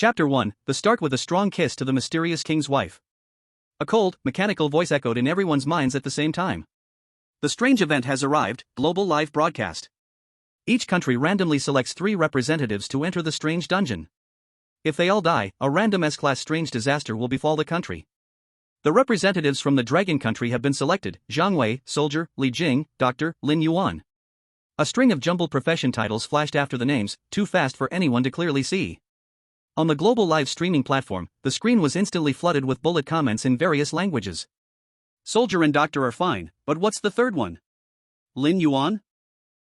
Chapter 1, The Start with a strong kiss to the mysterious king's wife. A cold, mechanical voice echoed in everyone's minds at the same time. The strange event has arrived, global live broadcast. Each country randomly selects 3 representatives to enter the strange dungeon. If they all die, a random S-class strange disaster will befall the country. The representatives from the Dragon Country have been selected: Zhang Wei, Soldier; Li Jing, Doctor; Lin Yuan. A string of jumbled profession titles flashed after the names, too fast for anyone to clearly see. On the global live streaming platform, the screen was instantly flooded with bullet comments in various languages. Soldier and Doctor are fine, but what's the third one? Lin Yuan?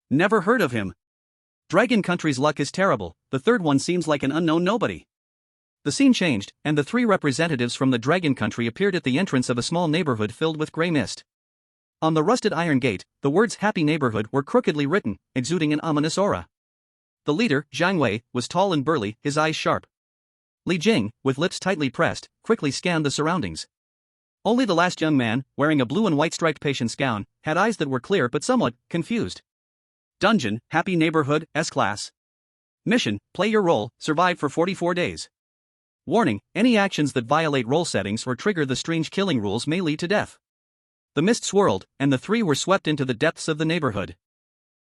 Never heard of him. Dragon Country's luck is terrible, the third one seems like an unknown nobody. The scene changed, and the 3 representatives from the Dragon Country appeared at the entrance of a small neighborhood filled with grey mist. On the rusted iron gate, the words "Happy Neighborhood" were crookedly written, exuding an ominous aura. The leader, Zhang Wei, was tall and burly, his eyes sharp. Li Jing, with lips tightly pressed, quickly scanned the surroundings. Only the last young man, wearing a blue and white striped patient's gown, had eyes that were clear but somewhat confused. Dungeon, Happy Neighborhood, S-Class. Mission, play your role, survive for 44 days. Warning, any actions that violate role settings or trigger the strange killing rules may lead to death. The mist swirled, and the 3 were swept into the depths of the neighborhood.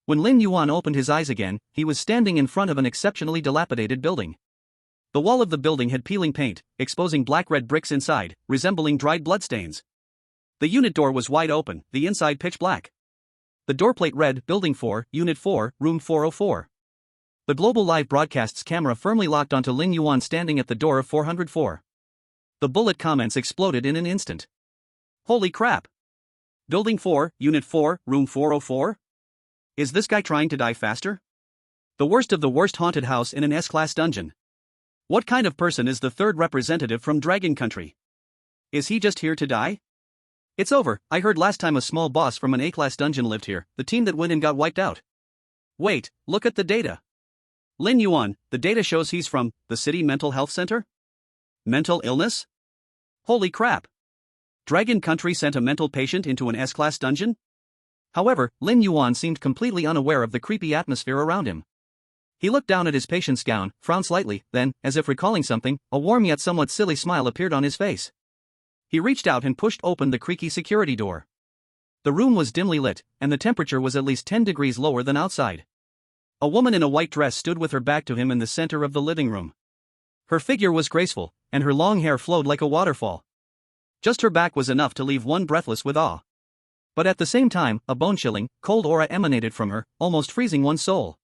When Lin Yuan opened his eyes again, he was standing in front of an exceptionally dilapidated building. The wall of the building had peeling paint, exposing black-red bricks inside, resembling dried bloodstains. The unit door was wide open, the inside pitch black. The doorplate read, Building 4, Unit 4, Room 404. The global live broadcast's camera firmly locked onto Lin Yuan standing at the door of 404. The bullet comments exploded in an instant. Holy crap! Building 4, Unit 4, Room 404? Is this guy trying to die faster? The worst of the worst haunted house in an S-class dungeon. What kind of person is the third representative from Dragon Country? Is he just here to die? It's over. I heard last time a small boss from an A-class dungeon lived here, the team that went and got wiped out. Wait, look at the data. Lin Yuan, the data shows he's from the city mental health center? Mental illness? Holy crap. Dragon Country sent a mental patient into an S-class dungeon? However, Lin Yuan seemed completely unaware of the creepy atmosphere around him. He looked down at his patient's gown, frowned slightly, then, as if recalling something, a warm yet somewhat silly smile appeared on his face. He reached out and pushed open the creaky security door. The room was dimly lit, and the temperature was at least 10 degrees lower than outside. A woman in a white dress stood with her back to him in the center of the living room. Her figure was graceful, and her long hair flowed like a waterfall. Just her back was enough to leave one breathless with awe. But at the same time, a bone-chilling, cold aura emanated from her, almost freezing one's soul.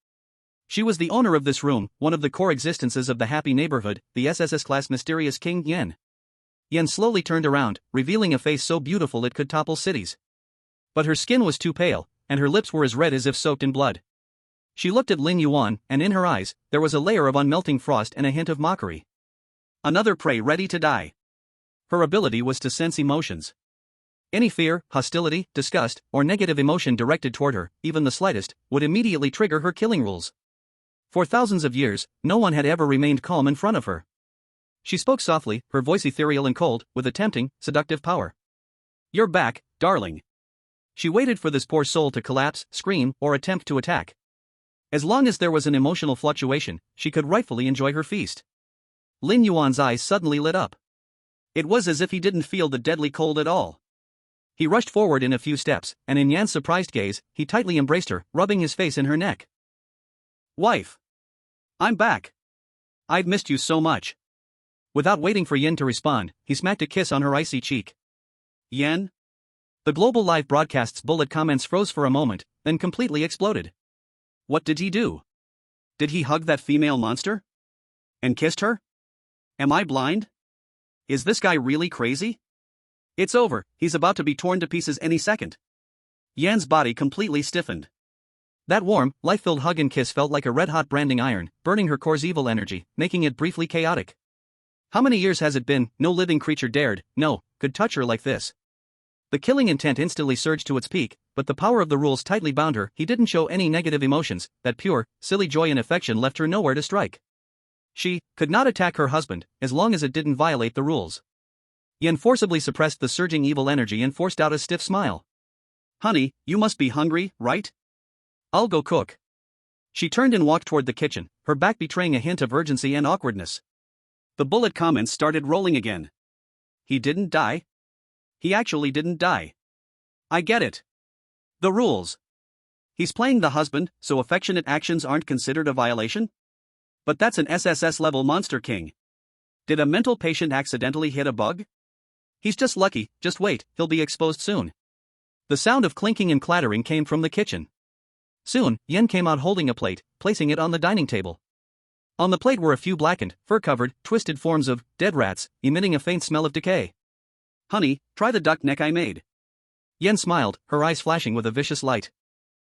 She was the owner of this room, one of the core existences of the Happy Neighborhood, the SSS-class mysterious King Yan. Yan slowly turned around, revealing a face so beautiful it could topple cities. But her skin was too pale, and her lips were as red as if soaked in blood. She looked at Lin Yuan, and in her eyes, there was a layer of unmelting frost and a hint of mockery. Another prey ready to die. Her ability was to sense emotions. Any fear, hostility, disgust, or negative emotion directed toward her, even the slightest, would immediately trigger her killing rules. For thousands of years, no one had ever remained calm in front of her. She spoke softly, her voice ethereal and cold, with a tempting, seductive power. You're back, darling. She waited for this poor soul to collapse, scream, or attempt to attack. As long as there was an emotional fluctuation, she could rightfully enjoy her feast. Lin Yuan's eyes suddenly lit up. It was as if he didn't feel the deadly cold at all. He rushed forward in a few steps, and in Yan's surprised gaze, he tightly embraced her, rubbing his face in her neck. Wife! I'm back. I've missed you so much. Without waiting for Yan to respond, he smacked a kiss on her icy cheek. Yan? The global live broadcast's bullet comments froze for a moment, then completely exploded. What did he do? Did he hug that female monster? And kissed her? Am I blind? Is this guy really crazy? It's over, he's about to be torn to pieces any second. Yan's body completely stiffened. That warm, life-filled hug and kiss felt like a red-hot branding iron, burning her core's evil energy, making it briefly chaotic. How many years has it been? No living creature dared, no, could touch her like this. The killing intent instantly surged to its peak, but the power of the rules tightly bound her. He didn't show any negative emotions, that pure, silly joy and affection left her nowhere to strike. She could not attack her husband, as long as it didn't violate the rules. Yan forcibly suppressed the surging evil energy and forced out a stiff smile. Honey, you must be hungry, right? I'll go cook. She turned and walked toward the kitchen, her back betraying a hint of urgency and awkwardness. The bullet comments started rolling again. He didn't die? He actually didn't die. I get it. The rules. He's playing the husband, so affectionate actions aren't considered a violation? But that's an SSS-level monster king. Did a mental patient accidentally hit a bug? He's just lucky, just wait, he'll be exposed soon. The sound of clinking and clattering came from the kitchen. Soon, Yen came out holding a plate, placing it on the dining table. On the plate were a few blackened, fur-covered, twisted forms of dead rats, emitting a faint smell of decay. Honey, try the duck neck I made. Yen smiled, her eyes flashing with a vicious light.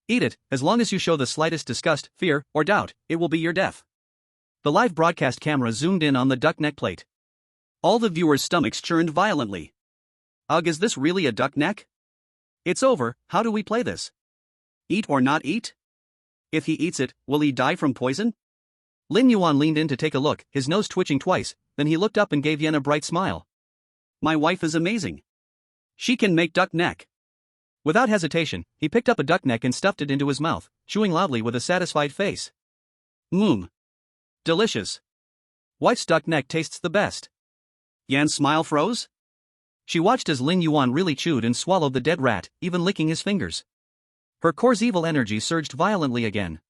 Eat it, as long as you show the slightest disgust, fear, or doubt, it will be your death. The live broadcast camera zoomed in on the duck neck plate. All the viewers' stomachs churned violently. Ugh, is this really a duck neck? It's over, how do we play this? Eat or not eat? If he eats it, will he die from poison? Lin Yuan leaned in to take a look, his nose twitching twice, then he looked up and gave Yen a bright smile. My wife is amazing. She can make duck neck. Without hesitation, he picked up a duck neck and stuffed it into his mouth, chewing loudly with a satisfied face. Delicious. Wife's duck neck tastes the best. Yan's smile froze. She watched as Lin Yuan really chewed and swallowed the dead rat, even licking his fingers. Her core's evil energy surged violently again.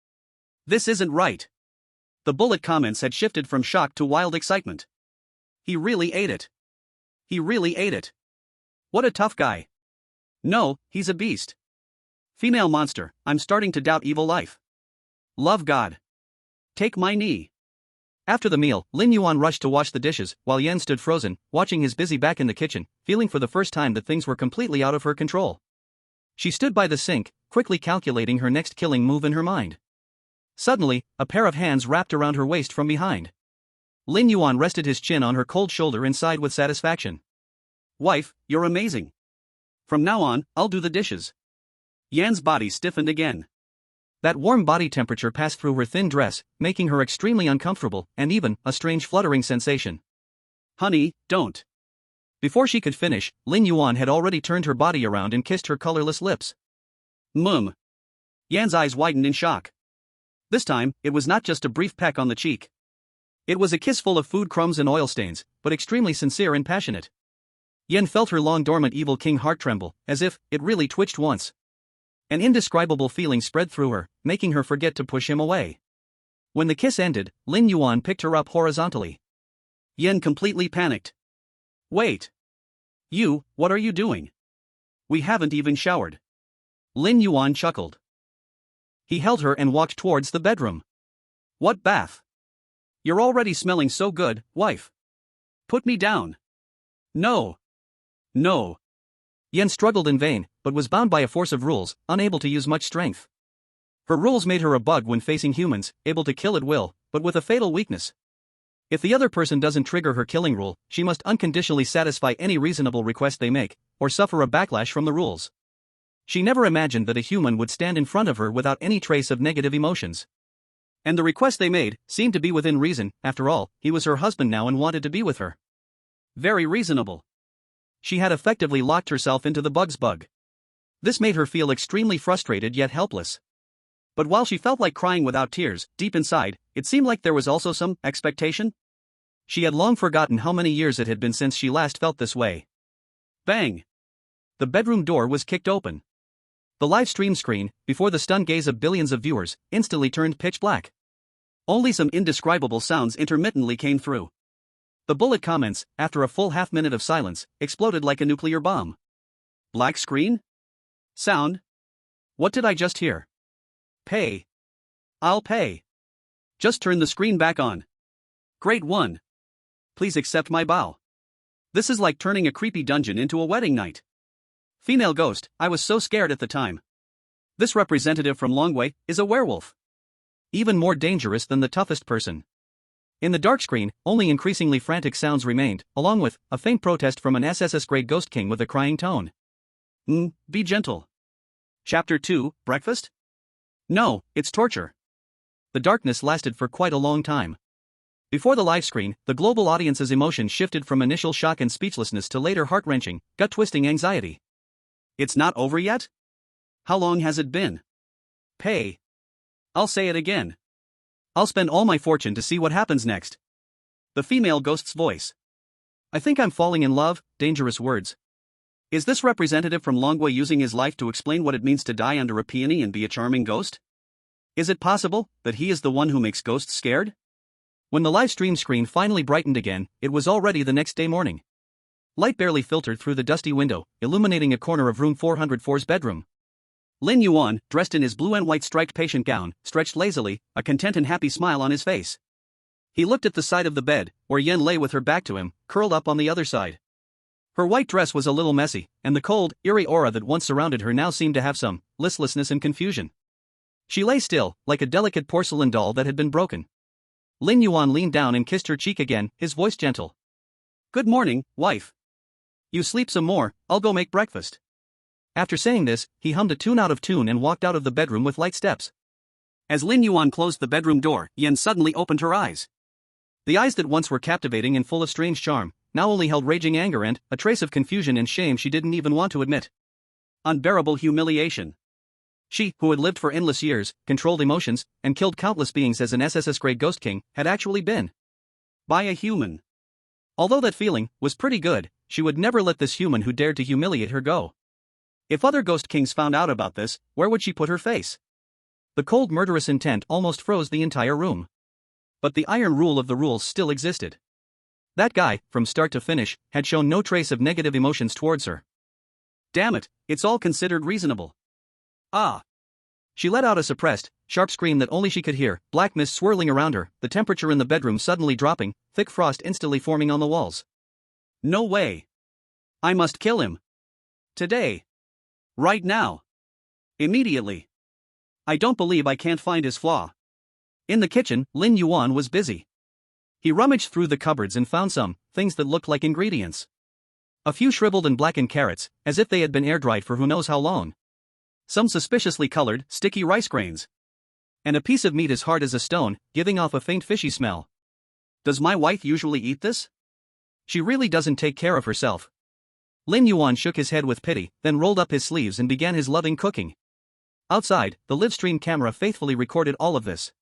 This isn't right. The bullet comments had shifted from shock to wild excitement. He really ate it. He really ate it. What a tough guy. No, he's a beast. Female monster, I'm starting to doubt evil life. Love God. Take my knee. After the meal, Lin Yuan rushed to wash the dishes, while Yen stood frozen, watching his busy back in the kitchen, feeling for the first time that things were completely out of her control. She stood by the sink, quickly calculating her next killing move in her mind. Suddenly, a pair of hands wrapped around her waist from behind. Lin Yuan rested his chin on her cold shoulder and sighed with satisfaction. Wife, you're amazing. From now on, I'll do the dishes. Yan's body stiffened again. That warm body temperature passed through her thin dress, making her extremely uncomfortable, and even a strange fluttering sensation. Honey, don't. Before she could finish, Lin Yuan had already turned her body around and kissed her colorless lips. Yan's eyes widened in shock. This time, it was not just a brief peck on the cheek. It was a kiss full of food crumbs and oil stains, but extremely sincere and passionate. Yen felt her long-dormant evil king heart tremble, as if it really twitched once. An indescribable feeling spread through her, making her forget to push him away. When the kiss ended, Lin Yuan picked her up horizontally. Yen completely panicked. Wait. What are you doing? We haven't even showered. Lin Yuan chuckled. He held her and walked towards the bedroom. What bath? You're already smelling so good, wife. Put me down. No. Yen struggled in vain, but was bound by a force of rules, unable to use much strength. Her rules made her a bug when facing humans, able to kill at will, but with a fatal weakness. If the other person doesn't trigger her killing rule, she must unconditionally satisfy any reasonable request they make, or suffer a backlash from the rules. She never imagined that a human would stand in front of her without any trace of negative emotions. And the request they made seemed to be within reason. After all, he was her husband now and wanted to be with her. Very reasonable. She had effectively locked herself into the bug's bug. This made her feel extremely frustrated yet helpless. But while she felt like crying without tears, deep inside, it seemed like there was also some expectation. She had long forgotten how many years it had been since she last felt this way. Bang! The bedroom door was kicked open. The live stream screen, before the stunned gaze of billions of viewers, instantly turned pitch black. Only some indescribable sounds intermittently came through. The bullet comments, after a full half-minute of silence, exploded like a nuclear bomb. Black screen? Sound? What did I just hear? Pay. I'll pay. Just turn the screen back on. Great one. Please accept my bow. This is like turning a creepy dungeon into a wedding night. Female ghost, I was so scared at the time. This representative from Longwei is a werewolf. Even more dangerous than the toughest person. In the dark screen, only increasingly frantic sounds remained, along with a faint protest from an SSS-grade ghost king with a crying tone. Be gentle. Chapter 2, Breakfast? No, it's torture. The darkness lasted for quite a long time. Before the live screen, the global audience's emotion shifted from initial shock and speechlessness to later heart-wrenching, gut-twisting anxiety. It's not over yet? How long has it been? Pay. I'll say it again. I'll spend all my fortune to see what happens next. The female ghost's voice. I think I'm falling in love, dangerous words. Is this representative from Longwei using his life to explain what it means to die under a peony and be a charming ghost? Is it possible that he is the one who makes ghosts scared? When the live stream screen finally brightened again, it was already the next day morning. Light barely filtered through the dusty window, illuminating a corner of room 404's bedroom. Lin Yuan, dressed in his blue and white striped patient gown, stretched lazily, a content and happy smile on his face. He looked at the side of the bed, where Yen lay with her back to him, curled up on the other side. Her white dress was a little messy, and the cold, eerie aura that once surrounded her now seemed to have some listlessness and confusion. She lay still, like a delicate porcelain doll that had been broken. Lin Yuan leaned down and kissed her cheek again, his voice gentle. Good morning, wife. You sleep some more, I'll go make breakfast. After saying this, he hummed a tune out of tune and walked out of the bedroom with light steps. As Lin Yuan closed the bedroom door, Yen suddenly opened her eyes. The eyes that once were captivating and full of strange charm, now only held raging anger and a trace of confusion and shame she didn't even want to admit. Unbearable humiliation. She, who had lived for endless years, controlled emotions, and killed countless beings as an SSS-grade ghost king, had actually been by a human. Although that feeling was pretty good, she would never let this human who dared to humiliate her go. If other ghost kings found out about this, where would she put her face? The cold murderous intent almost froze the entire room. But the iron rule of the rules still existed. That guy, from start to finish, had shown no trace of negative emotions towards her. Damn it, it's all considered reasonable. Ah. She let out a suppressed, sharp scream that only she could hear, black mist swirling around her, the temperature in the bedroom suddenly dropping, thick frost instantly forming on the walls. No way. I must kill him. Today. Right now. Immediately. I don't believe I can't find his flaw. In the kitchen, Lin Yuan was busy. He rummaged through the cupboards and found some things that looked like ingredients. A few shriveled and blackened carrots, as if they had been air-dried for who knows how long. Some suspiciously colored, sticky rice grains. And a piece of meat as hard as a stone, giving off a faint fishy smell. Does my wife usually eat this? She really doesn't take care of herself. Lin Yuan shook his head with pity, then rolled up his sleeves and began his loving cooking. Outside, the live stream camera faithfully recorded all of this.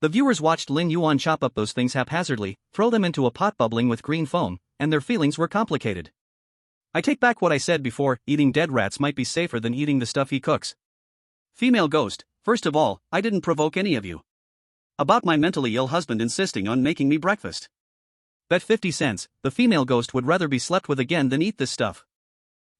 The viewers watched Lin Yuan chop up those things haphazardly, throw them into a pot bubbling with green foam, and their feelings were complicated. I take back what I said before, eating dead rats might be safer than eating the stuff he cooks. Female ghost, first of all, I didn't provoke any of you. About my mentally ill husband insisting on making me breakfast. Bet 50 cents, the female ghost would rather be slept with again than eat this stuff.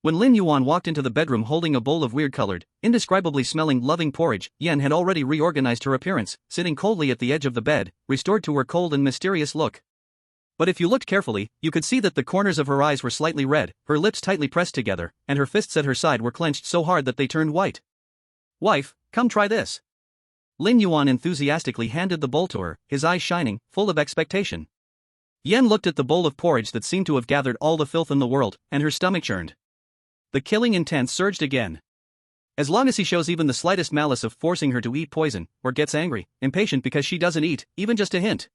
When Lin Yuan walked into the bedroom holding a bowl of weird-colored, indescribably smelling loving porridge, Yen had already reorganized her appearance, sitting coldly at the edge of the bed, restored to her cold and mysterious look. But if you looked carefully, you could see that the corners of her eyes were slightly red, her lips tightly pressed together, and her fists at her side were clenched so hard that they turned white. Wife, come try this. Lin Yuan enthusiastically handed the bowl to her, his eyes shining, full of expectation. Yen looked at the bowl of porridge that seemed to have gathered all the filth in the world, and her stomach churned. The killing intent surged again. As long as he shows even the slightest malice of forcing her to eat poison, or gets angry, impatient because she doesn't eat, even just a hint.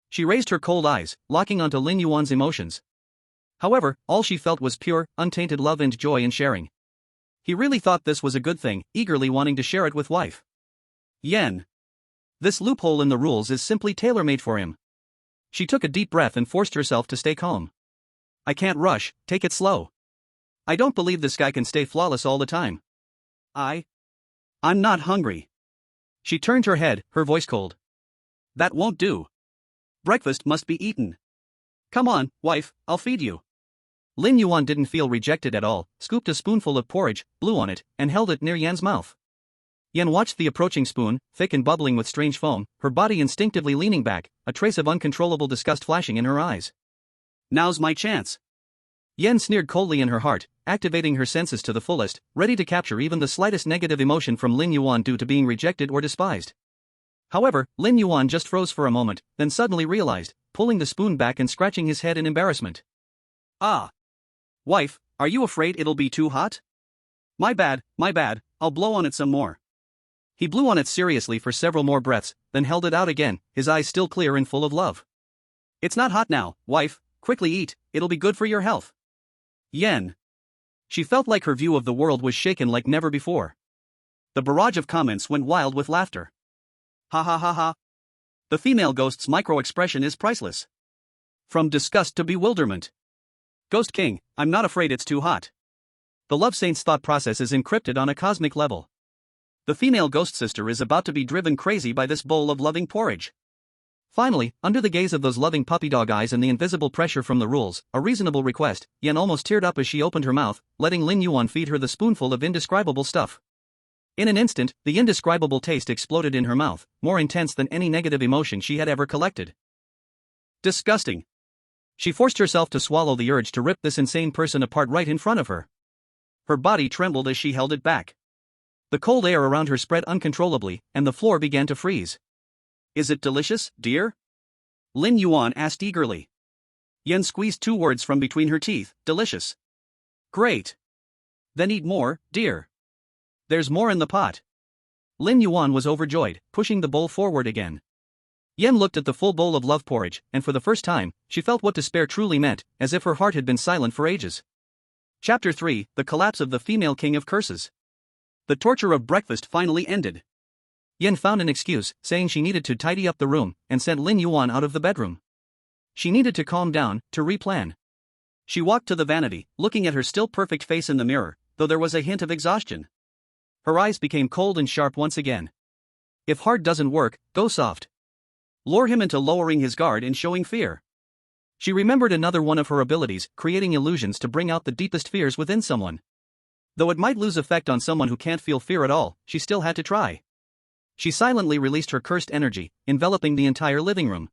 She raised her cold eyes, locking onto Lin Yuan's emotions. However, all she felt was pure, untainted love and joy in sharing. He really thought this was a good thing, eagerly wanting to share it with wife. Yen. This loophole in the rules is simply tailor-made for him. She took a deep breath and forced herself to stay calm. I can't rush, take it slow. I don't believe this guy can stay flawless all the time. I'm not hungry. She turned her head, her voice cold. That won't do. Breakfast must be eaten. Come on, wife, I'll feed you. Lin Yuan didn't feel rejected at all, scooped a spoonful of porridge, blew on it, and held it near Yen's mouth. Yen watched the approaching spoon, thick and bubbling with strange foam, her body instinctively leaning back, a trace of uncontrollable disgust flashing in her eyes. Now's my chance. Yen sneered coldly in her heart, activating her senses to the fullest, ready to capture even the slightest negative emotion from Lin Yuan due to being rejected or despised. However, Lin Yuan just froze for a moment, then suddenly realized, pulling the spoon back and scratching his head in embarrassment. Ah. Wife, are you afraid it'll be too hot? My bad, I'll blow on it some more. He blew on it seriously for several more breaths, then held it out again, his eyes still clear and full of love. It's not hot now, wife, quickly eat, it'll be good for your health. Yen. She felt like her view of the world was shaken like never before. The barrage of comments went wild with laughter. Ha ha ha ha. The female ghost's micro-expression is priceless. From disgust to bewilderment. Ghost King, I'm not afraid it's too hot. The love saint's thought process is encrypted on a cosmic level. The female ghost sister is about to be driven crazy by this bowl of loving porridge. Finally, under the gaze of those loving puppy dog eyes and the invisible pressure from the rules, a reasonable request, Yen almost teared up as she opened her mouth, letting Lin Yuan feed her the spoonful of indescribable stuff. In an instant, the indescribable taste exploded in her mouth, more intense than any negative emotion she had ever collected. Disgusting. She forced herself to swallow the urge to rip this insane person apart right in front of her. Her body trembled as she held it back. The cold air around her spread uncontrollably, and the floor began to freeze. Is it delicious, dear? Lin Yuan asked eagerly. Yen squeezed 2 words from between her teeth, delicious. Great. Then eat more, dear. There's more in the pot. Lin Yuan was overjoyed, pushing the bowl forward again. Yen looked at the full bowl of love porridge, and for the first time, she felt what despair truly meant, as if her heart had been silent for ages. Chapter 3: The Collapse of the Female King of Curses. The torture of breakfast finally ended. Yen found an excuse, saying she needed to tidy up the room, and sent Lin Yuan out of the bedroom. She needed to calm down, to replan. She walked to the vanity, looking at her still perfect face in the mirror, though there was a hint of exhaustion. Her eyes became cold and sharp once again. If hard doesn't work, go soft. Lure him into lowering his guard and showing fear. She remembered another one of her abilities, creating illusions to bring out the deepest fears within someone. Though it might lose effect on someone who can't feel fear at all, she still had to try. She silently released her cursed energy, enveloping the entire living room.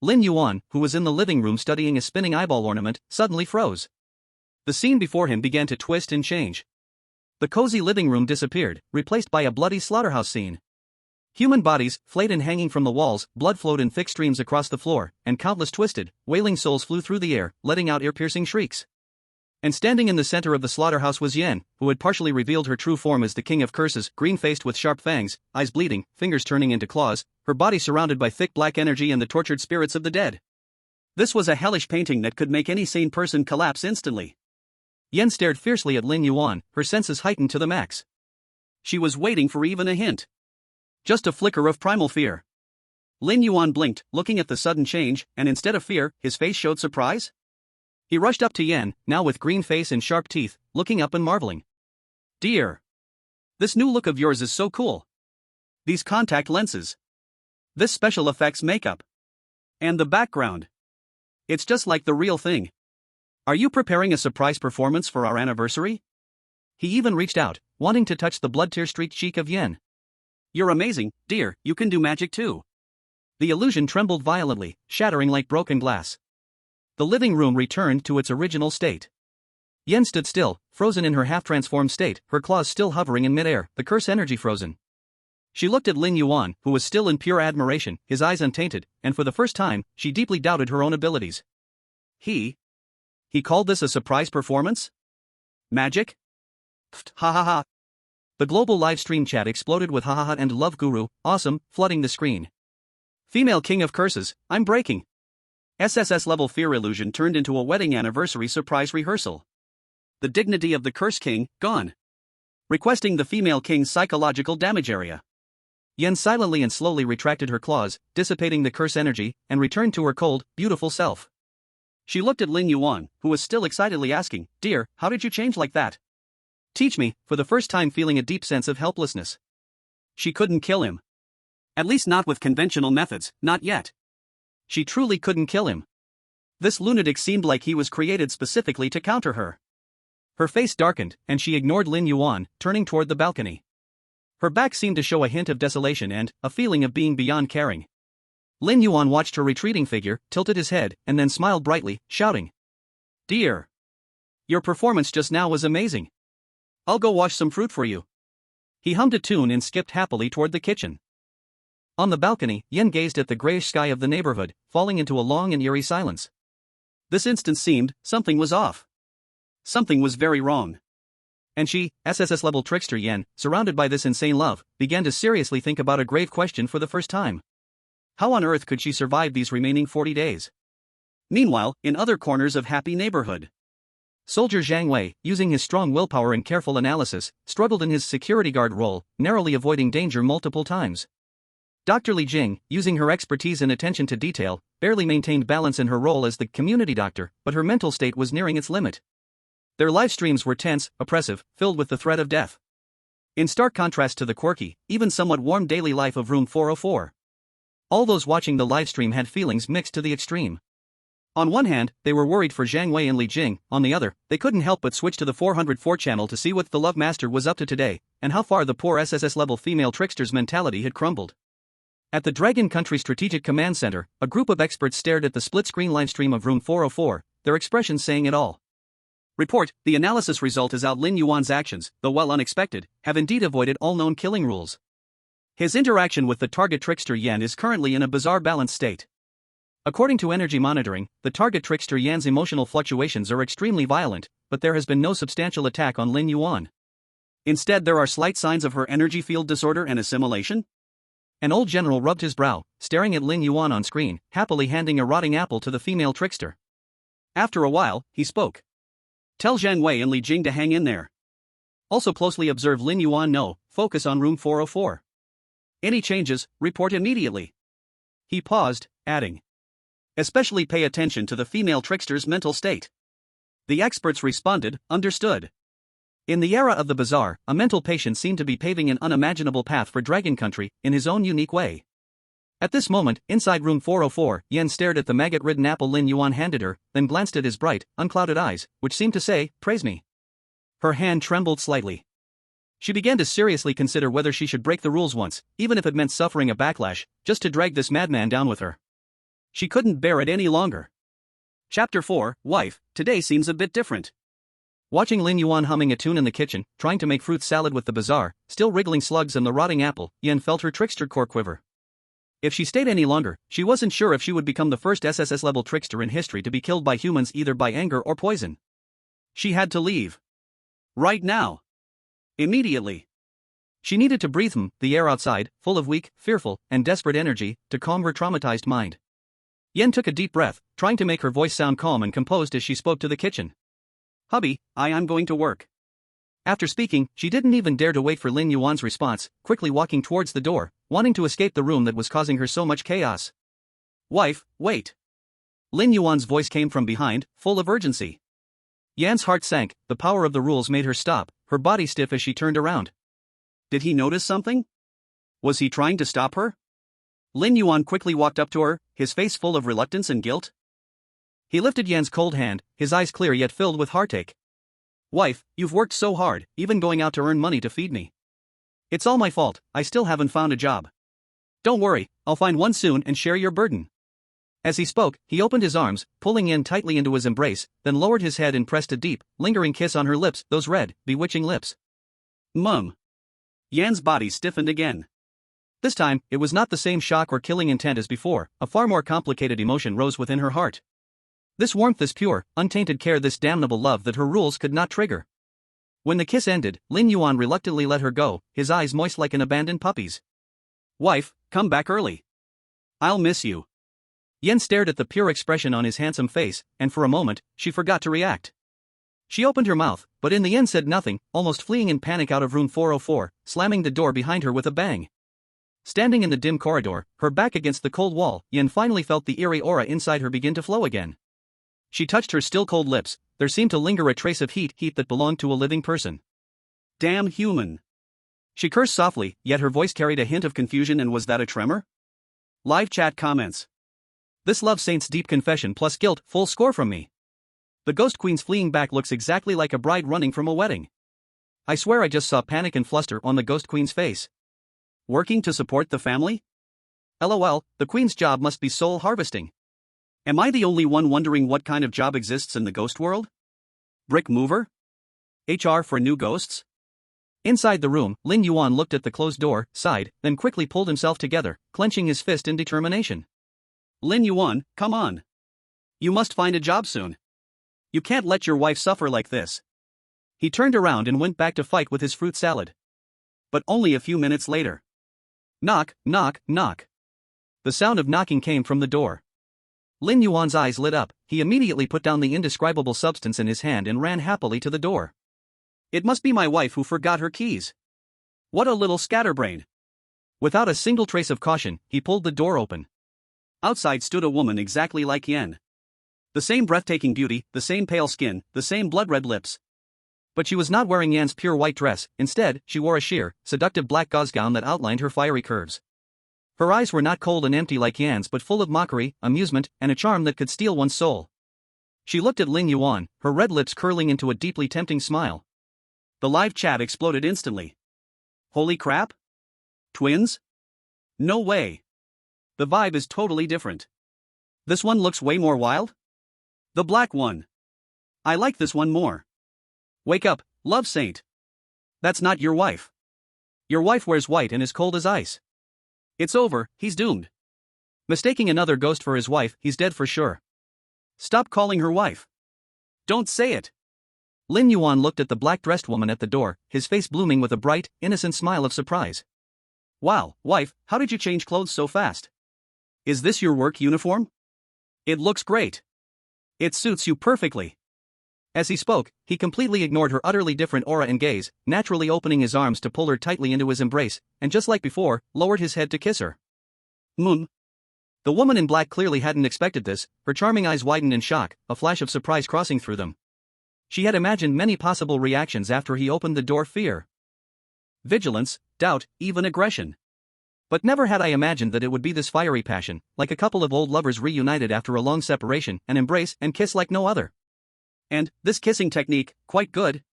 Lin Yuan, who was in the living room studying a spinning eyeball ornament, suddenly froze. The scene before him began to twist and change. The cozy living room disappeared, replaced by a bloody slaughterhouse scene. Human bodies, flayed and hanging from the walls, blood flowed in thick streams across the floor, and countless twisted, wailing souls flew through the air, letting out ear-piercing shrieks. And standing in the center of the slaughterhouse was Yen, who had partially revealed her true form as the King of Curses, green-faced with sharp fangs, eyes bleeding, fingers turning into claws, her body surrounded by thick black energy and the tortured spirits of the dead. This was a hellish painting that could make any sane person collapse instantly. Yen stared fiercely at Lin Yuan, her senses heightened to the max. She was waiting for even a hint. Just a flicker of primal fear. Lin Yuan blinked, looking at the sudden change, and instead of fear, his face showed surprise. He rushed up to Yen, now with green face and sharp teeth, looking up and marveling. Dear. This new look of yours is so cool. These contact lenses. This special effects makeup. And the background. It's just like the real thing. Are you preparing a surprise performance for our anniversary? He even reached out, wanting to touch the blood tear-streaked cheek of Yen. You're amazing, dear, you can do magic too. The illusion trembled violently, shattering like broken glass. The living room returned to its original state. Yen stood still, frozen in her half-transformed state, her claws still hovering in midair, the curse energy frozen. She looked at Lin Yuan, who was still in pure admiration, his eyes untainted, and for the first time, she deeply doubted her own abilities. He called this a surprise performance? Magic? Pfft, ha ha ha. The global live stream chat exploded with hahaha and love guru, awesome, flooding the screen. Female King of Curses, I'm breaking. SSS-Level fear illusion turned into a wedding anniversary surprise rehearsal. The dignity of the Curse King, gone. Requesting the female king's psychological damage area. Yen silently and slowly retracted her claws, dissipating the curse energy, and returned to her cold, beautiful self. She looked at Lin Yuan, who was still excitedly asking, Dear, how did you change like that? Teach me, for the first time feeling a deep sense of helplessness. She couldn't kill him. At least not with conventional methods, not yet. She truly couldn't kill him. This lunatic seemed like he was created specifically to counter her. Her face darkened, and she ignored Lin Yuan, turning toward the balcony. Her back seemed to show a hint of desolation and a feeling of being beyond caring. Lin Yuan watched her retreating figure, tilted his head, and then smiled brightly, shouting, Dear. Your performance just now was amazing. I'll go wash some fruit for you. He hummed a tune and skipped happily toward the kitchen. On the balcony, Yen gazed at the grayish sky of the neighborhood, falling into a long and eerie silence. This instant seemed, something was off. Something was very wrong. And she, SSS-Level trickster Yen, surrounded by this insane love, began to seriously think about a grave question for the first time. How on earth could she survive these remaining 40 days? Meanwhile, in other corners of Happy Neighborhood, Soldier Zhang Wei, using his strong willpower and careful analysis, struggled in his security guard role, narrowly avoiding danger multiple times. Dr. Li Jing, using her expertise and attention to detail, barely maintained balance in her role as the community doctor, but her mental state was nearing its limit. Their live streams were tense, oppressive, filled with the threat of death. In stark contrast to the quirky, even somewhat warm daily life of room 404. All those watching the live stream had feelings mixed to the extreme. On one hand, they were worried for Zhang Wei and Li Jing. On the other, they couldn't help but switch to the 404 channel to see what the Love Master was up to today, and how far the poor SSS-level female trickster's mentality had crumbled. At the Dragon Country Strategic Command Center, a group of experts stared at the split-screen livestream of room 404, their expressions saying it all. Report: the analysis result is out. Lin Yuan's actions, though while unexpected, have indeed avoided all known killing rules. His interaction with the target trickster Yan is currently in a bizarre balanced state. According to energy monitoring, the target trickster Yan's emotional fluctuations are extremely violent, but there has been no substantial attack on Lin Yuan. Instead, there are slight signs of her energy field disorder and assimilation. An old general rubbed his brow, staring at Lin Yuan on screen, happily handing a rotting apple to the female trickster. After a while, he spoke. Tell Zhang Wei and Li Jing to hang in there. Also closely observe Lin Yuan. No, focus on room 404. Any changes, report immediately. He paused, adding. Especially pay attention to the female trickster's mental state. The experts responded, understood. In the era of the bazaar, a mental patient seemed to be paving an unimaginable path for Dragon Country, in his own unique way. At this moment, inside room 404, Yan stared at the maggot-ridden apple Lin Yuan handed her, then glanced at his bright, unclouded eyes, which seemed to say, praise me. Her hand trembled slightly. She began to seriously consider whether she should break the rules once, even if it meant suffering a backlash, just to drag this madman down with her. She couldn't bear it any longer. Chapter 4, Wife, today seems a bit different. Watching Lin Yuan humming a tune in the kitchen, trying to make fruit salad with the bazaar, still wriggling slugs and the rotting apple, Yan felt her trickster core quiver. If she stayed any longer, she wasn't sure if she would become the first SSS-level trickster in history to be killed by humans either by anger or poison. She had to leave. Right now. Immediately. She needed to breathe the air outside, full of weak, fearful, and desperate energy, to calm her traumatized mind. Yen took a deep breath, trying to make her voice sound calm and composed as she spoke to the kitchen. Hubby, I'm going to work. After speaking, she didn't even dare to wait for Lin Yuan's response, quickly walking towards the door, wanting to escape the room that was causing her so much chaos. Wife, wait. Lin Yuan's voice came from behind, full of urgency. Yan's heart sank, the power of the rules made her stop, her body stiff as she turned around. Did he notice something? Was he trying to stop her? Lin Yuan quickly walked up to her, his face full of reluctance and guilt. He lifted Yan's cold hand, his eyes clear yet filled with heartache. Wife, you've worked so hard, even going out to earn money to feed me. It's all my fault, I still haven't found a job. Don't worry, I'll find one soon and share your burden. As he spoke, he opened his arms, pulling Yan tightly into his embrace, then lowered his head and pressed a deep, lingering kiss on her lips, those red, bewitching lips. Mum. Yan's body stiffened again. This time, it was not the same shock or killing intent as before, a far more complicated emotion rose within her heart. This warmth, this pure, untainted care, this damnable love that her rules could not trigger. When the kiss ended, Lin Yuan reluctantly let her go, his eyes moist like an abandoned puppy's. Wife, come back early. I'll miss you. Yen stared at the pure expression on his handsome face, and for a moment, she forgot to react. She opened her mouth, but in the end said nothing, almost fleeing in panic out of room 404, slamming the door behind her with a bang. Standing in the dim corridor, her back against the cold wall, Yen finally felt the eerie aura inside her begin to flow again. She touched her still cold lips, there seemed to linger a trace of heat that belonged to a living person. Damn human. She cursed softly, yet her voice carried a hint of confusion. And was that a tremor? Live chat comments. This love saint's deep confession plus guilt, full score from me. The ghost queen's fleeing back looks exactly like a bride running from a wedding. I swear I just saw panic and fluster on the ghost queen's face. Working to support the family? LOL, the queen's job must be soul harvesting. Am I the only one wondering what kind of job exists in the ghost world? Brick mover? HR for new ghosts? Inside the room, Lin Yuan looked at the closed door, sighed, then quickly pulled himself together, clenching his fist in determination. Lin Yuan, come on. You must find a job soon. You can't let your wife suffer like this. He turned around and went back to fight with his fruit salad. But only a few minutes later. Knock, knock, knock. The sound of knocking came from the door. Lin Yuan's eyes lit up, he immediately put down the indescribable substance in his hand and ran happily to the door. It must be my wife who forgot her keys. What a little scatterbrain. Without a single trace of caution, he pulled the door open. Outside stood a woman exactly like Yan. The same breathtaking beauty, the same pale skin, the same blood-red lips. But she was not wearing Yan's pure white dress. Instead, she wore a sheer, seductive black gauze gown that outlined her fiery curves. Her eyes were not cold and empty like Yan's but full of mockery, amusement, and a charm that could steal one's soul. She looked at Lin Yuan, her red lips curling into a deeply tempting smile. The live chat exploded instantly. Holy crap? Twins? No way. The vibe is totally different. This one looks way more wild? The black one. I like this one more. Wake up, love saint. That's not your wife. Your wife wears white and is cold as ice. It's over, he's doomed. Mistaking another ghost for his wife, he's dead for sure. Stop calling her wife. Don't say it. Lin Yuan looked at the black-dressed woman at the door, his face blooming with a bright, innocent smile of surprise. Wow, wife, how did you change clothes so fast? Is this your work uniform? It looks great. It suits you perfectly. As he spoke, he completely ignored her utterly different aura and gaze, naturally opening his arms to pull her tightly into his embrace, and just like before, lowered his head to kiss her. The woman in black clearly hadn't expected this, her charming eyes widened in shock, a flash of surprise crossing through them. She had imagined many possible reactions after he opened the door: fear, vigilance, doubt, even aggression. But never had I imagined that it would be this fiery passion, like a couple of old lovers reunited after a long separation, and embrace and kiss like no other. And, this kissing technique, quite good.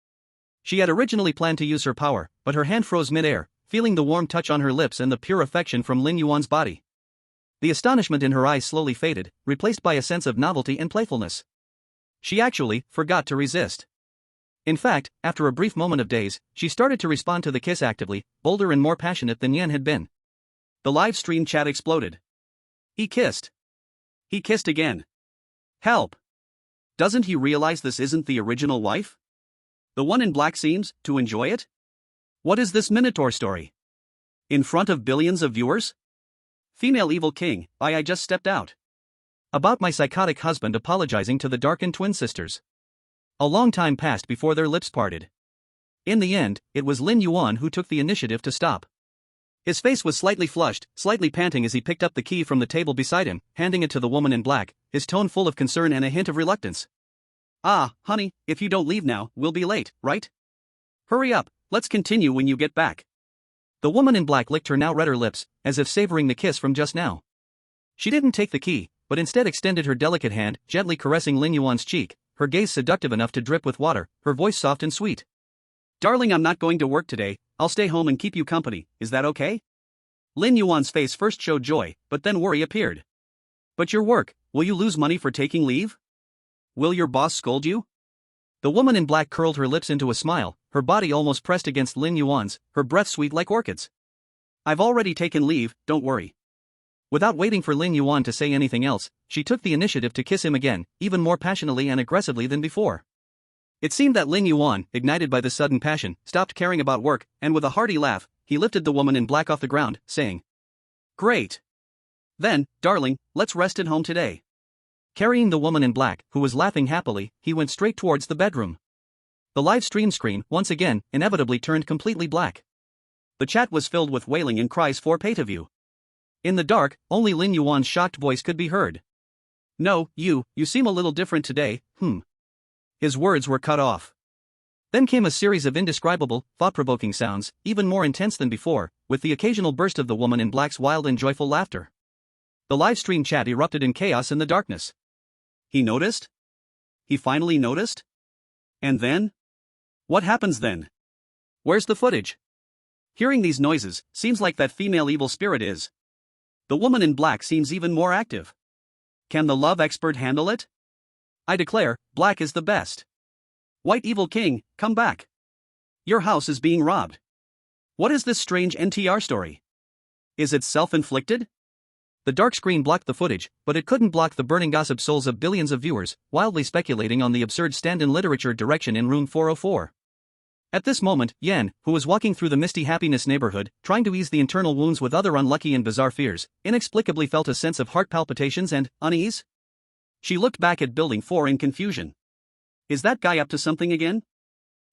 She had originally planned to use her power, but her hand froze mid-air, feeling the warm touch on her lips and the pure affection from Lin Yuan's body. The astonishment in her eyes slowly faded, replaced by a sense of novelty and playfulness. She actually forgot to resist. In fact, after a brief moment of daze, she started to respond to the kiss actively, bolder and more passionate than Yan had been. The live stream chat exploded. He kissed. He kissed again. Help! Doesn't he realize this isn't the original wife? The one in black seems to enjoy it? What is this Minotaur story? In front of billions of viewers? Female evil king, I just stepped out. About my psychotic husband apologizing to the darkened twin sisters. A long time passed before their lips parted. In the end, it was Lin Yuan who took the initiative to stop. His face was slightly flushed, slightly panting as he picked up the key from the table beside him, handing it to the woman in black, his tone full of concern and a hint of reluctance. Ah, honey, if you don't leave now, we'll be late, right? Hurry up, let's continue when you get back. The woman in black licked her now redder lips, as if savoring the kiss from just now. She didn't take the key, but instead extended her delicate hand, gently caressing Lin Yuan's cheek, her gaze seductive enough to drip with water, her voice soft and sweet. Darling, I'm not going to work today, I'll stay home and keep you company, is that okay? Lin Yuan's face first showed joy, but then worry appeared. But your work, will you lose money for taking leave? Will your boss scold you? The woman in black curled her lips into a smile, her body almost pressed against Lin Yuan's, her breath sweet like orchids. I've already taken leave, don't worry. Without waiting for Lin Yuan to say anything else, she took the initiative to kiss him again, even more passionately and aggressively than before. It seemed that Lin Yuan, ignited by this sudden passion, stopped caring about work, and with a hearty laugh, he lifted the woman in black off the ground, saying, "Great. Then, darling, let's rest at home today." Carrying the woman in black, who was laughing happily, he went straight towards the bedroom. The live stream screen, once again, inevitably turned completely black. The chat was filled with wailing and cries for pay-to-view. In the dark, only Lin Yuan's shocked voice could be heard. "No, you seem a little different today, His words were cut off. Then came a series of indescribable, thought-provoking sounds, even more intense than before, with the occasional burst of the woman in black's wild and joyful laughter. The live stream chat erupted in chaos in the darkness. He noticed? He finally noticed? And then? What happens then? Where's the footage? Hearing these noises, seems like that female evil spirit is. The woman in black seems even more active. Can the love expert handle it? I declare, black is the best. White evil king, come back. Your house is being robbed. What is this strange NTR story? Is it self-inflicted? The dark screen blocked the footage, but it couldn't block the burning gossip souls of billions of viewers, wildly speculating on the absurd stand-in literature direction in room 404. At this moment, Yan, who was walking through the misty happiness neighborhood, trying to ease the internal wounds with other unlucky and bizarre fears, inexplicably felt a sense of heart palpitations and unease. She looked back at Building 4 in confusion. Is that guy up to something again?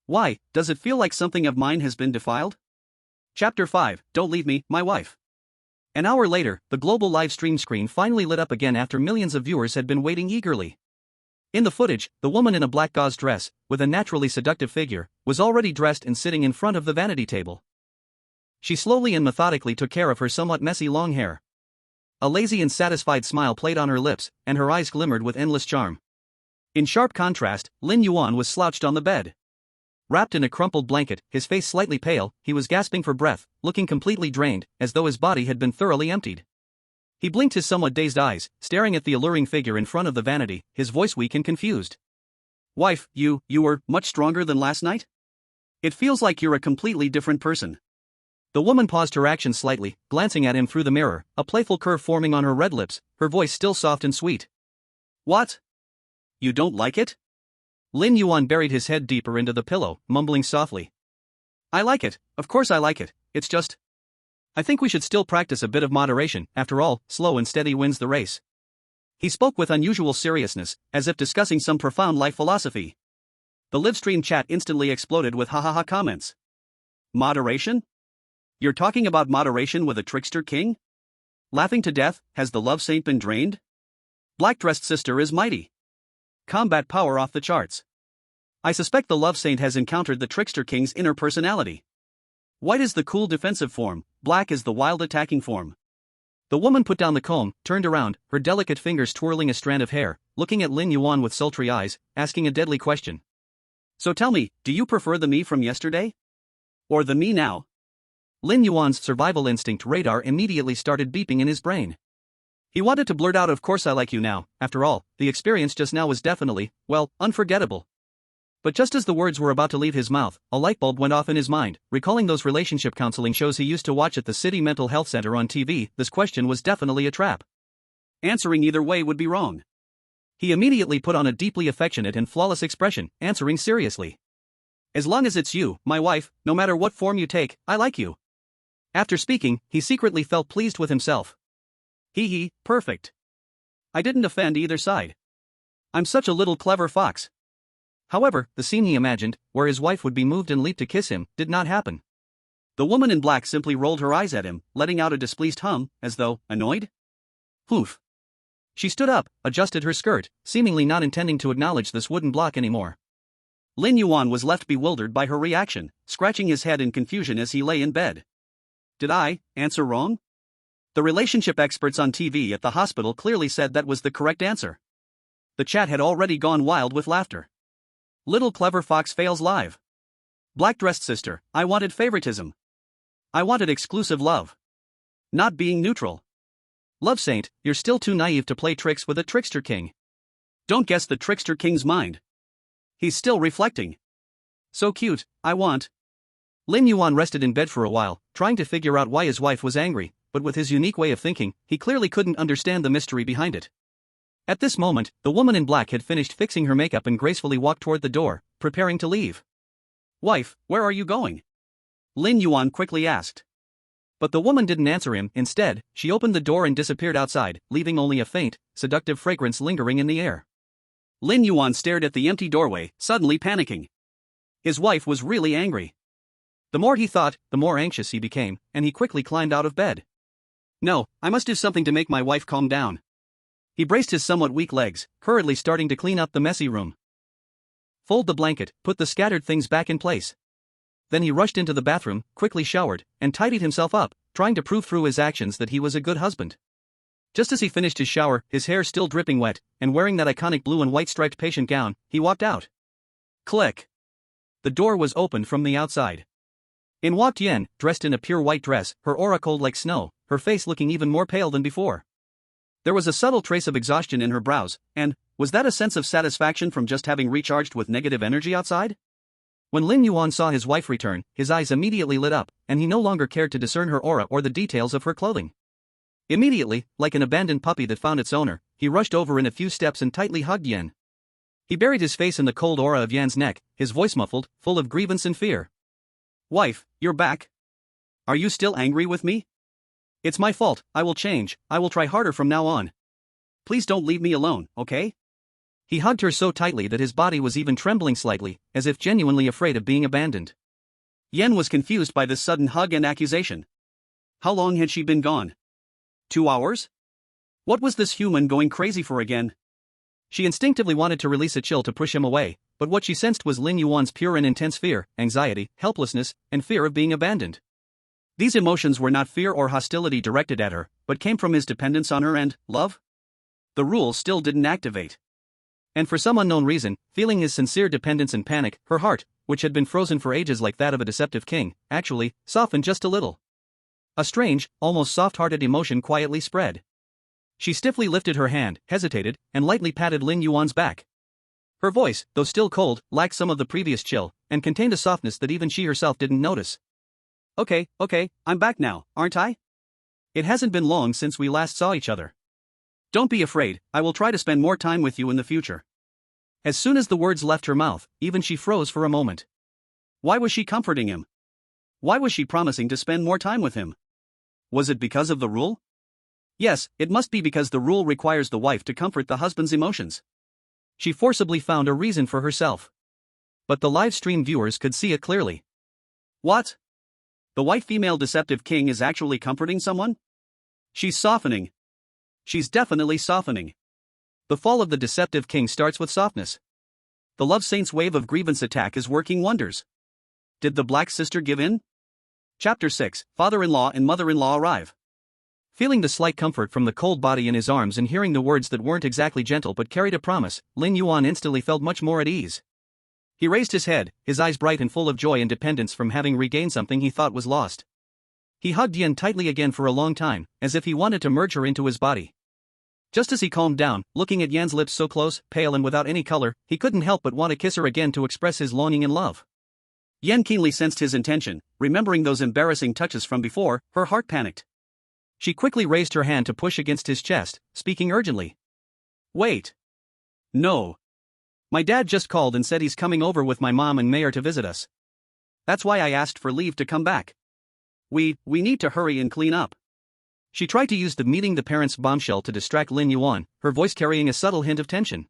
Why, does it feel like something of mine has been defiled? Chapter 5, Don't Leave Me, My Wife. An hour later, the global live stream screen finally lit up again after millions of viewers had been waiting eagerly. In the footage, the woman in a black gauze dress, with a naturally seductive figure, was already dressed and sitting in front of the vanity table. She slowly and methodically took care of her somewhat messy long hair. A lazy and satisfied smile played on her lips, and her eyes glimmered with endless charm. In sharp contrast, Lin Yuan was slouched on the bed. Wrapped in a crumpled blanket, his face slightly pale, he was gasping for breath, looking completely drained, as though his body had been thoroughly emptied. He blinked his somewhat dazed eyes, staring at the alluring figure in front of the vanity, his voice weak and confused. "Wife, you were much stronger than last night? It feels like you're a completely different person." The woman paused her action slightly, glancing at him through the mirror, a playful curve forming on her red lips, her voice still soft and sweet. "What? You don't like it?" Lin Yuan buried his head deeper into the pillow, mumbling softly. "I like it, of course I like it, it's just... I think we should still practice a bit of moderation, after all, slow and steady wins the race." He spoke with unusual seriousness, as if discussing some profound life philosophy. The livestream chat instantly exploded with ha-ha-ha comments. "Moderation? You're talking about moderation with a trickster king? Laughing to death, has the love saint been drained? Black-dressed sister is mighty. Combat power off the charts. I suspect the love saint has encountered the trickster king's inner personality. White is the cool defensive form, black is the wild attacking form." The woman put down the comb, turned around, her delicate fingers twirling a strand of hair, looking at Lin Yuan with sultry eyes, asking a deadly question. "So tell me, do you prefer the me from yesterday? Or the me now?" Lin Yuan's survival instinct radar immediately started beeping in his brain. He wanted to blurt out, "Of course I like you now," after all, the experience just now was definitely, well, unforgettable. But just as the words were about to leave his mouth, a light bulb went off in his mind, recalling those relationship counseling shows he used to watch at the city mental health center on TV. This question was definitely a trap. Answering either way would be wrong. He immediately put on a deeply affectionate and flawless expression, answering seriously. "As long as it's you, my wife, no matter what form you take, I like you." After speaking, he secretly felt pleased with himself. Perfect. I didn't offend either side. I'm such a little clever fox. However, the scene he imagined, where his wife would be moved and leap to kiss him, did not happen. The woman in black simply rolled her eyes at him, letting out a displeased hum, as though annoyed. Poof. She stood up, adjusted her skirt, seemingly not intending to acknowledge this wooden block anymore. Lin Yuan was left bewildered by her reaction, scratching his head in confusion as he lay in bed. Did I answer wrong? The relationship experts on TV at the hospital clearly said that was the correct answer. The chat had already gone wild with laughter. Little clever fox fails live. Black-dressed sister, I wanted favoritism. I wanted exclusive love. Not being neutral. Love saint, you're still too naive to play tricks with a trickster king. Don't guess the trickster king's mind. He's still reflecting. So cute, I want. Lin Yuan rested in bed for a while, trying to figure out why his wife was angry, but with his unique way of thinking, he clearly couldn't understand the mystery behind it. At this moment, the woman in black had finished fixing her makeup and gracefully walked toward the door, preparing to leave. "Wife, where are you going?" Lin Yuan quickly asked. But the woman didn't answer him. Instead, she opened the door and disappeared outside, leaving only a faint, seductive fragrance lingering in the air. Lin Yuan stared at the empty doorway, suddenly panicking. His wife was really angry. The more he thought, the more anxious he became, and he quickly climbed out of bed. No, I must do something to make my wife calm down. He braced his somewhat weak legs, hurriedly starting to clean up the messy room. Fold the blanket, put the scattered things back in place. Then he rushed into the bathroom, quickly showered, and tidied himself up, trying to prove through his actions that he was a good husband. Just as he finished his shower, his hair still dripping wet, and wearing that iconic blue and white striped patient gown, he walked out. Click. The door was opened from the outside. In walked Yen, dressed in a pure white dress, her aura cold like snow, her face looking even more pale than before. There was a subtle trace of exhaustion in her brows, and, was that a sense of satisfaction from just having recharged with negative energy outside? When Lin Yuan saw his wife return, his eyes immediately lit up, and he no longer cared to discern her aura or the details of her clothing. Immediately, like an abandoned puppy that found its owner, he rushed over in a few steps and tightly hugged Yen. He buried his face in the cold aura of Yen's neck, his voice muffled, full of grievance and fear. Wife, you're back. Are you still angry with me? It's my fault, I will change, I will try harder from now on. Please don't leave me alone, okay? He hugged her so tightly that his body was even trembling slightly, as if genuinely afraid of being abandoned. Yen was confused by this sudden hug and accusation. How long had she been gone? 2 hours? What was this human going crazy for again? She instinctively wanted to release a chill to push him away, but what she sensed was Lin Yuan's pure and intense fear, anxiety, helplessness, and fear of being abandoned. These emotions were not fear or hostility directed at her, but came from his dependence on her and love. The rule still didn't activate. And for some unknown reason, feeling his sincere dependence and panic, her heart, which had been frozen for ages like that of a deceptive king, actually softened just a little. A strange, almost soft-hearted emotion quietly spread. She stiffly lifted her hand, hesitated, and lightly patted Lin Yuan's back. Her voice, though still cold, lacked some of the previous chill, and contained a softness that even she herself didn't notice. Okay, I'm back now, aren't I? It hasn't been long since we last saw each other. Don't be afraid, I will try to spend more time with you in the future. As soon as the words left her mouth, even she froze for a moment. Why was she comforting him? Why was she promising to spend more time with him? Was it because of the rule? Yes, it must be because the rule requires the wife to comfort the husband's emotions. She forcibly found a reason for herself. But the live stream viewers could see it clearly. What? The white female deceptive king is actually comforting someone? She's softening. She's definitely softening. The fall of the deceptive king starts with softness. The love saint's wave of grievance attack is working wonders. Did the black sister give in? Chapter 6, Father-in-law and mother-in-law arrive. Feeling the slight comfort from the cold body in his arms and hearing the words that weren't exactly gentle but carried a promise, Lin Yuan instantly felt much more at ease. He raised his head, his eyes bright and full of joy and dependence from having regained something he thought was lost. He hugged Yan tightly again for a long time, as if he wanted to merge her into his body. Just as he calmed down, looking at Yan's lips so close, pale and without any color, he couldn't help but want to kiss her again to express his longing and love. Yan keenly sensed his intention, remembering those embarrassing touches from before, her heart panicked. She quickly raised her hand to push against his chest, speaking urgently. Wait. No. My dad just called and said he's coming over with my mom and Mayor to visit us. That's why I asked for leave to come back. We need to hurry and clean up. She tried to use the meeting the parents bombshell to distract Lin Yuan, her voice carrying a subtle hint of tension.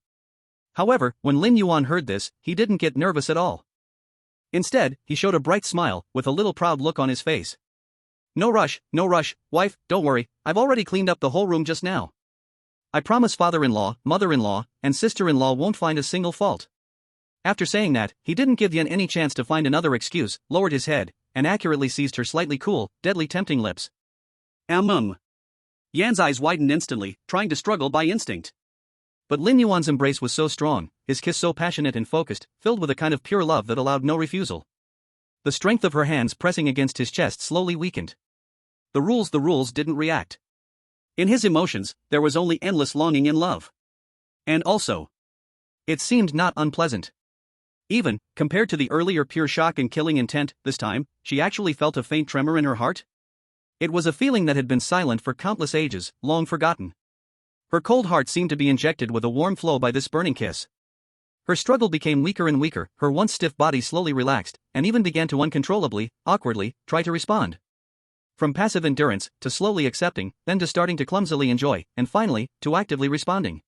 However, when Lin Yuan heard this, he didn't get nervous at all. Instead, he showed a bright smile, with a little proud look on his face. No rush, wife, don't worry, I've already cleaned up the whole room just now. I promise father-in-law, mother-in-law, and sister-in-law won't find a single fault. After saying that, he didn't give Yan any chance to find another excuse, lowered his head, and accurately seized her slightly cool, deadly tempting lips. Yan's eyes widened instantly, trying to struggle by instinct. But Lin Yuan's embrace was so strong, his kiss so passionate and focused, filled with a kind of pure love that allowed no refusal. The strength of her hands pressing against his chest slowly weakened. The rules didn't react. In his emotions, there was only endless longing and love. And also, it seemed not unpleasant. Even, compared to the earlier pure shock and killing intent, this time, she actually felt a faint tremor in her heart. It was a feeling that had been silent for countless ages, long forgotten. Her cold heart seemed to be injected with a warm flow by this burning kiss. Her struggle became weaker and weaker, her once stiff body slowly relaxed, and even began to uncontrollably, awkwardly, try to respond. From passive endurance, to slowly accepting, then to starting to clumsily enjoy, and finally, to actively responding.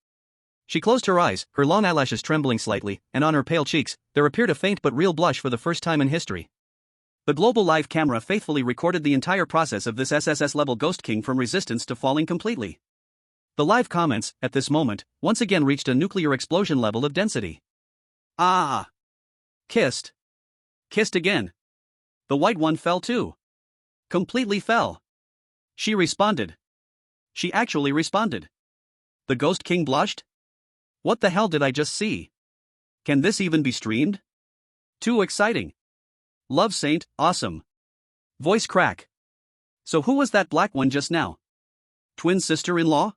She closed her eyes, her long eyelashes trembling slightly, and on her pale cheeks, there appeared a faint but real blush for the first time in history. The global live camera faithfully recorded the entire process of this SSS-level Ghost King from resistance to falling completely. The live comments, at this moment, once again reached a nuclear explosion level of density. Ah! Kissed. Kissed again. The white one fell too. Completely fell. She responded. She actually responded. The Ghost King blushed? What the hell did I just see? Can this even be streamed? Too exciting. Love Saint, awesome. Voice crack. So who was that black one just now? Twin sister-in-law?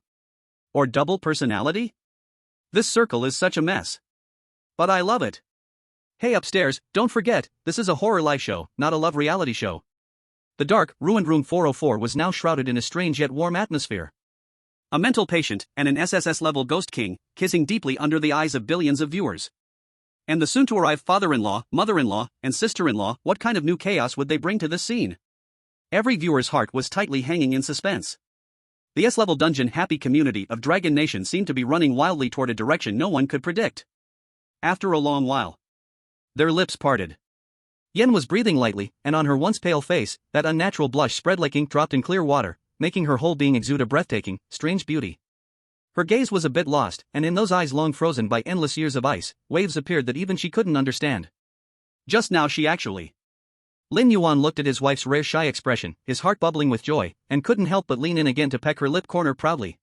Or double personality? This circle is such a mess. But I love it. Hey upstairs, don't forget, this is a horror live show, not a love reality show. The dark, ruined room 404 was now shrouded in a strange yet warm atmosphere. A mental patient and an SSS-level Ghost King, kissing deeply under the eyes of billions of viewers. And the soon-to-arrive father-in-law, mother-in-law, and sister-in-law, what kind of new chaos would they bring to this scene? Every viewer's heart was tightly hanging in suspense. The S-level dungeon happy community of Dragon Nation seemed to be running wildly toward a direction no one could predict. After a long while, their lips parted. Yen was breathing lightly, and on her once pale face, that unnatural blush spread like ink dropped in clear water, making her whole being exude a breathtaking, strange beauty. Her gaze was a bit lost, and in those eyes long frozen by endless years of ice, waves appeared that even she couldn't understand. Just now she actually. Lin Yuan looked at his wife's rare shy expression, his heart bubbling with joy, and couldn't help but lean in again to peck her lip corner proudly.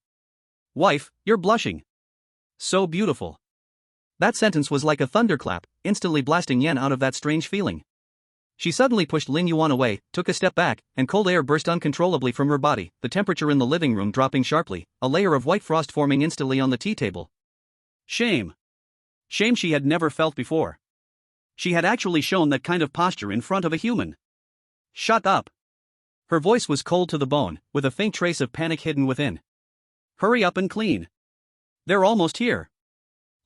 Wife, you're blushing. So beautiful. That sentence was like a thunderclap, instantly blasting Yan out of that strange feeling. She suddenly pushed Lin Yuan away, took a step back, and cold air burst uncontrollably from her body, the temperature in the living room dropping sharply, a layer of white frost forming instantly on the tea table. Shame. Shame she had never felt before. She had actually shown that kind of posture in front of a human. Shut up. Her voice was cold to the bone, with a faint trace of panic hidden within. Hurry up and clean. They're almost here.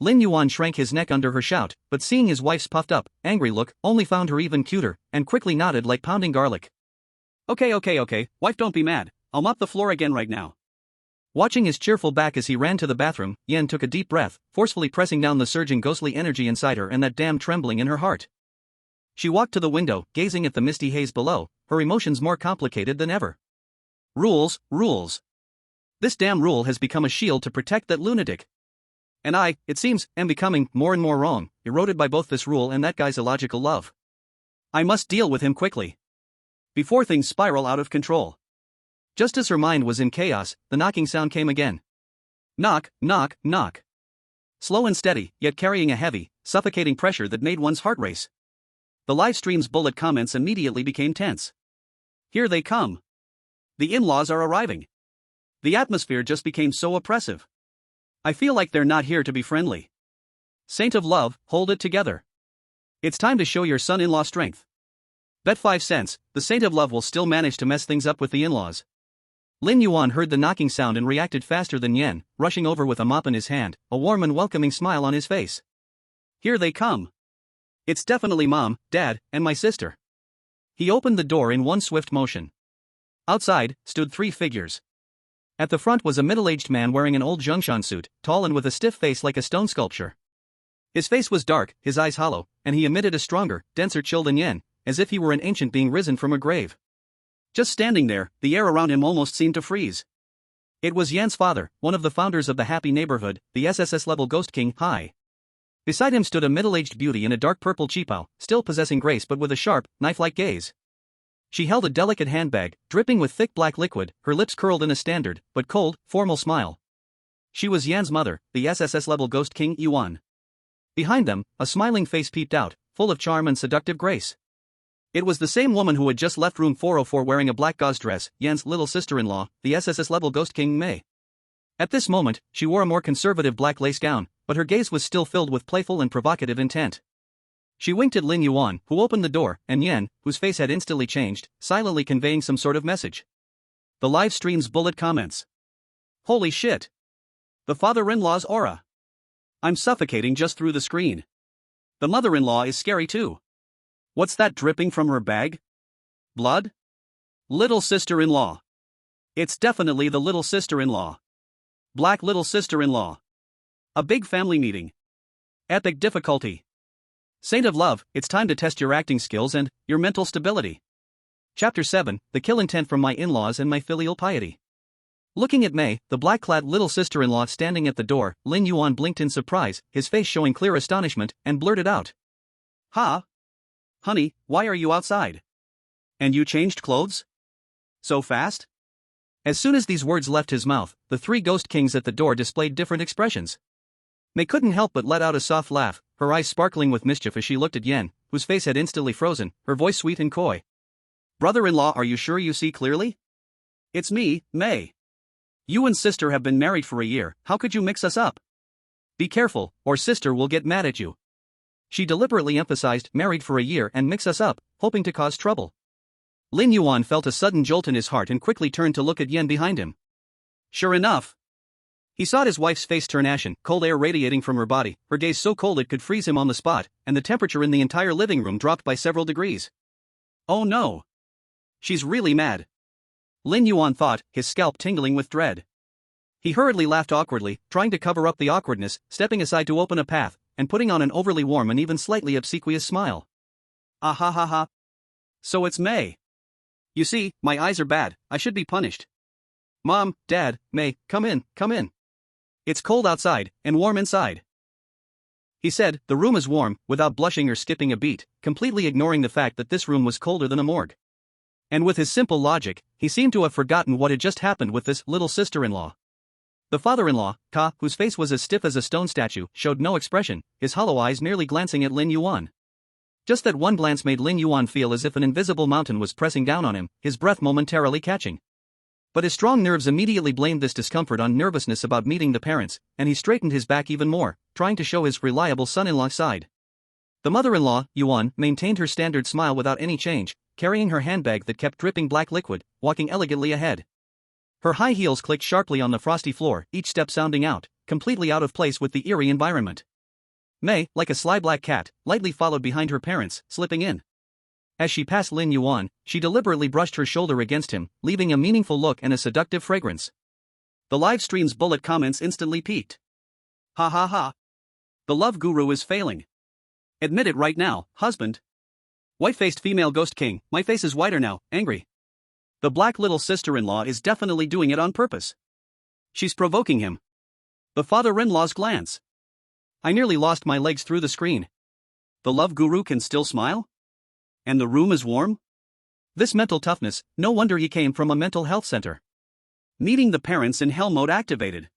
Lin Yuan shrank his neck under her shout, but seeing his wife's puffed up, angry look, only found her even cuter, and quickly nodded like pounding garlic. Okay, wife, don't be mad, I'll mop the floor again right now. Watching his cheerful back as he ran to the bathroom, Yan took a deep breath, forcefully pressing down the surging ghostly energy inside her and that damn trembling in her heart. She walked to the window, gazing at the misty haze below, her emotions more complicated than ever. Rules. This damn rule has become a shield to protect that lunatic. And I, it seems, am becoming more and more wrong, eroded by both this rule and that guy's illogical love. I must deal with him quickly, before things spiral out of control. Just as her mind was in chaos, the knocking sound came again. Knock. Slow and steady, yet carrying a heavy, suffocating pressure that made one's heart race. The live stream's bullet comments immediately became tense. Here they come. The in-laws are arriving. The atmosphere just became so oppressive. I feel like they're not here to be friendly. Saint of love, hold it together. It's time to show your son-in-law strength. Bet 5 cents, the saint of love will still manage to mess things up with the in-laws. Lin Yuan heard the knocking sound and reacted faster than Yan, rushing over with a mop in his hand, a warm and welcoming smile on his face. Here they come. It's definitely Mom, Dad, and my sister. He opened the door in one swift motion. Outside stood 3 figures. At the front was a middle-aged man wearing an old Zhongshan suit, tall and with a stiff face like a stone sculpture. His face was dark, his eyes hollow, and he emitted a stronger, denser chill than Yan, as if he were an ancient being risen from a grave. Just standing there, the air around him almost seemed to freeze. It was Yan's father, one of the founders of the happy neighborhood, the SSS-Level Ghost King, Hai. Beside him stood a middle-aged beauty in a dark purple qipao, still possessing grace but with a sharp, knife-like gaze. She held a delicate handbag, dripping with thick black liquid, her lips curled in a standard, but cold, formal smile. She was Yan's mother, the SSS-Level Ghost King Yuan. Behind them, a smiling face peeped out, full of charm and seductive grace. It was the same woman who had just left room 404 wearing a black gauze dress, Yan's little sister-in-law, the SSS-Level Ghost King Mei. At this moment, she wore a more conservative black lace gown, but her gaze was still filled with playful and provocative intent. She winked at Lin Yuan, who opened the door, and Yan, whose face had instantly changed, silently conveying some sort of message. The live stream's bullet comments. Holy shit. The father-in-law's aura. I'm suffocating just through the screen. The mother-in-law is scary too. What's that dripping from her bag? Blood? Little sister-in-law. It's definitely the little sister-in-law. Black little sister-in-law. A big family meeting. Epic difficulty. Saint of love, it's time to test your acting skills and your mental stability. Chapter 7, The Kill Intent from My In-Laws and My Filial Piety. Looking at Mei, the black-clad little sister-in-law standing at the door, Lin Yuan blinked in surprise, his face showing clear astonishment, and blurted out. Ha? Honey, why are you outside? And you changed clothes? So fast? As soon as these words left his mouth, the 3 ghost kings at the door displayed different expressions. Mei couldn't help but let out a soft laugh, her eyes sparkling with mischief as she looked at Yan, whose face had instantly frozen, her voice sweet and coy. Brother-in-law, are you sure you see clearly? It's me, Mei. You and sister have been married for a year, how could you mix us up? Be careful, or sister will get mad at you. She deliberately emphasized married for a year and mix us up, hoping to cause trouble. Lin Yuan felt a sudden jolt in his heart and quickly turned to look at Yan behind him. Sure enough. He saw his wife's face turn ashen, cold air radiating from her body, her gaze so cold it could freeze him on the spot, and the temperature in the entire living room dropped by several degrees. Oh no. She's really mad. Lin Yuan thought, his scalp tingling with dread. He hurriedly laughed awkwardly, trying to cover up the awkwardness, stepping aside to open a path, and putting on an overly warm and even slightly obsequious smile. Ah ha ha ha. So it's Mei. You see, my eyes are bad, I should be punished. Mom, Dad, May, come in, come in. It's cold outside, and warm inside. He said, the room is warm, without blushing or skipping a beat, completely ignoring the fact that this room was colder than a morgue. And with his simple logic, he seemed to have forgotten what had just happened with this little sister-in-law. The father-in-law, Ka, whose face was as stiff as a stone statue, showed no expression, his hollow eyes merely glancing at Lin Yuan. Just that one glance made Lin Yuan feel as if an invisible mountain was pressing down on him, his breath momentarily catching. But his strong nerves immediately blamed this discomfort on nervousness about meeting the parents, and he straightened his back even more, trying to show his reliable son-in-law side. The mother-in-law, Yuan, maintained her standard smile without any change, carrying her handbag that kept dripping black liquid, walking elegantly ahead. Her high heels clicked sharply on the frosty floor, each step sounding out, completely out of place with the eerie environment. May, like a sly black cat, lightly followed behind her parents, slipping in. As she passed Lin Yuan, she deliberately brushed her shoulder against him, leaving a meaningful look and a seductive fragrance. The live stream's bullet comments instantly peaked. Ha ha ha. The love guru is failing. Admit it right now, husband. White-faced female ghost king, my face is whiter now, angry. The black little sister-in-law is definitely doing it on purpose. She's provoking him. The father-in-law's glance. I nearly lost my legs through the screen. The love guru can still smile? And the room is warm? This mental toughness, no wonder he came from a mental health center. Meeting the parents in hell mode activated.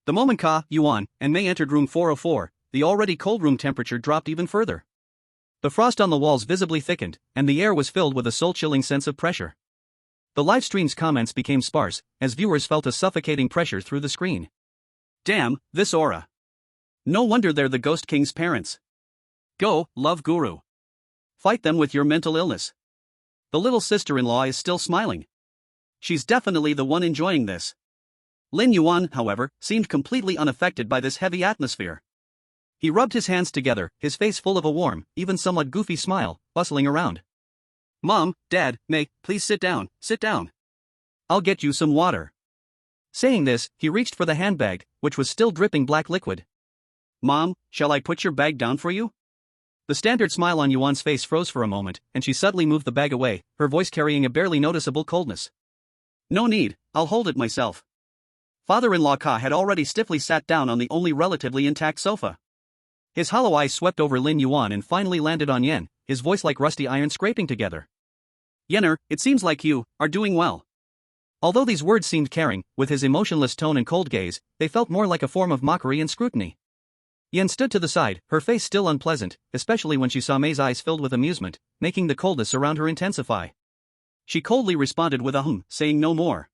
The moment Ka, Yuan, and May entered room 404, the already cold room temperature dropped even further. The frost on the walls visibly thickened, and the air was filled with a soul-chilling sense of pressure. The live stream's comments became sparse, as viewers felt a suffocating pressure through the screen. Damn, this aura. No wonder they're the Ghost King's parents. Go, love guru. Fight them with your mental illness. The little sister-in-law is still smiling. She's definitely the one enjoying this. Lin Yuan, however, seemed completely unaffected by this heavy atmosphere. He rubbed his hands together, his face full of a warm, even somewhat goofy smile, bustling around. Mom, Dad, May, please sit down, sit down. I'll get you some water. Saying this, he reached for the handbag, which was still dripping black liquid. Mom, shall I put your bag down for you? The standard smile on Yuan's face froze for a moment, and she suddenly moved the bag away, her voice carrying a barely noticeable coldness. No need, I'll hold it myself. Father-in-law Ka had already stiffly sat down on the only relatively intact sofa. His hollow eyes swept over Lin Yuan and finally landed on Yen, his voice like rusty iron scraping together. Yenner, it seems like you are doing well. Although these words seemed caring, with his emotionless tone and cold gaze, they felt more like a form of mockery and scrutiny. Yen stood to the side, her face still unpleasant, especially when she saw May's eyes filled with amusement, making the coldness around her intensify. She coldly responded with a saying no more.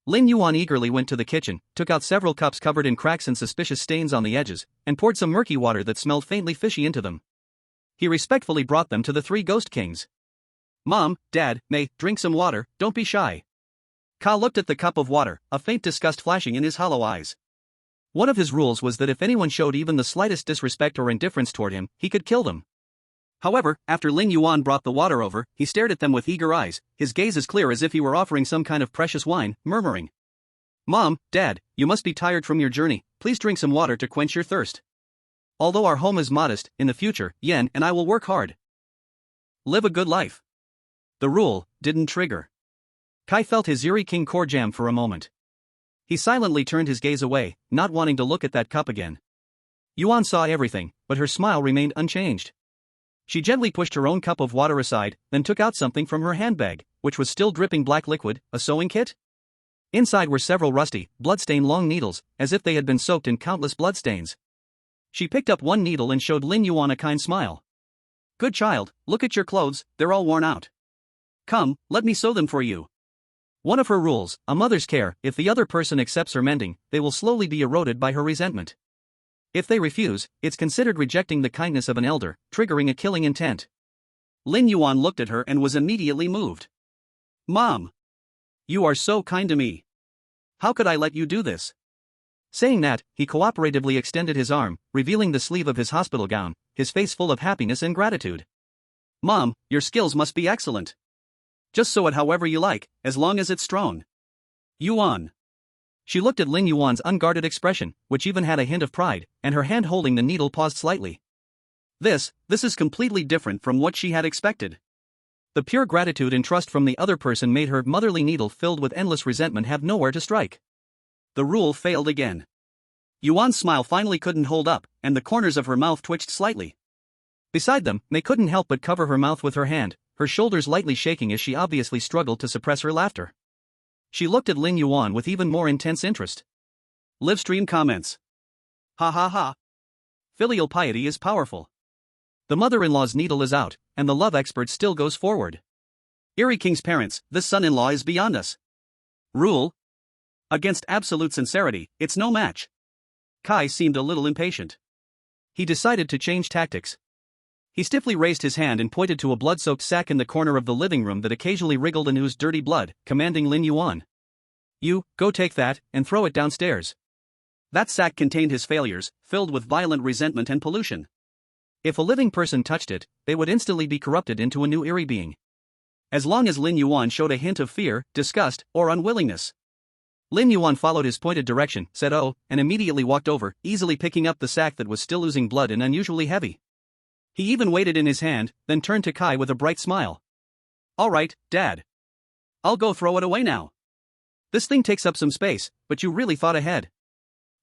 Lin Yuan eagerly went to the kitchen, took out several cups covered in cracks and suspicious stains on the edges, and poured some murky water that smelled faintly fishy into them. He respectfully brought them to the three ghost kings. Mom, Dad, May, drink some water, don't be shy. Ka looked at the cup of water, a faint disgust flashing in his hollow eyes. One of his rules was that if anyone showed even the slightest disrespect or indifference toward him, he could kill them. However, after Lin Yuan brought the water over, he stared at them with eager eyes, his gaze as clear as if he were offering some kind of precious wine, murmuring. Mom, Dad, you must be tired from your journey, please drink some water to quench your thirst. Although our home is modest, in the future, Yen and I will work hard. Live a good life. The rule didn't trigger. Kai felt his eerie king core jam for a moment. He silently turned his gaze away, not wanting to look at that cup again. Yuan saw everything, but her smile remained unchanged. She gently pushed her own cup of water aside, then took out something from her handbag, which was still dripping black liquid, a sewing kit? Inside were several rusty, blood-stained long needles, as if they had been soaked in countless bloodstains. She picked up one needle and showed Lin Yuan a kind smile. Good child, look at your clothes, they're all worn out. Come, let me sew them for you. One of her rules, a mother's care, if the other person accepts her mending, they will slowly be eroded by her resentment. If they refuse, it's considered rejecting the kindness of an elder, triggering a killing intent. Lin Yuan looked at her and was immediately moved. Mom! You are so kind to me. How could I let you do this? Saying that, he cooperatively extended his arm, revealing the sleeve of his hospital gown, his face full of happiness and gratitude. Mom, your skills must be excellent. Just sew it however you like, as long as it's strong. Yuan. She looked at Lin Yuan's unguarded expression, which even had a hint of pride, and her hand holding the needle paused slightly. This is completely different from what she had expected. The pure gratitude and trust from the other person made her motherly needle filled with endless resentment have nowhere to strike. The rule failed again. Yuan's smile finally couldn't hold up, and the corners of her mouth twitched slightly. Beside them, Mei couldn't help but cover her mouth with her hand, her shoulders lightly shaking as she obviously struggled to suppress her laughter. She looked at Lin Yuan with even more intense interest. Livestream comments. Ha ha ha. Filial piety is powerful. The mother-in-law's needle is out, and the love expert still goes forward. Eerie King's parents, this son-in-law is beyond us. Rule. Against absolute sincerity, it's no match. Kai seemed a little impatient. He decided to change tactics. He stiffly raised his hand and pointed to a blood-soaked sack in the corner of the living room that occasionally wriggled and oozed dirty blood, commanding Lin Yuan. You, go take that, and throw it downstairs. That sack contained his failures, filled with violent resentment and pollution. If a living person touched it, they would instantly be corrupted into a new eerie being. As long as Lin Yuan showed a hint of fear, disgust, or unwillingness. Lin Yuan followed his pointed direction, said oh, and immediately walked over, easily picking up the sack that was still oozing blood and unusually heavy. He even weighed it in his hand, then turned to Kai with a bright smile. All right, Dad. I'll go throw it away now. This thing takes up some space, but you really thought ahead.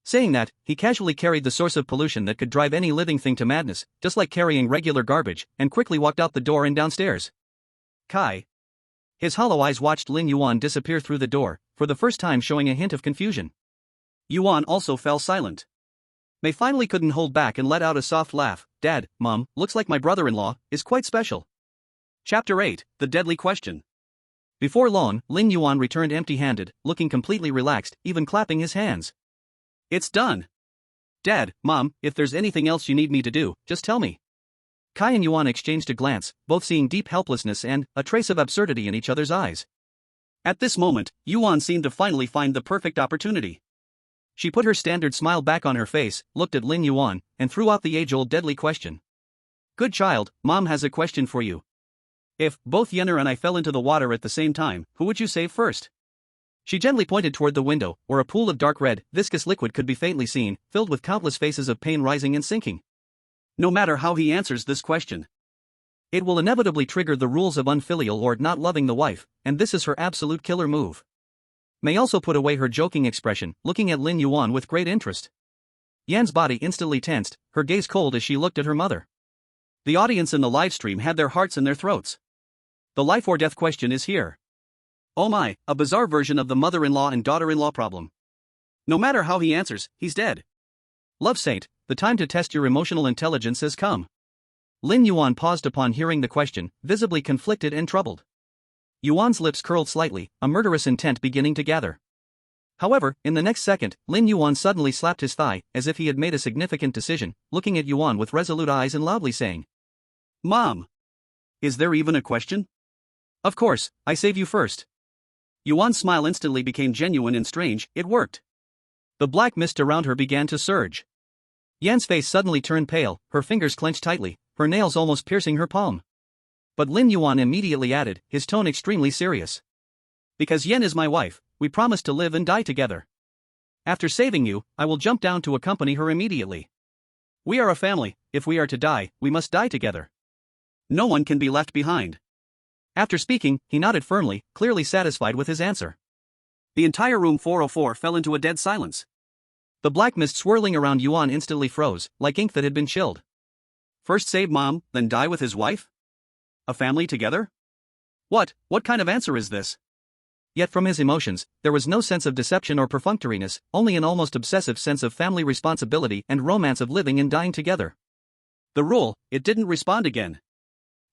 Saying that, he casually carried the source of pollution that could drive any living thing to madness, just like carrying regular garbage, and quickly walked out the door and downstairs. Kai. His hollow eyes watched Lin Yuan disappear through the door, for the first time showing a hint of confusion. Yuan also fell silent. Mei finally couldn't hold back and let out a soft laugh. Dad, Mom, looks like my brother-in-law is quite special. Chapter 8, The Deadly Question. Before long, Lin Yuan returned empty-handed, looking completely relaxed, even clapping his hands. It's done. Dad, Mom, if there's anything else you need me to do, just tell me. Kai and Yuan exchanged a glance, both seeing deep helplessness and a trace of absurdity in each other's eyes. At this moment, Yuan seemed to finally find the perfect opportunity. She put her standard smile back on her face, looked at Lin Yuan, and threw out the age-old deadly question. Good child, Mom has a question for you. If both Yenner and I fell into the water at the same time, who would you save first? She gently pointed toward the window, where a pool of dark red, viscous liquid could be faintly seen, filled with countless faces of pain rising and sinking. No matter how he answers this question, it will inevitably trigger the rules of unfilial or not loving the wife, and this is her absolute killer move. Mei also put away her joking expression, looking at Lin Yuan with great interest. Yan's body instantly tensed, her gaze cold as she looked at her mother. The audience in the livestream had their hearts in their throats. The life or death question is here. Oh my, a bizarre version of the mother-in-law and daughter-in-law problem. No matter how he answers, he's dead. Love Saint, the time to test your emotional intelligence has come. Lin Yuan paused upon hearing the question, visibly conflicted and troubled. Yuan's lips curled slightly, a murderous intent beginning to gather. However, in the next second, Lin Yuan suddenly slapped his thigh, as if he had made a significant decision, looking at Yuan with resolute eyes and loudly saying, Mom! Is there even a question? Of course, I save you first. Yuan's smile instantly became genuine and strange, it worked. The black mist around her began to surge. Yan's face suddenly turned pale, her fingers clenched tightly, her nails almost piercing her palm. But Lin Yuan immediately added, his tone extremely serious. Because Yan is my wife, we promised to live and die together. After saving you, I will jump down to accompany her immediately. We are a family, if we are to die, we must die together. No one can be left behind. After speaking, he nodded firmly, clearly satisfied with his answer. The entire room 404 fell into a dead silence. The black mist swirling around Yuan instantly froze, like ink that had been chilled. First save Mom, then die with his wife? A family together? What kind of answer is this? Yet from his emotions, there was no sense of deception or perfunctoriness, only an almost obsessive sense of family responsibility and romance of living and dying together. The rule, it didn't respond again.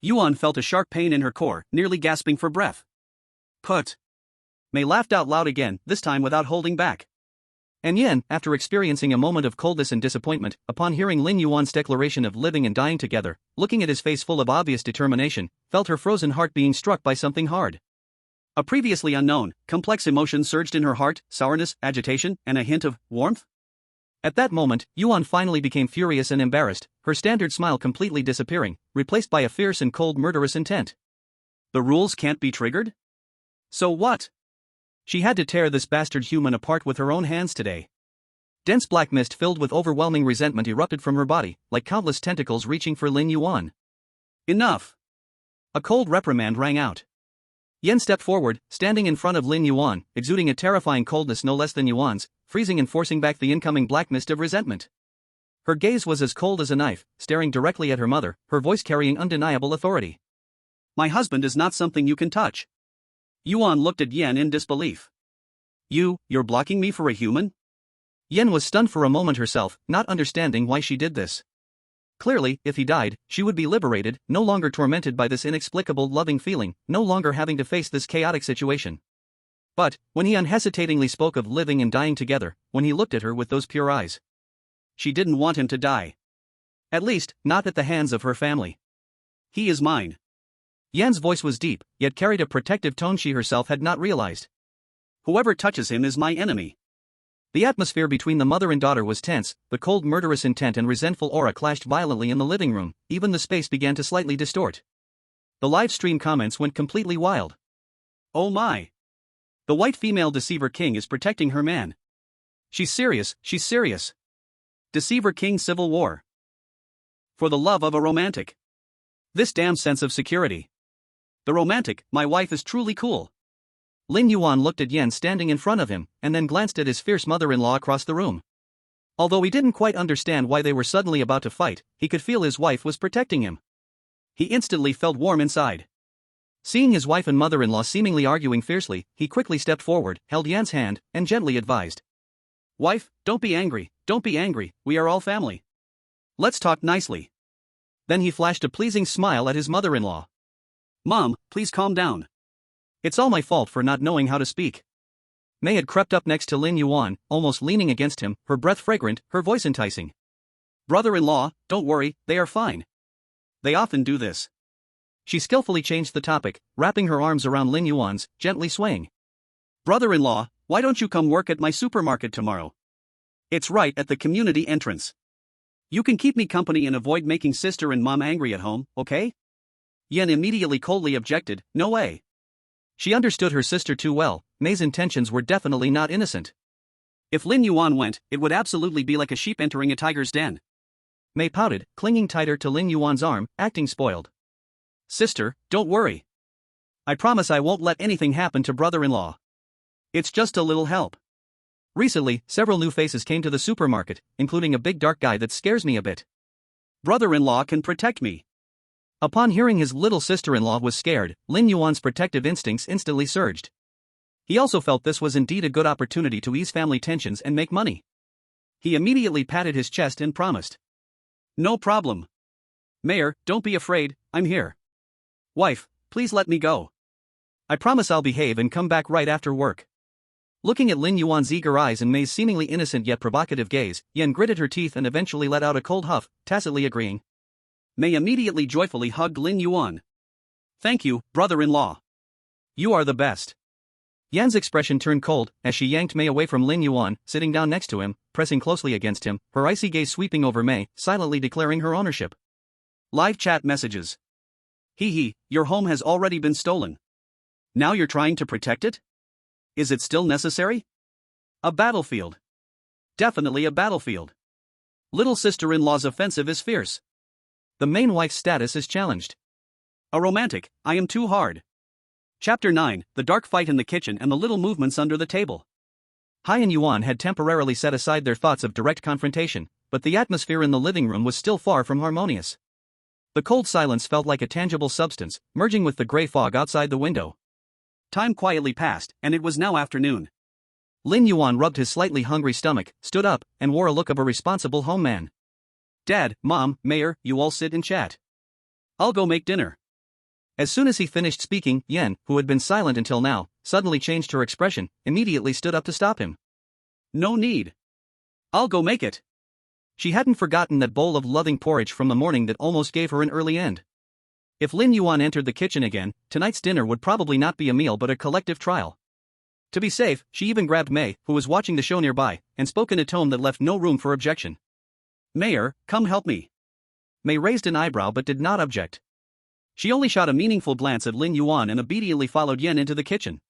Yuan felt a sharp pain in her core, nearly gasping for breath. Put. Mei laughed out loud again, this time without holding back. And Yan, after experiencing a moment of coldness and disappointment, upon hearing Lin Yuan's declaration of living and dying together, looking at his face full of obvious determination, felt her frozen heart being struck by something hard. A previously unknown, complex emotion surged in her heart, sourness, agitation, and a hint of warmth. At that moment, Yuan finally became furious and embarrassed, her standard smile completely disappearing, replaced by a fierce and cold murderous intent. The rules can't be triggered? So what? She had to tear this bastard human apart with her own hands today. Dense black mist filled with overwhelming resentment erupted from her body, like countless tentacles reaching for Lin Yuan. Enough! A cold reprimand rang out. Yen stepped forward, standing in front of Lin Yuan, exuding a terrifying coldness no less than Yuan's, freezing and forcing back the incoming black mist of resentment. Her gaze was as cold as a knife, staring directly at her mother, her voice carrying undeniable authority. My husband is not something you can touch. Yuan looked at Yen in disbelief. You're blocking me for a human? Yen was stunned for a moment herself, not understanding why she did this. Clearly, if he died, she would be liberated, no longer tormented by this inexplicable loving feeling, no longer having to face this chaotic situation. But, when he unhesitatingly spoke of living and dying together, when he looked at her with those pure eyes, she didn't want him to die. At least, not at the hands of her family. He is mine. Yan's voice was deep, yet carried a protective tone she herself had not realized. Whoever touches him is my enemy. The atmosphere between the mother and daughter was tense, the cold murderous intent and resentful aura clashed violently in the living room, even the space began to slightly distort. The live stream comments went completely wild. Oh my! The white female deceiver king is protecting her man. She's serious, she's serious. Deceiver king civil war. For the love of a romantic. This damn sense of security. The romantic, my wife is truly cool. Lin Yuan looked at Yen standing in front of him, and then glanced at his fierce mother-in-law across the room. Although he didn't quite understand why they were suddenly about to fight, he could feel his wife was protecting him. He instantly felt warm inside. Seeing his wife and mother-in-law seemingly arguing fiercely, he quickly stepped forward, held Yan's hand, and gently advised. Wife, don't be angry, we are all family. Let's talk nicely. Then he flashed a pleasing smile at his mother-in-law. Mom, please calm down. It's all my fault for not knowing how to speak. Mei had crept up next to Lin Yuan, almost leaning against him, her breath fragrant, her voice enticing. Brother-in-law, don't worry, they are fine. They often do this. She skillfully changed the topic, wrapping her arms around Lin Yuan's, gently swaying. Brother-in-law, why don't you come work at my supermarket tomorrow? It's right at the community entrance. You can keep me company and avoid making sister and mom angry at home, okay? Yen immediately coldly objected, no way. She understood her sister too well, Mei's intentions were definitely not innocent. If Lin Yuan went, it would absolutely be like a sheep entering a tiger's den. Mei pouted, clinging tighter to Lin Yuan's arm, acting spoiled. Sister, don't worry. I promise I won't let anything happen to brother-in-law. It's just a little help. Recently, several new faces came to the supermarket, including a big dark guy that scares me a bit. Brother-in-law can protect me. Upon hearing his little sister-in-law was scared, Lin Yuan's protective instincts instantly surged. He also felt this was indeed a good opportunity to ease family tensions and make money. He immediately patted his chest and promised. No problem. Mayor, don't be afraid, I'm here. Wife, please let me go. I promise I'll behave and come back right after work. Looking at Lin Yuan's eager eyes and Mei's seemingly innocent yet provocative gaze, Yen gritted her teeth and eventually let out a cold huff, tacitly agreeing. Mei immediately joyfully hugged Lin Yuan. Thank you, brother-in-law. You are the best. Yan's expression turned cold as she yanked Mei away from Lin Yuan, sitting down next to him, pressing closely against him, her icy gaze sweeping over Mei, silently declaring her ownership. Live chat messages. Hee, your home has already been stolen. Now you're trying to protect it? Is it still necessary? A battlefield. Definitely a battlefield. Little sister-in-law's offensive is fierce. The main wife's status is challenged. A romantic, I am too hard. Chapter 9, The Dark Fight in the Kitchen and the Little Movements Under the Table. Hai and Yuan had temporarily set aside their thoughts of direct confrontation, but the atmosphere in the living room was still far from harmonious. The cold silence felt like a tangible substance, merging with the gray fog outside the window. Time quietly passed, and it was now afternoon. Lin Yuan rubbed his slightly hungry stomach, stood up, and wore a look of a responsible home man. Dad, Mom, Mayor, you all sit and chat. I'll go make dinner. As soon as he finished speaking, Yen, who had been silent until now, suddenly changed her expression, immediately stood up to stop him. No need. I'll go make it. She hadn't forgotten that bowl of loving porridge from the morning that almost gave her an early end. If Lin Yuan entered the kitchen again, tonight's dinner would probably not be a meal but a collective trial. To be safe, she even grabbed Mei, who was watching the show nearby, and spoke in a tone that left no room for objection. Mayor, come help me. Mei raised an eyebrow but did not object. She only shot a meaningful glance at Lin Yuan and obediently followed Yen into the kitchen.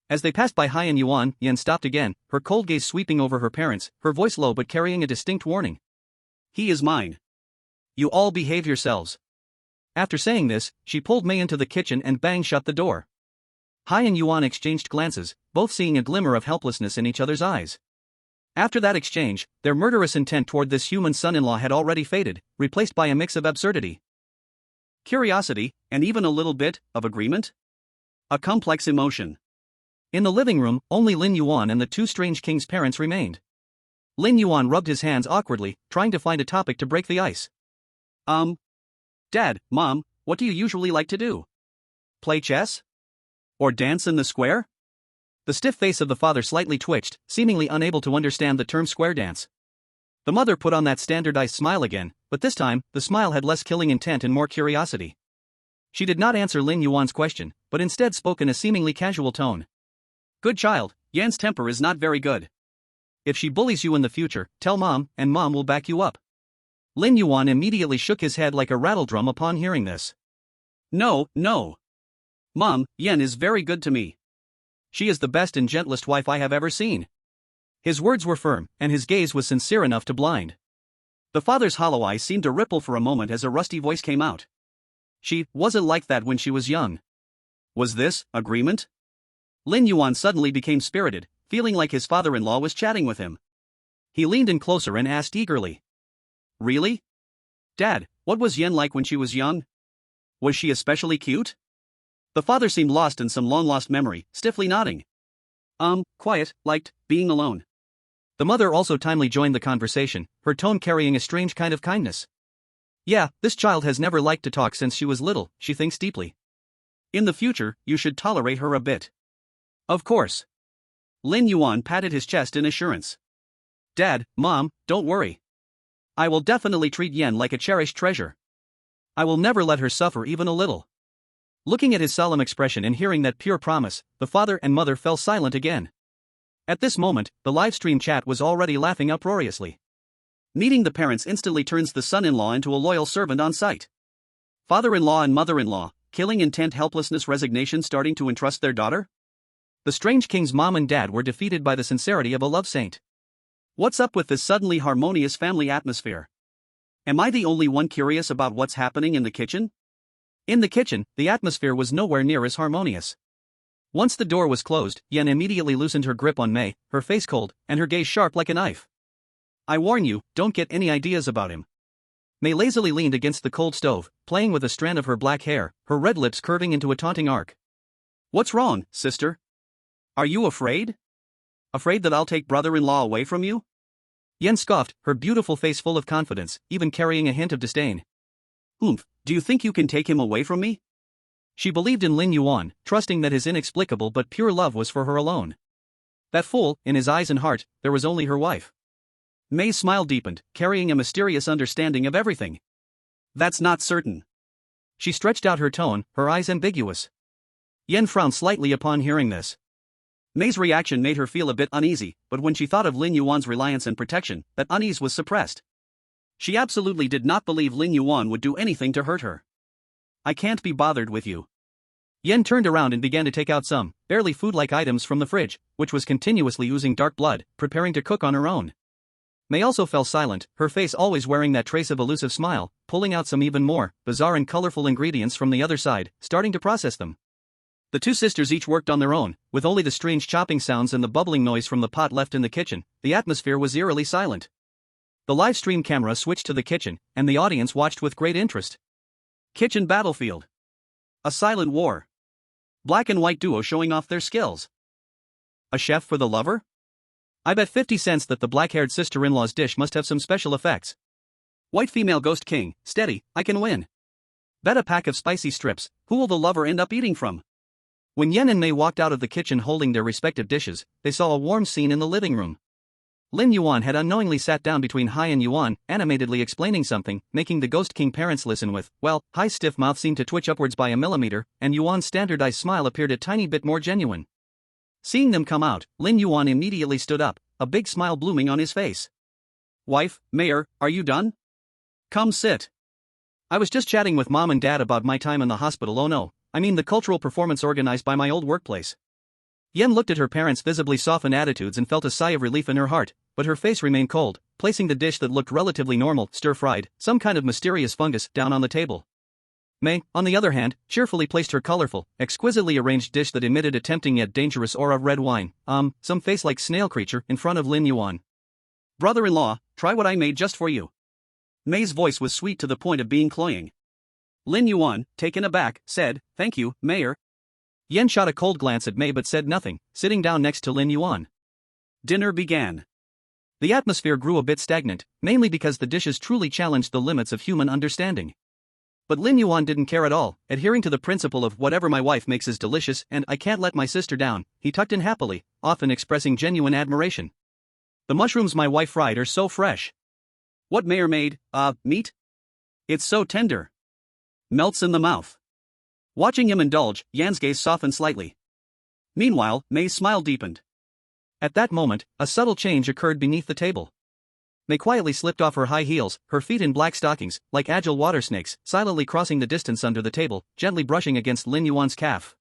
As they passed by Hai and Yuan, Yen stopped again, her cold gaze sweeping over her parents, her voice low but carrying a distinct warning. He is mine. You all behave yourselves. After saying this, she pulled Mei into the kitchen and bang shut the door. Hai and Yuan exchanged glances, both seeing a glimmer of helplessness in each other's eyes. After that exchange, their murderous intent toward this human son-in-law had already faded, replaced by a mix of absurdity, curiosity, and even a little bit of agreement. A complex emotion. In the living room, only Lin Yuan and the two strange king's parents remained. Lin Yuan rubbed his hands awkwardly, trying to find a topic to break the ice. Dad, Mom, what do you usually like to do? Play chess? Or dance in the square? The stiff face of the father slightly twitched, seemingly unable to understand the term square dance. The mother put on that standardized smile again, but this time, the smile had less killing intent and more curiosity. She did not answer Lin Yuan's question, but instead spoke in a seemingly casual tone. Good child, Yan's temper is not very good. If she bullies you in the future, tell Mom, and Mom will back you up. Lin Yuan immediately shook his head like a rattledrum upon hearing this. No. Mom, Yan is very good to me. She is the best and gentlest wife I have ever seen. His words were firm, and his gaze was sincere enough to blind. The father's hollow eyes seemed to ripple for a moment as a rusty voice came out. She wasn't like that when she was young. Was this agreement? Lin Yuan suddenly became spirited, feeling like his father-in-law was chatting with him. He leaned in closer and asked eagerly. Really? Dad, what was Yan like when she was young? Was she especially cute? The father seemed lost in some long-lost memory, stiffly nodding. Quiet, liked being alone. The mother also timely joined the conversation, her tone carrying a strange kind of kindness. Yeah, this child has never liked to talk since she was little, she thinks deeply. In the future, you should tolerate her a bit. Of course. Lin Yuan patted his chest in assurance. Dad, Mom, don't worry. I will definitely treat Yan like a cherished treasure. I will never let her suffer even a little. Looking at his solemn expression and hearing that pure promise, the father and mother fell silent again. At this moment, the livestream chat was already laughing uproariously. Meeting the parents instantly turns the son-in-law into a loyal servant on sight. Father-in-law and mother-in-law, killing intent, helplessness, resignation, starting to entrust their daughter? The strange king's mom and dad were defeated by the sincerity of a love saint. What's up with this suddenly harmonious family atmosphere? Am I the only one curious about what's happening in the kitchen? In the kitchen, the atmosphere was nowhere near as harmonious. Once the door was closed, Yan immediately loosened her grip on Mei, her face cold, and her gaze sharp like a knife. I warn you, don't get any ideas about him. Mei lazily leaned against the cold stove, playing with a strand of her black hair, her red lips curving into a taunting arc. What's wrong, sister? Are you afraid? Afraid that I'll take brother-in-law away from you? Yan scoffed, her beautiful face full of confidence, even carrying a hint of disdain. Do you think you can take him away from me? She believed in Lin Yuan, trusting that his inexplicable but pure love was for her alone. That fool, in his eyes and heart, there was only her wife. Mei's smile deepened, carrying a mysterious understanding of everything. That's not certain. She stretched out her tone, her eyes ambiguous. Yan frowned slightly upon hearing this. Mei's reaction made her feel a bit uneasy, but when she thought of Lin Yuan's reliance and protection, that unease was suppressed. She absolutely did not believe Lin Yuan would do anything to hurt her. I can't be bothered with you. Yan turned around and began to take out some, barely food-like items from the fridge, which was continuously oozing dark blood, preparing to cook on her own. Mei also fell silent, her face always wearing that trace of elusive smile, pulling out some even more bizarre and colorful ingredients from the other side, starting to process them. The two sisters each worked on their own, with only the strange chopping sounds and the bubbling noise from the pot left in the kitchen. The atmosphere was eerily silent. The live stream camera switched to the kitchen, and the audience watched with great interest. Kitchen battlefield. A silent war. Black and white duo showing off their skills. A chef for the lover? I bet 50 cents that the black-haired sister-in-law's dish must have some special effects. White female ghost king, steady, I can win. Bet a pack of spicy strips, who will the lover end up eating from? When Yan and Mei walked out of the kitchen holding their respective dishes, they saw a warm scene in the living room. Lin Yuan had unknowingly sat down between Hai and Yuan, animatedly explaining something, making the Ghost King parents listen with, well, Hai's stiff mouth seemed to twitch upwards by a millimeter, and Yuan's standardized smile appeared a tiny bit more genuine. Seeing them come out, Lin Yuan immediately stood up, a big smile blooming on his face. Wife, Mayor, are you done? Come sit. I was just chatting with Mom and Dad about my time in the hospital. Oh no, I mean the cultural performance organized by my old workplace. Yan looked at her parents' visibly softened attitudes and felt a sigh of relief in her heart, but her face remained cold, placing the dish that looked relatively normal, stir-fried, some kind of mysterious fungus, down on the table. May, on the other hand, cheerfully placed her colorful, exquisitely arranged dish that emitted a tempting yet dangerous aura of red wine, some face-like snail creature, in front of Lin Yuan. "Brother-in-law, try what I made just for you." May's voice was sweet to the point of being cloying. Lin Yuan, taken aback, said, "Thank you, Mayor." Yen shot a cold glance at May but said nothing, sitting down next to Lin Yuan. Dinner began. The atmosphere grew a bit stagnant, mainly because the dishes truly challenged the limits of human understanding. But Lin Yuan didn't care at all, adhering to the principle of whatever my wife makes is delicious and I can't let my sister down. He tucked in happily, often expressing genuine admiration. "The mushrooms my wife fried are so fresh." "What Mayor made, meat? It's so tender. Melts in the mouth." Watching him indulge, Yan's gaze softened slightly. Meanwhile, May's smile deepened. At that moment, a subtle change occurred beneath the table. May quietly slipped off her high heels, her feet in black stockings, like agile water snakes, silently crossing the distance under the table, gently brushing against Lin Yuan's calf.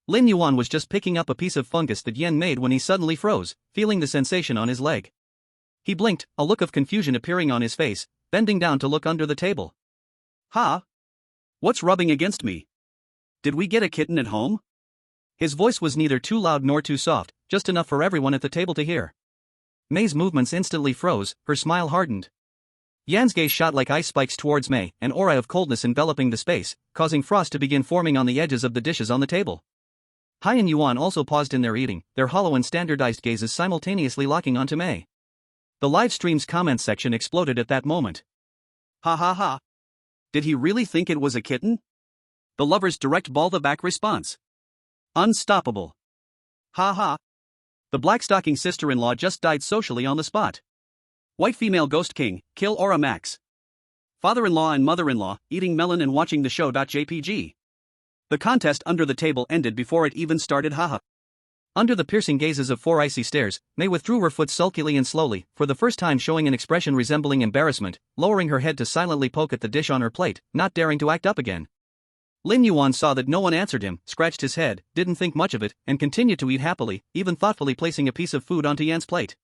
Lin Yuan was just picking up a piece of fungus that Yen made when he suddenly froze, feeling the sensation on his leg. He blinked, a look of confusion appearing on his face, bending down to look under the table. "Ha? What's rubbing against me? Did we get a kitten at home?" His voice was neither too loud nor too soft, just enough for everyone at the table to hear. May's movements instantly froze, her smile hardened. Yan's gaze shot like ice spikes towards May, an aura of coldness enveloping the space, causing frost to begin forming on the edges of the dishes on the table. Hai and Yuan also paused in their eating, their hollow and standardized gazes simultaneously locking onto May. The live stream's comments section exploded at that moment. "Ha ha ha. Did he really think it was a kitten?" The lovers' direct ball-the-back response. "Unstoppable. Ha ha. The black-stocking sister-in-law just died socially on the spot. White female ghost king, kill aura max. Father-in-law and mother-in-law, eating melon and watching the show.jpg. The contest under the table ended before it even started, haha." Under the piercing gazes of four icy stares, May withdrew her foot sulkily and slowly, for the first time showing an expression resembling embarrassment, lowering her head to silently poke at the dish on her plate, not daring to act up again. Lin Yuan saw that no one answered him, scratched his head, didn't think much of it, and continued to eat happily, even thoughtfully placing a piece of food onto Yan's plate.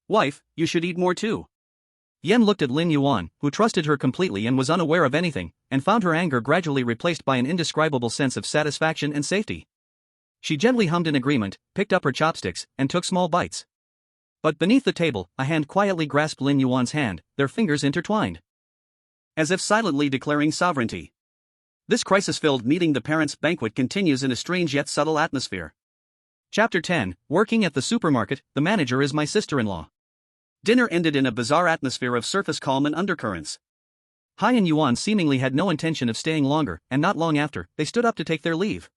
"Wife, you should eat more too." Yan looked at Lin Yuan, who trusted her completely and was unaware of anything, and found her anger gradually replaced by an indescribable sense of satisfaction and safety. She gently hummed in agreement, picked up her chopsticks, and took small bites. But beneath the table, a hand quietly grasped Lin Yuan's hand, their fingers intertwined, as if silently declaring sovereignty. This crisis-filled meeting the parents' banquet continues in a strange yet subtle atmosphere. Chapter 10, Working at the Supermarket, the Manager is My Sister-in-Law. Dinner ended in a bizarre atmosphere of surface calm and undercurrents. Hai and Yuan seemingly had no intention of staying longer, and not long after, they stood up to take their leave.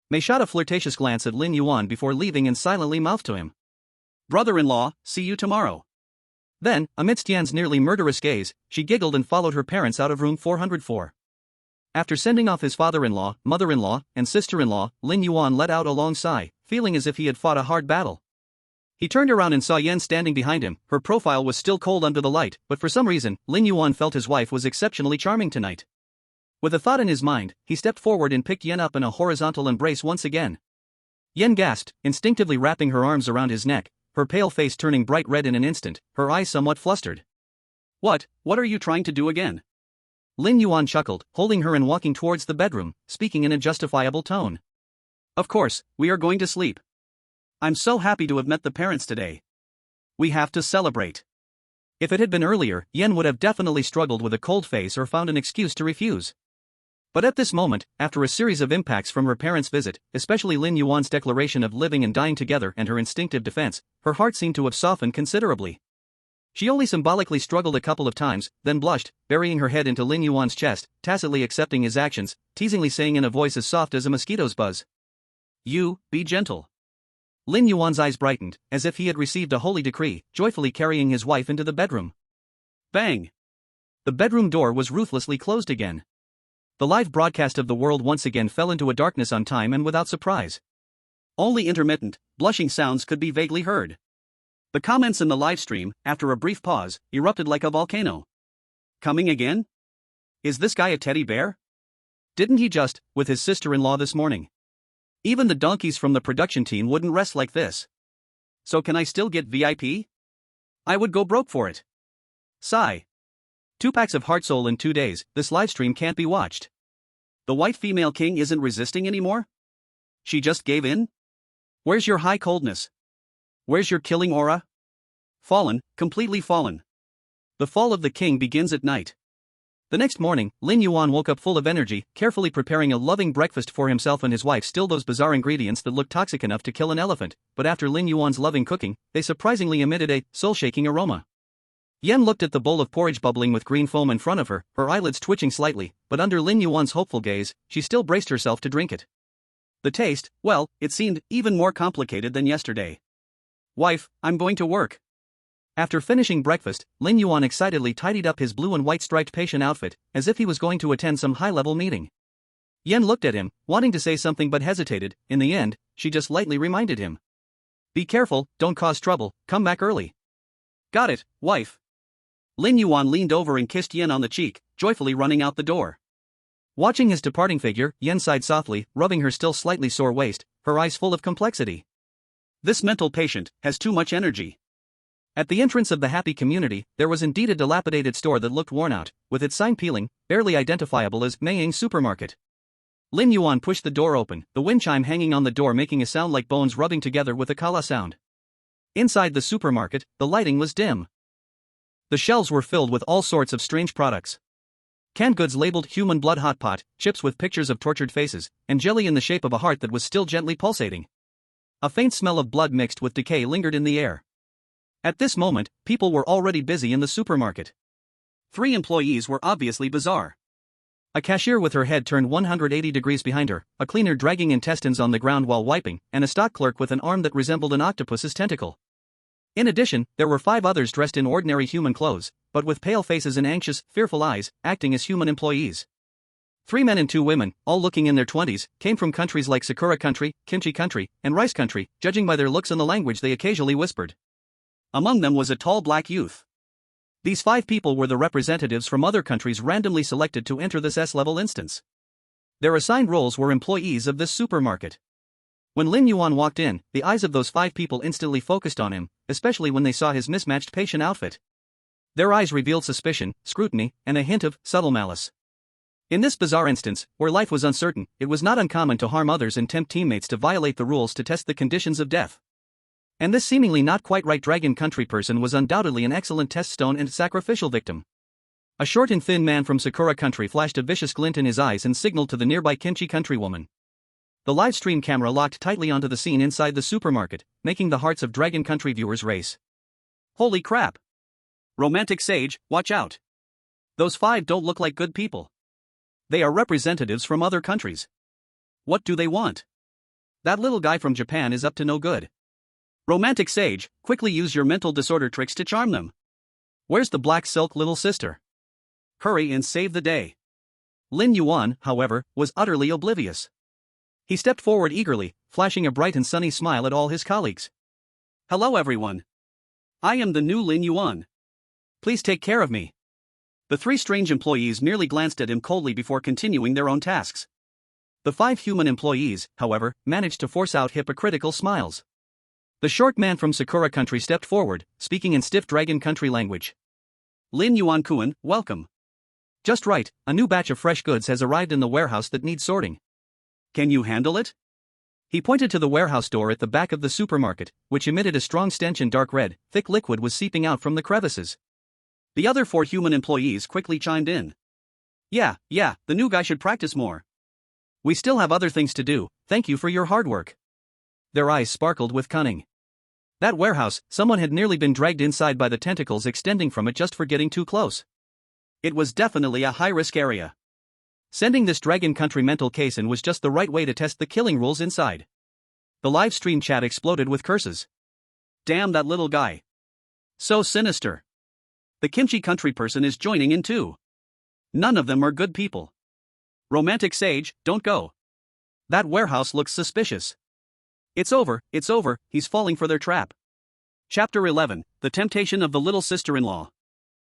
May shot a flirtatious glance at Lin Yuan before leaving and silently mouthed to him, "Brother-in-law, see you tomorrow." Then, amidst Yan's nearly murderous gaze, she giggled and followed her parents out of room 404. After sending off his father-in-law, mother-in-law, and sister-in-law, Lin Yuan let out a long sigh, feeling as if he had fought a hard battle. He turned around and saw Yen standing behind him. Her profile was still cold under the light, but for some reason, Lin Yuan felt his wife was exceptionally charming tonight. With a thought in his mind, he stepped forward and picked Yen up in a horizontal embrace once again. Yen gasped, instinctively wrapping her arms around his neck, her pale face turning bright red in an instant, her eyes somewhat flustered. What are you trying to do again?" Lin Yuan chuckled, holding her and walking towards the bedroom, speaking in a justifiable tone. "Of course, we are going to sleep. I'm so happy to have met the parents today. We have to celebrate." If it had been earlier, Yen would have definitely struggled with a cold face or found an excuse to refuse. But at this moment, after a series of impacts from her parents' visit, especially Lin Yuan's declaration of living and dying together and her instinctive defense, her heart seemed to have softened considerably. She only symbolically struggled a couple of times, then blushed, burying her head into Lin Yuan's chest, tacitly accepting his actions, teasingly saying in a voice as soft as a mosquito's buzz, "You, be gentle." Lin Yuan's eyes brightened, as if he had received a holy decree, joyfully carrying his wife into the bedroom. Bang! The bedroom door was ruthlessly closed again. The live broadcast of the world once again fell into a darkness on time and without surprise. Only intermittent, blushing sounds could be vaguely heard. The comments in the live stream, after a brief pause, erupted like a volcano. "Coming again? Is this guy a teddy bear? Didn't he just, with his sister-in-law this morning? Even the donkeys from the production team wouldn't rest like this. So can I still get VIP? I would go broke for it. Sigh. 2 packs of heart soul in 2 days, this livestream can't be watched. The white female king isn't resisting anymore? She just gave in? Where's your high coldness? Where's your killing aura? Fallen, completely fallen. The fall of the king begins at night. The next morning, Lin Yuan woke up full of energy, carefully preparing a loving breakfast for himself and his wife. Still those bizarre ingredients that looked toxic enough to kill an elephant, but after Lin Yuan's loving cooking, they surprisingly emitted a soul-shaking aroma. Yen looked at the bowl of porridge bubbling with green foam in front of her, her eyelids twitching slightly, but under Lin Yuan's hopeful gaze, she still braced herself to drink it. The taste, well, it seemed even more complicated than yesterday. Wife, I'm going to work. After finishing breakfast, Lin Yuan excitedly tidied up his blue and white striped patient outfit, as if he was going to attend some high-level meeting. Yen looked at him, wanting to say something but hesitated. In the end, she just lightly reminded him. Be careful, don't cause trouble, come back early. Got it, wife. Lin Yuan leaned over and kissed Yen on the cheek, joyfully running out the door. Watching his departing figure, Yen sighed softly, rubbing her still slightly sore waist, her eyes full of complexity. This mental patient has too much energy. At the entrance of the happy community, there was indeed a dilapidated store that looked worn out, with its sign peeling, barely identifiable as Meiying Supermarket. Lin Yuan pushed the door open, the wind chime hanging on the door making a sound like bones rubbing together with a kala sound. Inside the supermarket, the lighting was dim. The shelves were filled with all sorts of strange products. Canned goods labeled human blood hot pot, chips with pictures of tortured faces, and jelly in the shape of a heart that was still gently pulsating. A faint smell of blood mixed with decay lingered in the air. At this moment, people were already busy in the supermarket. 3 employees were obviously bizarre. A cashier with her head turned 180 degrees behind her, a cleaner dragging intestines on the ground while wiping, and a stock clerk with an arm that resembled an octopus's tentacle. In addition, there were 5 others dressed in ordinary human clothes, but with pale faces and anxious, fearful eyes, acting as human employees. 3 men and 2 women, all looking in their 20s, came from countries like Sakura Country, Kimchi Country, and Rice Country, judging by their looks and the language they occasionally whispered. Among them was a tall black youth. These 5 people were the representatives from other countries randomly selected to enter this S-level instance. Their assigned roles were employees of this supermarket. When Lin Yuan walked in, the eyes of those 5 people instantly focused on him, especially when they saw his mismatched patient outfit. Their eyes revealed suspicion, scrutiny, and a hint of subtle malice. In this bizarre instance, where life was uncertain, it was not uncommon to harm others and tempt teammates to violate the rules to test the conditions of death. And this seemingly not quite right Dragon Country person was undoubtedly an excellent test stone and sacrificial victim. A short and thin man from Sakura Country flashed a vicious glint in his eyes and signaled to the nearby Kimchi Country woman. The live stream camera locked tightly onto the scene inside the supermarket, making the hearts of Dragon Country viewers race. Holy crap! Romantic Sage, watch out! Those 5 don't look like good people. They are representatives from other countries. What do they want? That little guy from Japan is up to no good. Romantic Sage, quickly use your mental disorder tricks to charm them. Where's the black silk little sister? Hurry and save the day. Lin Yuan, however, was utterly oblivious. He stepped forward eagerly, flashing a bright and sunny smile at all his colleagues. Hello everyone. I am the new Lin Yuan. Please take care of me. The 3 strange employees merely glanced at him coldly before continuing their own tasks. The 5 human employees, however, managed to force out hypocritical smiles. The short man from Sakura Country stepped forward, speaking in stiff Dragon Country language. Lin Yuan-kun, welcome. Just right, a new batch of fresh goods has arrived in the warehouse that needs sorting. Can you handle it? He pointed to the warehouse door at the back of the supermarket, which emitted a strong stench and dark red, thick liquid was seeping out from the crevices. The other 4 human employees quickly chimed in. Yeah, the new guy should practice more. We still have other things to do, thank you for your hard work. Their eyes sparkled with cunning. That warehouse, someone had nearly been dragged inside by the tentacles extending from it just for getting too close. It was definitely a high-risk area. Sending this Dragon Country mental case in was just the right way to test the killing rules inside. The live stream chat exploded with curses. Damn that little guy. So sinister. The Kimchi Country person is joining in too. None of them are good people. Romantic Sage, don't go. That warehouse looks suspicious. It's over, he's falling for their trap. Chapter 11, The Temptation of the Little Sister-in-Law.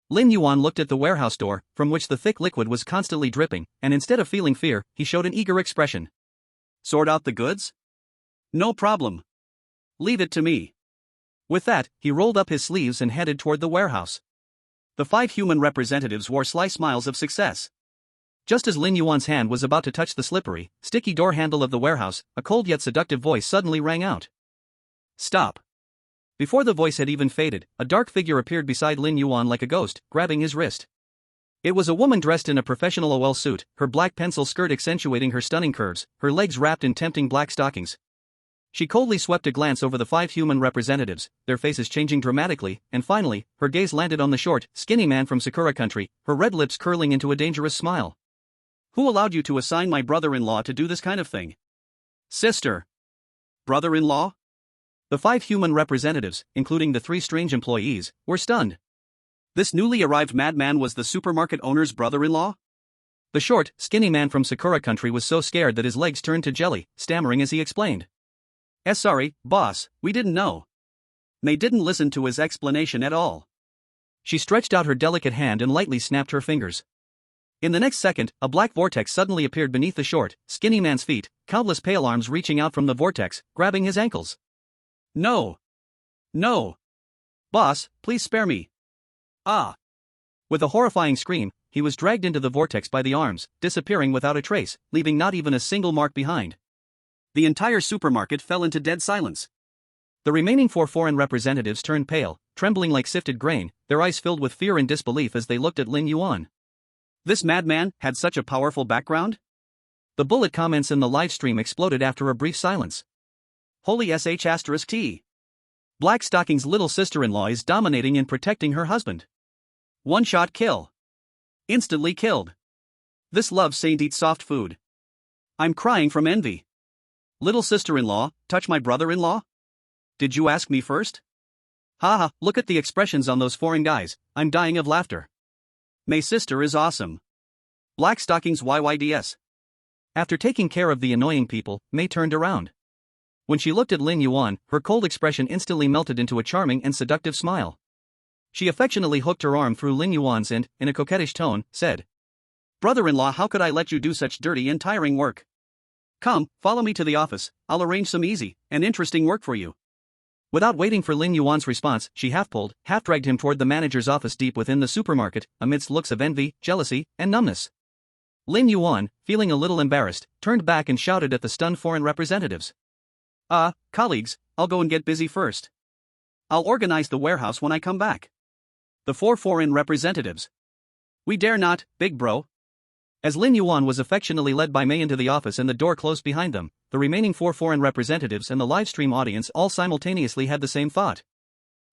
Lin Yuan looked at the warehouse door, from which the thick liquid was constantly dripping, and instead of feeling fear, he showed an eager expression. Sort out the goods? No problem. Leave it to me. With that, he rolled up his sleeves and headed toward the warehouse. The 5 human representatives wore sly smiles of success. Just as Lin Yuan's hand was about to touch the slippery, sticky door handle of the warehouse, a cold yet seductive voice suddenly rang out. Stop. Before the voice had even faded, a dark figure appeared beside Lin Yuan like a ghost, grabbing his wrist. It was a woman dressed in a professional OL suit, her black pencil skirt accentuating her stunning curves, her legs wrapped in tempting black stockings. She coldly swept a glance over the 5 human representatives, their faces changing dramatically, and finally, her gaze landed on the short, skinny man from Sakura country, her red lips curling into a dangerous smile. Who allowed you to assign my brother-in-law to do this kind of thing? Sister. Brother-in-law? The 5 human representatives, including the 3 strange employees, were stunned. This newly arrived madman was the supermarket owner's brother-in-law? The short, skinny man from Sakura country was so scared that his legs turned to jelly, stammering as he explained. Sorry, boss, we didn't know. May didn't listen to his explanation at all. She stretched out her delicate hand and lightly snapped her fingers. In the next second, a black vortex suddenly appeared beneath the short, skinny man's feet, countless pale arms reaching out from the vortex, grabbing his ankles. No. No. Boss, please spare me. Ah. With a horrifying scream, he was dragged into the vortex by the arms, disappearing without a trace, leaving not even a single mark behind. The entire supermarket fell into dead silence. The remaining 4 foreign representatives turned pale, trembling like sifted grain, their eyes filled with fear and disbelief as they looked at Lin Yuan. This madman had such a powerful background? The bullet comments in the live stream exploded after a brief silence. Holy sh*T. Black Stocking's little sister-in-law is dominating and protecting her husband. One-shot kill. Instantly killed. This love saint eats soft food. I'm crying from envy. Little sister-in-law, touch my brother-in-law? Did you ask me first? Haha, look at the expressions on those foreign guys, I'm dying of laughter. May sister is awesome. Black Stockings YYDS. After taking care of the annoying people, May turned around. When she looked at Lin Yuan, her cold expression instantly melted into a charming and seductive smile. She affectionately hooked her arm through Lin Yuan's and, in a coquettish tone, said, Brother-in-law, how could I let you do such dirty and tiring work? Come, follow me to the office, I'll arrange some easy and interesting work for you. Without waiting for Lin Yuan's response, she half-pulled, half-dragged him toward the manager's office deep within the supermarket, amidst looks of envy, jealousy, and numbness. Lin Yuan, feeling a little embarrassed, turned back and shouted at the stunned foreign representatives. Colleagues, I'll go and get busy first. I'll organize the warehouse when I come back. The 4 foreign representatives. We dare not, big bro. As Lin Yuan was affectionately led by May into the office and the door closed behind them, the remaining 4 foreign representatives and the livestream audience all simultaneously had the same thought.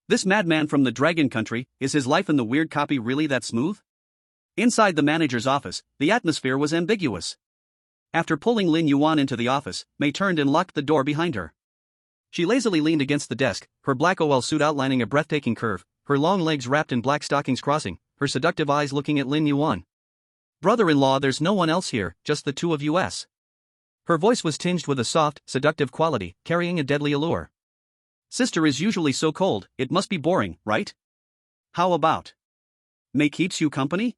This madman from the Dragon Country, is his life in the weird copy really that smooth? Inside the manager's office, the atmosphere was ambiguous. After pulling Lin Yuan into the office, May turned and locked the door behind her. She lazily leaned against the desk, her black OL suit outlining a breathtaking curve, her long legs wrapped in black stockings crossing, her seductive eyes looking at Lin Yuan. Brother-in-law, there's no one else here, just the 2 of us. Her voice was tinged with a soft, seductive quality, carrying a deadly allure. Sister is usually so cold, it must be boring, right? How about May keeps you company?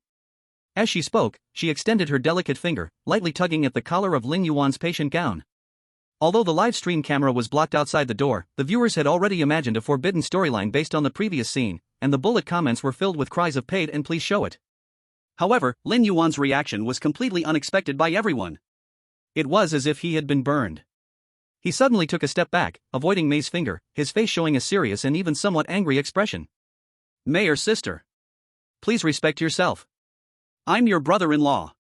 As she spoke, she extended her delicate finger, lightly tugging at the collar of Lin Yuan's patient gown. Although the live stream camera was blocked outside the door, the viewers had already imagined a forbidden storyline based on the previous scene, and the bullet comments were filled with cries of paid and please show it. However, Lin Yuan's reaction was completely unexpected by everyone. It was as if he had been burned. He suddenly took a step back, avoiding May's finger, his face showing a serious and even somewhat angry expression. May or sister. Please respect yourself. I'm your brother-in-law.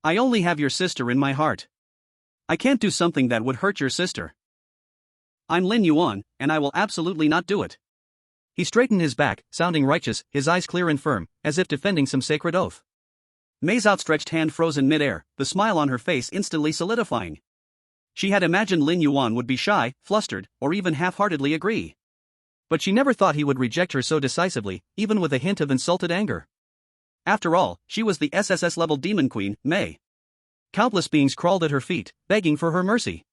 I only have your sister in my heart. I can't do something that would hurt your sister. I'm Lin Yuan, and I will absolutely not do it. He straightened his back, sounding righteous, his eyes clear and firm, as if defending some sacred oath. May's outstretched hand froze in midair, the smile on her face instantly solidifying. She had imagined Lin Yuan would be shy, flustered, or even half-heartedly agree. But she never thought he would reject her so decisively, even with a hint of insulted anger. After all, she was the SSS-Level demon queen, May. Countless beings crawled at her feet, begging for her mercy.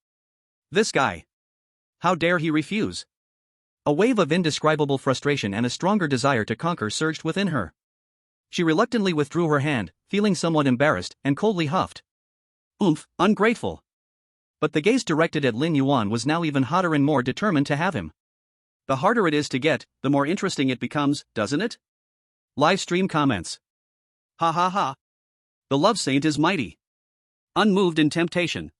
This guy. How dare he refuse? A wave of indescribable frustration and a stronger desire to conquer surged within her. She reluctantly withdrew her hand, feeling somewhat embarrassed, and coldly huffed. Oomph, ungrateful. But the gaze directed at Lin Yuan was now even hotter and more determined to have him. The harder it is to get, the more interesting it becomes, doesn't it? Live stream comments. Ha ha ha. The love saint is mighty. Unmoved in temptation.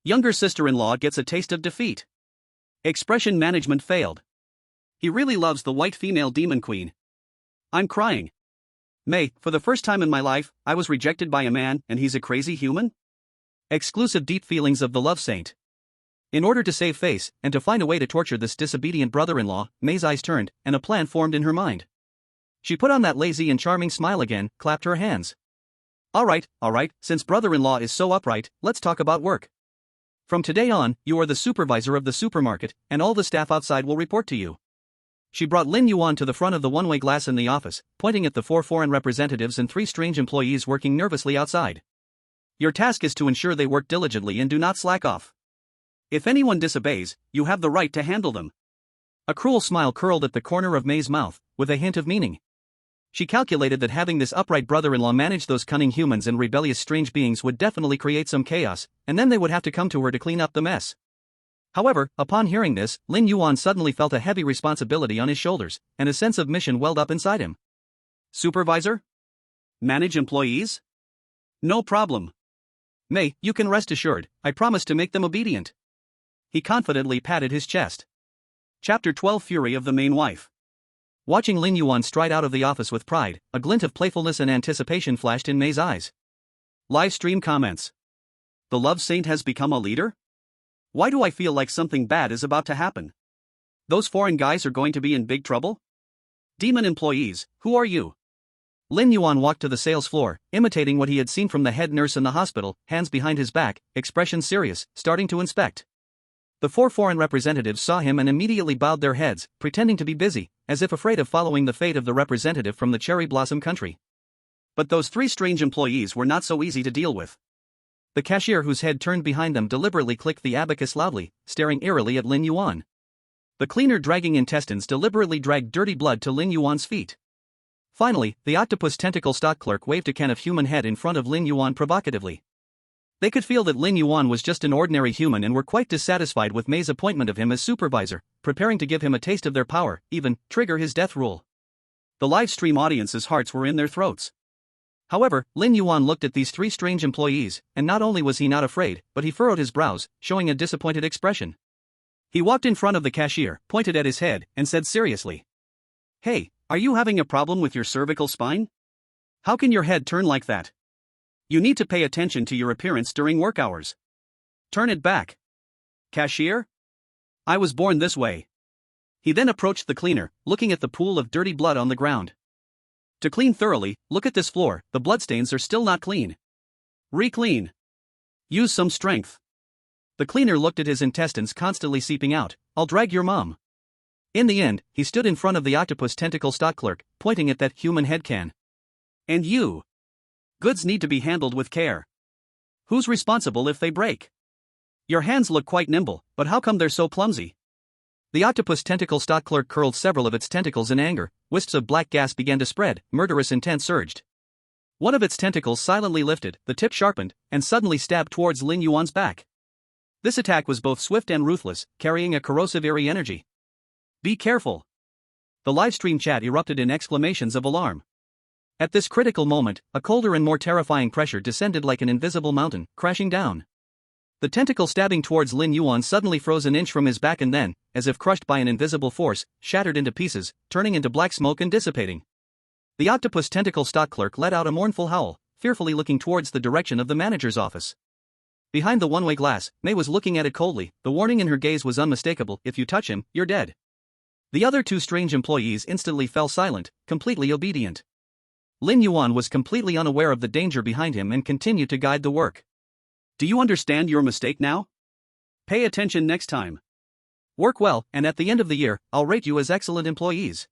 Younger sister-in-law gets a taste of defeat. Expression management failed. He really loves the white female demon queen. I'm crying. May, for the first time in my life, I was rejected by a man and he's a crazy human? Exclusive deep feelings of the love saint. In order to save face, and to find a way to torture this disobedient brother-in-law, May's eyes turned, and a plan formed in her mind. She put on that lazy and charming smile again, clapped her hands. Alright, since brother-in-law is so upright, let's talk about work. From today on, you are the supervisor of the supermarket, and all the staff outside will report to you. She brought Lin Yuan to the front of the one-way glass in the office, pointing at the 4 foreign representatives and 3 strange employees working nervously outside. Your task is to ensure they work diligently and do not slack off. If anyone disobeys, you have the right to handle them. A cruel smile curled at the corner of May's mouth, with a hint of meaning. She calculated that having this upright brother-in-law manage those cunning humans and rebellious strange beings would definitely create some chaos, and then they would have to come to her to clean up the mess. However, upon hearing this, Lin Yuan suddenly felt a heavy responsibility on his shoulders, and a sense of mission welled up inside him. Supervisor? Manage employees? No problem. May, you can rest assured, I promise to make them obedient. He confidently patted his chest. Chapter 12 Fury of the Main Wife. Watching Lin Yuan stride out of the office with pride, a glint of playfulness and anticipation flashed in May's eyes. Live stream comments. The love saint has become a leader? Why do I feel like something bad is about to happen? Those foreign guys are going to be in big trouble? Demon employees, who are you? Lin Yuan walked to the sales floor, imitating what he had seen from the head nurse in the hospital, hands behind his back, expression serious, starting to inspect. The 4 foreign representatives saw him and immediately bowed their heads, pretending to be busy, as if afraid of following the fate of the representative from the cherry blossom country. But those 3 strange employees were not so easy to deal with. The cashier, whose head turned behind them, deliberately clicked the abacus loudly, staring eerily at Lin Yuan. The cleaner, dragging intestines, deliberately dragged dirty blood to Lin Yuan's feet. Finally, the octopus tentacle stock clerk waved a can of human head in front of Lin Yuan provocatively. They could feel that Lin Yuan was just an ordinary human and were quite dissatisfied with May's appointment of him as supervisor, preparing to give him a taste of their power, even trigger his death rule. The live stream audience's hearts were in their throats. However, Lin Yuan looked at these 3 strange employees, and not only was he not afraid, but he furrowed his brows, showing a disappointed expression. He walked in front of the cashier, pointed at his head, and said seriously, "Hey, are you having a problem with your cervical spine? How can your head turn like that? You need to pay attention to your appearance during work hours. Turn it back. Cashier? I was born this way." He then approached the cleaner, looking at the pool of dirty blood on the ground. "To clean thoroughly, look at this floor, the bloodstains are still not clean. Re-clean. Use some strength." The cleaner looked at his intestines constantly seeping out. "I'll drag your mom." In the end, he stood in front of the octopus tentacle stock clerk, pointing at that human head can. "And you? Goods need to be handled with care. Who's responsible if they break? Your hands look quite nimble, but how come they're so clumsy?" The octopus tentacle stock clerk curled several of its tentacles in anger. Wisps of black gas began to spread, murderous intent surged. One of its tentacles silently lifted, the tip sharpened, and suddenly stabbed towards Lin Yuan's back. This attack was both swift and ruthless, carrying a corrosive eerie energy. "Be careful!" The livestream chat erupted in exclamations of alarm. At this critical moment, a colder and more terrifying pressure descended like an invisible mountain, crashing down. The tentacle stabbing towards Lin Yuan suddenly froze an inch from his back and then, as if crushed by an invisible force, shattered into pieces, turning into black smoke and dissipating. The octopus tentacle stock clerk let out a mournful howl, fearfully looking towards the direction of the manager's office. Behind the one-way glass, May was looking at it coldly. The warning in her gaze was unmistakable: if you touch him, you're dead. The other 2 strange employees instantly fell silent, completely obedient. Lin Yuan was completely unaware of the danger behind him and continued to guide the work. "Do you understand your mistake now? Pay attention next time. Work well, and at the end of the year, I'll rate you as excellent employees."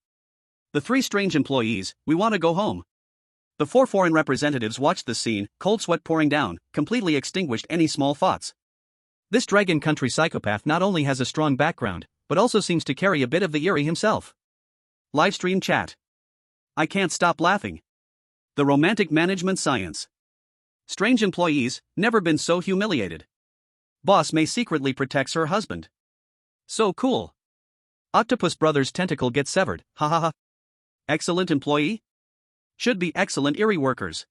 The 3 strange employees: "We want to go home." The 4 foreign representatives watched this scene, cold sweat pouring down, completely extinguished any small thoughts. This dragon country psychopath not only has a strong background, but also seems to carry a bit of the eerie himself. Livestream chat. I can't stop laughing. The romantic management science. Strange employees, never been so humiliated. Boss May secretly protects her husband. So cool. Octopus brother's tentacle gets severed, ha ha ha. Excellent employee? Should be excellent eerie workers.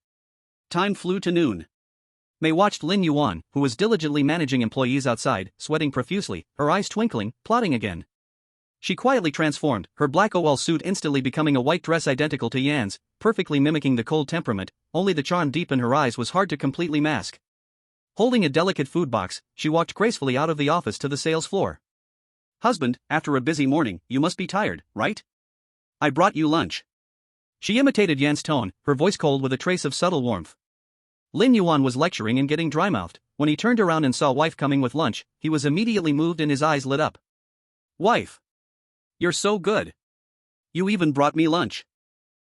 Time flew to noon. May watched Lin Yuan, who was diligently managing employees outside, sweating profusely, her eyes twinkling, plotting again. She quietly transformed, her black OL suit instantly becoming a white dress identical to Yan's, perfectly mimicking the cold temperament, only the charm deep in her eyes was hard to completely mask. Holding a delicate food box, she walked gracefully out of the office to the sales floor. Husband, after a busy morning, you must be tired, right? I brought you lunch. She imitated Yan's tone, her voice cold with a trace of subtle warmth. Lin Yuan was lecturing and getting dry-mouthed. When he turned around and saw wife coming with lunch, he was immediately moved and his eyes lit up. Wife! You're so good. You even brought me lunch.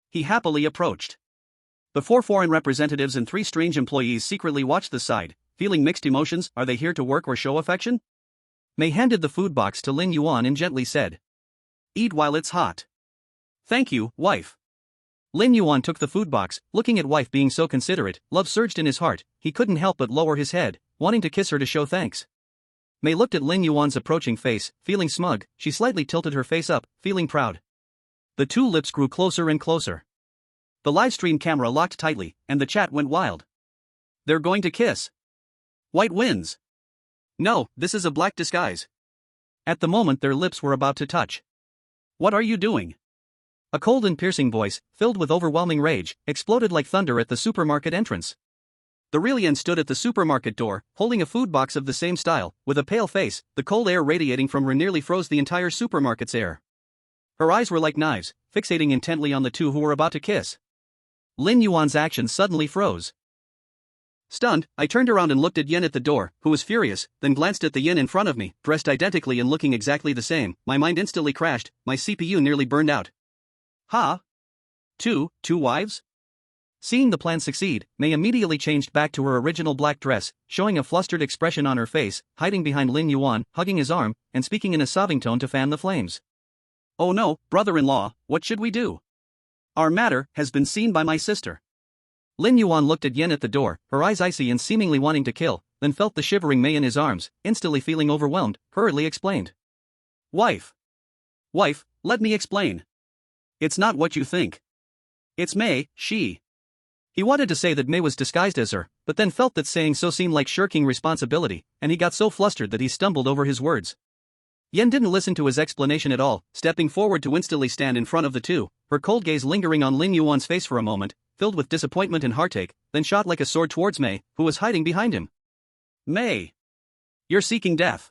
He happily approached. The 4 foreign representatives and 3 strange employees secretly watched the side, feeling mixed emotions. Are they here to work or show affection? May handed the food box to Lin Yuan and gently said, Eat while it's hot. Thank you, wife. Lin Yuan took the food box, looking at wife being so considerate, love surged in his heart, he couldn't help but lower his head, wanting to kiss her to show thanks. May looked at Lin Yuan's approaching face, feeling smug, she slightly tilted her face up, feeling proud. The 2 lips grew closer and closer. The live stream camera locked tightly, and the chat went wild. They're going to kiss. White wins. No, this is a black disguise. At the moment their lips were about to touch. What are you doing? A cold and piercing voice, filled with overwhelming rage, exploded like thunder at the supermarket entrance. The real Yen stood at the supermarket door, holding a food box of the same style, with a pale face, the cold air radiating from her nearly froze the entire supermarket's air. Her eyes were like knives, fixating intently on the 2 who were about to kiss. Lin Yuan's actions suddenly froze. Stunned, I turned around and looked at Yen at the door, who was furious, then glanced at the Yen in front of me, dressed identically and looking exactly the same. My mind instantly crashed, my CPU nearly burned out. Ha! 2 wives? Seeing the plan succeed, May immediately changed back to her original black dress, showing a flustered expression on her face, hiding behind Lin Yuan, hugging his arm, and speaking in a sobbing tone to fan the flames. Oh no, brother-in-law, what should we do? Our matter has been seen by my sister. Lin Yuan looked at Yen at the door, her eyes icy and seemingly wanting to kill, then felt the shivering May in his arms, instantly feeling overwhelmed, hurriedly explained. Wife, let me explain. It's not what you think. It's May, she. He wanted to say that May was disguised as her, but then felt that saying so seemed like shirking responsibility, and he got so flustered that he stumbled over his words. Yen didn't listen to his explanation at all, stepping forward to instantly stand in front of the 2, her cold gaze lingering on Lin Yuan's face for a moment, filled with disappointment and heartache, then shot like a sword towards May, who was hiding behind him. May! You're seeking death.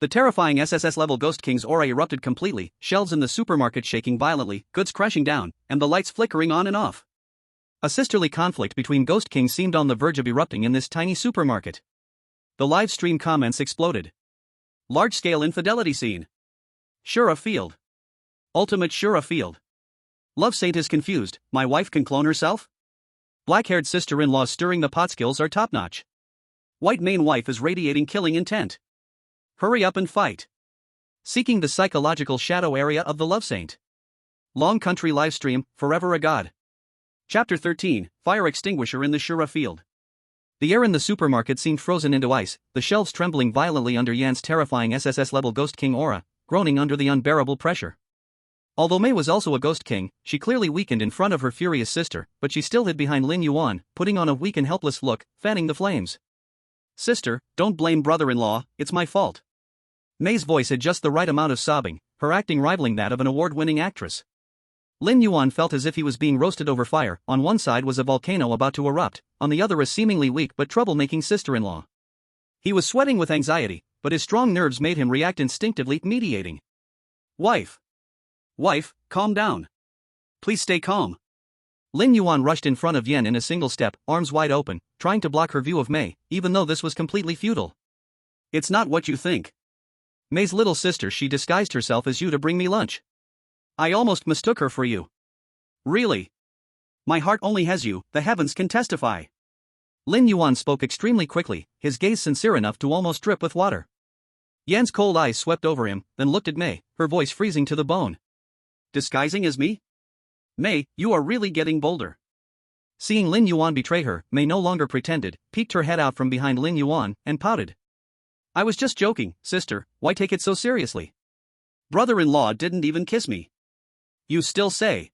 The terrifying SSS-Level Ghost King's aura erupted completely, shelves in the supermarket shaking violently, goods crashing down, and the lights flickering on and off. A sisterly conflict between Ghost Kings seemed on the verge of erupting in this tiny supermarket. The live stream comments exploded. Large-scale infidelity scene. Shura Field. Ultimate Shura Field. Love Saint is confused, my wife can clone herself? Black-haired sister-in-law stirring the pot skills are top-notch. White main wife is radiating killing intent. Hurry up and fight. Seeking the psychological shadow area of the Love Saint. Long Country livestream, Forever a God. Chapter 13, Fire Extinguisher in the Shura Field. The air in the supermarket seemed frozen into ice, the shelves trembling violently under Yan's terrifying SSS-Level Ghost King aura, groaning under the unbearable pressure. Although May was also a Ghost King, she clearly weakened in front of her furious sister, but she still hid behind Lin Yuan, putting on a weak and helpless look, fanning the flames. Sister, don't blame brother-in-law, it's my fault. May's voice had just the right amount of sobbing, her acting rivaling that of an award-winning actress. Lin Yuan felt as if he was being roasted over fire. On one side was a volcano about to erupt, on the other a seemingly weak but troublemaking sister-in-law. He was sweating with anxiety, but his strong nerves made him react instinctively, mediating. Wife, calm down. Please stay calm. Lin Yuan rushed in front of Yen in a single step, arms wide open, trying to block her view of May, even though this was completely futile. It's not what you think. May's little sister, she disguised herself as you to bring me lunch. I almost mistook her for you. Really? My heart only has you, the heavens can testify. Lin Yuan spoke extremely quickly, his gaze sincere enough to almost drip with water. Yan's cold eyes swept over him, then looked at May, her voice freezing to the bone. Disguising as me? May, you are really getting bolder. Seeing Lin Yuan betray her, May no longer pretended, peeked her head out from behind Lin Yuan, and pouted. I was just joking, sister, why take it so seriously? Brother-in-law didn't even kiss me. You still say.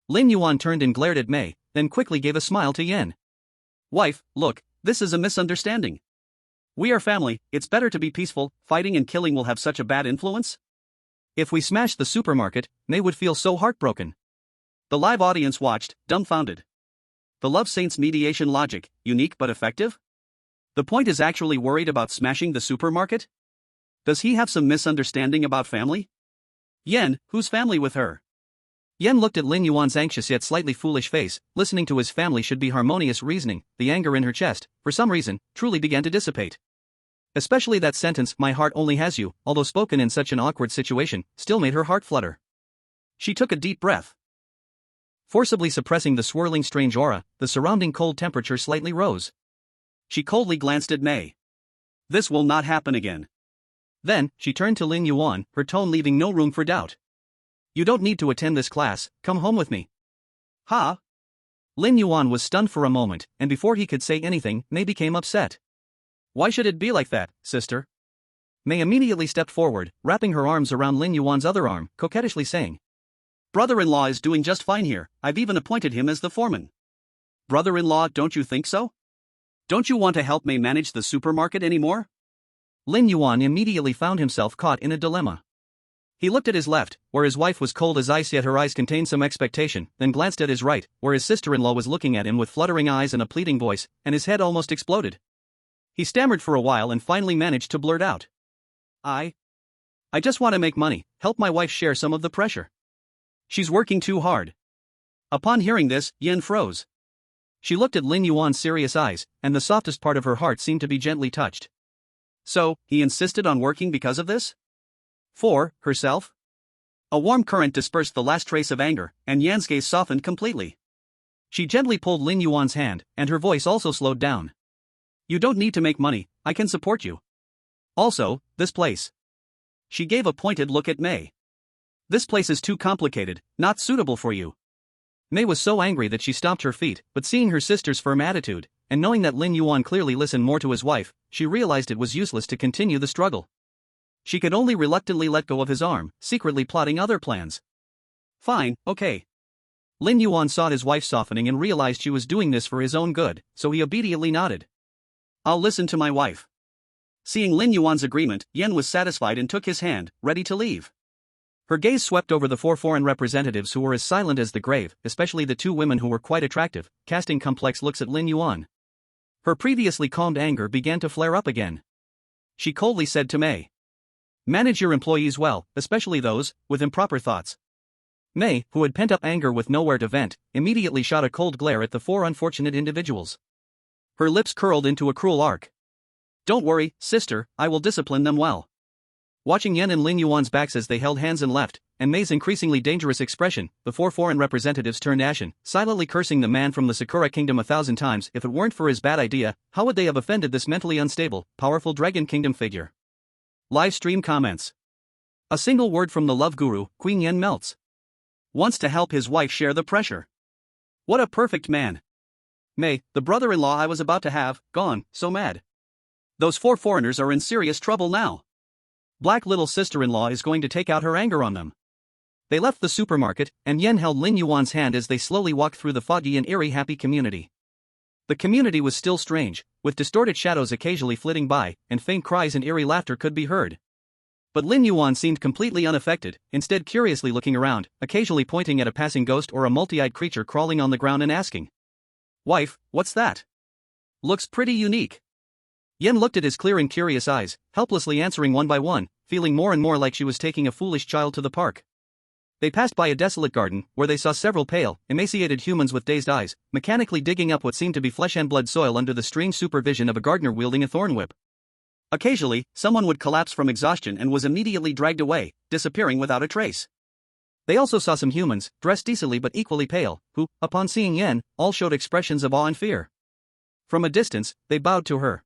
Lin Yuan turned and glared at May, then quickly gave a smile to Yen. Wife, look, this is a misunderstanding. We are family, it's better to be peaceful, fighting and killing will have such a bad influence. If we smash the supermarket, May would feel so heartbroken. The live audience watched, dumbfounded. The Love Saints mediation logic, unique but effective? The point is actually worried about smashing the supermarket? Does he have some misunderstanding about family? Yen, whose family with her? Yen looked at Lin Yuan's anxious yet slightly foolish face, listening to his family should be harmonious reasoning. The anger in her chest, for some reason, truly began to dissipate. Especially that sentence, my heart only has you, although spoken in such an awkward situation, still made her heart flutter. She took a deep breath. Forcibly suppressing the swirling strange aura, the surrounding cold temperature slightly rose. She coldly glanced at May. This will not happen again. Then, she turned to Lin Yuan, her tone leaving no room for doubt. You don't need to attend this class, come home with me. Ha! Lin Yuan was stunned for a moment, and before he could say anything, May became upset. Why should it be like that, sister? May immediately stepped forward, wrapping her arms around Lin Yuan's other arm, coquettishly saying. Brother-in-law is doing just fine here, I've even appointed him as the foreman. Brother-in-law, don't you think so? Don't you want to help May manage the supermarket anymore? Lin Yuan immediately found himself caught in a dilemma. He looked at his left, where his wife was cold as ice yet her eyes contained some expectation, then glanced at his right, where his sister-in-law was looking at him with fluttering eyes and a pleading voice, and his head almost exploded. He stammered for a while and finally managed to blurt out. I just want to make money, help my wife share some of the pressure. She's working too hard. Upon hearing this, Yen froze. She looked at Lin Yuan's serious eyes, and the softest part of her heart seemed to be gently touched. So, he insisted on working because of this? For herself? A warm current dispersed the last trace of anger, and Yan's gaze softened completely. She gently pulled Lin Yuan's hand, and her voice also slowed down. You don't need to make money, I can support you. Also, this place. She gave a pointed look at May. This place is too complicated, not suitable for you. May was so angry that she stomped her feet, but seeing her sister's firm attitude, and knowing that Lin Yuan clearly listened more to his wife, she realized it was useless to continue the struggle. She could only reluctantly let go of his arm, secretly plotting other plans. Fine, okay. Lin Yuan saw his wife softening and realized she was doing this for his own good, so he obediently nodded. I'll listen to my wife. Seeing Lin Yuan's agreement, Yen was satisfied and took his hand, ready to leave. Her gaze swept over the 4 foreign representatives who were as silent as the grave, especially the 2 women who were quite attractive, casting complex looks at Lin Yuan. Her previously calmed anger began to flare up again. She coldly said to May. Manage your employees well, especially those with improper thoughts. May, who had pent up anger with nowhere to vent, immediately shot a cold glare at the 4 unfortunate individuals. Her lips curled into a cruel arc. Don't worry, sister, I will discipline them well. Watching Yen and Lin Yuan's backs as they held hands and left, and May's increasingly dangerous expression, the 4 foreign representatives turned ashen, silently cursing the man from the Sakura Kingdom 1,000 times. If it weren't for his bad idea, how would they have offended this mentally unstable, powerful Dragon Kingdom figure? Live stream comments. A single word from the love guru, Queen Yen melts. Wants to help his wife share the pressure. What a perfect man. May, the brother-in-law I was about to have, gone, so mad. Those 4 foreigners are in serious trouble now. Black little sister-in-law is going to take out her anger on them. They left the supermarket, and Yen held Lin Yuan's hand as they slowly walked through the foggy and eerie happy community. The community was still strange, with distorted shadows occasionally flitting by, and faint cries and eerie laughter could be heard. But Lin Yuan seemed completely unaffected, instead curiously looking around, occasionally pointing at a passing ghost or a multi-eyed creature crawling on the ground and asking, Wife, what's that? Looks pretty unique. Yen looked at his clear and curious eyes, helplessly answering one by one, feeling more and more like she was taking a foolish child to the park. They passed by a desolate garden, where they saw several pale, emaciated humans with dazed eyes, mechanically digging up what seemed to be flesh and blood soil under the strange supervision of a gardener wielding a thorn whip. Occasionally, someone would collapse from exhaustion and was immediately dragged away, disappearing without a trace. They also saw some humans, dressed decently but equally pale, who, upon seeing Yen, all showed expressions of awe and fear. From a distance, they bowed to her.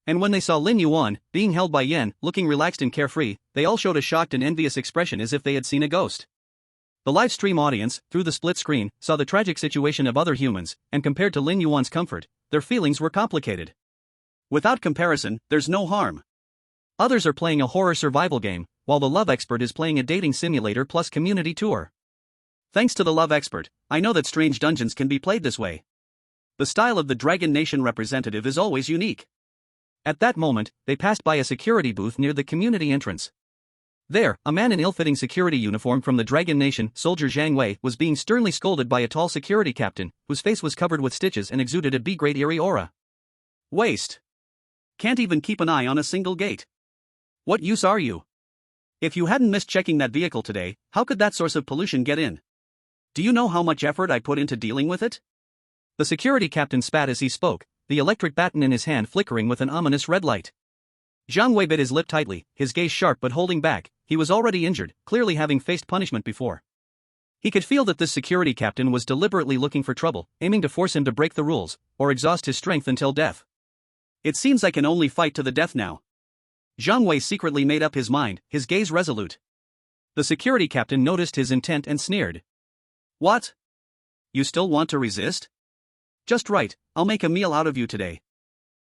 And when they saw Lin Yuan, being held by Yen, looking relaxed and carefree, they all showed a shocked and envious expression as if they had seen a ghost. The live stream audience, through the split screen, saw the tragic situation of other humans, and compared to Lin Yuan's comfort, their feelings were complicated. Without comparison, there's no harm. Others are playing a horror survival game, while the love expert is playing a dating simulator plus community tour. Thanks to the love expert, I know that strange dungeons can be played this way. The style of the Dragon Nation representative is always unique. At that moment, they passed by a security booth near the community entrance. There, a man in ill-fitting security uniform from the Dragon Nation, Soldier Zhang Wei, was being sternly scolded by a tall security captain, whose face was covered with stitches and exuded a B-grade eerie aura. Waste. Can't even keep an eye on a single gate. What use are you? If you hadn't missed checking that vehicle today, how could that source of pollution get in? Do you know how much effort I put into dealing with it? The security captain spat as he spoke, the electric baton in his hand flickering with an ominous red light. Zhang Wei bit his lip tightly, his gaze sharp but holding back. He was already injured, clearly having faced punishment before. He could feel that this security captain was deliberately looking for trouble, aiming to force him to break the rules, or exhaust his strength until death. It seems I can only fight to the death now. Zhang Wei secretly made up his mind, his gaze resolute. The security captain noticed his intent and sneered. What? You still want to resist? Just right, I'll make a meal out of you today.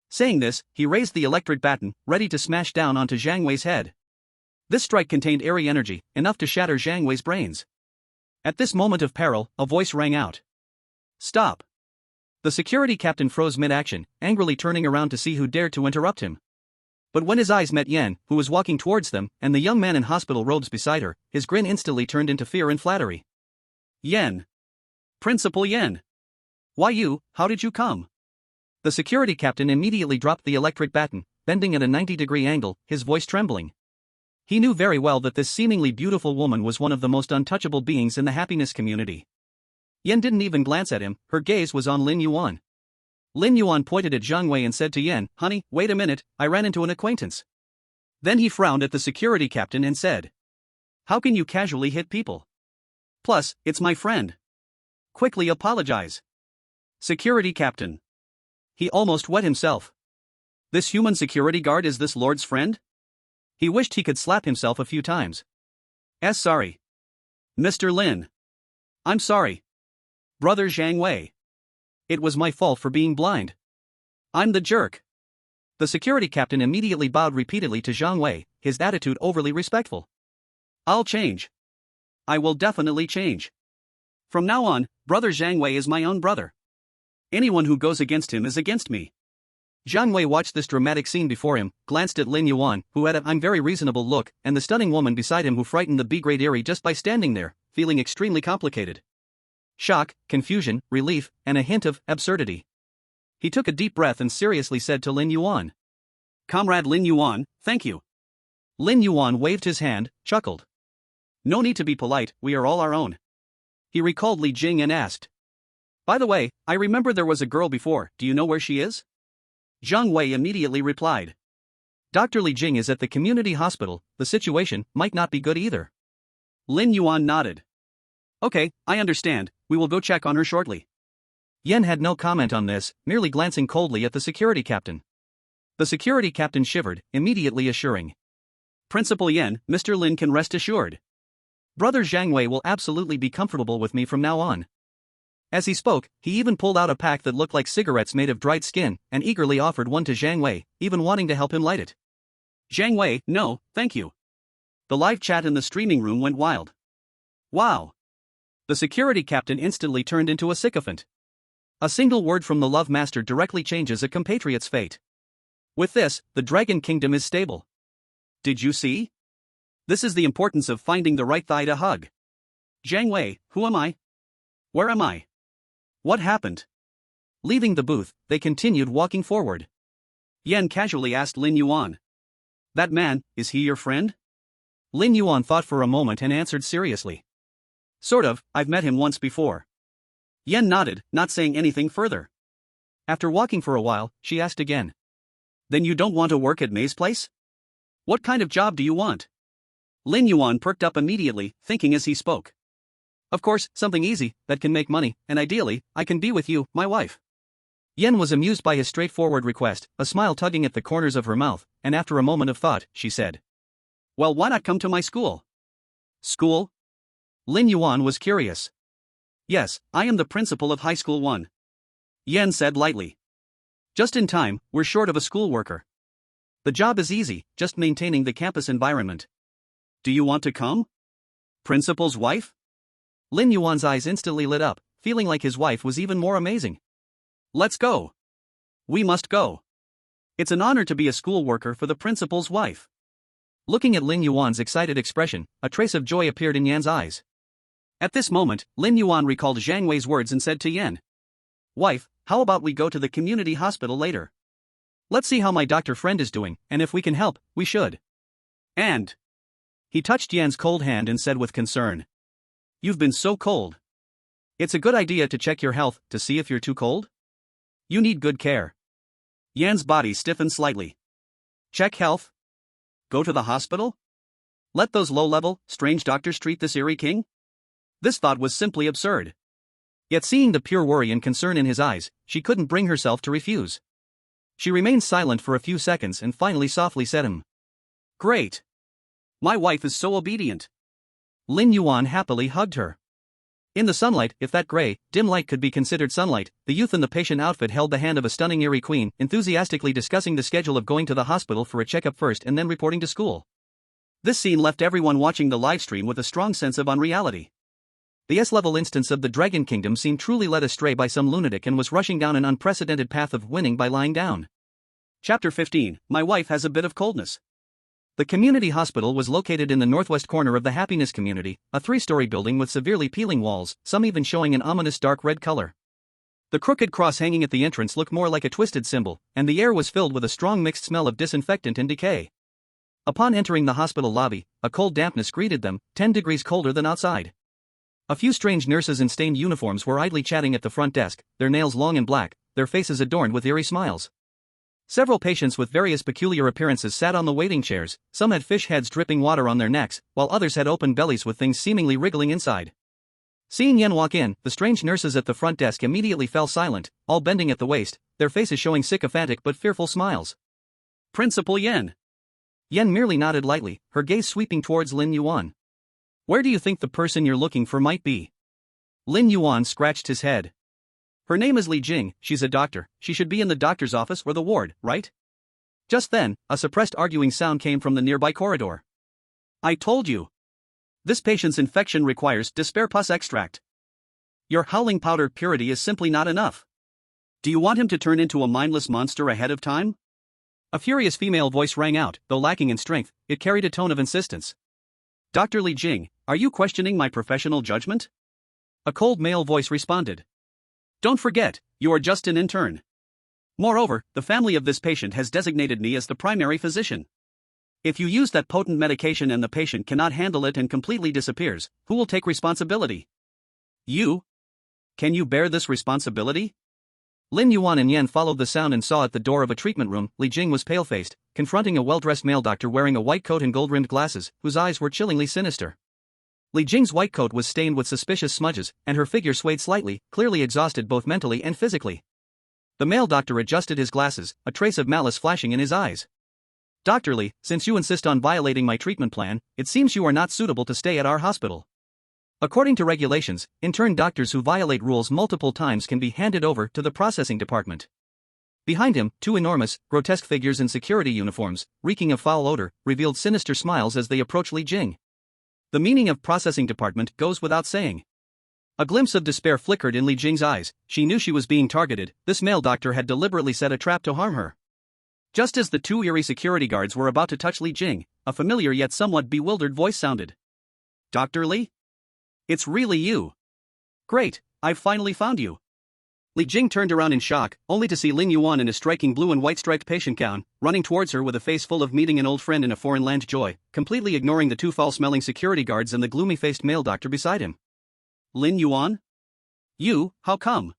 Saying this, he raised the electric baton, ready to smash down onto Zhang Wei's head. This strike contained eerie energy, enough to shatter Zhang Wei's brains. At this moment of peril, a voice rang out. Stop. The security captain froze mid-action, angrily turning around to see who dared to interrupt him. But when his eyes met Yan, who was walking towards them, and the young man in hospital robes beside her, his grin instantly turned into fear and flattery. Yan. Principal Yan. Why you, how did you come? The security captain immediately dropped the electric baton, bending at a 90-degree angle, his voice trembling. He knew very well that this seemingly beautiful woman was one of the most untouchable beings in the happiness community. Yan didn't even glance at him, her gaze was on Lin Yuan. Lin Yuan pointed at Zhang Wei and said to Yan, Honey, wait a minute, I ran into an acquaintance. Then he frowned at the security captain and said, How can you casually hit people? Plus, it's my friend. Quickly apologize. Security captain. He almost wet himself. This human security guard is this lord's friend? He wished he could slap himself a few times. Sorry. Mr. Lin. I'm sorry. Brother Zhang Wei. It was my fault for being blind. I'm the jerk. The security captain immediately bowed repeatedly to Zhang Wei, his attitude overly respectful. I'll change. I will definitely change. From now on, Brother Zhang Wei is my own brother. Anyone who goes against him is against me. Zhang Wei watched this dramatic scene before him, glanced at Lin Yuan, who had a "I'm very reasonable" look, and the stunning woman beside him who frightened the B-grade eerie just by standing there, feeling extremely complicated. Shock, confusion, relief, and a hint of absurdity. He took a deep breath and seriously said to Lin Yuan. Comrade Lin Yuan, thank you. Lin Yuan waved his hand, chuckled. No need to be polite, we are all our own. He recalled Li Jing and asked. By the way, I remember there was a girl before, do you know where she is? Zhang Wei immediately replied. Dr. Li Jing is at the community hospital, the situation might not be good either. Lin Yuan nodded. Okay, I understand, we will go check on her shortly. Yan had no comment on this, merely glancing coldly at the security captain. The security captain shivered, immediately assuring. Principal Yan, Mr. Lin can rest assured. Brother Zhang Wei will absolutely be comfortable with me from now on. As he spoke, he even pulled out a pack that looked like cigarettes made of dried skin, and eagerly offered one to Zhang Wei, even wanting to help him light it. Zhang Wei, no, thank you. The live chat in the streaming room went wild. Wow. The security captain instantly turned into a sycophant. A single word from the Love Master directly changes a compatriot's fate. With this, the Dragon Kingdom is stable. Did you see? This is the importance of finding the right thigh to hug. Zhang Wei, who am I? Where am I? What happened? Leaving the booth, they continued walking forward. Yan casually asked Lin Yuan. That man, is he your friend? Lin Yuan thought for a moment and answered seriously. Sort of, I've met him once before. Yan nodded, not saying anything further. After walking for a while, she asked again. Then you don't want to work at May's place? What kind of job do you want? Lin Yuan perked up immediately, thinking as he spoke. Of course, something easy, that can make money, and ideally, I can be with you, my wife. Yan was amused by his straightforward request, a smile tugging at the corners of her mouth, and after a moment of thought, she said. Well, why not come to my school? School? Lin Yuan was curious. Yes, I am the principal of High School 1. Yan said lightly. Just in time, we're short of a school worker. The job is easy, just maintaining the campus environment. Do you want to come? Principal's wife? Lin Yuan's eyes instantly lit up, feeling like his wife was even more amazing. Let's go. We must go. It's an honor to be a school worker for the principal's wife. Looking at Lin Yuan's excited expression, a trace of joy appeared in Yan's eyes. At this moment, Lin Yuan recalled Zhang Wei's words and said to Yan, "Wife, how about we go to the community hospital later? Let's see how my doctor friend is doing, and if we can help, we should." And he touched Yan's cold hand and said with concern, "You've been so cold. It's a good idea to check your health to see if you're too cold. You need good care." Yan's body stiffened slightly. Check health? Go to the hospital? Let those low-level, strange doctors treat this eerie king? This thought was simply absurd. Yet seeing the pure worry and concern in his eyes, she couldn't bring herself to refuse. She remained silent for a few seconds and finally softly said "Great. My wife is so obedient." Lin Yuan happily hugged her. In the sunlight, if that gray, dim light could be considered sunlight, the youth in the patient outfit held the hand of a stunning eerie queen, enthusiastically discussing the schedule of going to the hospital for a checkup first and then reporting to school. This scene left everyone watching the livestream with a strong sense of unreality. The S-level instance of the Dragon Kingdom seemed truly led astray by some lunatic and was rushing down an unprecedented path of winning by lying down. Chapter 15, My Wife Has a Bit of Coldness. The community hospital was located in the northwest corner of the Happiness Community, a 3-story building with severely peeling walls, some even showing an ominous dark red color. The crooked cross hanging at the entrance looked more like a twisted symbol, and the air was filled with a strong mixed smell of disinfectant and decay. Upon entering the hospital lobby, a cold dampness greeted them, 10 degrees colder than outside. A few strange nurses in stained uniforms were idly chatting at the front desk, their nails long and black, their faces adorned with eerie smiles. Several patients with various peculiar appearances sat on the waiting chairs, some had fish heads dripping water on their necks, while others had open bellies with things seemingly wriggling inside. Seeing Yan walk in, the strange nurses at the front desk immediately fell silent, all bending at the waist, their faces showing sycophantic but fearful smiles. "Principal Yan." Yan merely nodded lightly, her gaze sweeping towards Lin Yuan. "Where do you think the person you're looking for might be?" Lin Yuan scratched his head. "Her name is Li Jing, she's a doctor, she should be in the doctor's office or the ward, right?" Just then, a suppressed arguing sound came from the nearby corridor. "I told you. This patient's infection requires despair pus extract. Your howling powder purity is simply not enough. Do you want him to turn into a mindless monster ahead of time?" A furious female voice rang out, though lacking in strength, it carried a tone of insistence. "Dr. Li Jing, are you questioning my professional judgment?" A cold male voice responded. "Don't forget, you are just an intern. Moreover, the family of this patient has designated me as the primary physician. If you use that potent medication and the patient cannot handle it and completely disappears, who will take responsibility? You? Can you bear this responsibility?" Lin Yuan and Yan followed the sound and saw at the door of a treatment room, Li Jing was pale-faced, confronting a well-dressed male doctor wearing a white coat and gold-rimmed glasses, whose eyes were chillingly sinister. Li Jing's white coat was stained with suspicious smudges, and her figure swayed slightly, clearly exhausted both mentally and physically. The male doctor adjusted his glasses, a trace of malice flashing in his eyes. "Dr. Li, since you insist on violating my treatment plan, it seems you are not suitable to stay at our hospital. According to regulations, intern doctors who violate rules multiple times can be handed over to the processing department." Behind him, 2 enormous, grotesque figures in security uniforms, reeking of foul odor, revealed sinister smiles as they approached Li Jing. The meaning of processing department goes without saying. A glimpse of despair flickered in Li Jing's eyes. She knew she was being targeted. This male doctor had deliberately set a trap to harm her. Just as the 2 eerie security guards were about to touch Li Jing, a familiar yet somewhat bewildered voice sounded. "Dr. Li? It's really you. Great, I've finally found you." Li Jing turned around in shock, only to see Lin Yuan in a striking blue and white striped patient gown, running towards her with a face full of meeting an old friend in a foreign land joy, completely ignoring the 2 foul-smelling security guards and the gloomy-faced male doctor beside him. "Lin Yuan? You, how come?"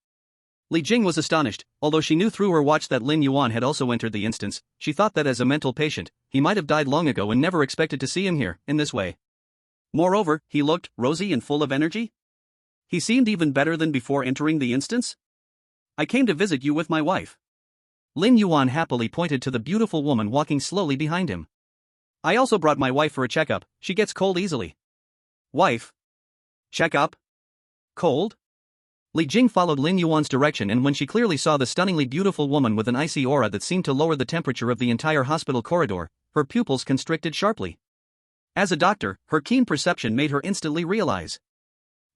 Li Jing was astonished. Although she knew through her watch that Lin Yuan had also entered the instance, she thought that as a mental patient, he might have died long ago and never expected to see him here, in this way. Moreover, he looked rosy and full of energy. He seemed even better than before entering the instance. "I came to visit you with my wife." Lin Yuan happily pointed to the beautiful woman walking slowly behind him. "I also brought my wife for a checkup, she gets cold easily." "Wife? Checkup? Cold?" Li Jing followed Lin Yuan's direction, and when she clearly saw the stunningly beautiful woman with an icy aura that seemed to lower the temperature of the entire hospital corridor, her pupils constricted sharply. As a doctor, her keen perception made her instantly realize.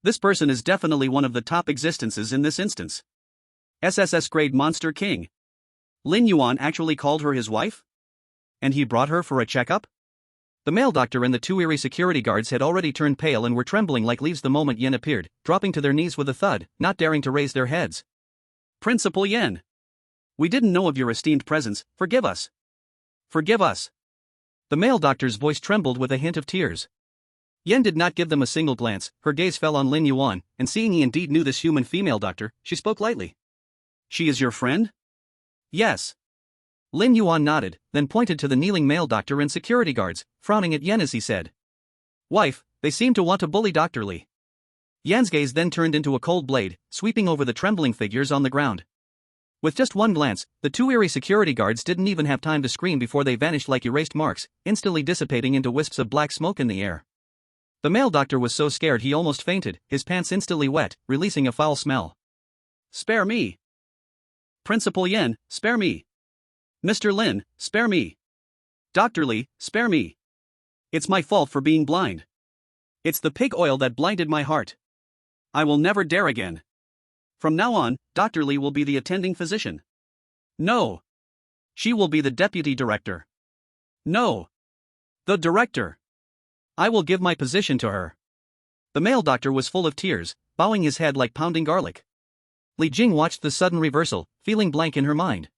This person is definitely one of the top existences in this instance. SSS-grade monster king. Lin Yuan actually called her his wife? And he brought her for a checkup? The male doctor and the two eerie security guards had already turned pale and were trembling like leaves the moment Yen appeared, dropping to their knees with a thud, not daring to raise their heads. Principal Yen. We didn't know of your esteemed presence, forgive us. Forgive us. The male doctor's voice trembled with a hint of tears. Yen did not give them a single glance, her gaze fell on Lin Yuan, and seeing he indeed knew this human female doctor, she spoke lightly. She is your friend? Yes. Lin Yuan nodded, then pointed to the kneeling male doctor and security guards, frowning at Yen as he said. Wife, they seem to want to bully Dr. Li. Yen's gaze then turned into a cold blade, sweeping over the trembling figures on the ground. With just one glance, the two eerie security guards didn't even have time to scream before they vanished like erased marks, instantly dissipating into wisps of black smoke in the air. The male doctor was so scared he almost fainted, his pants instantly wet, releasing a foul smell. Spare me. Principal Yen, spare me. Mr. Lin, spare me. Dr. Li, spare me. It's my fault for being blind. It's the pig oil that blinded my heart. I will never dare again. From now on, Dr. Li will be the attending physician. No. She will be the deputy director. No. The director. I will give my position to her. The male doctor was full of tears, bowing his head like pounding garlic. Li Jing watched the sudden reversal, feeling blank in her mind.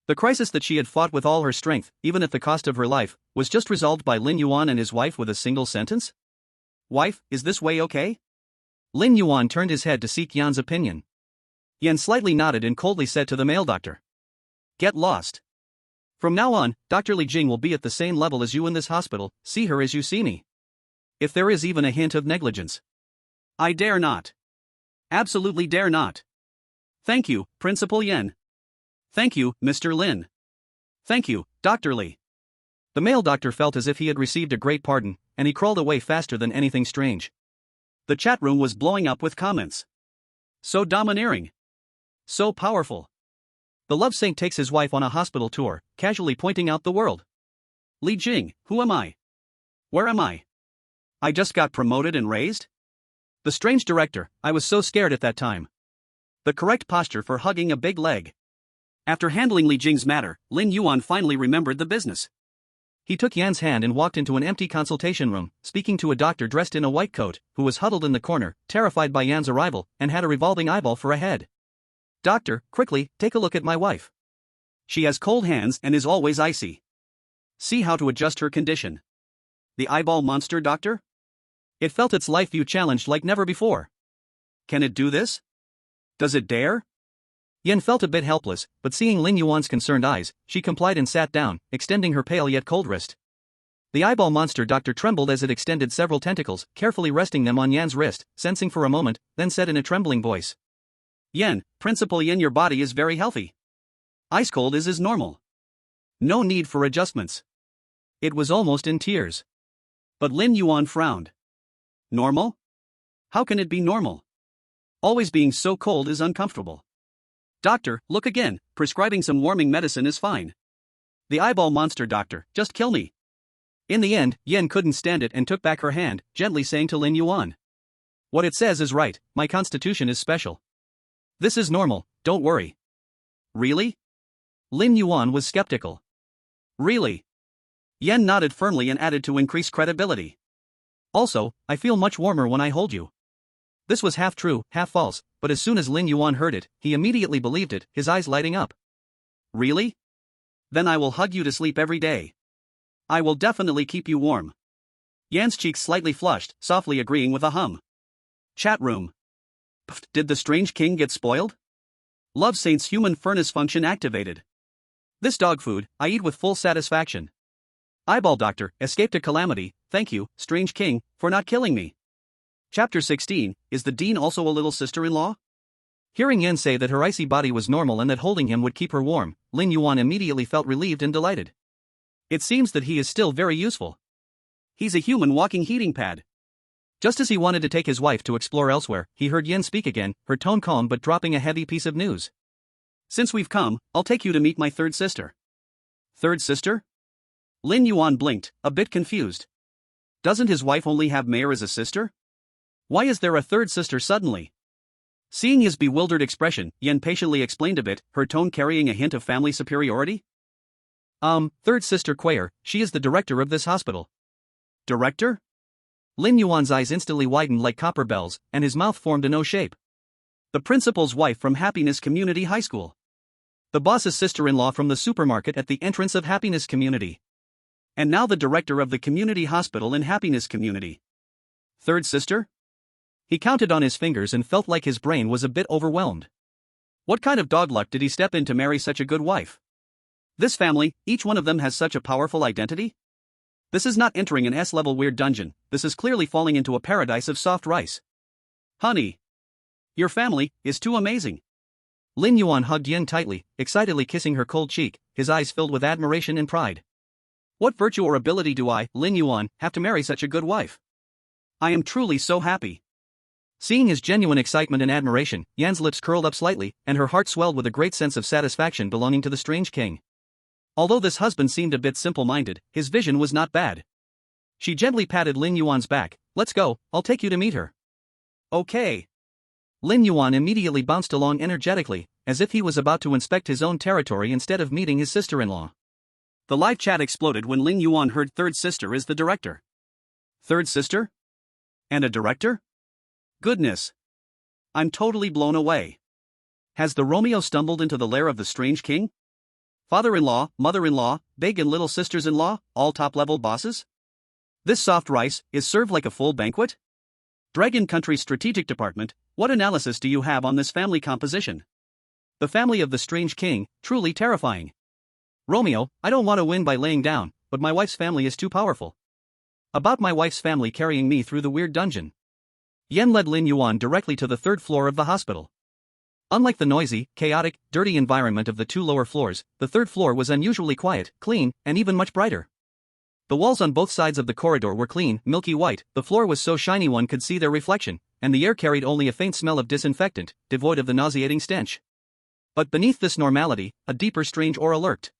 The crisis that she had fought with all her strength, even at the cost of her life, was just resolved by Lin Yuan and his wife with a single sentence? Wife, is this way okay? Lin Yuan turned his head to seek Yan's opinion. Yan slightly nodded and coldly said to the male doctor. Get lost. From now on, Dr. Li Jing will be at the same level as you in this hospital, see her as you see me. If there is even a hint of negligence. I dare not. Absolutely dare not. Thank you, Principal Yen. Thank you, Mr. Lin. Thank you, Dr. Li. The male doctor felt as if he had received a great pardon, and he crawled away faster than anything strange. The chat room was blowing up with comments. So domineering. So powerful. The love saint takes his wife on a hospital tour, casually pointing out the world. Li Jing, who am I? Where am I? I just got promoted and raised? The strange director, I was so scared at that time. The correct posture for hugging a big leg. After handling Li Jing's matter, Lin Yuan finally remembered the business. He took Yan's hand and walked into an empty consultation room, speaking to a doctor dressed in a white coat, who was huddled in the corner, terrified by Yan's arrival, and had a revolving eyeball for a head. Doctor, quickly, take a look at my wife. She has cold hands and is always icy. See how to adjust her condition. The eyeball monster, doctor? It felt its life view challenged like never before. Can it do this? Does it dare? Yen felt a bit helpless, but seeing Lin Yuan's concerned eyes, she complied and sat down, extending her pale yet cold wrist. The eyeball monster doctor trembled as it extended several tentacles, carefully resting them on Yan's wrist, sensing for a moment, then said in a trembling voice. Yen, Principal Yen, your body is very healthy. Ice cold is normal. No need for adjustments. It was almost in tears. But Lin Yuan frowned. Normal? How can it be normal? Always being so cold is uncomfortable. Doctor, look again, prescribing some warming medicine is fine. The eyeball monster doctor, just kill me. In the end, Yen couldn't stand it and took back her hand, gently saying to Lin Yuan. What it says is right, my constitution is special. This is normal, don't worry. Really? Lin Yuan was skeptical. Really? Yen nodded firmly and added to increase credibility. Also, I feel much warmer when I hold you. This was half true, half false, but as soon as Lin Yuan heard it, he immediately believed it, his eyes lighting up. Really? Then I will hug you to sleep every day. I will definitely keep you warm. Yan's cheeks slightly flushed, softly agreeing with a hum. Chat room. Pfft, did the strange king get spoiled? Love Saint's human furnace function activated. This dog food, I eat with full satisfaction. Eyeball doctor, escaped a calamity, thank you, strange king, for not killing me. Chapter 16, is the dean also a little sister-in-law? Hearing Yen say that her icy body was normal and that holding him would keep her warm, Lin Yuan immediately felt relieved and delighted. It seems that he is still very useful. He's a human walking heating pad. Just as he wanted to take his wife to explore elsewhere, he heard Yen speak again, her tone calm but dropping a heavy piece of news. Since we've come, I'll take you to meet my third sister. Third sister? Lin Yuan blinked, a bit confused. Doesn't his wife only have Mayor as a sister? Why is there a third sister suddenly? Seeing his bewildered expression, Yen patiently explained a bit, her tone carrying a hint of family superiority. Third sister Quayer, she is the director of this hospital. Director? Lin Yuan's eyes instantly widened like copper bells, and his mouth formed an O shape. The principal's wife from Happiness Community High School. The boss's sister-in-law from the supermarket at the entrance of Happiness Community. And now the director of the community hospital in Happiness Community. Third sister? He counted on his fingers and felt like his brain was a bit overwhelmed. What kind of dog luck did he step in to marry such a good wife? This family, each one of them has such a powerful identity? This is not entering an S-level weird dungeon, this is clearly falling into a paradise of soft rice. Honey. Your family is too amazing. Lin Yuan hugged Yen tightly, excitedly kissing her cold cheek, his eyes filled with admiration and pride. What virtue or ability do I, Lin Yuan, have to marry such a good wife? I am truly so happy. Seeing his genuine excitement and admiration, Yan's lips curled up slightly, and her heart swelled with a great sense of satisfaction belonging to the strange king. Although this husband seemed a bit simple-minded, his vision was not bad. She gently patted Lin Yuan's back. Let's go, I'll take you to meet her. Okay. Lin Yuan immediately bounced along energetically, as if he was about to inspect his own territory instead of meeting his sister-in-law. The live chat exploded when Lin Yuan heard third sister is the director. Third sister? And a director? Goodness. I'm totally blown away. Has the Romeo stumbled into the lair of the strange king? Father-in-law, mother-in-law, big and little sisters-in-law, all top-level bosses? This soft rice is served like a full banquet? Dragon Country's strategic department, what analysis do you have on this family composition? The family of the strange king, truly terrifying. Romeo, I don't want to win by laying down, but my wife's family is too powerful. About my wife's family carrying me through the weird dungeon. Yen led Lin Yuan directly to the third floor of the hospital. Unlike the noisy, chaotic, dirty environment of the two lower floors, the third floor was unusually quiet, clean, and even much brighter. The walls on both sides of the corridor were clean, milky white, the floor was so shiny one could see their reflection, and the air carried only a faint smell of disinfectant, devoid of the nauseating stench. But beneath this normality, a deeper strange aura lurked.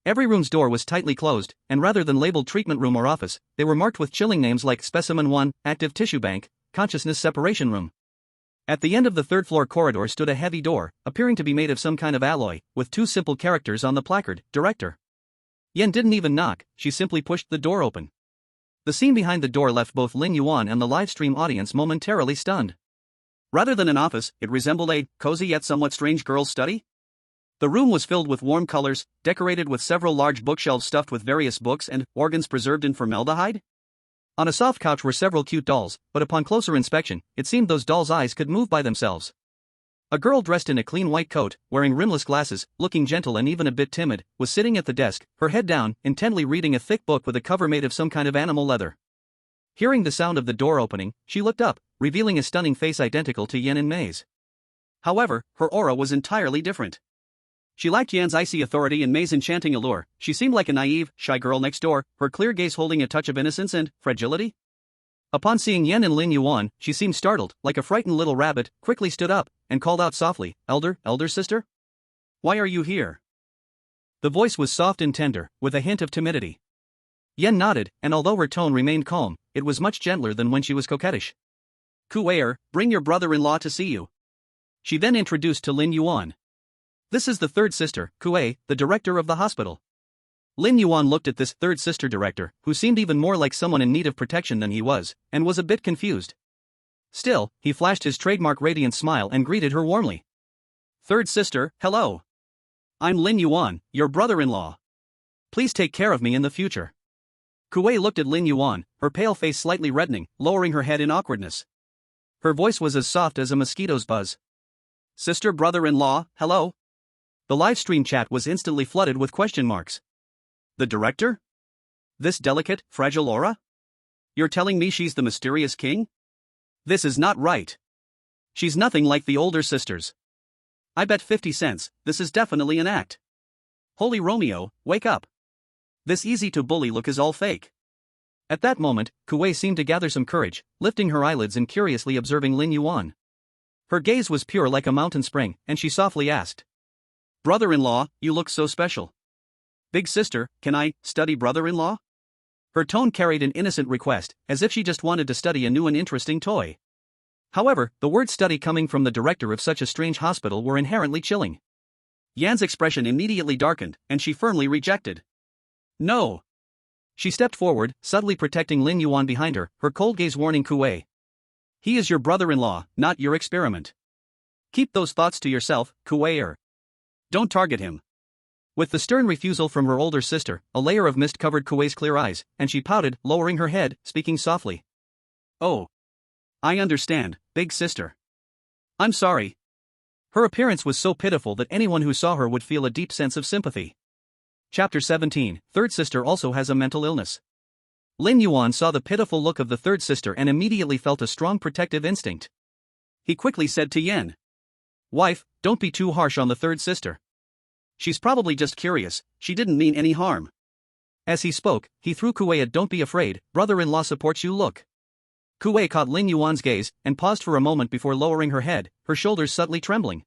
Every room's door was tightly closed, and rather than labeled treatment room or office, they were marked with chilling names like Specimen 1, Active Tissue Bank, Consciousness Separation Room. At the end of the third floor corridor stood a heavy door, appearing to be made of some kind of alloy, with two simple characters on the placard, Director. Yen didn't even knock, she simply pushed the door open. The scene behind the door left both Lin Yuan and the livestream audience momentarily stunned. Rather than an office, it resembled a cozy yet somewhat strange girl's study. The room was filled with warm colors, decorated with several large bookshelves stuffed with various books and organs preserved in formaldehyde. On a soft couch were several cute dolls, but upon closer inspection, it seemed those dolls' eyes could move by themselves. A girl dressed in a clean white coat, wearing rimless glasses, looking gentle and even a bit timid, was sitting at the desk, her head down, intently reading a thick book with a cover made of some kind of animal leather. Hearing the sound of the door opening, she looked up, revealing a stunning face identical to Yen in May's. However, her aura was entirely different. She lacked Yan's icy authority and May's enchanting allure. She seemed like a naive, shy girl next door, her clear gaze holding a touch of innocence and fragility. Upon seeing Yen and Lin Yuan, she seemed startled, like a frightened little rabbit, quickly stood up, and called out softly, elder sister? Why are you here? The voice was soft and tender, with a hint of timidity. Yen nodded, and although her tone remained calm, it was much gentler than when she was coquettish. Kuaer, bring your brother-in-law to see you. She then introduced to Lin Yuan. This is the third sister, Kuei, the director of the hospital. Lin Yuan looked at this third sister director, who seemed even more like someone in need of protection than he was, and was a bit confused. Still, he flashed his trademark radiant smile and greeted her warmly. Third sister, hello. I'm Lin Yuan, your brother-in-law. Please take care of me in the future. Kuei looked at Lin Yuan, her pale face slightly reddening, lowering her head in awkwardness. Her voice was as soft as a mosquito's buzz. Sister brother-in-law, hello. The livestream chat was instantly flooded with question marks. The director? This delicate, fragile aura? You're telling me she's the mysterious king? This is not right. She's nothing like the older sisters. I bet 50 cents, this is definitely an act. Holy Romeo, wake up. This easy-to-bully look is all fake. At that moment, Kuei seemed to gather some courage, lifting her eyelids and curiously observing Lin Yuan. Her gaze was pure like a mountain spring, and she softly asked. Brother-in-law, you look so special. Big sister, can I study brother-in-law? Her tone carried an innocent request, as if she just wanted to study a new and interesting toy. However, the words study coming from the director of such a strange hospital were inherently chilling. Yan's expression immediately darkened, and she firmly rejected. No. She stepped forward, subtly protecting Lin Yuan behind her, her cold gaze warning Kuei. He is your brother-in-law, not your experiment. Keep those thoughts to yourself, Kuei. Don't target him. With the stern refusal from her older sister, a layer of mist covered Kuei's clear eyes, and she pouted, lowering her head, speaking softly. Oh. I understand, big sister. I'm sorry. Her appearance was so pitiful that anyone who saw her would feel a deep sense of sympathy. Chapter 17, Third Sister also has a mental illness. Lin Yuan saw the pitiful look of the third sister and immediately felt a strong protective instinct. He quickly said to Yan. Wife, don't be too harsh on the third sister. She's probably just curious, she didn't mean any harm. As he spoke, he threw Kuei a don't be afraid, brother-in-law supports you look. Kuei caught Lin Yuan's gaze and paused for a moment before lowering her head, her shoulders subtly trembling.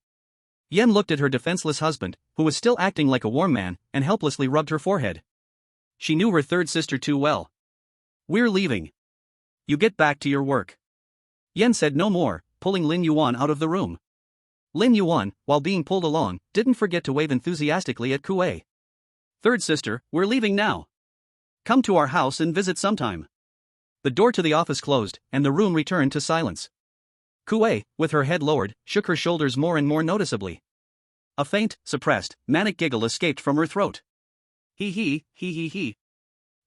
Yan looked at her defenseless husband, who was still acting like a warm man, and helplessly rubbed her forehead. She knew her third sister too well. We're leaving. You get back to your work. Yan said no more, pulling Lin Yuan out of the room. Lin Yuan, while being pulled along, didn't forget to wave enthusiastically at Kuei. Third sister, we're leaving now. Come to our house and visit sometime. The door to the office closed, and the room returned to silence. Kuei, with her head lowered, shook her shoulders more and more noticeably. A faint, suppressed, manic giggle escaped from her throat. He.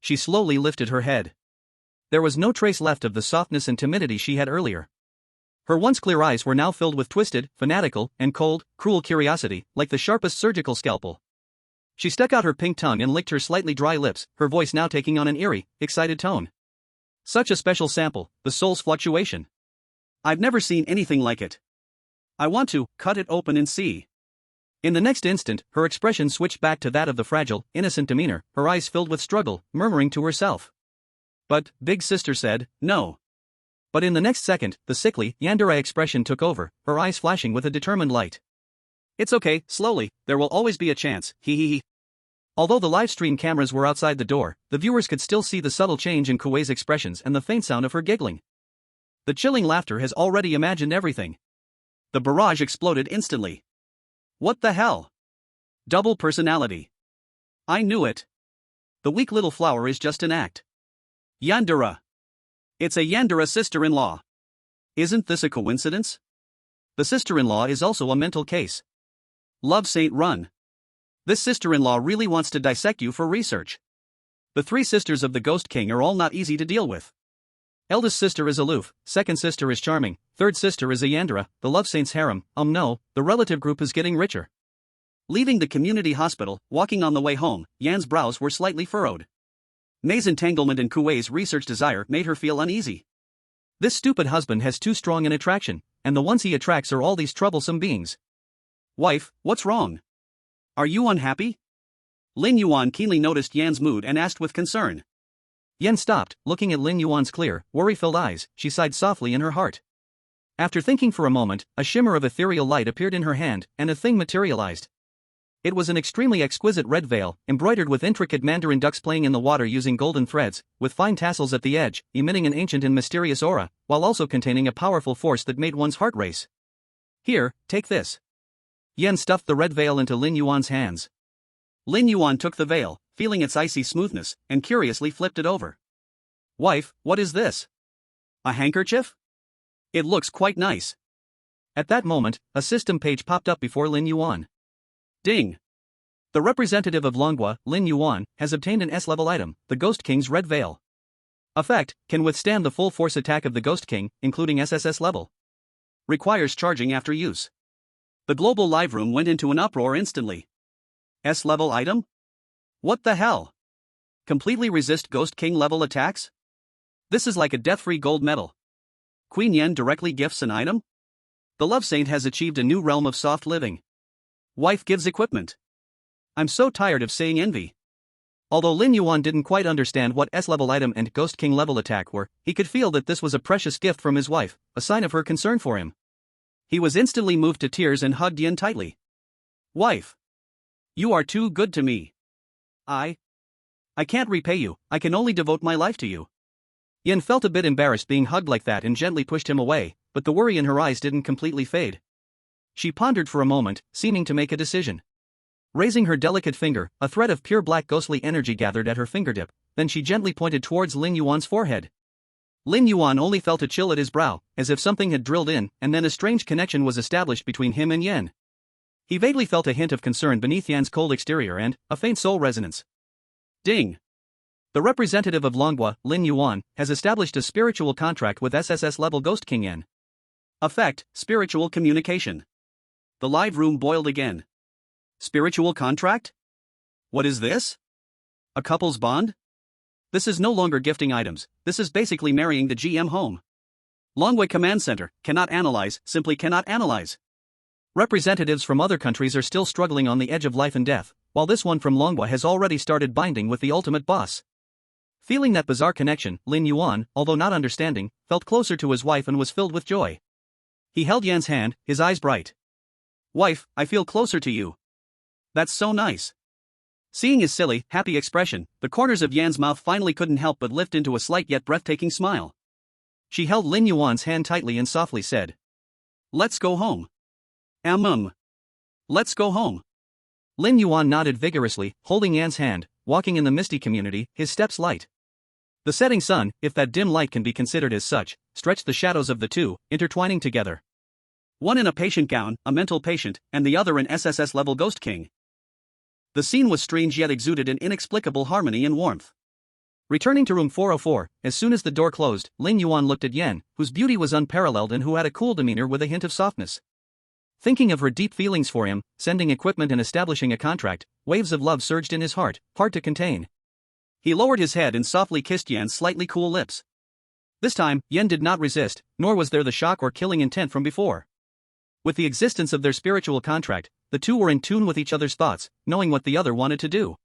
She slowly lifted her head. There was no trace left of the softness and timidity she had earlier. Her once clear eyes were now filled with twisted, fanatical, and cold, cruel curiosity, like the sharpest surgical scalpel. She stuck out her pink tongue and licked her slightly dry lips, her voice now taking on an eerie, excited tone. Such a special sample, the soul's fluctuation. I've never seen anything like it. I want to cut it open and see. In the next instant, her expression switched back to that of the fragile, innocent demeanor, her eyes filled with struggle, murmuring to herself. But, big sister said, no. But in the next second, the sickly, yandere expression took over, her eyes flashing with a determined light. It's okay, slowly, there will always be a chance, he. Although the live stream cameras were outside the door, the viewers could still see the subtle change in Kuei's expressions and the faint sound of her giggling. The chilling laughter has already imagined everything. The barrage exploded instantly. What the hell? Double personality. I knew it. The weak little flower is just an act. Yandere. It's a Yandere sister-in-law. Isn't this a coincidence? The sister-in-law is also a mental case. Love Saint Run. This sister-in-law really wants to dissect you for research. The three sisters of the Ghost King are all not easy to deal with. Eldest sister is aloof, second sister is charming, third sister is a Yandere, the Love Saint's harem, no, the relative group is getting richer. Leaving the community hospital, walking on the way home, Yan's brows were slightly furrowed. May's entanglement in Kuei's research desire made her feel uneasy. This stupid husband has too strong an attraction, and the ones he attracts are all these troublesome beings. Wife, what's wrong? Are you unhappy? Lin Yuan keenly noticed Yan's mood and asked with concern. Yan stopped, looking at Lin Yuan's clear, worry-filled eyes. She sighed softly in her heart. After thinking for a moment, a shimmer of ethereal light appeared in her hand, and a thing materialized. It was an extremely exquisite red veil, embroidered with intricate mandarin ducks playing in the water using golden threads, with fine tassels at the edge, emitting an ancient and mysterious aura, while also containing a powerful force that made one's heart race. Here, take this. Yan stuffed the red veil into Lin Yuan's hands. Lin Yuan took the veil, feeling its icy smoothness, and curiously flipped it over. Wife, what is this? A handkerchief? It looks quite nice. At that moment, a system page popped up before Lin Yuan. Ding! The representative of Longhua, Lin Yuan, has obtained an S-level item, the Ghost King's Red Veil. Effect, can withstand the full force attack of the Ghost King, including SSS-Level. Requires charging after use. The global live room went into an uproar instantly. S-level item? What the hell? Completely resist Ghost King level attacks? This is like a death-free gold medal. Queen Yen directly gifts an item? The Love Saint has achieved a new realm of soft living. Wife gives equipment. I'm so tired of saying envy. Although Lin Yuan didn't quite understand what S-level item and Ghost King level attack were, he could feel that this was a precious gift from his wife, a sign of her concern for him. He was instantly moved to tears and hugged Yen tightly. Wife! You are too good to me. I can't repay you, I can only devote my life to you. Yen felt a bit embarrassed being hugged like that and gently pushed him away, but the worry in her eyes didn't completely fade. She pondered for a moment, seeming to make a decision. Raising her delicate finger, a thread of pure black ghostly energy gathered at her fingertip, then she gently pointed towards Lin Yuan's forehead. Lin Yuan only felt a chill at his brow, as if something had drilled in, and then a strange connection was established between him and Yen. He vaguely felt a hint of concern beneath Yan's cold exterior and a faint soul resonance. Ding! The representative of Longhua, Lin Yuan, has established a spiritual contract with SSS-Level Ghost King Yen. Effect: spiritual communication. The live room boiled again. Spiritual contract? What is this? A couple's bond? This is no longer gifting items, this is basically marrying the GM home. Longhua Command Center, cannot analyze, simply cannot analyze. Representatives from other countries are still struggling on the edge of life and death, while this one from Longhua has already started binding with the ultimate boss. Feeling that bizarre connection, Lin Yuan, although not understanding, felt closer to his wife and was filled with joy. He held Yan's hand, his eyes bright. Wife, I feel closer to you. That's so nice. Seeing his silly, happy expression, the corners of Yan's mouth finally couldn't help but lift into a slight yet breathtaking smile. She held Lin Yuan's hand tightly and softly said, Let's go home. Let's go home. Lin Yuan nodded vigorously, holding Yan's hand, walking in the misty community, his steps light. The setting sun, if that dim light can be considered as such, stretched the shadows of the two, intertwining together. One in a patient gown, a mental patient, and the other an SSS-level Ghost King. The scene was strange yet exuded an inexplicable harmony and warmth. Returning to room 404, as soon as the door closed, Lin Yuan looked at Yen, whose beauty was unparalleled and who had a cool demeanor with a hint of softness. Thinking of her deep feelings for him, sending equipment and establishing a contract, waves of love surged in his heart, hard to contain. He lowered his head and softly kissed Yen's slightly cool lips. This time, Yen did not resist, nor was there the shock or killing intent from before. With the existence of their spiritual contract, the two were in tune with each other's thoughts, knowing what the other wanted to do.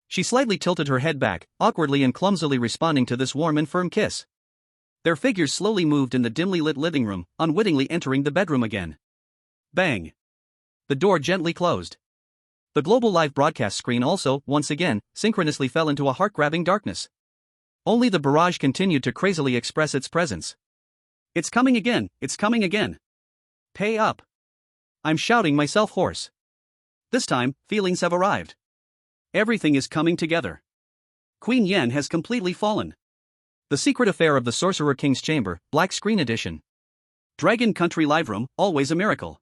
She slightly tilted her head back, awkwardly and clumsily responding to this warm and firm kiss. Their figures slowly moved in the dimly lit living room, unwittingly entering the bedroom again. Bang! The door gently closed. The global live broadcast screen also, once again, synchronously fell into a heart-grabbing darkness. Only the barrage continued to crazily express its presence. It's coming again, it's coming again. Pay up. I'm shouting myself hoarse. This time, feelings have arrived. Everything is coming together. Queen Yen has completely fallen. The Secret Affair of the Sorcerer King's Chamber, Black Screen Edition. Dragon Country Live Room, always a miracle.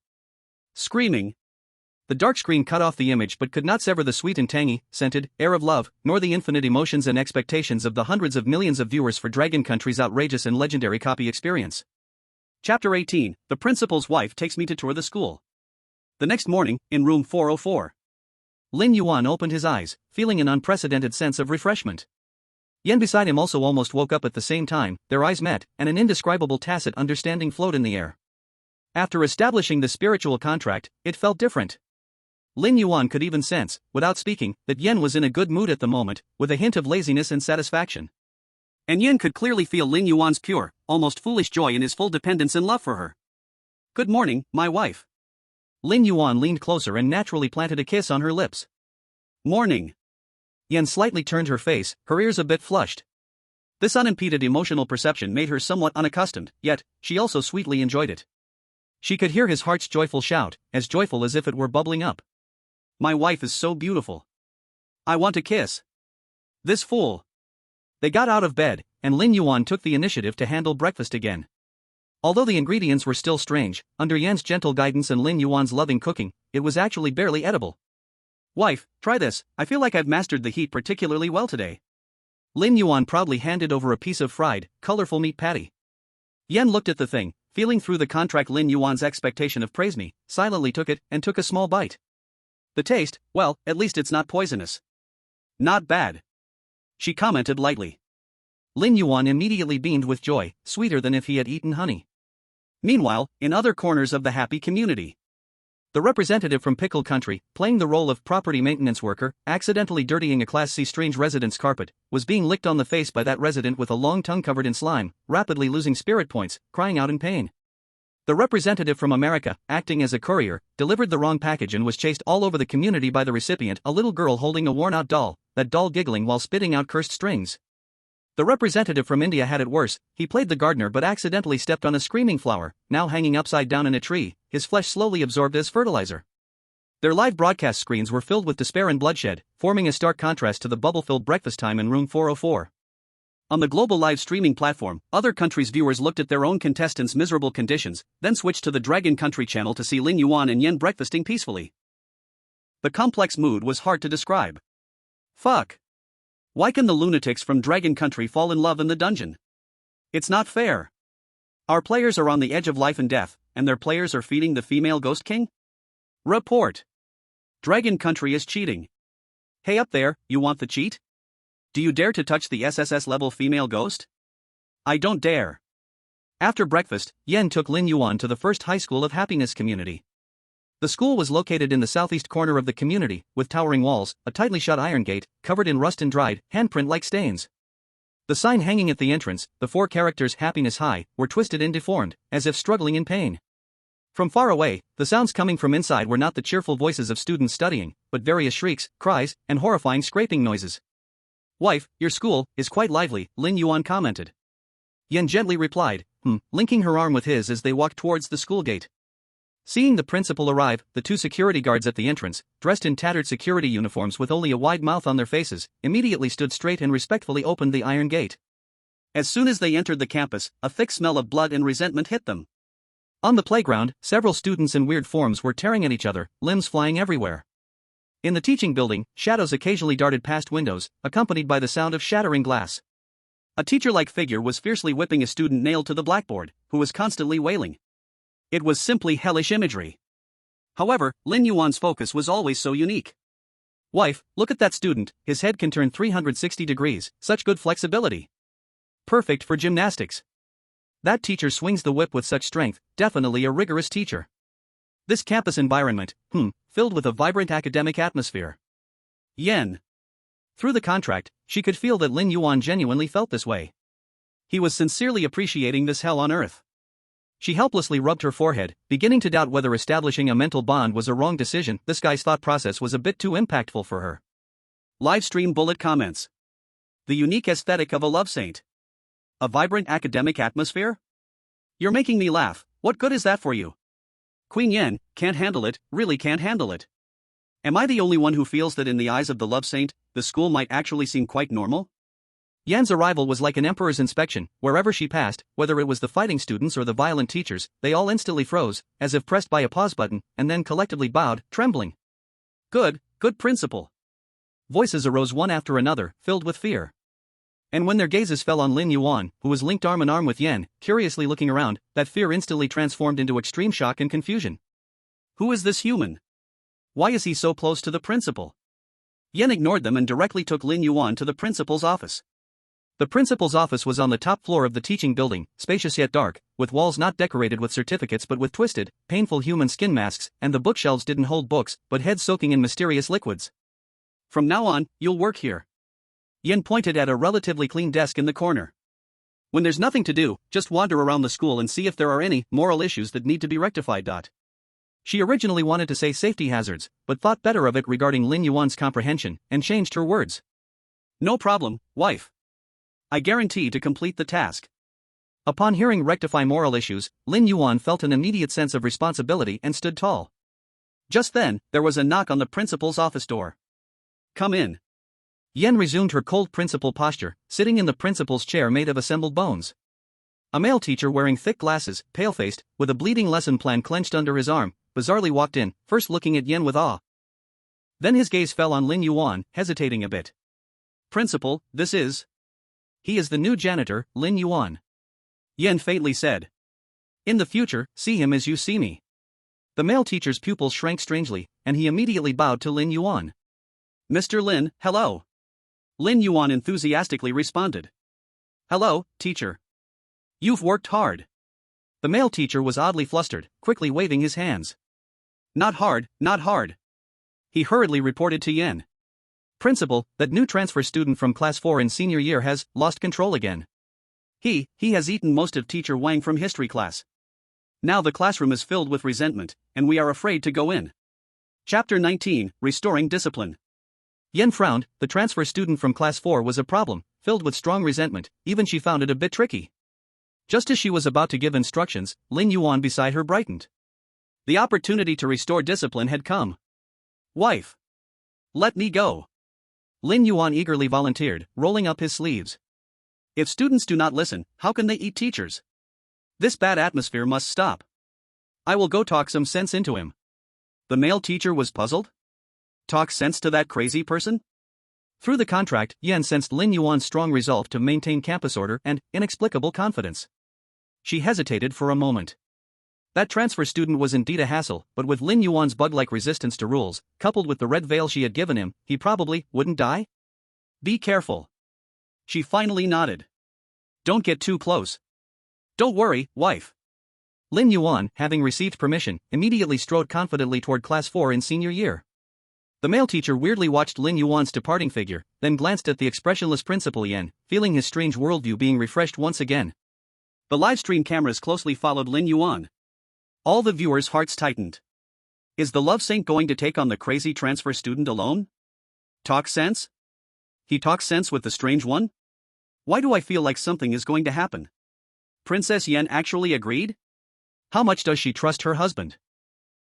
Screaming. The dark screen cut off the image but could not sever the sweet and tangy, scented, air of love, nor the infinite emotions and expectations of the hundreds of millions of viewers for Dragon Country's outrageous and legendary copy experience. Chapter 18, The Principal's Wife Takes Me to Tour the School. The next morning, in room 404. Lin Yuan opened his eyes, feeling an unprecedented sense of refreshment. Yen beside him also almost woke up at the same time, their eyes met, and an indescribable tacit understanding flowed in the air. After establishing the spiritual contract, it felt different. Lin Yuan could even sense, without speaking, that Yen was in a good mood at the moment, with a hint of laziness and satisfaction. And Yen could clearly feel Lin Yuan's pure, almost foolish joy in his full dependence and love for her. Good morning, my wife. Lin Yuan leaned closer and naturally planted a kiss on her lips. Morning. Yen slightly turned her face, her ears a bit flushed. This unimpeded emotional perception made her somewhat unaccustomed, yet, she also sweetly enjoyed it. She could hear his heart's joyful shout, as joyful as if it were bubbling up. My wife is so beautiful. I want a kiss. This fool. They got out of bed, and Lin Yuan took the initiative to handle breakfast again. Although the ingredients were still strange, under Yen's gentle guidance and Lin Yuan's loving cooking, it was actually barely edible. Wife, try this, I feel like I've mastered the heat particularly well today. Lin Yuan proudly handed over a piece of fried, colorful meat patty. Yen looked at the thing, feeling through the contract Lin Yuan's expectation of praise me, silently took it and took a small bite. The taste, well, at least it's not poisonous. Not bad. She commented lightly. Lin Yuan immediately beamed with joy, sweeter than if he had eaten honey. Meanwhile, in other corners of the happy community, the representative from Pickle Country, playing the role of property maintenance worker, accidentally dirtying a Class C strange resident's carpet, was being licked on the face by that resident with a long tongue covered in slime, rapidly losing spirit points, crying out in pain. The representative from America, acting as a courier, delivered the wrong package and was chased all over the community by the recipient, a little girl holding a worn-out doll, that doll giggling while spitting out cursed strings. The representative from India had it worse. He played the gardener but accidentally stepped on a screaming flower, now hanging upside down in a tree, his flesh slowly absorbed as fertilizer. Their live broadcast screens were filled with despair and bloodshed, forming a stark contrast to the bubble-filled breakfast time in room 404. On the global live streaming platform, other countries' viewers looked at their own contestants' miserable conditions, then switched to the Dragon Country channel to see Lin Yuan and Yen breakfasting peacefully. The complex mood was hard to describe. Fuck. Why can the lunatics from Dragon Country fall in love in the dungeon? It's not fair. Our players are on the edge of life and death, and their players are feeding the female Ghost King? Report. Dragon Country is cheating. Hey up there, you want the cheat? Do you dare to touch the SSS-level female ghost? I don't dare. After breakfast, Yen took Lin Yuan to the first high school of happiness community. The school was located in the southeast corner of the community, with towering walls, a tightly shut iron gate, covered in rust and dried, handprint-like stains. The sign hanging at the entrance, the 4 characters Happiness High, were twisted and deformed, as if struggling in pain. From far away, the sounds coming from inside were not the cheerful voices of students studying, but various shrieks, cries, and horrifying scraping noises. Wife, your school is quite lively, Lin Yuan commented. Yen gently replied, linking her arm with his as they walked towards the school gate. Seeing the principal arrive, the 2 security guards at the entrance, dressed in tattered security uniforms with only a wide mouth on their faces, immediately stood straight and respectfully opened the iron gate. As soon as they entered the campus, a thick smell of blood and resentment hit them. On the playground, several students in weird forms were tearing at each other, limbs flying everywhere. In the teaching building, shadows occasionally darted past windows, accompanied by the sound of shattering glass. A teacher-like figure was fiercely whipping a student nailed to the blackboard, who was constantly wailing. It was simply hellish imagery. However, Lin Yuan's focus was always so unique. Wife, look at that student, his head can turn 360 degrees, such good flexibility. Perfect for gymnastics. That teacher swings the whip with such strength, definitely a rigorous teacher. This campus environment, filled with a vibrant academic atmosphere. Yen. Through the contract, she could feel that Lin Yuan genuinely felt this way. He was sincerely appreciating this hell on earth. She helplessly rubbed her forehead, beginning to doubt whether establishing a mental bond was a wrong decision. This guy's thought process was a bit too impactful for her. Livestream bullet comments. The unique aesthetic of a love saint. A vibrant academic atmosphere? You're making me laugh. What good is that for you? Queen Yen, can't handle it, really can't handle it. Am I the only one who feels that in the eyes of the love saint, the school might actually seem quite normal? Yen's arrival was like an emperor's inspection. Wherever she passed, whether it was the fighting students or the violent teachers, they all instantly froze, as if pressed by a pause button, and then collectively bowed, trembling. Good principal. Voices arose one after another, filled with fear. And when their gazes fell on Lin Yuan, who was linked arm in arm with Yen, curiously looking around, that fear instantly transformed into extreme shock and confusion. Who is this human? Why is he so close to the principal? Yen ignored them and directly took Lin Yuan to the principal's office. The principal's office was on the top floor of the teaching building, spacious yet dark, with walls not decorated with certificates but with twisted, painful human skin masks, and the bookshelves didn't hold books, but heads soaking in mysterious liquids. From now on, you'll work here. Yen pointed at a relatively clean desk in the corner. When there's nothing to do, just wander around the school and see if there are any moral issues that need to be rectified. She originally wanted to say safety hazards, but thought better of it regarding Lin Yuan's comprehension, and changed her words. No problem, wife. I guarantee to complete the task. Upon hearing rectify moral issues, Lin Yuan felt an immediate sense of responsibility and stood tall. Just then, there was a knock on the principal's office door. Come in. Yen resumed her cold principal posture, sitting in the principal's chair made of assembled bones. A male teacher wearing thick glasses, pale-faced, with a bleeding lesson plan clenched under his arm, bizarrely walked in, first looking at Yen with awe. Then his gaze fell on Lin Yuan, hesitating a bit. Principal, this is... He is the new janitor, Lin Yuan. Yen faintly said. In the future, see him as you see me. The male teacher's pupils shrank strangely, and he immediately bowed to Lin Yuan. Mr. Lin, hello. Lin Yuan enthusiastically responded. Hello, teacher. You've worked hard. The male teacher was oddly flustered, quickly waving his hands. Not hard, not hard. He hurriedly reported to Yen. Principal, that new transfer student from class 4 in senior year has lost control again. He has eaten most of teacher Wang from history class. Now the classroom is filled with resentment, and we are afraid to go in. Chapter 19, Restoring Discipline. Yen frowned. The transfer student from class 4 was a problem, filled with strong resentment. Even she found it a bit tricky. Just as she was about to give instructions, Lin Yuan beside her brightened. The opportunity to restore discipline had come. "Wife, let me go," Lin Yuan eagerly volunteered, rolling up his sleeves. "If students do not listen, how can they eat teachers? This bad atmosphere must stop. I will go talk some sense into him." The male teacher was puzzled. Talk sense to that crazy person? Through the contract, Yan sensed Lin Yuan's strong resolve to maintain campus order and inexplicable confidence. She hesitated for a moment. That transfer student was indeed a hassle, but with Lin Yuan's bug-like resistance to rules, coupled with the red veil she had given him, he probably wouldn't die? "Be careful." She finally nodded. "Don't get too close." "Don't worry, wife." Lin Yuan, having received permission, immediately strode confidently toward Class 4 in senior year. The male teacher weirdly watched Lin Yuan's departing figure, then glanced at the expressionless Principal Yan, feeling his strange worldview being refreshed once again. The livestream cameras closely followed Lin Yuan. All the viewers' hearts tightened. Is the love saint going to take on the crazy transfer student alone? Talk sense? He talks sense with the strange one? Why do I feel like something is going to happen? Princess Yan actually agreed? How much does she trust her husband?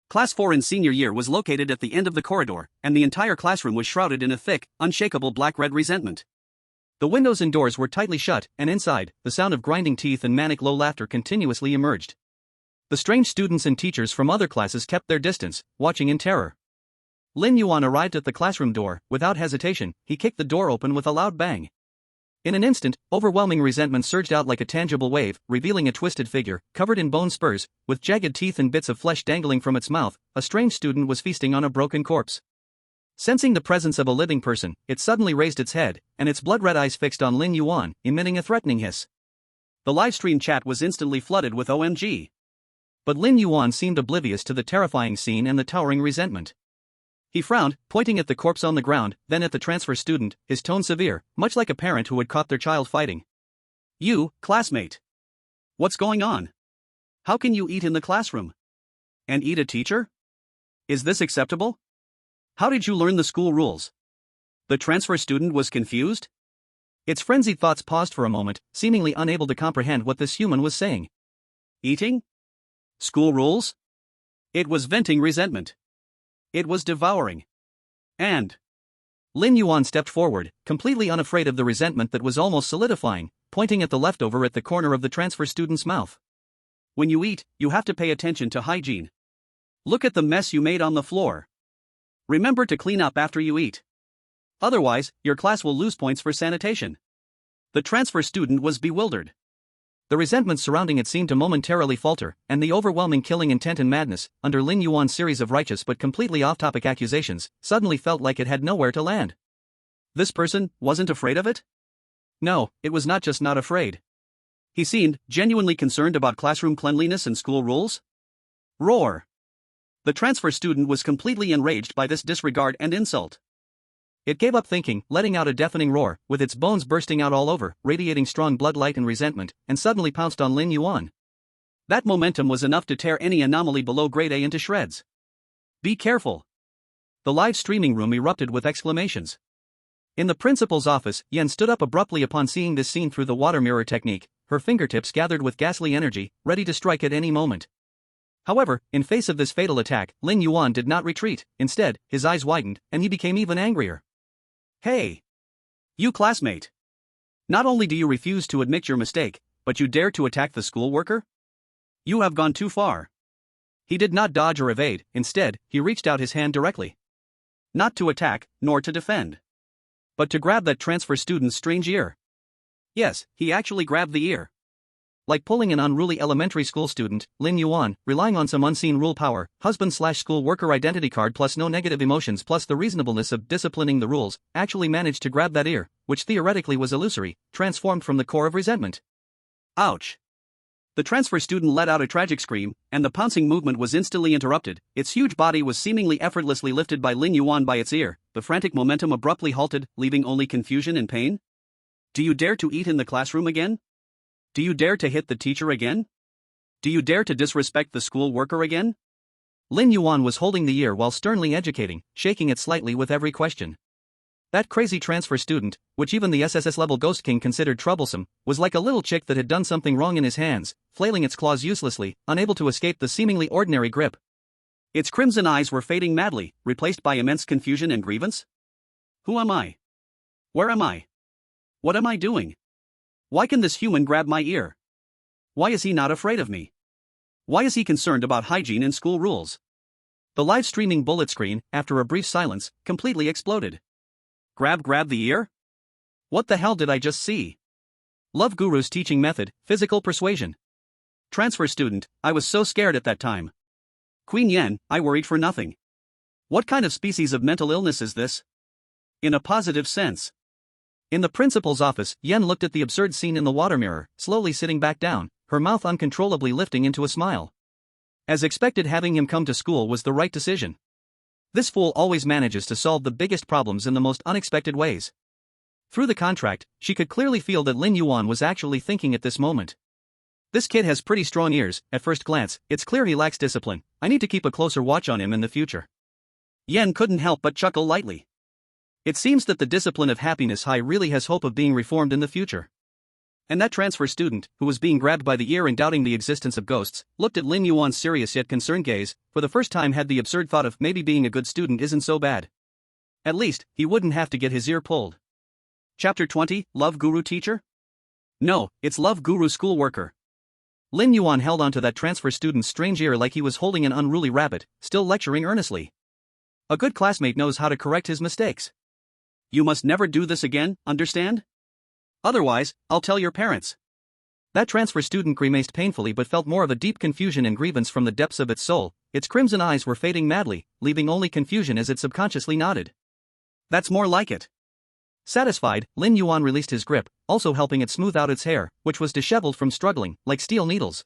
Class 4 in senior year was located at the end of the corridor, and the entire classroom was shrouded in a thick, unshakable black-red resentment. The windows and doors were tightly shut, and inside, the sound of grinding teeth and manic low laughter continuously emerged. The strange students and teachers from other classes kept their distance, watching in terror. Lin Yuan arrived at the classroom door. Without hesitation, he kicked the door open with a loud bang. In an instant, overwhelming resentment surged out like a tangible wave, revealing a twisted figure, covered in bone spurs, with jagged teeth and bits of flesh dangling from its mouth. A strange student was feasting on a broken corpse. Sensing the presence of a living person, it suddenly raised its head, and its blood-red eyes fixed on Lin Yuan, emitting a threatening hiss. The livestream chat was instantly flooded with OMG. But Lin Yuan seemed oblivious to the terrifying scene and the towering resentment. He frowned, pointing at the corpse on the ground, then at the transfer student, his tone severe, much like a parent who had caught their child fighting. "You, classmate. What's going on? How can you eat in the classroom? And eat a teacher? Is this acceptable? How did you learn the school rules?" The transfer student was confused. Its frenzied thoughts paused for a moment, seemingly unable to comprehend what this human was saying. Eating? School rules? It was venting resentment. It was devouring. And Lin Yuan stepped forward, completely unafraid of the resentment that was almost solidifying, pointing at the leftover at the corner of the transfer student's mouth. "When you eat, you have to pay attention to hygiene. Look at the mess you made on the floor. Remember to clean up after you eat. Otherwise, your class will lose points for sanitation." The transfer student was bewildered. The resentment surrounding it seemed to momentarily falter, and the overwhelming killing intent and madness, under Lin Yuan's series of righteous but completely off-topic accusations, suddenly felt like it had nowhere to land. This person wasn't afraid of it? No, it was not just not afraid. He seemed genuinely concerned about classroom cleanliness and school rules. Roar! The transfer student was completely enraged by this disregard and insult. It gave up thinking, letting out a deafening roar, with its bones bursting out all over, radiating strong bloodlight and resentment, and suddenly pounced on Lin Yuan. That momentum was enough to tear any anomaly below grade A into shreds. "Be careful!" The live streaming room erupted with exclamations. In the principal's office, Yan stood up abruptly upon seeing this scene through the water mirror technique, her fingertips gathered with ghastly energy, ready to strike at any moment. However, in face of this fatal attack, Lin Yuan did not retreat. Instead, his eyes widened, and he became even angrier. "Hey! You classmate! Not only do you refuse to admit your mistake, but you dare to attack the school worker? You have gone too far." He did not dodge or evade. Instead, he reached out his hand directly. Not to attack, nor to defend, but to grab that transfer student's strange ear. Yes, he actually grabbed the ear. Like pulling an unruly elementary school student, Lin Yuan, relying on some unseen rule power, husband/school worker identity card plus no negative emotions plus the reasonableness of disciplining the rules, actually managed to grab that ear, which theoretically was illusory, transformed from the core of resentment. Ouch! The transfer student let out a tragic scream, and the pouncing movement was instantly interrupted. Its huge body was seemingly effortlessly lifted by Lin Yuan by its ear. The frantic momentum abruptly halted, leaving only confusion and pain. "Do you dare to eat in the classroom again? Do you dare to hit the teacher again? Do you dare to disrespect the school worker again?" Lin Yuan was holding the ear while sternly educating, shaking it slightly with every question. That crazy transfer student, which even the SSS-Level Ghost King considered troublesome, was like a little chick that had done something wrong in his hands, flailing its claws uselessly, unable to escape the seemingly ordinary grip. Its crimson eyes were fading madly, replaced by immense confusion and grievance. Who am I? Where am I? What am I doing? Why can this human grab my ear? Why is he not afraid of me? Why is he concerned about hygiene and school rules? The live streaming bullet screen, after a brief silence, completely exploded. Grab the ear? What the hell did I just see? Love Guru's teaching method, physical persuasion. Transfer student, I was so scared at that time. Queen Yen, I worried for nothing. What kind of species of mental illness is this? In a positive sense. In the principal's office, Yen looked at the absurd scene in the water mirror, slowly sitting back down, her mouth uncontrollably lifting into a smile. As expected, having him come to school was the right decision. This fool always manages to solve the biggest problems in the most unexpected ways. Through the contract, she could clearly feel that Lin Yuan was actually thinking at this moment. This kid has pretty strong ears. At first glance, it's clear he lacks discipline. I need to keep a closer watch on him in the future. Yen couldn't help but chuckle lightly. It seems that the discipline of Happiness High really has hope of being reformed in the future. And that transfer student, who was being grabbed by the ear and doubting the existence of ghosts, looked at Lin Yuan's serious yet concerned gaze, for the first time had the absurd thought of maybe being a good student isn't so bad. At least, he wouldn't have to get his ear pulled. Chapter 20, Love Guru Teacher? No, it's Love Guru School Worker. Lin Yuan held onto that transfer student's strange ear like he was holding an unruly rabbit, still lecturing earnestly. A good classmate knows how to correct his mistakes. You must never do this again, understand? Otherwise, I'll tell your parents. That transfer student grimaced painfully but felt more of a deep confusion and grievance from the depths of its soul. Its crimson eyes were fading madly, leaving only confusion as it subconsciously nodded. That's more like it. Satisfied, Lin Yuan released his grip, also helping it smooth out its hair, which was disheveled from struggling, like steel needles.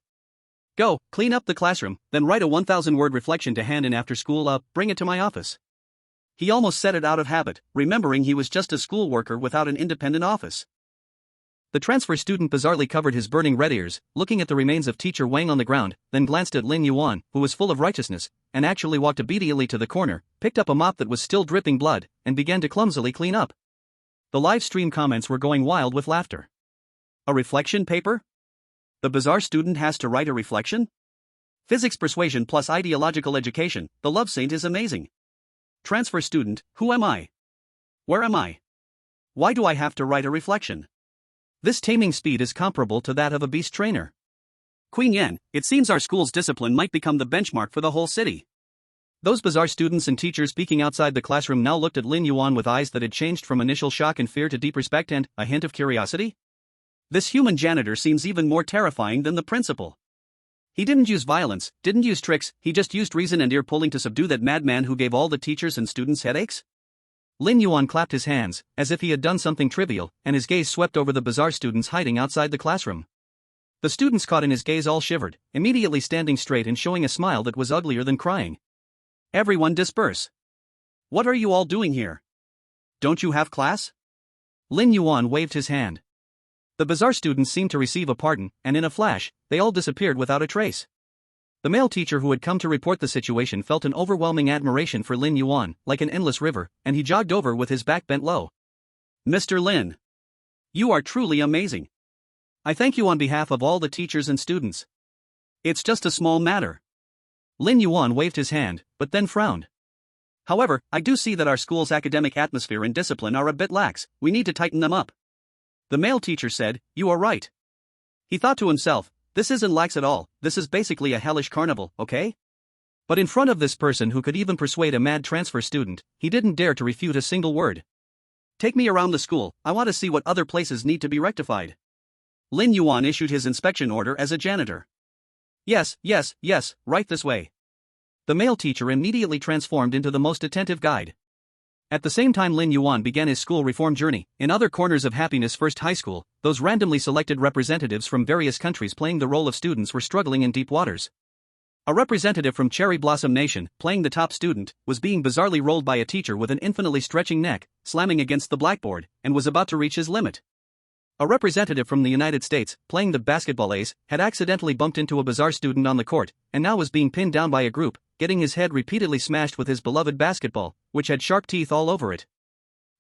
Go, clean up the classroom, then write a 1,000-word reflection to hand in after school. Bring it to my office. He almost said it out of habit, remembering he was just a school worker without an independent office. The transfer student bizarrely covered his burning red ears, looking at the remains of teacher Wang on the ground, then glanced at Lin Yuan, who was full of righteousness, and actually walked obediently to the corner, picked up a mop that was still dripping blood, and began to clumsily clean up. The live stream comments were going wild with laughter. A reflection paper? The bizarre student has to write a reflection? Physics persuasion plus ideological education, the love saint is amazing. Transfer student, who am I? Where am I? Why do I have to write a reflection? This taming speed is comparable to that of a beast trainer. Queen Yen, it seems our school's discipline might become the benchmark for the whole city. Those bizarre students and teachers speaking outside the classroom now looked at Lin Yuan with eyes that had changed from initial shock and fear to deep respect and a hint of curiosity. This human janitor seems even more terrifying than the principal. He didn't use violence, didn't use tricks, he just used reason and ear-pulling to subdue that madman who gave all the teachers and students headaches? Lin Yuan clapped his hands, as if he had done something trivial, and his gaze swept over the bizarre students hiding outside the classroom. The students caught in his gaze all shivered, immediately standing straight and showing a smile that was uglier than crying. Everyone disperse. What are you all doing here? Don't you have class? Lin Yuan waved his hand. The bizarre students seemed to receive a pardon, and in a flash, they all disappeared without a trace. The male teacher who had come to report the situation felt an overwhelming admiration for Lin Yuan, like an endless river, and he jogged over with his back bent low. Mr. Lin. You are truly amazing. I thank you on behalf of all the teachers and students. It's just a small matter. Lin Yuan waved his hand, but then frowned. However, I do see that our school's academic atmosphere and discipline are a bit lax, we need to tighten them up. The male teacher said, you are right. He thought to himself, this isn't lax at all, this is basically a hellish carnival, okay? But in front of this person who could even persuade a mad transfer student, he didn't dare to refute a single word. Take me around the school, I want to see what other places need to be rectified. Lin Yuan issued his inspection order as a janitor. Yes, right this way. The male teacher immediately transformed into the most attentive guide. At the same time Lin Yuan began his school reform journey, in other corners of Happiness First High School, those randomly selected representatives from various countries playing the role of students were struggling in deep waters. A representative from Cherry Blossom Nation, playing the top student, was being bizarrely rolled by a teacher with an infinitely stretching neck, slamming against the blackboard, and was about to reach his limit. A representative from the United States, playing the basketball ace, had accidentally bumped into a bizarre student on the court, and now was being pinned down by a group, getting his head repeatedly smashed with his beloved basketball, which had sharp teeth all over it.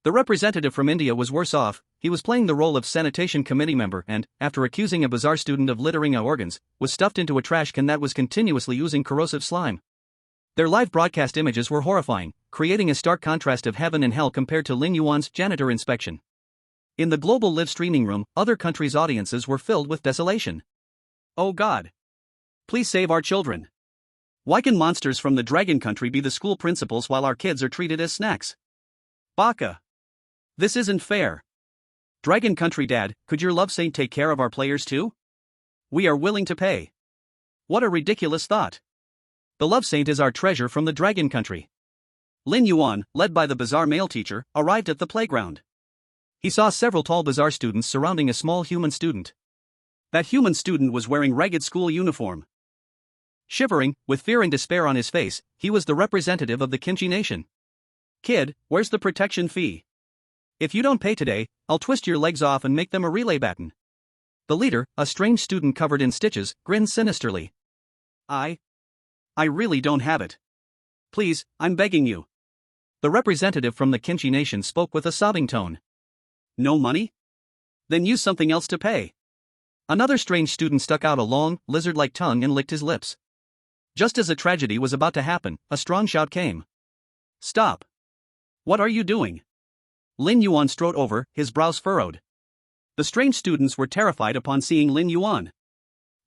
The representative from India was worse off. He was playing the role of sanitation committee member and, after accusing a bizarre student of littering our organs, was stuffed into a trash can that was continuously oozing corrosive slime. Their live broadcast images were horrifying, creating a stark contrast of heaven and hell compared to Lin Yuan's janitor inspection. In the global live streaming room, other countries' audiences were filled with desolation. Oh God! Please save our children. Why can monsters from the dragon country be the school principals while our kids are treated as snacks? Baka! This isn't fair. Dragon country dad, could your love saint take care of our players too? We are willing to pay. What a ridiculous thought. The love saint is our treasure from the dragon country. Lin Yuan, led by the bizarre male teacher, arrived at the playground. He saw several tall bizarre students surrounding a small human student. That human student was wearing ragged school uniform. Shivering, with fear and despair on his face, he was the representative of the Kimchi nation. Kid, where's the protection fee? If you don't pay today, I'll twist your legs off and make them a relay baton. The leader, a strange student covered in stitches, grinned sinisterly. I really don't have it. Please, I'm begging you. The representative from the Kimchi nation spoke with a sobbing tone. No money? Then use something else to pay. Another strange student stuck out a long, lizard-like tongue and licked his lips. Just as a tragedy was about to happen, a strong shout came. Stop! What are you doing? Lin Yuan strode over, his brows furrowed. The strange students were terrified upon seeing Lin Yuan.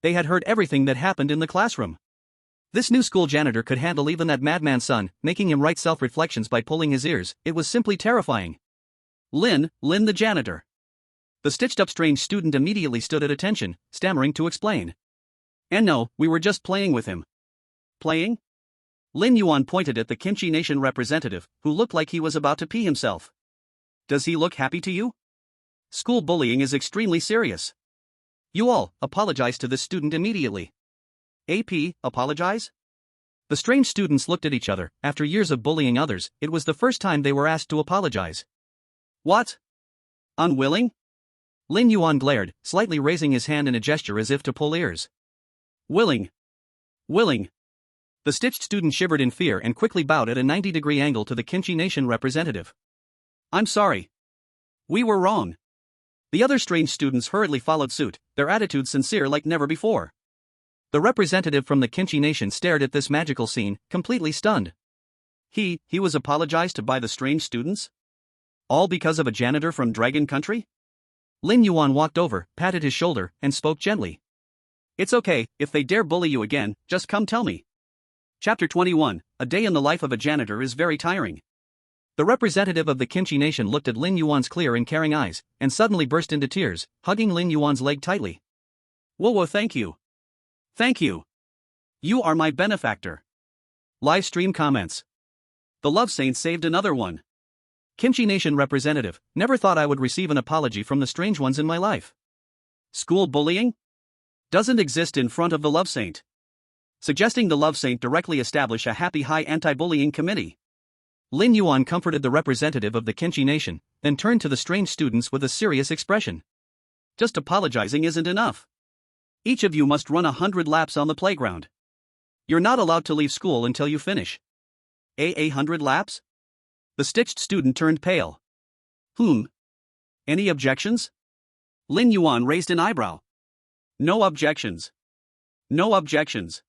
They had heard everything that happened in the classroom. This new school janitor could handle even that madman's son, making him write self-reflections by pulling his ears. It was simply terrifying. Lin the janitor. The stitched-up strange student immediately stood at attention, stammering to explain. And no, we were just playing with him. Playing? Lin Yuan pointed at the Kimchi nation representative, who looked like he was about to pee himself. Does he look happy to you? School bullying is extremely serious. You all, apologize to this student immediately. AP, apologize? The strange students looked at each other. After years of bullying others, it was the first time they were asked to apologize. What? Unwilling? Lin Yuan glared, slightly raising his hand in a gesture as if to pull ears. Willing. The stitched student shivered in fear and quickly bowed at a 90-degree angle to the Kimchi nation representative. I'm sorry. We were wrong. The other strange students hurriedly followed suit, their attitudes sincere like never before. The representative from the Kimchi nation stared at this magical scene, completely stunned. He was apologized to by the strange students? All because of a janitor from Dragon Country? Lin Yuan walked over, patted his shoulder, and spoke gently. It's okay, if they dare bully you again, just come tell me. Chapter 21, A Day in the Life of a Janitor is Very Tiring. The representative of the Kimchi nation looked at Lin Yuan's clear and caring eyes, and suddenly burst into tears, hugging Lin Yuan's leg tightly. Whoa, thank you. Thank you. You are my benefactor. Live stream comments. The love saint saved another one. Kimchi nation representative, never thought I would receive an apology from the strange ones in my life. School bullying? Doesn't exist in front of the love saint. Suggesting the love saint directly establish a happy high anti-bullying committee. Lin Yuan comforted the representative of the Kimchi nation, then turned to the strange students with a serious expression. Just apologizing isn't enough. Each of you must run 100 laps on the playground. You're not allowed to leave school until you finish. 100 laps? The stitched student turned pale. Any objections? Lin Yuan raised an eyebrow. No objections. No objections.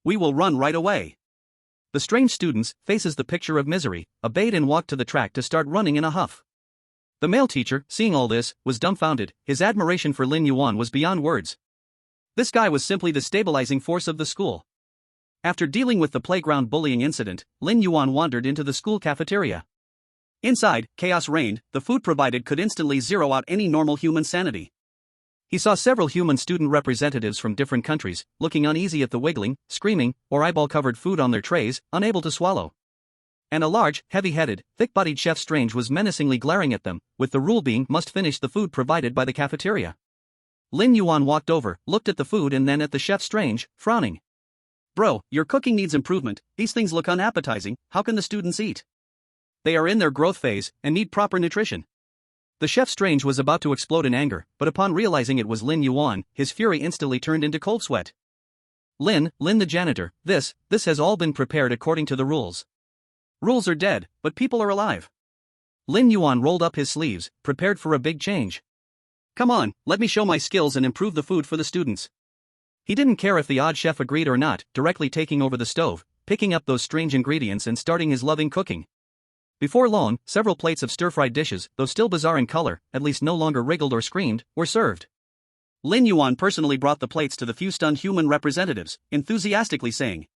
We will run right away. The strange students, faces the picture of misery, obeyed and walked to the track to start running in a huff. The male teacher, seeing all this, was dumbfounded. His admiration for Lin Yuan was beyond words. This guy was simply the stabilizing force of the school. After dealing with the playground bullying incident, Lin Yuan wandered into the school cafeteria. Inside, chaos reigned. The food provided could instantly zero out any normal human sanity. He saw several human student representatives from different countries, looking uneasy at the wiggling, screaming, or eyeball-covered food on their trays, unable to swallow. And a large, heavy-headed, thick-bodied Chef Strange was menacingly glaring at them, with the rule being must finish the food provided by the cafeteria. Lin Yuan walked over, looked at the food and then at the Chef Strange, frowning. Bro, your cooking needs improvement. These things look unappetizing. How can the students eat? They are in their growth phase and need proper nutrition. The Chef Strange was about to explode in anger, but upon realizing it was Lin Yuan, his fury instantly turned into cold sweat. Lin the janitor, this has all been prepared according to the rules. Rules are dead, but people are alive. Lin Yuan rolled up his sleeves, prepared for a big change. Come on, let me show my skills and improve the food for the students. He didn't care if the odd chef agreed or not, directly taking over the stove, picking up those strange ingredients and starting his loving cooking. Before long, several plates of stir-fried dishes, though still bizarre in color, at least no longer wriggled or screamed, were served. Lin Yuan personally brought the plates to the few stunned human representatives, enthusiastically saying,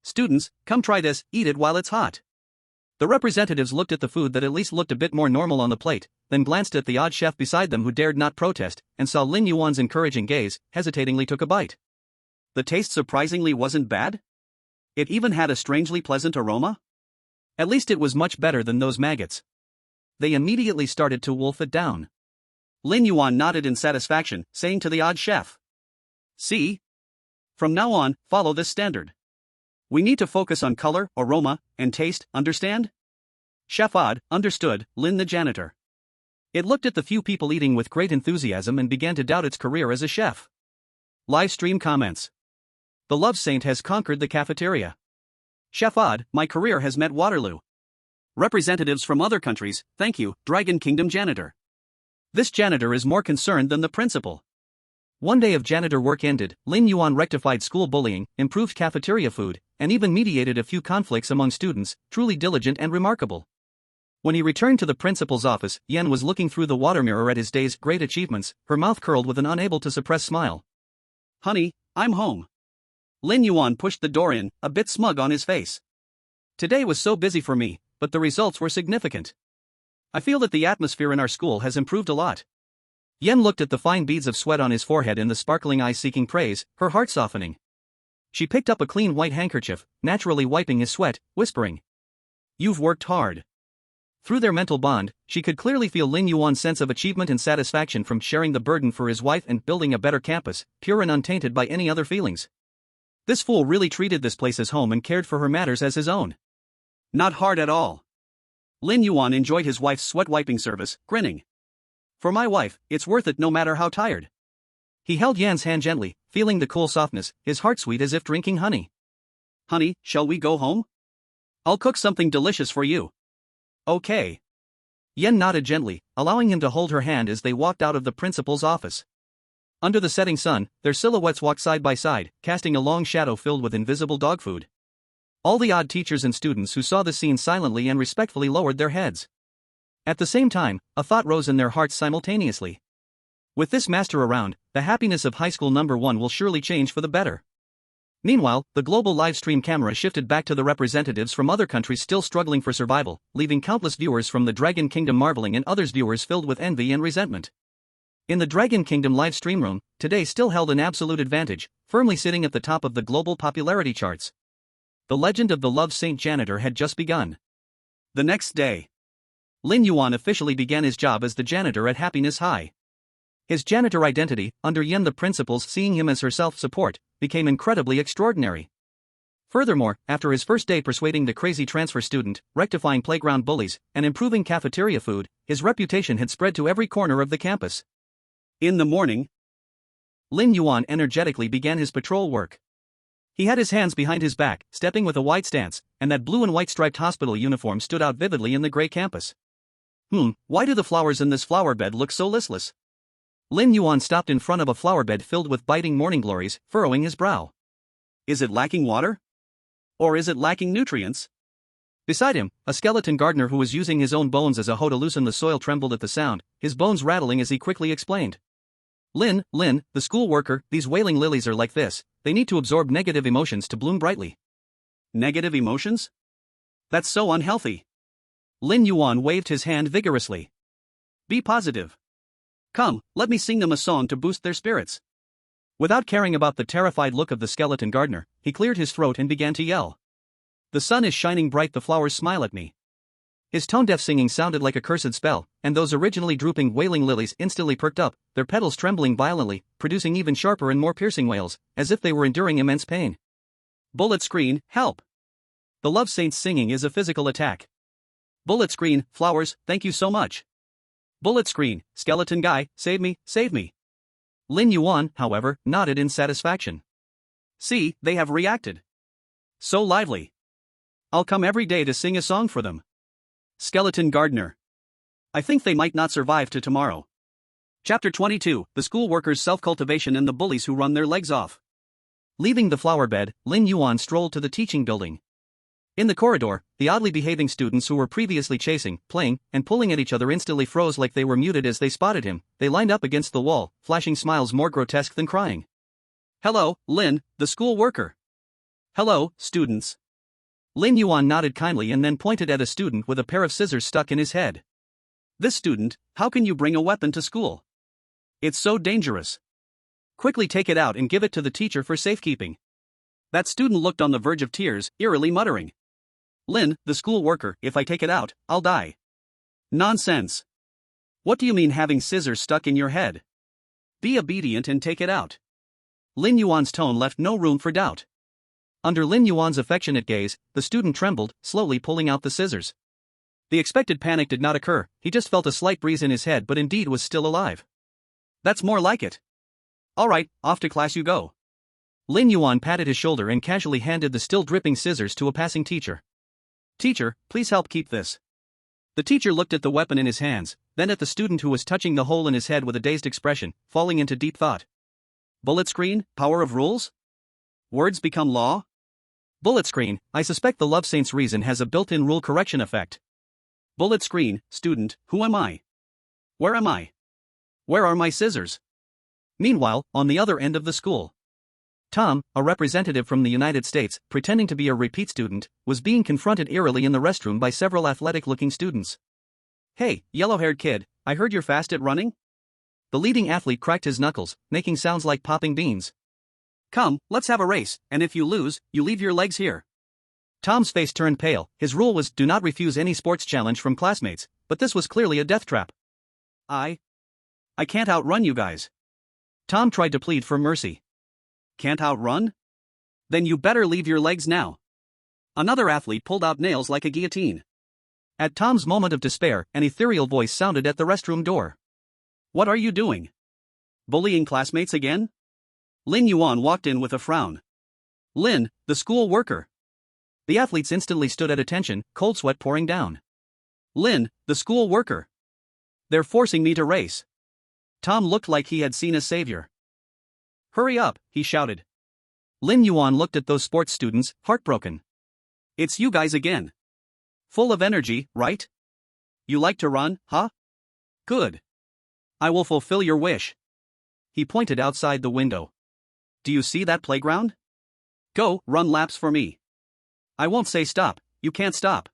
"Students, come try this, eat it while it's hot." The representatives looked at the food that at least looked a bit more normal on the plate, then glanced at the odd chef beside them who dared not protest, and saw Lin Yuan's encouraging gaze, hesitatingly took a bite. The taste surprisingly wasn't bad? It even had a strangely pleasant aroma? At least it was much better than those maggots. They immediately started to wolf it down. Lin Yuan nodded in satisfaction, saying to the odd chef, "See? From now on, follow this standard. We need to focus on color, aroma, and taste, understand?" Chef Odd understood, Lin the janitor. It looked at the few people eating with great enthusiasm and began to doubt its career as a chef. Live stream comments. The love saint has conquered the cafeteria. Chef Odd, my career has met Waterloo. Representatives from other countries, thank you, Dragon Kingdom janitor. This janitor is more concerned than the principal. One day of janitor work ended, Lin Yuan rectified school bullying, improved cafeteria food, and even mediated a few conflicts among students, truly diligent and remarkable. When he returned to the principal's office, Yen was looking through the water mirror at his day's great achievements, her mouth curled with an unable to suppress smile. "Honey, I'm home." Lin Yuan pushed the door in, a bit smug on his face. "Today was so busy for me, but the results were significant. I feel that the atmosphere in our school has improved a lot." Yen looked at the fine beads of sweat on his forehead and the sparkling eyes seeking praise, her heart softening. She picked up a clean white handkerchief, naturally wiping his sweat, whispering, "You've worked hard." Through their mental bond, she could clearly feel Lin Yuan's sense of achievement and satisfaction from sharing the burden for his wife and building a better campus, pure and untainted by any other feelings. This fool really treated this place as home and cared for her matters as his own. Not hard at all. Lin Yuan enjoyed his wife's sweat-wiping service, grinning. "For my wife, it's worth it no matter how tired." He held Yan's hand gently, feeling the cool softness, his heart sweet as if drinking honey. "Honey, shall we go home? I'll cook something delicious for you." "Okay." Yen nodded gently, allowing him to hold her hand as they walked out of the principal's office. Under the setting sun, their silhouettes walked side by side, casting a long shadow filled with invisible dog food. All the odd teachers and students who saw the scene silently and respectfully lowered their heads. At the same time, a thought rose in their hearts simultaneously. With this master around, the happiness of high school number 1 will surely change for the better. Meanwhile, the global livestream camera shifted back to the representatives from other countries still struggling for survival, leaving countless viewers from the Dragon Kingdom marveling and others viewers filled with envy and resentment. In the Dragon Kingdom livestream room, today still held an absolute advantage, firmly sitting at the top of the global popularity charts. The legend of the Love Saint janitor had just begun. The next day, Lin Yuan officially began his job as the janitor at Happiness High. His janitor identity, under Yen the principal's seeing him as her self-support, became incredibly extraordinary. Furthermore, after his first day persuading the crazy transfer student, rectifying playground bullies, and improving cafeteria food, his reputation had spread to every corner of the campus. In the morning, Lin Yuan energetically began his patrol work. He had his hands behind his back, stepping with a wide stance, and that blue and white striped hospital uniform stood out vividly in the gray campus. Why do the flowers in this flower bed look so listless? Lin Yuan stopped in front of a flower bed filled with biting morning glories, furrowing his brow. Is it lacking water? Or is it lacking nutrients? Beside him, a skeleton gardener who was using his own bones as a hoe to loosen the soil trembled at the sound, his bones rattling as he quickly explained. Lin, the school worker, these wailing lilies are like this, they need to absorb negative emotions to bloom brightly. Negative emotions? That's so unhealthy. Lin Yuan waved his hand vigorously. Be positive. Come, let me sing them a song to boost their spirits. Without caring about the terrified look of the skeleton gardener, he cleared his throat and began to yell. The sun is shining bright, the flowers smile at me. His tone-deaf singing sounded like a cursed spell, and those originally drooping wailing lilies instantly perked up, their petals trembling violently, producing even sharper and more piercing wails, as if they were enduring immense pain. Bullet screen, help! The love saint's singing is a physical attack. Bullet screen, flowers, thank you so much. Bullet screen, skeleton guy, save me, save me. Lin Yuan, however, nodded in satisfaction. See, they have reacted. So lively. I'll come every day to sing a song for them. Skeleton gardener. I think they might not survive to tomorrow. Chapter 22, The School Workers' Self-Cultivation and the Bullies Who Run Their Legs Off. Leaving the flower bed, Lin Yuan strolled to the teaching building. In the corridor, the oddly behaving students who were previously chasing, playing, and pulling at each other instantly froze like they were muted as they spotted him. They lined up against the wall, flashing smiles more grotesque than crying. Hello, Lin, the school worker. Hello, students. Lin Yuan nodded kindly and then pointed at a student with a pair of scissors stuck in his head. This student, how can you bring a weapon to school? It's so dangerous. Quickly take it out and give it to the teacher for safekeeping. That student looked on the verge of tears, eerily muttering. Lin, the school worker, if I take it out, I'll die. Nonsense. What do you mean having scissors stuck in your head? Be obedient and take it out. Lin Yuan's tone left no room for doubt. Under Lin Yuan's affectionate gaze, the student trembled, slowly pulling out the scissors. The expected panic did not occur, he just felt a slight breeze in his head but indeed was still alive. That's more like it. Alright, off to class you go. Lin Yuan patted his shoulder and casually handed the still dripping scissors to a passing teacher. Teacher, please help keep this. The teacher looked at the weapon in his hands, then at the student who was touching the hole in his head with a dazed expression, falling into deep thought. Bullet screen, power of rules? Words become law? Bullet screen, I suspect the Love Saint's reason has a built-in rule correction effect. Bullet screen, student, who am I? Where am I? Where are my scissors? Meanwhile, on the other end of the school, Tom, a representative from the United States, pretending to be a repeat student, was being confronted eerily in the restroom by several athletic-looking students. Hey, yellow-haired kid, I heard you're fast at running? The leading athlete cracked his knuckles, making sounds like popping beans. Come, let's have a race, and if you lose, you leave your legs here. Tom's face turned pale. His rule was do not refuse any sports challenge from classmates, but this was clearly a death trap. I can't outrun you guys. Tom tried to plead for mercy. Can't outrun? Then you better leave your legs now. Another athlete pulled out nails like a guillotine. At Tom's moment of despair, an ethereal voice sounded at the restroom door. What are you doing? Bullying classmates again? Lin Yuan walked in with a frown. Lin, the school worker. The athletes instantly stood at attention, cold sweat pouring down. Lin, the school worker. They're forcing me to race. Tom looked like he had seen a savior. Hurry up, he shouted. Lin Yuan looked at those sports students, heartbroken. It's you guys again. Full of energy, right? You like to run, huh? Good. I will fulfill your wish. He pointed outside the window. Do you see that playground? Go, run laps for me. I won't say stop, you can't stop.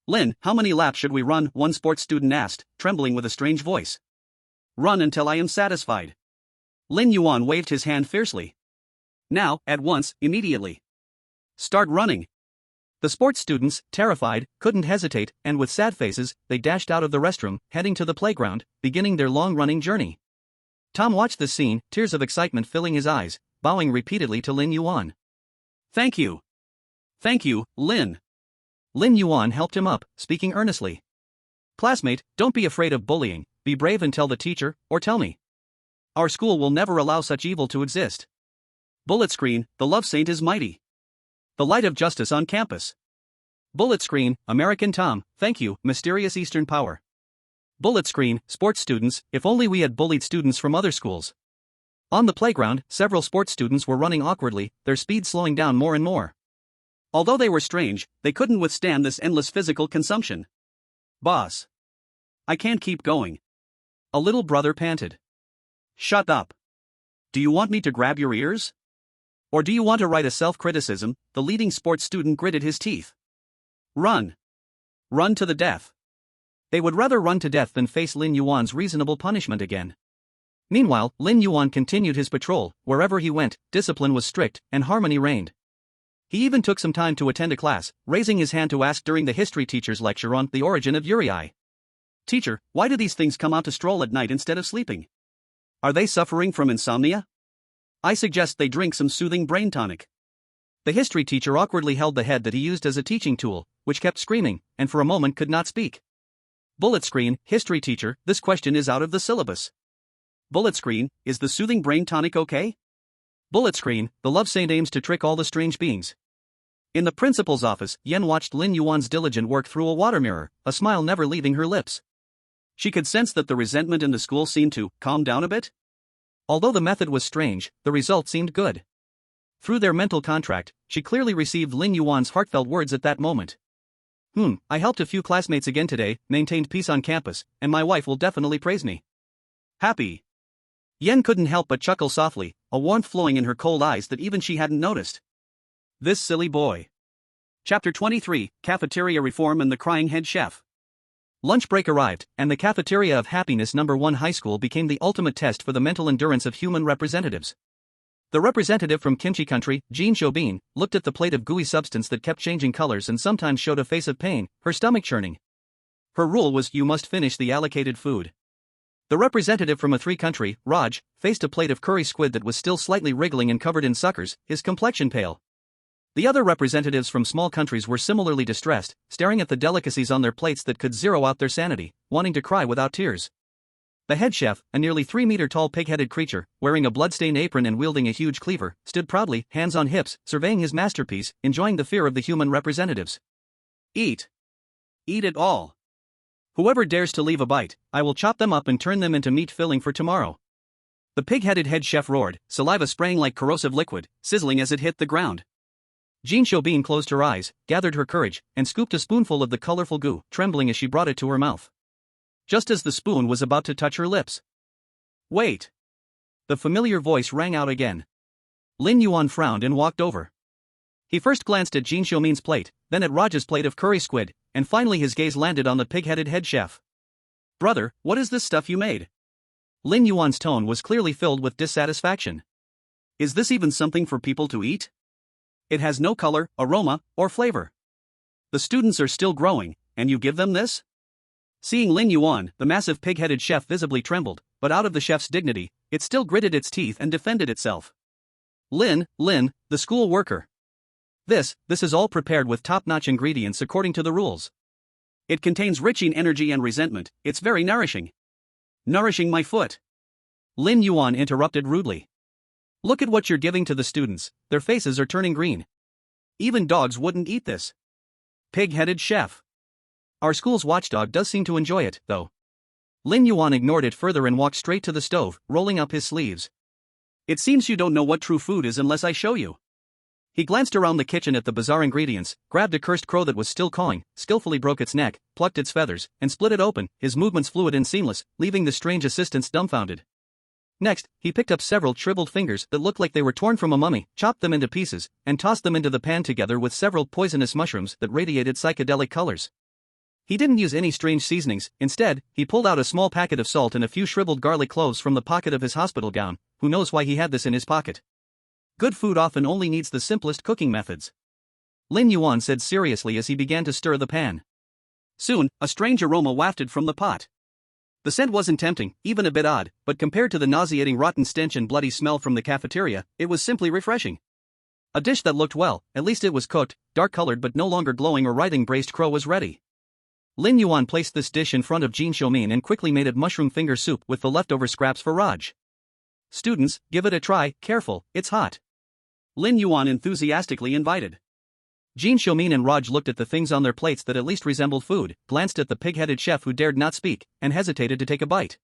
Lin, how many laps should we run? One sports student asked, trembling with a strange voice. Run until I am satisfied. Lin Yuan waved his hand fiercely. Now, at once, immediately. Start running. The sports students, terrified, couldn't hesitate, and with sad faces, they dashed out of the restroom, heading to the playground, beginning their long-running journey. Tom watched the scene, tears of excitement filling his eyes, bowing repeatedly to Lin Yuan. Thank you. Thank you, Lin. Lin Yuan helped him up, speaking earnestly. Classmate, don't be afraid of bullying, be brave and tell the teacher, or tell me. Our school will never allow such evil to exist. Bullet screen, the Love Saint is mighty. The light of justice on campus. Bullet screen, American Tom, thank you, mysterious Eastern power. Bullet screen, sports students, if only we had bullied students from other schools. On the playground, several sports students were running awkwardly, their speed slowing down more and more. Although they were strange, they couldn't withstand this endless physical consumption. Boss. I can't keep going. A little brother panted. Shut up. Do you want me to grab your ears? Or do you want to write a self-criticism? The leading sports student gritted his teeth. Run. Run to the death. They would rather run to death than face Lin Yuan's reasonable punishment again. Meanwhile, Lin Yuan continued his patrol. Wherever he went, discipline was strict, and harmony reigned. He even took some time to attend a class, raising his hand to ask during the history teacher's lecture on the origin of eerie. Teacher, why do these things come out to stroll at night instead of sleeping? Are they suffering from insomnia? I suggest they drink some soothing brain tonic. The history teacher awkwardly held the head that he used as a teaching tool, which kept screaming, and for a moment could not speak. Bullet screen, history teacher, this question is out of the syllabus. Bullet screen, is the soothing brain tonic okay? Bullet screen, the Love Saint aims to trick all the strange beings. In the principal's office, Yen watched Lin Yuan's diligent work through a water mirror, a smile never leaving her lips. She could sense that the resentment in the school seemed to calm down a bit. Although the method was strange, the result seemed good. Through their mental contract, she clearly received Lin Yuan's heartfelt words at that moment. I helped a few classmates again today, maintained peace on campus, and my wife will definitely praise me. Happy. Yen couldn't help but chuckle softly, a warmth flowing in her cold eyes that even she hadn't noticed. This silly boy. Chapter 23, Cafeteria Reform and the Crying Head Chef. Lunch break arrived, and the cafeteria of Happiness No. 1 High School became the ultimate test for the mental endurance of human representatives. The representative from Kimchi Country, Jin Shobin, looked at the plate of gooey substance that kept changing colors and sometimes showed a face of pain, her stomach churning. Her rule was you must finish the allocated food. The representative from a 3 country, Raj, faced a plate of curry squid that was still slightly wriggling and covered in suckers, his complexion pale. The other representatives from small countries were similarly distressed, staring at the delicacies on their plates that could zero out their sanity, wanting to cry without tears. The head chef, a nearly 3-meter-tall pig-headed creature, wearing a blood-stained apron and wielding a huge cleaver, stood proudly, hands on hips, surveying his masterpiece, enjoying the fear of the human representatives. Eat. Eat it all. Whoever dares to leave a bite, I will chop them up and turn them into meat filling for tomorrow. The pig-headed head chef roared, saliva spraying like corrosive liquid, sizzling as it hit the ground. Jin Shobin closed her eyes, gathered her courage, and scooped a spoonful of the colorful goo, trembling as she brought it to her mouth. Just as the spoon was about to touch her lips. Wait. The familiar voice rang out again. Lin Yuan frowned and walked over. He first glanced at Jin Shobin's plate, then at Raj's plate of curry squid, and finally his gaze landed on the pig-headed head chef. Brother, what is this stuff you made? Lin Yuan's tone was clearly filled with dissatisfaction. Is this even something for people to eat? It has no color, aroma, or flavor. The students are still growing, and you give them this? Seeing Lin Yuan, the massive pig-headed chef visibly trembled, but out of the chef's dignity, it still gritted its teeth and defended itself. Lin, the school worker. This is all prepared with top-notch ingredients according to the rules. It contains rich in energy and resentment, it's very nourishing. Nourishing my foot. Lin Yuan interrupted rudely. Look at what you're giving to the students, their faces are turning green. Even dogs wouldn't eat this. Pig-headed chef. Our school's watchdog does seem to enjoy it, though. Lin Yuan ignored it further and walked straight to the stove, rolling up his sleeves. It seems you don't know what true food is unless I show you. He glanced around the kitchen at the bizarre ingredients, grabbed a cursed crow that was still cawing, skillfully broke its neck, plucked its feathers, and split it open, his movements fluid and seamless, leaving the strange assistants dumbfounded. Next, he picked up several shriveled fingers that looked like they were torn from a mummy, chopped them into pieces, and tossed them into the pan together with several poisonous mushrooms that radiated psychedelic colors. He didn't use any strange seasonings, instead, he pulled out a small packet of salt and a few shriveled garlic cloves from the pocket of his hospital gown. Who knows why he had this in his pocket? Good food often only needs the simplest cooking methods. Lin Yuan said seriously as he began to stir the pan. Soon, a strange aroma wafted from the pot. The scent wasn't tempting, even a bit odd, but compared to the nauseating rotten stench and bloody smell from the cafeteria, it was simply refreshing. A dish that looked well, at least it was cooked, dark-colored but no longer glowing or writhing. Braised crow was ready. Lin Yuan placed this dish in front of Jin Shobin and quickly made it mushroom finger soup with the leftover scraps for Raj. Students, give it a try, careful, it's hot. Lin Yuan enthusiastically invited. Jin Shobin and Raj looked at the things on their plates that at least resembled food, glanced at the pig-headed chef who dared not speak, and hesitated to take a bite.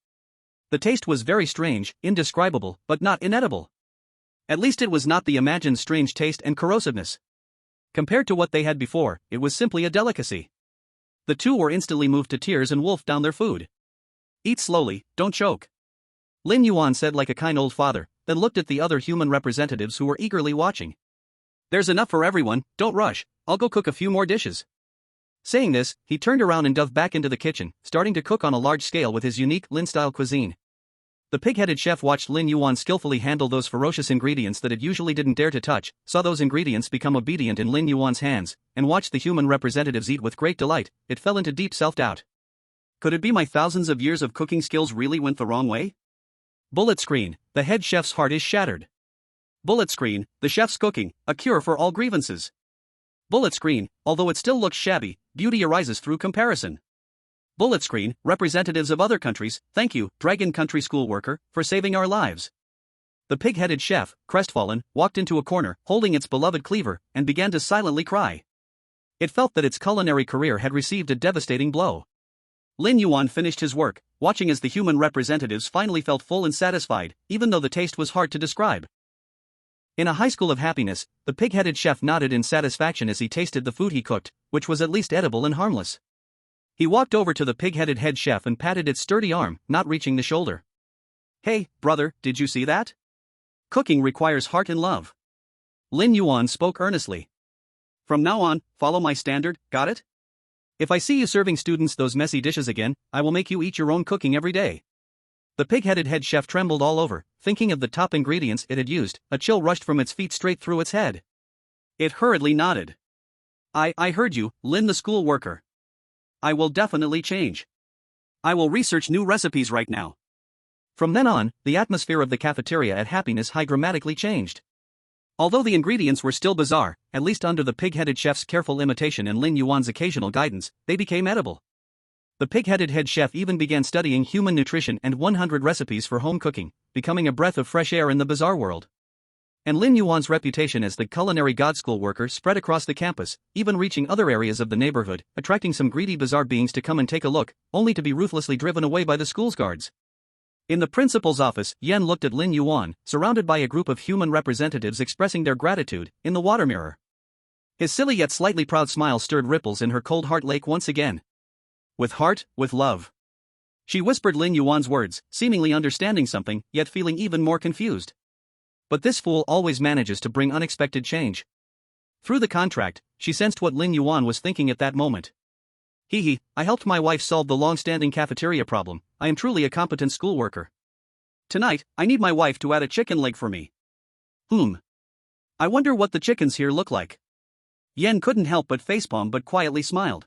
The taste was very strange, indescribable, but not inedible. At least it was not the imagined strange taste and corrosiveness. Compared to what they had before, it was simply a delicacy. The two were instantly moved to tears and wolfed down their food. Eat slowly, don't choke. Lin Yuan said like a kind old father, then looked at the other human representatives who were eagerly watching. There's enough for everyone, don't rush, I'll go cook a few more dishes. Saying this, he turned around and dove back into the kitchen, starting to cook on a large scale with his unique Lin-style cuisine. The pig-headed chef watched Lin Yuan skillfully handle those ferocious ingredients that it usually didn't dare to touch, saw those ingredients become obedient in Lin Yuan's hands, and watched the human representatives eat with great delight. It fell into deep self-doubt. Could it be my thousands of years of cooking skills really went the wrong way? Bullet screen, the head chef's heart is shattered. Bullet screen, the chef's cooking, a cure for all grievances. Bullet screen, although it still looks shabby, beauty arises through comparison. Bullet screen, representatives of other countries, thank you, Dragon Country school worker, for saving our lives. The pig-headed chef, crestfallen, walked into a corner, holding its beloved cleaver, and began to silently cry. It felt that its culinary career had received a devastating blow. Lin Yuan finished his work, watching as the human representatives finally felt full and satisfied, even though the taste was hard to describe. In a high school of happiness, the pig-headed chef nodded in satisfaction as he tasted the food he cooked, which was at least edible and harmless. He walked over to the pig-headed head chef and patted its sturdy arm, not reaching the shoulder. "Hey, brother, did you see that? Cooking requires heart and love." Lin Yuan spoke earnestly. "From now on, follow my standard, got it? If I see you serving students those messy dishes again, I will make you eat your own cooking every day." The pig-headed head chef trembled all over, thinking of the top ingredients it had used. A chill rushed from its feet straight through its head. It hurriedly nodded. I heard you, Lin the school worker. I will definitely change. I will research new recipes right now." From then on, the atmosphere of the cafeteria at Happiness High dramatically changed. Although the ingredients were still bizarre, at least under the pig-headed chef's careful imitation and Lin Yuan's occasional guidance, they became edible. The pig-headed head chef even began studying human nutrition and 100 recipes for home cooking, becoming a breath of fresh air in the bizarre world. And Lin Yuan's reputation as the culinary god school worker spread across the campus, even reaching other areas of the neighborhood, attracting some greedy bizarre beings to come and take a look, only to be ruthlessly driven away by the school's guards. In the principal's office, Yan looked at Lin Yuan, surrounded by a group of human representatives expressing their gratitude, in the water mirror. His silly yet slightly proud smile stirred ripples in her cold heart lake once again. "With heart, with love." She whispered Lin Yuan's words, seemingly understanding something, yet feeling even more confused. But this fool always manages to bring unexpected change. Through the contract, she sensed what Lin Yuan was thinking at that moment. "Hee, I helped my wife solve the long-standing cafeteria problem. I am truly a competent school worker. Tonight, I need my wife to add a chicken leg for me. I wonder what the chickens here look like." Yen couldn't help but facepalm but quietly smiled.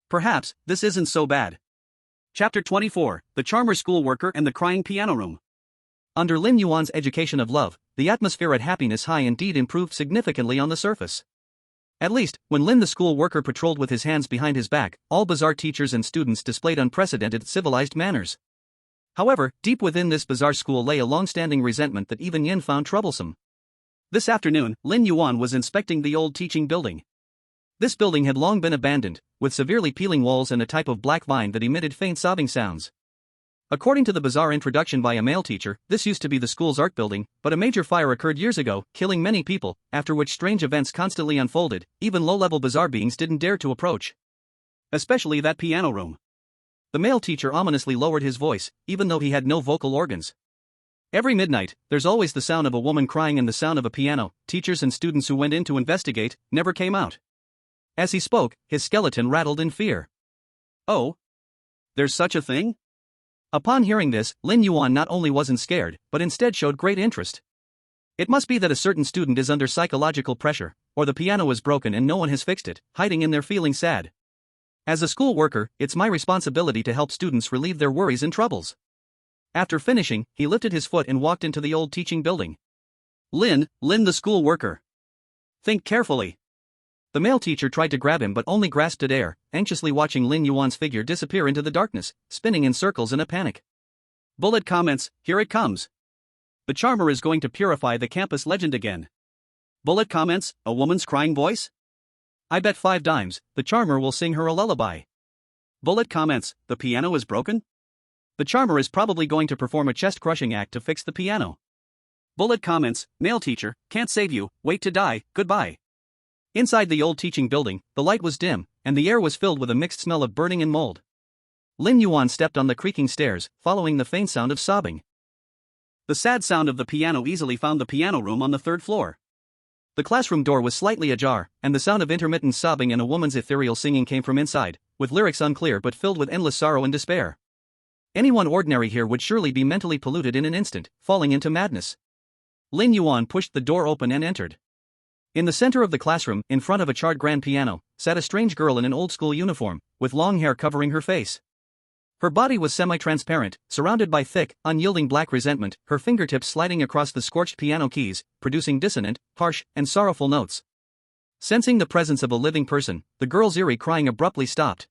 Perhaps, this isn't so bad. Chapter 24, The Charmer School Worker and the Crying Piano Room. Under Lin Yuan's education of love, the atmosphere at Happiness High indeed improved significantly on the surface. At least, when Lin the school worker patrolled with his hands behind his back, all bizarre teachers and students displayed unprecedented civilized manners. However, deep within this bizarre school lay a long-standing resentment that even Yin found troublesome. This afternoon, Lin Yuan was inspecting the old teaching building. This building had long been abandoned, with severely peeling walls and a type of black vine that emitted faint sobbing sounds. According to the bizarre introduction by a male teacher, this used to be the school's art building, but a major fire occurred years ago, killing many people, after which strange events constantly unfolded. Even low-level bizarre beings didn't dare to approach. Especially that piano room. The male teacher ominously lowered his voice, even though he had no vocal organs. Every midnight, there's always the sound of a woman crying and the sound of a piano. Teachers and students who went in to investigate never came out. As he spoke, his skeleton rattled in fear. "Oh? There's such a thing?" Upon hearing this, Lin Yuan not only wasn't scared, but instead showed great interest. It must be that a certain student is under psychological pressure, or the piano is broken and no one has fixed it, hiding in there feeling sad. As a school worker, it's my responsibility to help students relieve their worries and troubles. After finishing, he lifted his foot and walked into the old teaching building. Lin the school worker. Think carefully." The male teacher tried to grab him but only grasped at air, anxiously watching Lin Yuan's figure disappear into the darkness, spinning in circles in a panic. Bullet comments, here it comes. The charmer is going to purify the campus legend again. Bullet comments, a woman's crying voice? I bet 5 dimes, the charmer will sing her a lullaby. Bullet comments, the piano is broken? The charmer is probably going to perform a chest-crushing act to fix the piano. Bullet comments, male teacher, can't save you, wait to die, goodbye. Inside the old teaching building, the light was dim, and the air was filled with a mixed smell of burning and mold. Lin Yuan stepped on the creaking stairs, following the faint sound of sobbing. The sad sound of the piano easily found the piano room on the 3rd floor. The classroom door was slightly ajar, and the sound of intermittent sobbing and a woman's ethereal singing came from inside, with lyrics unclear but filled with endless sorrow and despair. Anyone ordinary here would surely be mentally polluted in an instant, falling into madness. Lin Yuan pushed the door open and entered. In the center of the classroom, in front of a charred grand piano, sat a strange girl in an old-school uniform, with long hair covering her face. Her body was semi-transparent, surrounded by thick, unyielding black resentment, her fingertips sliding across the scorched piano keys, producing dissonant, harsh, and sorrowful notes. Sensing the presence of a living person, the girl's eerie crying abruptly stopped.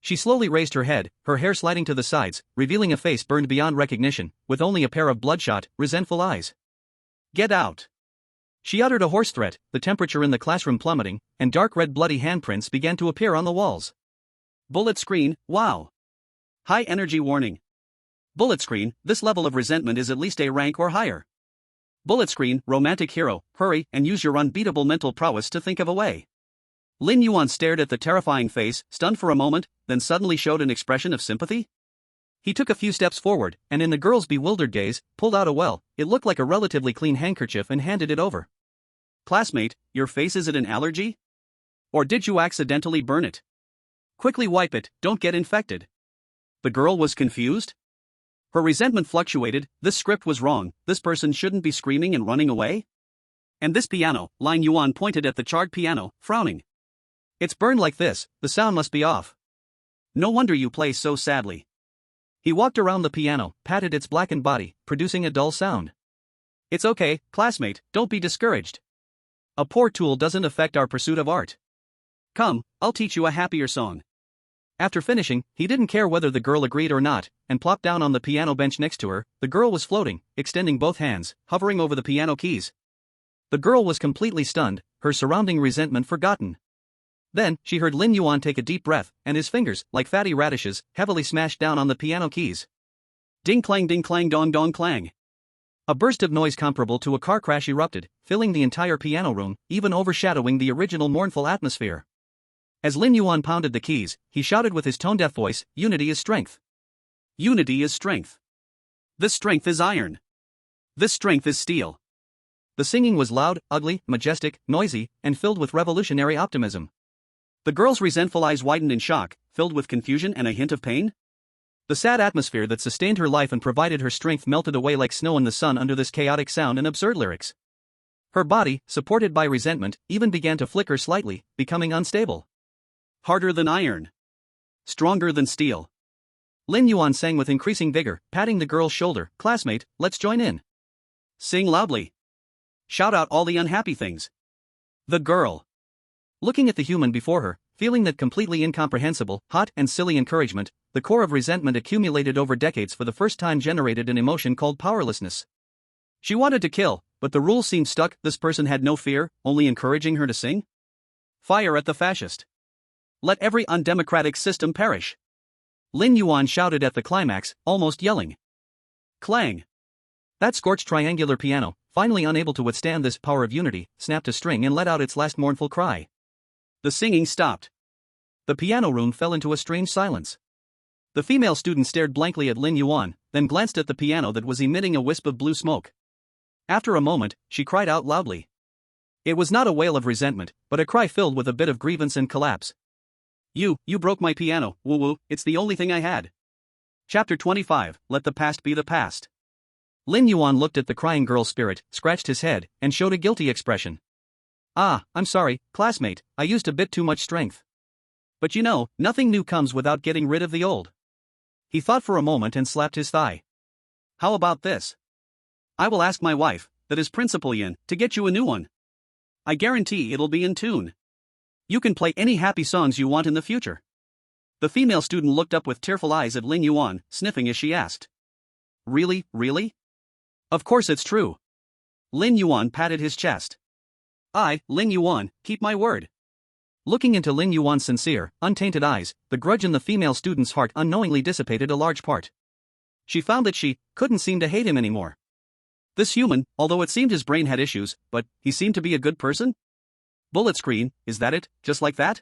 She slowly raised her head, her hair sliding to the sides, revealing a face burned beyond recognition, with only a pair of bloodshot, resentful eyes. Get out! She uttered a hoarse threat, the temperature in the classroom plummeting, and dark red bloody handprints began to appear on the walls. Bullet screen, wow! High energy warning. Bullet screen, this level of resentment is at least A rank or higher. Bullet screen, romantic hero, hurry and use your unbeatable mental prowess to think of a way. Lin Yuan stared at the terrifying face, stunned for a moment, then suddenly showed an expression of sympathy. He took a few steps forward, and in the girl's bewildered gaze, pulled out it looked like a relatively clean handkerchief and handed it over. Classmate, your face, is it an allergy? Or did you accidentally burn it? Quickly wipe it, don't get infected. The girl was confused. Her resentment fluctuated. This script was wrong, this person shouldn't be screaming and running away. And this piano, Lin Yuan pointed at the charred piano, frowning. It's burned like this, the sound must be off. No wonder you play so sadly. He walked around the piano, patted its blackened body, producing a dull sound. It's okay, classmate, don't be discouraged. A poor tool doesn't affect our pursuit of art. Come, I'll teach you a happier song. After finishing, he didn't care whether the girl agreed or not, and plopped down on the piano bench next to her. The girl was floating, extending both hands, hovering over the piano keys. The girl was completely stunned, her surrounding resentment forgotten. Then, she heard Lin Yuan take a deep breath, and his fingers, like fatty radishes, heavily smashed down on the piano keys. Ding clang dong dong clang. A burst of noise comparable to a car crash erupted, filling the entire piano room, even overshadowing the original mournful atmosphere. As Lin Yuan pounded the keys, he shouted with his tone-deaf voice, "Unity is strength. Unity is strength. This strength is iron. This strength is steel." The singing was loud, ugly, majestic, noisy, and filled with revolutionary optimism. The girl's resentful eyes widened in shock, filled with confusion and a hint of pain. The sad atmosphere that sustained her life and provided her strength melted away like snow in the sun under this chaotic sound and absurd lyrics. Her body, supported by resentment, even began to flicker slightly, becoming unstable. Harder than iron. Stronger than steel. Lin Yuan sang with increasing vigor, patting the girl's shoulder. "Classmate, let's join in. Sing loudly. Shout out all the unhappy things." The girl, looking at the human before her, feeling that completely incomprehensible, hot and silly encouragement, the core of resentment accumulated over decades for the first time generated an emotion called powerlessness. She wanted to kill, but the rules seemed stuck. This person had no fear, only encouraging her to sing. Fire at the fascist. Let every undemocratic system perish. Lin Yuan shouted at the climax, almost yelling. Clang. That scorched triangular piano, finally unable to withstand this power of unity, snapped a string and let out its last mournful cry. The singing stopped. The piano room fell into a strange silence. The female student stared blankly at Lin Yuan, then glanced at the piano that was emitting a wisp of blue smoke. After a moment, she cried out loudly. It was not a wail of resentment, but a cry filled with a bit of grievance and collapse. You broke my piano, woo-woo, it's the only thing I had." Chapter 25, Let the Past Be the Past. Lin Yuan looked at the crying girl's spirit, scratched his head, and showed a guilty expression. I'm sorry, classmate, I used a bit too much strength. But you know, nothing new comes without getting rid of the old. He thought for a moment and slapped his thigh. How about this? I will ask my wife, that is Principal Yin, to get you a new one. I guarantee it'll be in tune. You can play any happy songs you want in the future. The female student looked up with tearful eyes at Lin Yuan, sniffing as she asked. Really, really? Of course it's true. Lin Yuan patted his chest. Lin Yuan, keep my word. Looking into Lin Yuan's sincere, untainted eyes, the grudge in the female student's heart unknowingly dissipated a large part. She found that she couldn't seem to hate him anymore. This human, although it seemed his brain had issues, but he seemed to be a good person? Bullet screen, is that it, just like that?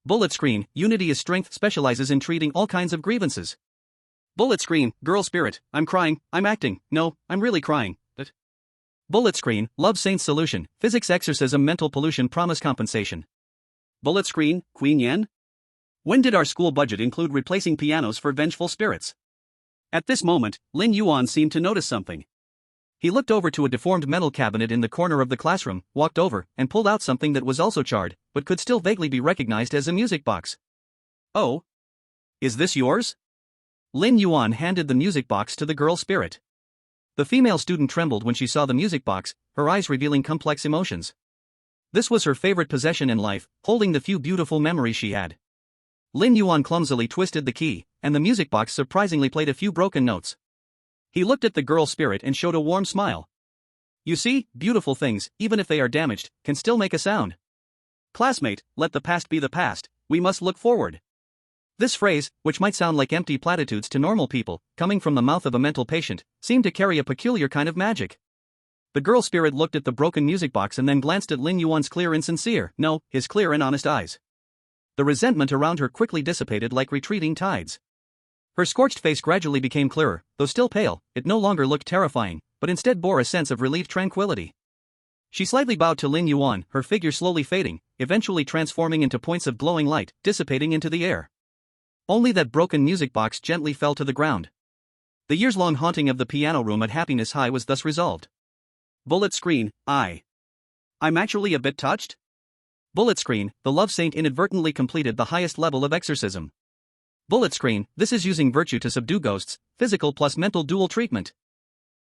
Bullet screen, Unity is strength, specializes in treating all kinds of grievances. Bullet screen, girl spirit, I'm crying, I'm acting, no, I'm really crying, but. Bullet screen, love saint's solution, physics exorcism mental pollution promise compensation. Bullet screen, Queen Yen? When did our school budget include replacing pianos for vengeful spirits? At this moment, Lin Yuan seemed to notice something. He looked over to a deformed metal cabinet in the corner of the classroom, walked over, and pulled out something that was also charred, but could still vaguely be recognized as a music box. Oh? Is this yours? Lin Yuan handed the music box to the girl spirit. The female student trembled when she saw the music box, her eyes revealing complex emotions. This was her favorite possession in life, holding the few beautiful memories she had. Lin Yuan clumsily twisted the key, and the music box surprisingly played a few broken notes. He looked at the girl spirit and showed a warm smile. You see, beautiful things, even if they are damaged, can still make a sound. Classmate, let the past be the past, we must look forward. This phrase, which might sound like empty platitudes to normal people, coming from the mouth of a mental patient, seemed to carry a peculiar kind of magic. The girl spirit looked at the broken music box and then glanced at Lin Yuan's clear and sincere, no, his clear and honest eyes. The resentment around her quickly dissipated like retreating tides. Her scorched face gradually became clearer, though still pale. It no longer looked terrifying, but instead bore a sense of relieved tranquility. She slightly bowed to Lin Yuan, her figure slowly fading, eventually transforming into points of glowing light, dissipating into the air. Only that broken music box gently fell to the ground. The years-long haunting of the piano room at Happiness High was thus resolved. Bullet screen, I'm actually a bit touched? Bullet screen, the love saint inadvertently completed the highest level of exorcism. Bullet screen, this is using virtue to subdue ghosts, physical plus mental dual treatment.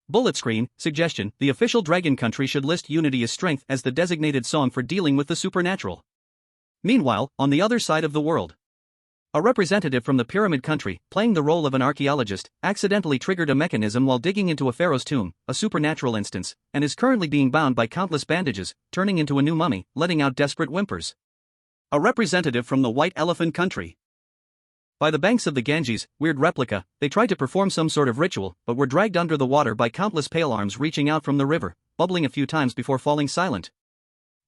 Bullet screen, suggestion, the official dragon country should list Unity as Strength as the designated song for dealing with the supernatural. Meanwhile, on the other side of the world, a representative from the Pyramid Country, playing the role of an archaeologist, accidentally triggered a mechanism while digging into a pharaoh's tomb, a supernatural instance, and is currently being bound by countless bandages, turning into a new mummy, letting out desperate whimpers. A representative from the White Elephant Country. By the banks of the Ganges, weird replica, they tried to perform some sort of ritual, but were dragged under the water by countless pale arms reaching out from the river, bubbling a few times before falling silent.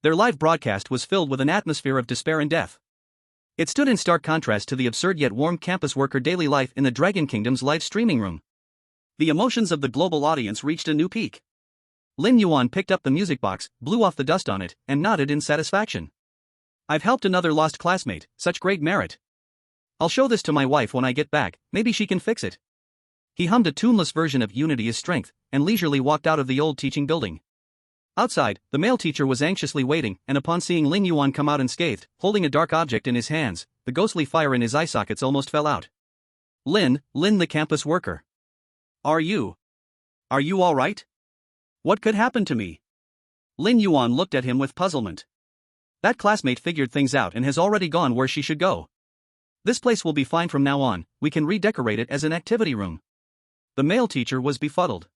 Their live broadcast was filled with an atmosphere of despair and death. It stood in stark contrast to the absurd yet warm campus worker daily life in the Dragon Kingdom's live streaming room. The emotions of the global audience reached a new peak. Lin Yuan picked up the music box, blew off the dust on it, and nodded in satisfaction. I've helped another lost classmate, such great merit. I'll show this to my wife when I get back, maybe she can fix it. He hummed a tuneless version of Unity is Strength, and leisurely walked out of the old teaching building. Outside, the male teacher was anxiously waiting, and upon seeing Lin Yuan come out unscathed, holding a dark object in his hands, the ghostly fire in his eye sockets almost fell out. Lin the campus worker. Are you all right? What could happen to me? Lin Yuan looked at him with puzzlement. That classmate figured things out and has already gone where she should go. This place will be fine from now on, we can redecorate it as an activity room. The male teacher was befuddled.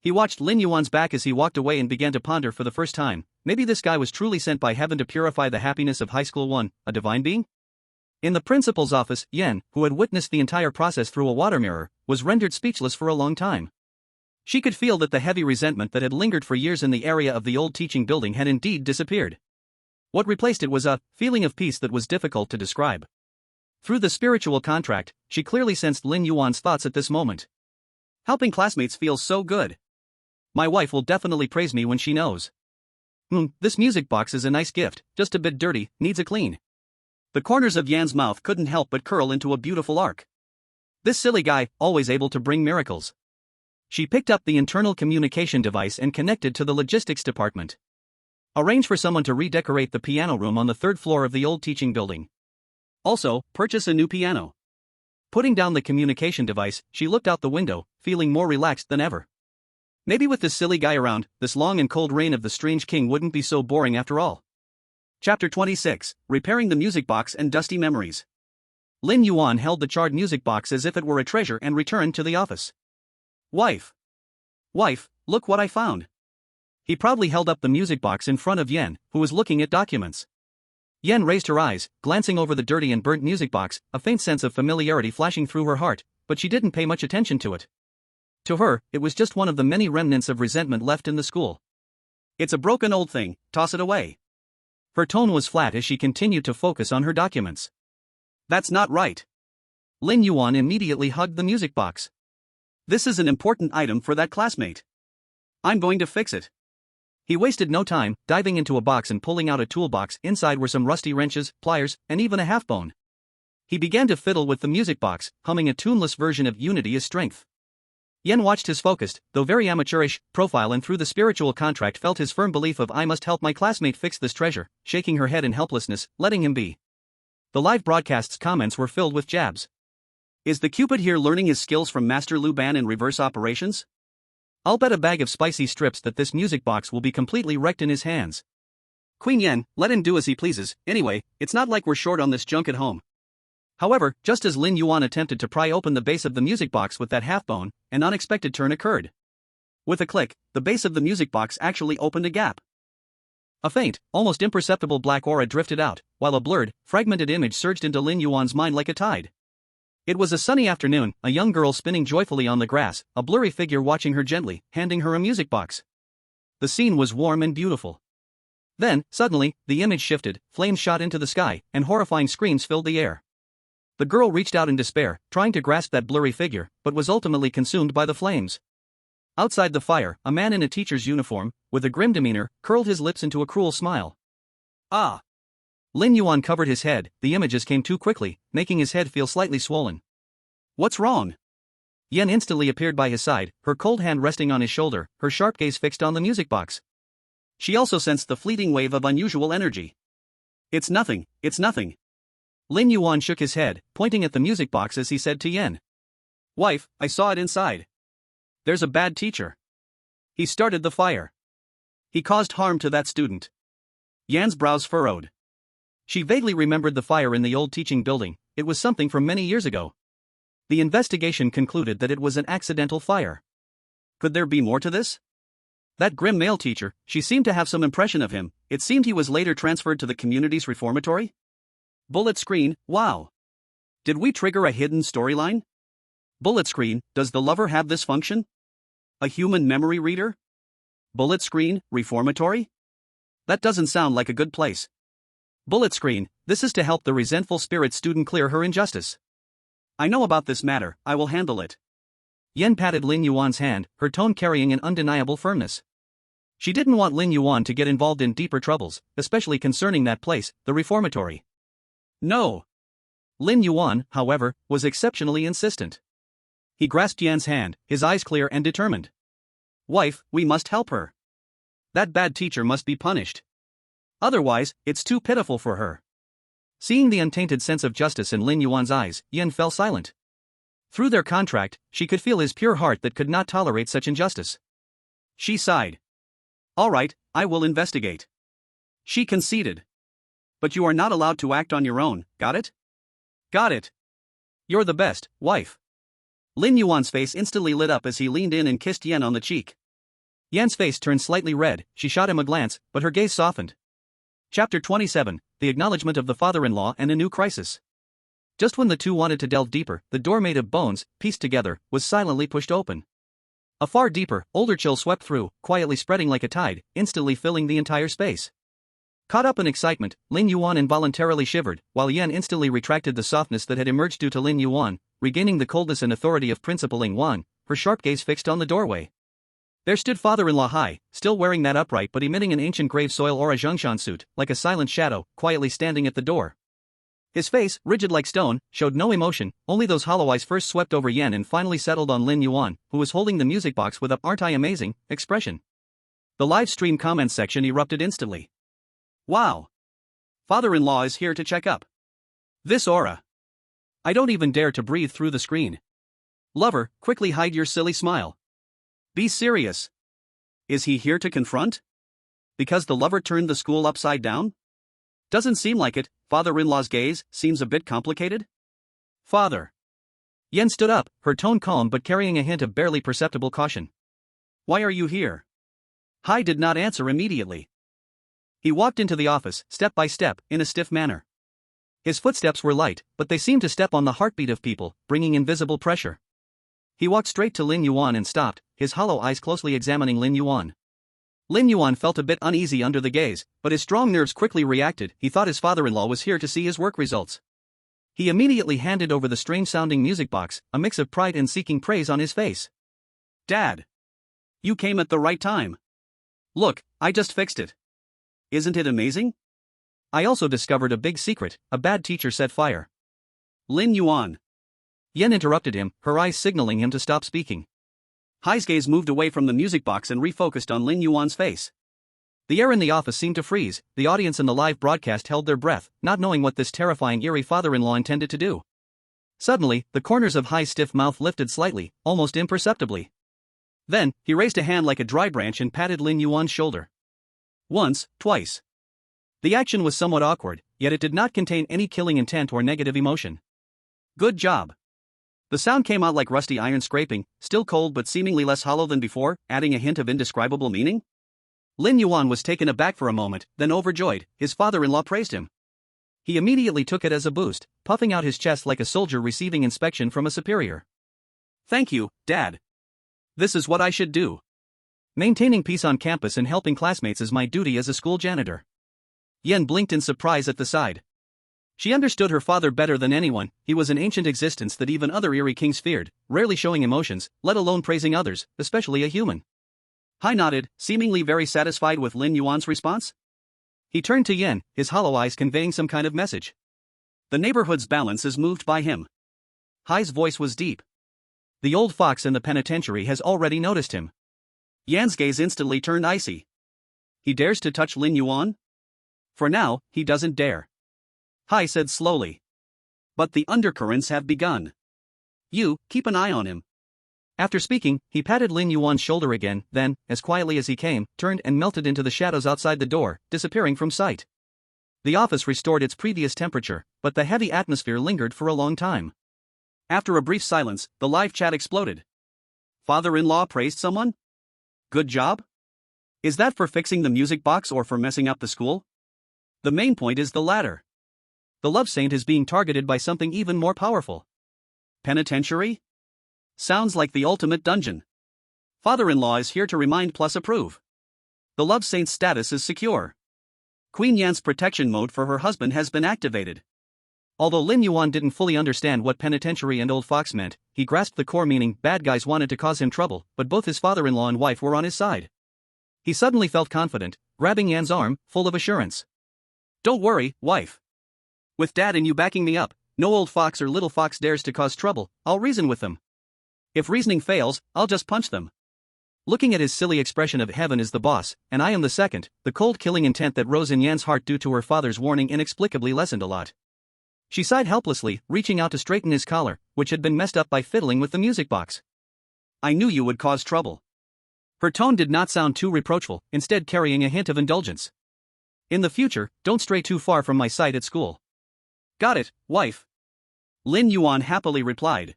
He watched Lin Yuan's back as he walked away and began to ponder for the first time, maybe this guy was truly sent by heaven to purify the happiness of high school 1, a divine being? In the principal's office, Yan, who had witnessed the entire process through a water mirror, was rendered speechless for a long time. She could feel that the heavy resentment that had lingered for years in the area of the old teaching building had indeed disappeared. What replaced it was a feeling of peace that was difficult to describe. Through the spiritual contract, she clearly sensed Lin Yuan's thoughts at this moment. Helping classmates feels so good. My wife will definitely praise me when she knows. This music box is a nice gift, just a bit dirty, needs a clean. The corners of Yan's mouth couldn't help but curl into a beautiful arc. This silly guy, always able to bring miracles. She picked up the internal communication device and connected to the logistics department. Arrange for someone to redecorate the piano room on the 3rd floor of the old teaching building. Also, purchase a new piano. Putting down the communication device, she looked out the window, feeling more relaxed than ever. Maybe with this silly guy around, this long and cold reign of the strange king wouldn't be so boring after all. Chapter 26, Repairing the Music Box and Dusty Memories. Lin Yuan held the charred music box as if it were a treasure and returned to the office. Wife, look what I found. He proudly held up the music box in front of Yan, who was looking at documents. Yan raised her eyes, glancing over the dirty and burnt music box, a faint sense of familiarity flashing through her heart, but she didn't pay much attention to it. To her, it was just one of the many remnants of resentment left in the school. It's a broken old thing, toss it away. Her tone was flat as she continued to focus on her documents. That's not right. Lin Yuan immediately hugged the music box. This is an important item for that classmate. I'm going to fix it. He wasted no time, diving into a box and pulling out a toolbox. Inside were some rusty wrenches, pliers, and even a half-bone. He began to fiddle with the music box, humming a tuneless version of Unity is Strength. Yan watched his focused, though very amateurish, profile and through the spiritual contract felt his firm belief of I must help my classmate fix this treasure, shaking her head in helplessness, letting him be. The live broadcast's comments were filled with jabs. Is the Cupid here learning his skills from Master Lu Ban in reverse operations? I'll bet a bag of spicy strips that this music box will be completely wrecked in his hands. Queen Yan, let him do as he pleases, anyway, it's not like we're short on this junk at home. However, just as Lin Yuan attempted to pry open the base of the music box with that half-bone, an unexpected turn occurred. With a click, the base of the music box actually opened a gap. A faint, almost imperceptible black aura drifted out, while a blurred, fragmented image surged into Lin Yuan's mind like a tide. It was a sunny afternoon, a young girl spinning joyfully on the grass, a blurry figure watching her gently, handing her a music box. The scene was warm and beautiful. Then, suddenly, the image shifted, flames shot into the sky, and horrifying screams filled the air. The girl reached out in despair, trying to grasp that blurry figure, but was ultimately consumed by the flames. Outside the fire, a man in a teacher's uniform, with a grim demeanor, curled his lips into a cruel smile. Ah! Lin Yuan covered his head. The images came too quickly, making his head feel slightly swollen. What's wrong? Yan instantly appeared by his side, her cold hand resting on his shoulder, her sharp gaze fixed on the music box. She also sensed the fleeting wave of unusual energy. It's nothing, it's nothing. Lin Yuan shook his head, pointing at the music box as he said to Yan. Wife, I saw it inside. There's a bad teacher. He started the fire. He caused harm to that student. Yan's brows furrowed. She vaguely remembered the fire in the old teaching building. It was something from many years ago. The investigation concluded that it was an accidental fire. Could there be more to this? That grim male teacher, she seemed to have some impression of him. It seemed he was later transferred to the community's reformatory? Bullet screen, wow. Did we trigger a hidden storyline? Bullet screen, does the lover have this function? A human memory reader? Bullet screen, reformatory? That doesn't sound like a good place. Bullet screen, this is to help the resentful spirit student clear her injustice. I know about this matter, I will handle it. Yan patted Lin Yuan's hand, her tone carrying an undeniable firmness. She didn't want Lin Yuan to get involved in deeper troubles, especially concerning that place, the reformatory. No. Lin Yuan, however, was exceptionally insistent. He grasped Yan's hand, his eyes clear and determined. Wife, we must help her. That bad teacher must be punished. Otherwise, it's too pitiful for her. Seeing the untainted sense of justice in Lin Yuan's eyes, Yan fell silent. Through their contract, she could feel his pure heart that could not tolerate such injustice. She sighed. All right, I will investigate. She conceded. But you are not allowed to act on your own, got it? Got it. You're the best, wife. Lin Yuan's face instantly lit up as he leaned in and kissed Yan on the cheek. Yan's face turned slightly red, she shot him a glance, but her gaze softened. Chapter 27, The Acknowledgement of the Father-in-Law and a New Crisis. Just when the two wanted to delve deeper, the door made of bones, pieced together, was silently pushed open. A far deeper, older chill swept through, quietly spreading like a tide, instantly filling the entire space. Caught up in excitement, Lin Yuan involuntarily shivered, while Yan instantly retracted the softness that had emerged due to Lin Yuan, regaining the coldness and authority of Principal Lin Yuan, her sharp gaze fixed on the doorway. There stood father-in-law Hai, still wearing that upright but emitting an ancient grave soil aura Zhongshan suit, like a silent shadow, quietly standing at the door. His face, rigid like stone, showed no emotion, only those hollow eyes first swept over Yan and finally settled on Lin Yuan, who was holding the music box with a "aren't I amazing" expression. The live stream comments section erupted instantly. Wow! Father-in-law is here to check up. This aura. I don't even dare to breathe through the screen. Lover, quickly hide your silly smile. Be serious. Is he here to confront? Because the lover turned the school upside down? Doesn't seem like it. Father-in-law's gaze seems a bit complicated. Father. Yen stood up, her tone calm but carrying a hint of barely perceptible caution. Why are you here? Hai did not answer immediately. He walked into the office, step by step, in a stiff manner. His footsteps were light, but they seemed to step on the heartbeat of people, bringing invisible pressure. He walked straight to Lin Yuan and stopped, his hollow eyes closely examining Lin Yuan. Lin Yuan felt a bit uneasy under the gaze, but his strong nerves quickly reacted. He thought his father-in-law was here to see his work results. He immediately handed over the strange-sounding music box, a mix of pride and seeking praise on his face. Dad! You came at the right time. Look, I just fixed it. Isn't it amazing? I also discovered a big secret. A bad teacher set fire. Lin Yuan. Yen interrupted him, her eyes signaling him to stop speaking. Hai's gaze moved away from the music box and refocused on Lin Yuan's face. The air in the office seemed to freeze. The audience in the live broadcast held their breath, not knowing what this terrifying eerie father-in-law intended to do. Suddenly, the corners of Hai's stiff mouth lifted slightly, almost imperceptibly. Then, he raised a hand like a dry branch and patted Lin Yuan's shoulder. Once, twice. The action was somewhat awkward, yet it did not contain any killing intent or negative emotion. Good job. The sound came out like rusty iron scraping, still cold but seemingly less hollow than before, adding a hint of indescribable meaning. Lin Yuan was taken aback for a moment, then overjoyed. His father-in-law praised him. He immediately took it as a boost, puffing out his chest like a soldier receiving inspection from a superior. Thank you, Dad. This is what I should do. Maintaining peace on campus and helping classmates is my duty as a school janitor. Yen blinked in surprise at the sight. She understood her father better than anyone. He was an ancient existence that even other eerie kings feared, rarely showing emotions, let alone praising others, especially a human. Hai nodded, seemingly very satisfied with Lin Yuan's response. He turned to Yen, his hollow eyes conveying some kind of message. The neighborhood's balance is moved by him. Hai's voice was deep. The old fox in the penitentiary has already noticed him. Yan's gaze instantly turned icy. He dares to touch Lin Yuan? For now, he doesn't dare. Hai said slowly. But the undercurrents have begun. You, keep an eye on him. After speaking, he patted Lin Yuan's shoulder again, then, as quietly as he came, turned and melted into the shadows outside the door, disappearing from sight. The office restored its previous temperature, but the heavy atmosphere lingered for a long time. After a brief silence, the live chat exploded. Father-in-law praised someone? Good job? Is that for fixing the music box or for messing up the school? The main point is the latter. The love saint is being targeted by something even more powerful. Penitentiary? Sounds like the ultimate dungeon. Father-in-law is here to remind plus approve. The love saint's status is secure. Queen Yan's protection mode for her husband has been activated. Although Lin Yuan didn't fully understand what penitentiary and old fox meant, he grasped the core meaning. Bad guys wanted to cause him trouble, but both his father-in-law and wife were on his side. He suddenly felt confident, grabbing Yan's arm, full of assurance. Don't worry, wife. With Dad and you backing me up, no old fox or little fox dares to cause trouble. I'll reason with them. If reasoning fails, I'll just punch them. Looking at his silly expression of heaven is the boss, and I am the second, the cold killing intent that rose in Yan's heart due to her father's warning inexplicably lessened a lot. She sighed helplessly, reaching out to straighten his collar, which had been messed up by fiddling with the music box. I knew you would cause trouble. Her tone did not sound too reproachful, instead carrying a hint of indulgence. In the future, don't stray too far from my sight at school. Got it, wife. Lin Yuan happily replied.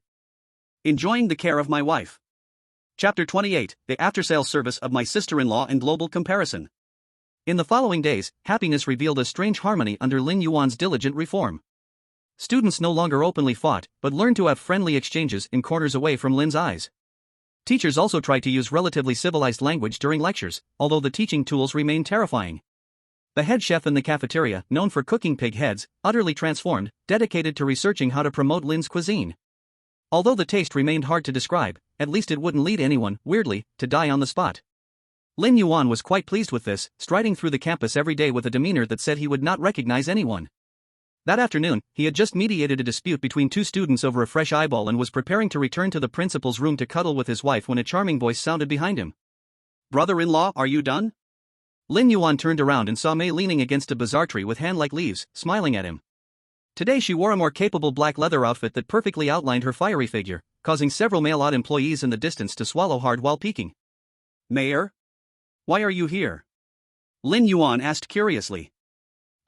Enjoying the care of my wife. Chapter 28, The After-Sales Service of My Sister-in-Law and Global Comparison. In the following days, happiness revealed a strange harmony under Lin Yuan's diligent reform. Students no longer openly fought, but learned to have friendly exchanges in corners away from Lin's eyes. Teachers also tried to use relatively civilized language during lectures, although the teaching tools remained terrifying. The head chef in the cafeteria, known for cooking pig heads, utterly transformed, dedicated to researching how to promote Lin's cuisine. Although the taste remained hard to describe, at least it wouldn't lead anyone, weirdly, to die on the spot. Lin Yuan was quite pleased with this, striding through the campus every day with a demeanor that said he would not recognize anyone. That afternoon, he had just mediated a dispute between two students over a fresh eyeball and was preparing to return to the principal's room to cuddle with his wife when a charming voice sounded behind him. Brother-in-law, are you done? Lin Yuan turned around and saw Mei leaning against a bazaar tree with hand like leaves, smiling at him. Today she wore a more capable black leather outfit that perfectly outlined her fiery figure, causing several male odd employees in the distance to swallow hard while peeking. Mayor? Why are you here? Lin Yuan asked curiously.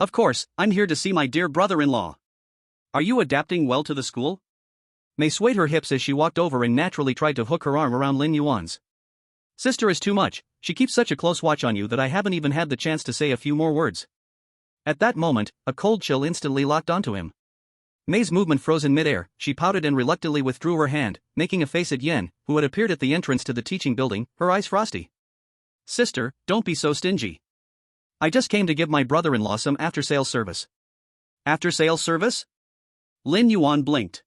Of course, I'm here to see my dear brother-in-law. Are you adapting well to the school? Mei swayed her hips as she walked over and naturally tried to hook her arm around Lin Yuan's. Sister is too much, she keeps such a close watch on you that I haven't even had the chance to say a few more words. At that moment, a cold chill instantly locked onto him. Mei's movement froze in midair, she pouted and reluctantly withdrew her hand, making a face at Yen, who had appeared at the entrance to the teaching building, her eyes frosty. Sister, don't be so stingy. I just came to give my brother-in-law some after-sales service. After-sales service? Lin Yuan blinked.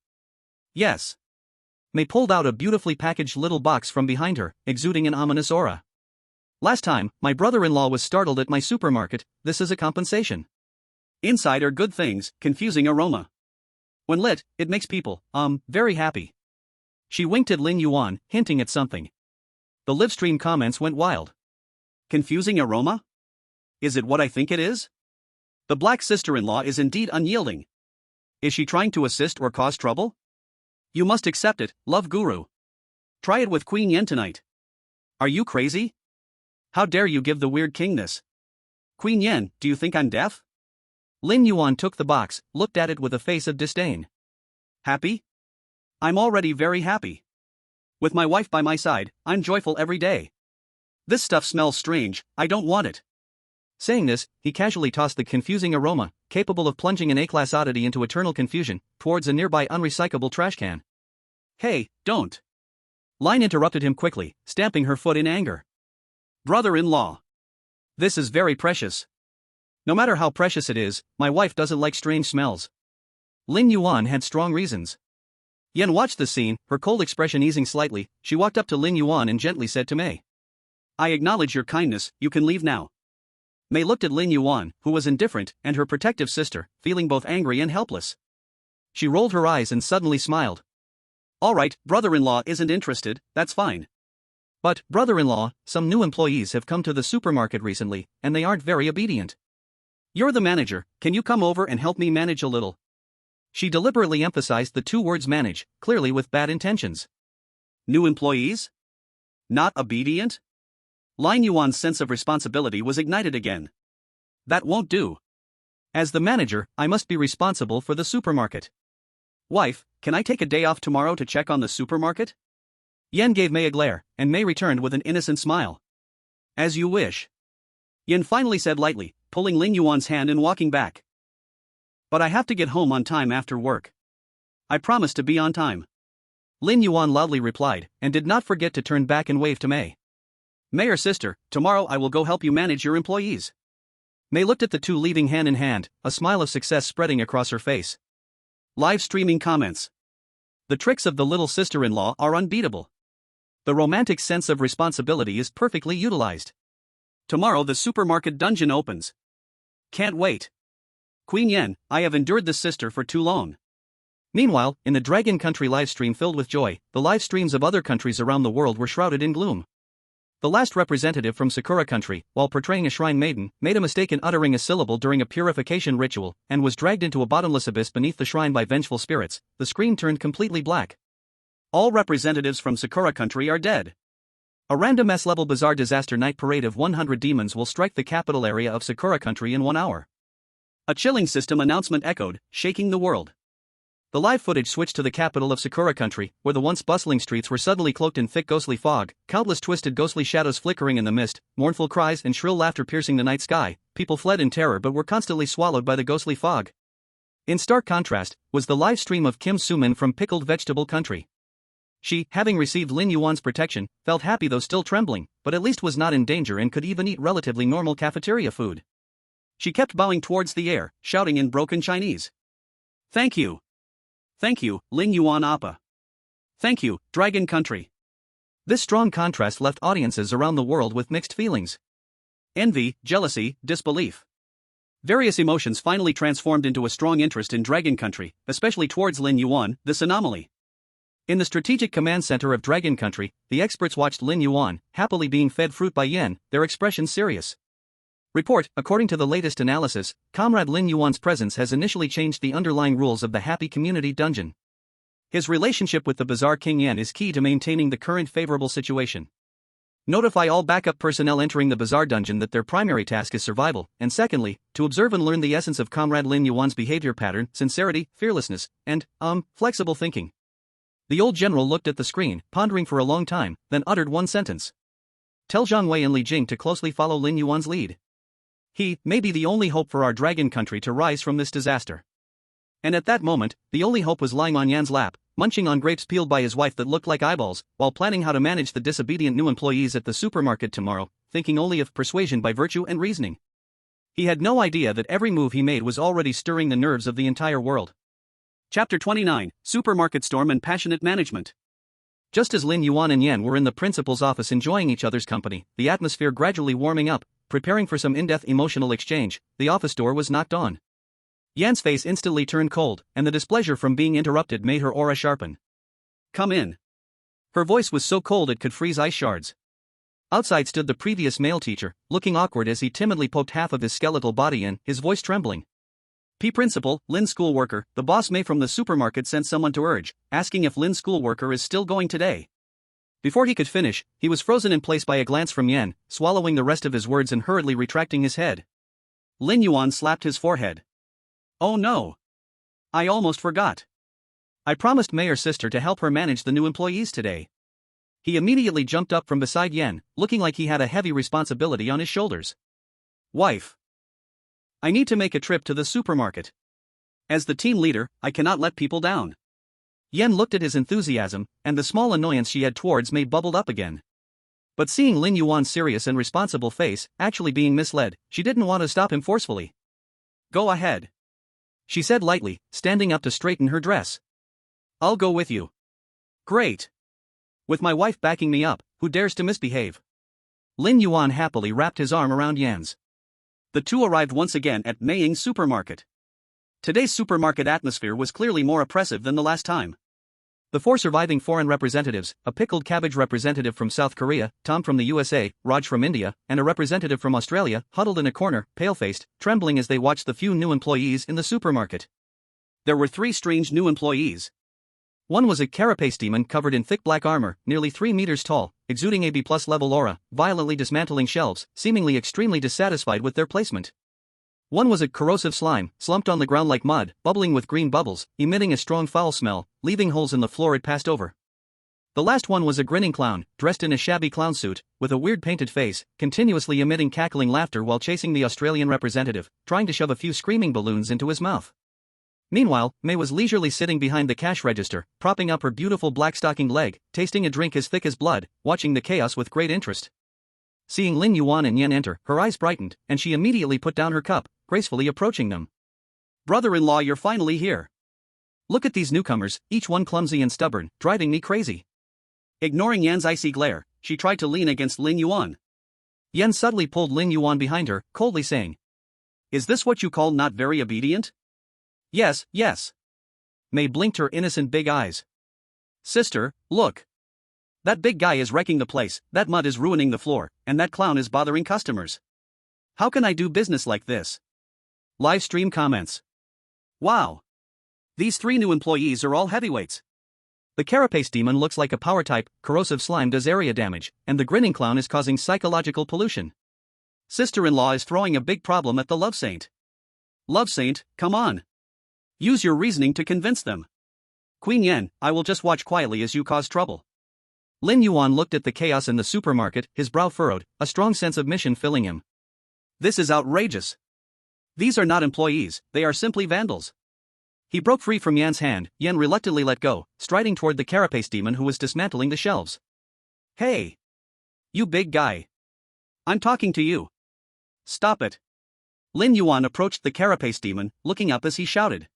Yes. Mei pulled out a beautifully packaged little box from behind her, exuding an ominous aura. Last time, my brother-in-law was startled at my supermarket, this is a compensation. Inside are good things, confusing aroma. When lit, it makes people, very happy. She winked at Lin Yuan, hinting at something. The livestream comments went wild. Confusing aroma? Is it what I think it is? The black sister-in-law is indeed unyielding. Is she trying to assist or cause trouble? You must accept it, love guru. Try it with Queen Yen tonight. Are you crazy? How dare you give the weird king this? Queen Yen, do you think I'm deaf? Lin Yuan took the box, looked at it with a face of disdain. Happy? I'm already very happy. With my wife by my side, I'm joyful every day. This stuff smells strange, I don't want it. Saying this, he casually tossed the confusing aroma, capable of plunging an A-class oddity into eternal confusion, towards a nearby unrecyclable trash can. Hey, don't! Lin interrupted him quickly, stamping her foot in anger. Brother-in-law. This is very precious. No matter how precious it is, my wife doesn't like strange smells. Lin Yuan had strong reasons. Yan watched the scene, her cold expression easing slightly. She walked up to Lin Yuan and gently said to Mei. I acknowledge your kindness, you can leave now. Mei looked at Lin Yuan, who was indifferent, and her protective sister, feeling both angry and helpless. She rolled her eyes and suddenly smiled. Alright, brother-in-law isn't interested, that's fine. But, brother-in-law, some new employees have come to the supermarket recently, and they aren't very obedient. You're the manager, can you come over and help me manage a little? She deliberately emphasized the two words manage, clearly with bad intentions. New employees? Not obedient? Lin Yuan's sense of responsibility was ignited again. That won't do. As the manager, I must be responsible for the supermarket. Wife, can I take a day off tomorrow to check on the supermarket? Yan gave Mei a glare, and Mei returned with an innocent smile. As you wish. Yan finally said lightly, pulling Lin Yuan's hand and walking back. But I have to get home on time after work. I promise to be on time. Lin Yuan loudly replied, and did not forget to turn back and wave to Mei. Mayor sister, tomorrow I will go help you manage your employees. Mei looked at the two leaving hand in hand, a smile of success spreading across her face. Live streaming comments. The tricks of the little sister-in-law are unbeatable. The romantic sense of responsibility is perfectly utilized. Tomorrow the supermarket dungeon opens. Can't wait. Queen Yan, I have endured this sister for too long. Meanwhile, in the Dragon Country livestream filled with joy, the live streams of other countries around the world were shrouded in gloom. The last representative from Sakura Country, while portraying a shrine maiden, made a mistake in uttering a syllable during a purification ritual, and was dragged into a bottomless abyss beneath the shrine by vengeful spirits. The screen turned completely black. All representatives from Sakura Country are dead. A random S-level bizarre disaster night parade of 100 demons will strike the capital area of Sakura Country in 1 hour. A chilling system announcement echoed, shaking the world. The live footage switched to the capital of Sakura Country, where the once bustling streets were suddenly cloaked in thick ghostly fog, countless twisted ghostly shadows flickering in the mist, mournful cries and shrill laughter piercing the night sky. People fled in terror but were constantly swallowed by the ghostly fog. In stark contrast, was the live stream of Kim Sumin from Pickled Vegetable Country. She, having received Lin Yuan's protection, felt happy though still trembling, but at least was not in danger and could even eat relatively normal cafeteria food. She kept bowing towards the air, shouting in broken Chinese. Thank you. Thank you, Lin Yuan Appa. Thank you, Dragon Country. This strong contrast left audiences around the world with mixed feelings. Envy, jealousy, disbelief. Various emotions finally transformed into a strong interest in Dragon Country, especially towards Lin Yuan, this anomaly. In the strategic command center of Dragon Country, the experts watched Lin Yuan, happily being fed fruit by Yan, their expressions serious. Report, according to the latest analysis, Comrade Lin Yuan's presence has initially changed the underlying rules of the Happy Community Dungeon. His relationship with the bizarre King Yan is key to maintaining the current favorable situation. Notify all backup personnel entering the bizarre dungeon that their primary task is survival, and secondly, to observe and learn the essence of Comrade Lin Yuan's behavior pattern, sincerity, fearlessness, and, flexible thinking. The old general looked at the screen, pondering for a long time, then uttered one sentence. Tell Zhang Wei and Li Jing to closely follow Lin Yuan's lead. He may be the only hope for our Dragon Country to rise from this disaster. And at that moment, the only hope was lying on Yan's lap, munching on grapes peeled by his wife that looked like eyeballs, while planning how to manage the disobedient new employees at the supermarket tomorrow, thinking only of persuasion by virtue and reasoning. He had no idea that every move he made was already stirring the nerves of the entire world. Chapter 29, Supermarket Storm and Passionate Management. Just as Lin Yuan and Yan were in the principal's office enjoying each other's company, the atmosphere gradually warming up, preparing for some in-depth emotional exchange, the office door was knocked on. Yan's face instantly turned cold, and the displeasure from being interrupted made her aura sharpen. Come in. Her voice was so cold it could freeze ice shards. Outside stood the previous male teacher, looking awkward as he timidly poked half of his skeletal body in, his voice trembling. Principal, Lin school worker, the boss Mei from the supermarket sent someone to urge, asking if Lin school worker is still going today. Before he could finish, he was frozen in place by a glance from Yan, swallowing the rest of his words and hurriedly retracting his head. Lin Yuan slapped his forehead. Oh no! I almost forgot. I promised Mayor's sister to help her manage the new employees today. He immediately jumped up from beside Yan, looking like he had a heavy responsibility on his shoulders. Wife. I need to make a trip to the supermarket. As the team leader, I cannot let people down. Yan looked at his enthusiasm, and the small annoyance she had towards Mei bubbled up again. But seeing Lin Yuan's serious and responsible face, actually being misled, she didn't want to stop him forcefully. Go ahead, she said lightly, standing up to straighten her dress. I'll go with you. Great. With my wife backing me up, who dares to misbehave? Lin Yuan happily wrapped his arm around Yan's. The two arrived once again at Meiying's supermarket. Today's supermarket atmosphere was clearly more oppressive than the last time. The four surviving foreign representatives, a pickled cabbage representative from South Korea, Tom from the USA, Raj from India, and a representative from Australia, huddled in a corner, pale-faced, trembling as they watched the few new employees in the supermarket. There were 3 strange new employees. One was a carapace demon covered in thick black armor, nearly 3 meters tall, exuding a B+ level aura, violently dismantling shelves, seemingly extremely dissatisfied with their placement. One was a corrosive slime, slumped on the ground like mud, bubbling with green bubbles, emitting a strong foul smell, leaving holes in the floor it passed over. The last one was a grinning clown, dressed in a shabby clown suit, with a weird painted face, continuously emitting cackling laughter while chasing the Australian representative, trying to shove a few screaming balloons into his mouth. Meanwhile, Mei was leisurely sitting behind the cash register, propping up her beautiful black-stockinged leg, tasting a drink as thick as blood, watching the chaos with great interest. Seeing Lin Yuan and Yan enter, her eyes brightened, and she immediately put down her cup, gracefully approaching them. Brother-in-law, you're finally here. Look at these newcomers, each one clumsy and stubborn, driving me crazy. Ignoring Yan's icy glare, she tried to lean against Lin Yuan. Yan subtly pulled Lin Yuan behind her, coldly saying, "Is this what you call not very obedient?" "Yes, yes." Mei blinked her innocent big eyes. "Sister, look. That big guy is wrecking the place, that mud is ruining the floor, and that clown is bothering customers. How can I do business like this?" Live stream comments. Wow. These 3 new employees are all heavyweights. The carapace demon looks like a power type, corrosive slime does area damage, and the grinning clown is causing psychological pollution. Sister-in-law is throwing a big problem at the love saint. Love saint, come on. Use your reasoning to convince them. Queen Yan, I will just watch quietly as you cause trouble. Lin Yuan looked at the chaos in the supermarket, his brow furrowed, a strong sense of mission filling him. This is outrageous. These are not employees, they are simply vandals. He broke free from Yan's hand. Yan reluctantly let go, striding toward the carapace demon who was dismantling the shelves. Hey! You big guy. I'm talking to you. Stop it. Lin Yuan approached the carapace demon, looking up as he shouted.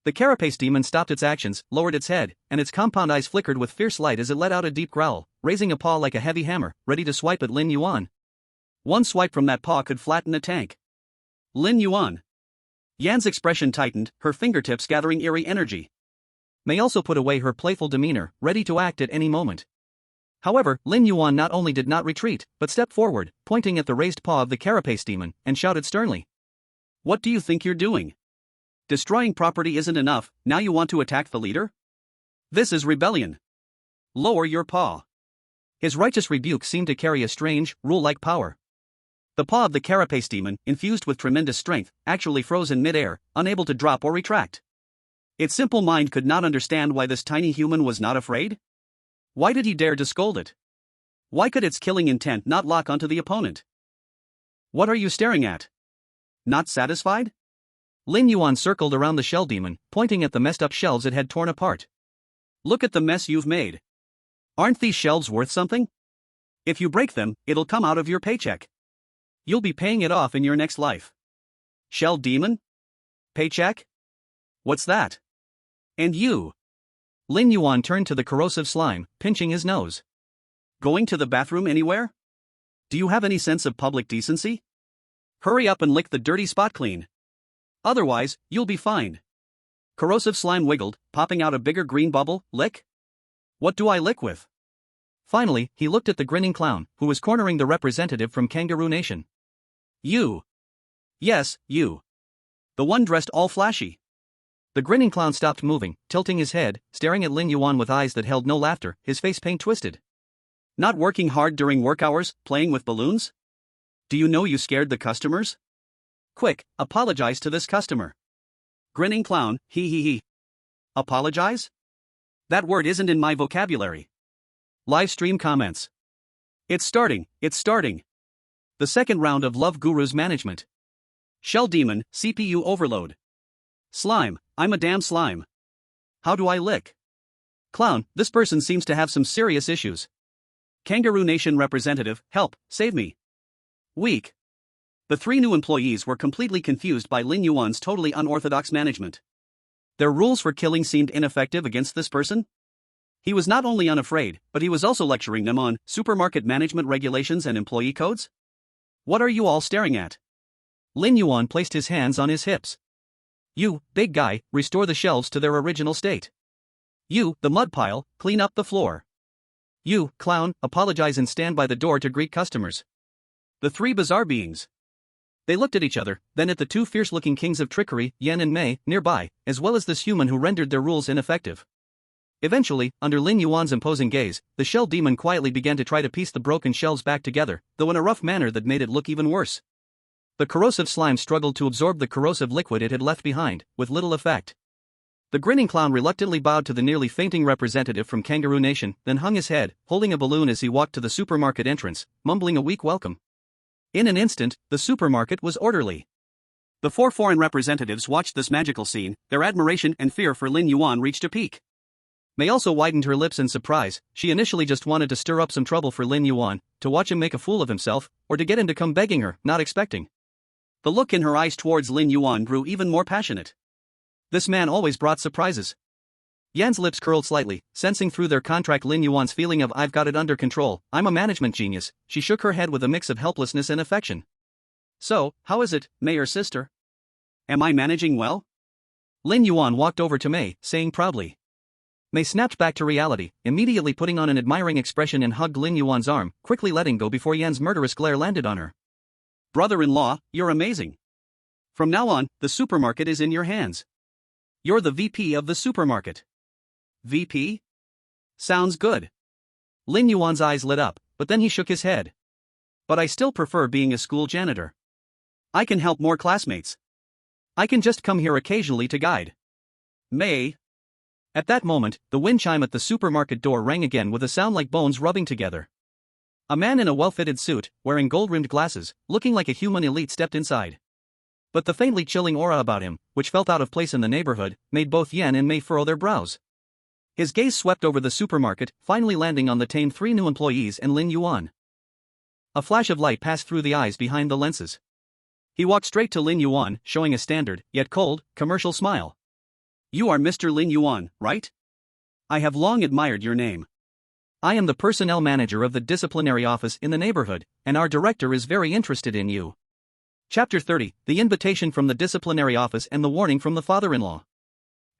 The carapace demon stopped its actions, lowered its head, and its compound eyes flickered with fierce light as it let out a deep growl, raising a paw like a heavy hammer, ready to swipe at Lin Yuan. One swipe from that paw could flatten a tank. Lin Yuan. Yan's expression tightened, her fingertips gathering eerie energy. Mei also put away her playful demeanor, ready to act at any moment. However, Lin Yuan not only did not retreat, but stepped forward, pointing at the raised paw of the carapace demon, and shouted sternly. What do you think you're doing? Destroying property isn't enough, now you want to attack the leader? This is rebellion. Lower your paw. His righteous rebuke seemed to carry a strange, rule-like power. The paw of the carapace demon, infused with tremendous strength, actually froze in mid-air, unable to drop or retract. Its simple mind could not understand why this tiny human was not afraid. Why did he dare to scold it? Why could its killing intent not lock onto the opponent? What are you staring at? Not satisfied? Lin Yuan circled around the shell demon, pointing at the messed-up shelves it had torn apart. Look at the mess you've made. Aren't these shelves worth something? If you break them, it'll come out of your paycheck. You'll be paying it off in your next life. Shell demon? Paycheck? What's that? And you? Lin Yuan turned to the corrosive slime, pinching his nose. Going to the bathroom anywhere? Do you have any sense of public decency? Hurry up and lick the dirty spot clean. Otherwise, you'll be fined. Corrosive slime wiggled, popping out a bigger green bubble. Lick? What do I lick with? Finally, he looked at the grinning clown, who was cornering the representative from Kangaroo Nation. You. Yes, you. The one dressed all flashy. The grinning clown stopped moving, tilting his head, staring at Lin Yuan with eyes that held no laughter, his face pain twisted. Not working hard during work hours, playing with balloons? Do you know you scared the customers? Quick, apologize to this customer. Grinning clown, he. Apologize? That word isn't in my vocabulary. Live stream comments. It's starting. The second round of Love Guru's management. Shell demon, CPU overload. Slime, I'm a damn slime. How do I lick? Clown, this person seems to have some serious issues. Kangaroo Nation representative, help, save me. Weak. The three new employees were completely confused by Lin Yuan's totally unorthodox management. Their rules for killing seemed ineffective against this person? He was not only unafraid, but he was also lecturing them on supermarket management regulations and employee codes? What are you all staring at? Lin Yuan placed his hands on his hips. You, big guy, restore the shelves to their original state. You, the mud pile, clean up the floor. You, clown, apologize and stand by the door to greet customers. The three bizarre beings. They looked at each other, then at the two fierce-looking kings of trickery, Yan and Mei, nearby, as well as this human who rendered their rules ineffective. Eventually, under Lin Yuan's imposing gaze, the shell demon quietly began to try to piece the broken shelves back together, though in a rough manner that made it look even worse. The corrosive slime struggled to absorb the corrosive liquid it had left behind, with little effect. The grinning clown reluctantly bowed to the nearly fainting representative from Kangaroo Nation, then hung his head, holding a balloon as he walked to the supermarket entrance, mumbling a weak welcome. In an instant, the supermarket was orderly. The four foreign representatives watched this magical scene, their admiration and fear for Lin Yuan reached a peak. Mei also widened her lips in surprise. She initially just wanted to stir up some trouble for Lin Yuan, to watch him make a fool of himself, or to get him to come begging her, not expecting. The look in her eyes towards Lin Yuan grew even more passionate. This man always brought surprises. Yan's lips curled slightly, sensing through their contract Lin Yuan's feeling of "I've got it under control, I'm a management genius." She shook her head with a mix of helplessness and affection. So, how is it, Mayor sister? Am I managing well? Lin Yuan walked over to Mei, saying proudly. Mei snapped back to reality, immediately putting on an admiring expression and hugged Lin Yuan's arm, quickly letting go before Yan's murderous glare landed on her. Brother-in-law, you're amazing. From now on, the supermarket is in your hands. You're the VP of the supermarket. VP? Sounds good. Lin Yuan's eyes lit up, but then he shook his head. But I still prefer being a school janitor. I can help more classmates. I can just come here occasionally to guide. Mei. At that moment, the wind chime at the supermarket door rang again with a sound like bones rubbing together. A man in a well-fitted suit, wearing gold-rimmed glasses, looking like a human elite stepped inside. But the faintly chilling aura about him, which felt out of place in the neighborhood, made both Yan and Mei furrow their brows. His gaze swept over the supermarket, finally landing on the tame three new employees and Lin Yuan. A flash of light passed through the eyes behind the lenses. He walked straight to Lin Yuan, showing a standard, yet cold, commercial smile. You are Mr. Lin Yuan, right? I have long admired your name. I am the personnel manager of the disciplinary office in the neighborhood, and our director is very interested in you. Chapter 30, The Invitation from the Disciplinary Office and the Warning from the Father-in-Law.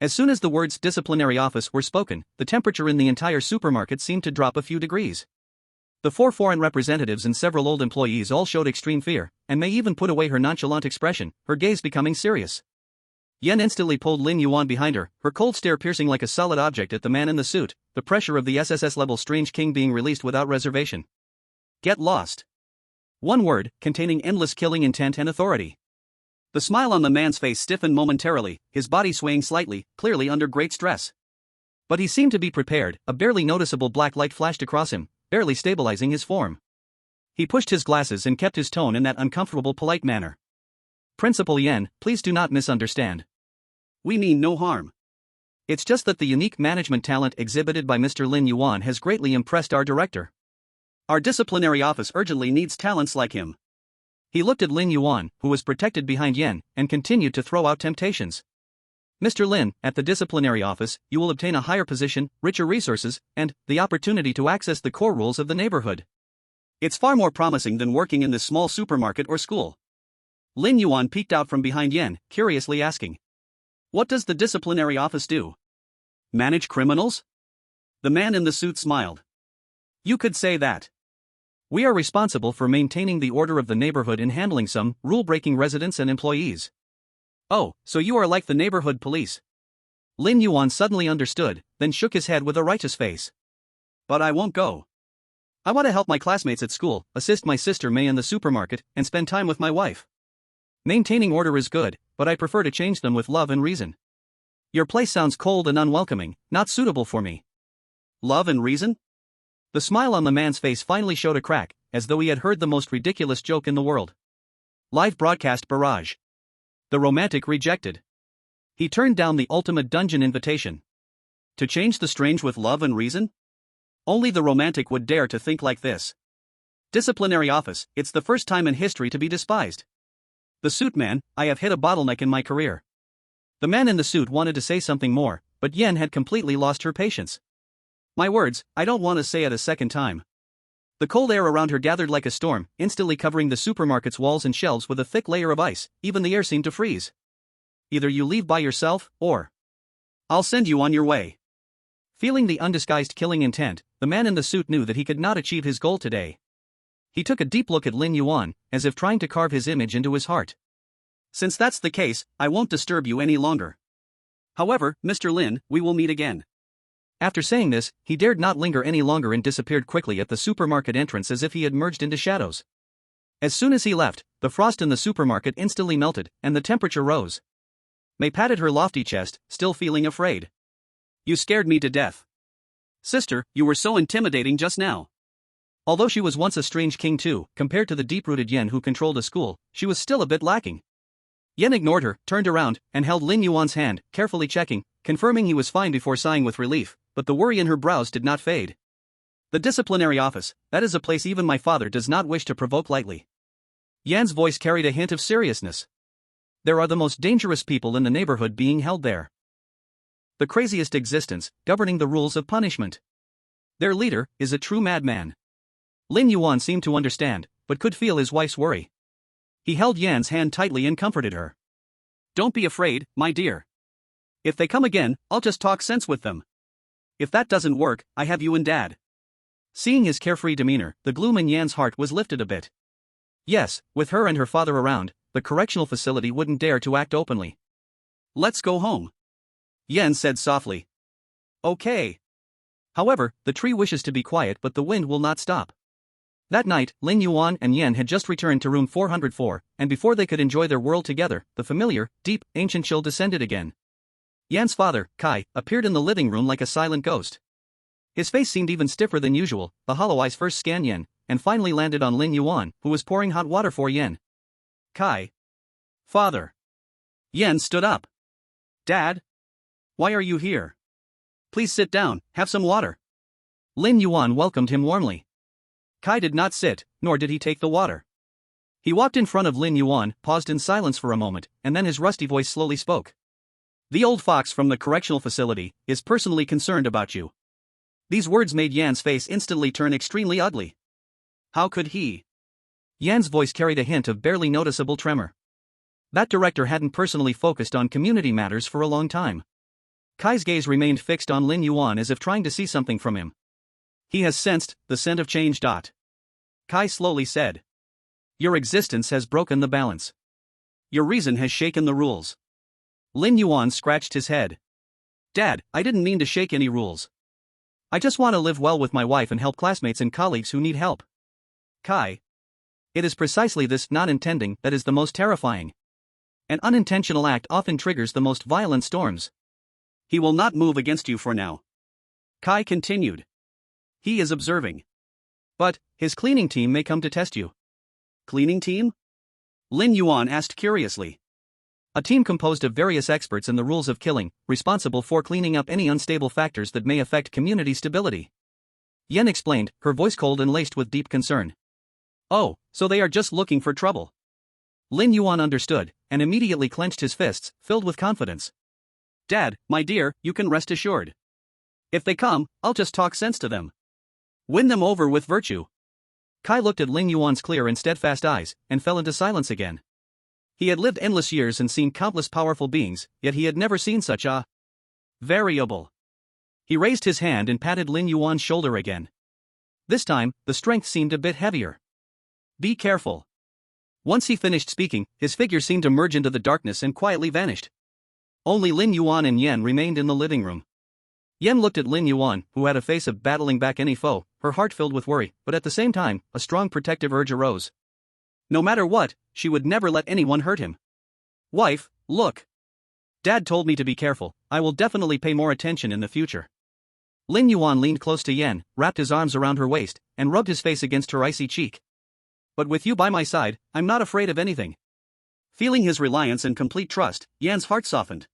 As soon as the words disciplinary office were spoken, the temperature in the entire supermarket seemed to drop a few degrees. The four foreign representatives and several old employees all showed extreme fear, and Mei even put away her nonchalant expression, her gaze becoming serious. Yan instantly pulled Lin Yuan behind her, her cold stare piercing like a solid object at the man in the suit, the pressure of the SSS-Level Strange King being released without reservation. Get lost. One word, containing endless killing intent and authority. The smile on the man's face stiffened momentarily, his body swaying slightly, clearly under great stress. But he seemed to be prepared. A barely noticeable black light flashed across him, barely stabilizing his form. He pushed his glasses and kept his tone in that uncomfortable polite manner. Principal Yan, please do not misunderstand. We mean no harm. It's just that the unique management talent exhibited by Mr. Lin Yuan has greatly impressed our director. Our disciplinary office urgently needs talents like him. He looked at Lin Yuan, who was protected behind Yan, and continued to throw out temptations. Mr. Lin, at the disciplinary office, you will obtain a higher position, richer resources, and the opportunity to access the core rules of the neighborhood. It's far more promising than working in this small supermarket or school. Lin Yuan peeked out from behind Yan, curiously asking. What does the disciplinary office do? Manage criminals? The man in the suit smiled. You could say that. We are responsible for maintaining the order of the neighborhood and handling some rule-breaking residents and employees. Oh, so you are like the neighborhood police. Lin Yuan suddenly understood, then shook his head with a righteous face. But I won't go. I want to help my classmates at school, assist my sister Mei in the supermarket, and spend time with my wife. Maintaining order is good, but I prefer to change them with love and reason. Your place sounds cold and unwelcoming, not suitable for me. Love and reason? The smile on the man's face finally showed a crack, as though he had heard the most ridiculous joke in the world. Live broadcast barrage. The romantic rejected. He turned down the ultimate dungeon invitation. To change the strange with love and reason? Only the romantic would dare to think like this. Disciplinary office, it's the first time in history to be despised. The suit man, I have hit a bottleneck in my career. The man in the suit wanted to say something more, but Yen had completely lost her patience. My words, I don't want to say it a second time. The cold air around her gathered like a storm, instantly covering the supermarket's walls and shelves with a thick layer of ice. Even the air seemed to freeze. Either you leave by yourself, or I'll send you on your way. Feeling the undisguised killing intent, the man in the suit knew that he could not achieve his goal today. He took a deep look at Lin Yuan, as if trying to carve his image into his heart. Since that's the case, I won't disturb you any longer. However, Mr. Lin, we will meet again. After saying this, he dared not linger any longer and disappeared quickly at the supermarket entrance as if he had merged into shadows. As soon as he left, the frost in the supermarket instantly melted, and the temperature rose. May patted her lofty chest, still feeling afraid. You scared me to death. Sister, you were so intimidating just now. Although she was once a strange king too, compared to the deep-rooted Yen who controlled a school, she was still a bit lacking. Yen ignored her, turned around, and held Lin Yuan's hand, carefully checking, confirming he was fine before sighing with relief, but the worry in her brows did not fade. The disciplinary office, that is a place even my father does not wish to provoke lightly. Yan's voice carried a hint of seriousness. There are the most dangerous people in the neighborhood being held there. The craziest existence, governing the rules of punishment. Their leader is a true madman. Lin Yuan seemed to understand, but could feel his wife's worry. He held Yan's hand tightly and comforted her. Don't be afraid, my dear. If they come again, I'll just talk sense with them. If that doesn't work, I have you and Dad. Seeing his carefree demeanor, the gloom in Yan's heart was lifted a bit. Yes, with her and her father around, the correctional facility wouldn't dare to act openly. Let's go home. Yen said softly. Okay. However, the tree wishes to be quiet but the wind will not stop. That night, Lin Yuan and Yen had just returned to room 404, and before they could enjoy their world together, the familiar, deep, ancient chill descended again. Yan's father, Kai, appeared in the living room like a silent ghost. His face seemed even stiffer than usual. The hollow eyes first scanned Yen, and finally landed on Lin Yuan, who was pouring hot water for Yen. Kai. Father. Yen stood up. Dad? Why are you here? Please sit down, have some water. Lin Yuan welcomed him warmly. Kai did not sit, nor did he take the water. He walked in front of Lin Yuan, paused in silence for a moment, and then his rusty voice slowly spoke. The old fox from the correctional facility is personally concerned about you. These words made Yan's face instantly turn extremely ugly. How could he? Yan's voice carried a hint of barely noticeable tremor. That director hadn't personally focused on community matters for a long time. Kai's gaze remained fixed on Lin Yuan as if trying to see something from him. He has sensed the scent of change. Kai slowly said. Your existence has broken the balance. Your reason has shaken the rules. Lin Yuan scratched his head. Dad, I didn't mean to shake any rules. I just want to live well with my wife and help classmates and colleagues who need help. Kai. It is precisely this not intending that is the most terrifying. An unintentional act often triggers the most violent storms. He will not move against you for now. Kai continued. He is observing. But his cleaning team may come to test you. Cleaning team? Lin Yuan asked curiously. A team composed of various experts in the rules of killing, responsible for cleaning up any unstable factors that may affect community stability. Yen explained, her voice cold and laced with deep concern. Oh, so they are just looking for trouble. Lin Yuan understood, and immediately clenched his fists, filled with confidence. Dad, my dear, you can rest assured. If they come, I'll just talk sense to them. Win them over with virtue. Kai looked at Lin Yuan's clear and steadfast eyes, and fell into silence again. He had lived endless years and seen countless powerful beings, yet he had never seen such a variable. He raised his hand and patted Lin Yuan's shoulder again. This time, the strength seemed a bit heavier. Be careful. Once he finished speaking, his figure seemed to merge into the darkness and quietly vanished. Only Lin Yuan and Yen remained in the living room. Yen looked at Lin Yuan, who had a face of battling back any foe, her heart filled with worry, but at the same time, a strong protective urge arose. No matter what, she would never let anyone hurt him. Wife, look. Dad told me to be careful, I will definitely pay more attention in the future. Lin Yuan leaned close to Yan, wrapped his arms around her waist, and rubbed his face against her icy cheek. But with you by my side, I'm not afraid of anything. Feeling his reliance and complete trust, Yan's heart softened.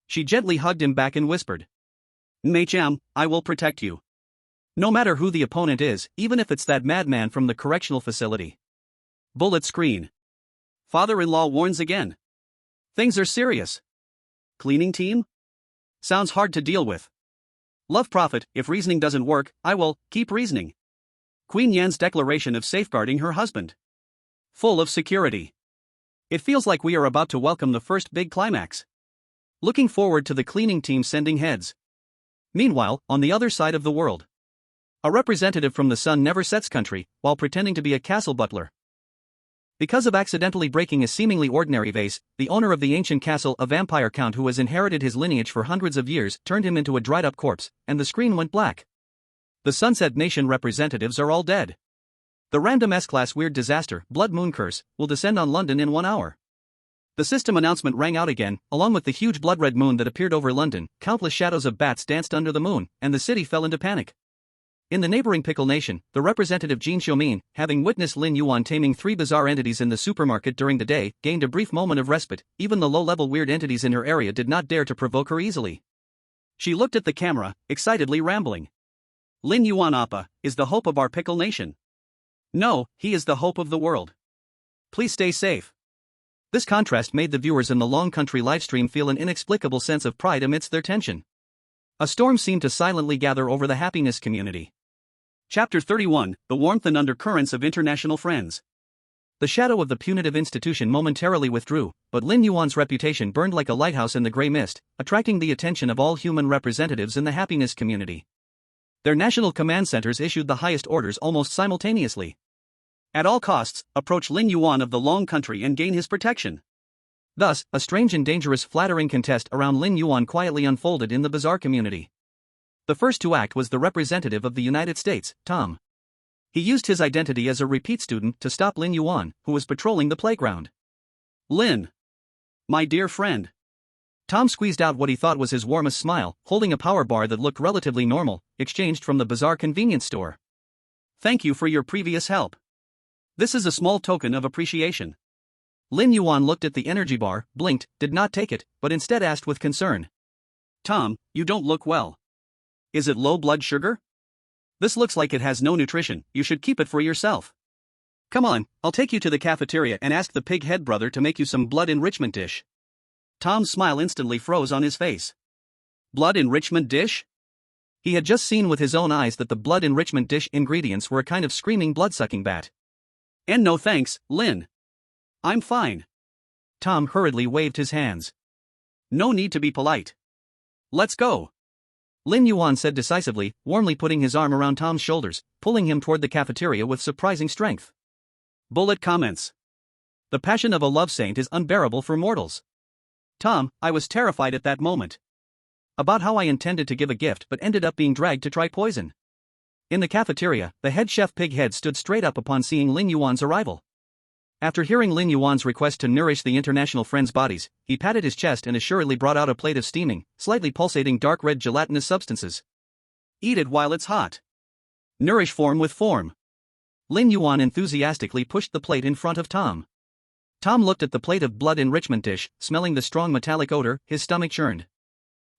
She gently hugged him back and whispered, Mei Cham, I will protect you. No matter who the opponent is, even if it's that madman from the correctional facility. Bullet screen. Father-in-law warns again. Things are serious. Cleaning team? Sounds hard to deal with. Love prophet, if reasoning doesn't work, I will keep reasoning. Queen Yan's declaration of safeguarding her husband. Full of security. It feels like we are about to welcome the first big climax. Looking forward to the cleaning team sending heads. Meanwhile, on the other side of the world, a representative from the Sun Never Sets country, while pretending to be a castle butler. Because of accidentally breaking a seemingly ordinary vase, the owner of the ancient castle, a vampire count who has inherited his lineage for hundreds of years, turned him into a dried-up corpse, and the screen went black. The Sunset Nation representatives are all dead. The random S-class weird disaster, Blood Moon Curse, will descend on London in 1 hour. The system announcement rang out again, along with the huge blood-red moon that appeared over London. Countless shadows of bats danced under the moon, and the city fell into panic. In the neighboring Pickle Nation, the representative Jin Xiumin, having witnessed Lin Yuan taming 3 bizarre entities in the supermarket during the day, gained a brief moment of respite. Even the low-level weird entities in her area did not dare to provoke her easily. She looked at the camera, excitedly rambling. Lin Yuan Appa is the hope of our Pickle Nation. No, he is the hope of the world. Please stay safe. This contrast made the viewers in the Long Country livestream feel an inexplicable sense of pride amidst their tension. A storm seemed to silently gather over the happiness community. Chapter 31, The Warmth and Undercurrents of International Friends. The shadow of the punitive institution momentarily withdrew, but Lin Yuan's reputation burned like a lighthouse in the gray mist, attracting the attention of all human representatives in the happiness community. Their national command centers issued the highest orders almost simultaneously. At all costs, approach Lin Yuan of the Long Country and gain his protection. Thus, a strange and dangerous flattering contest around Lin Yuan quietly unfolded in the bizarre community. The first to act was the representative of the United States, Tom. He used his identity as a repeat student to stop Lin Yuan, who was patrolling the playground. Lin. My dear friend. Tom squeezed out what he thought was his warmest smile, holding a power bar that looked relatively normal, exchanged from the bizarre convenience store. Thank you for your previous help. This is a small token of appreciation. Lin Yuan looked at the energy bar, blinked, did not take it, but instead asked with concern. Tom, you don't look well. Is it low blood sugar? This looks like it has no nutrition, you should keep it for yourself. Come on, I'll take you to the cafeteria and ask the pig head brother to make you some blood enrichment dish. Tom's smile instantly froze on his face. Blood enrichment dish? He had just seen with his own eyes that the blood enrichment dish ingredients were a kind of screaming blood-sucking bat. And no thanks, Lin. I'm fine. Tom hurriedly waved his hands. No need to be polite. Let's go. Lin Yuan said decisively, warmly putting his arm around Tom's shoulders, pulling him toward the cafeteria with surprising strength. Bullet comments. The passion of a love saint is unbearable for mortals. Tom, I was terrified at that moment. About how I intended to give a gift but ended up being dragged to try poison. In the cafeteria, the head chef Pighead stood straight up upon seeing Lin Yuan's arrival. After hearing Lin Yuan's request to nourish the international friends' bodies, he patted his chest and assuredly brought out a plate of steaming, slightly pulsating dark red gelatinous substances. Eat it while it's hot. Nourish form with form. Lin Yuan enthusiastically pushed the plate in front of Tom. Tom looked at the plate of blood enrichment dish, smelling the strong metallic odor, his stomach churned.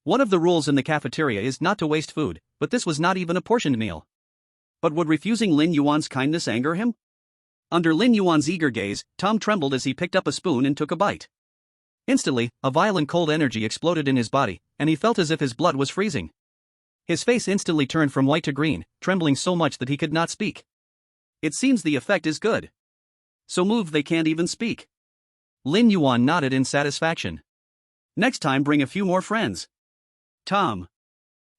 One of the rules in the cafeteria is not to waste food, but this was not even a portioned meal. But would refusing Lin Yuan's kindness anger him? Under Lin Yuan's eager gaze, Tom trembled as he picked up a spoon and took a bite. Instantly, a violent cold energy exploded in his body, and he felt as if his blood was freezing. His face instantly turned from white to green, trembling so much that he could not speak. It seems the effect is good. So moved they can't even speak. Lin Yuan nodded in satisfaction. Next time bring a few more friends. Tom.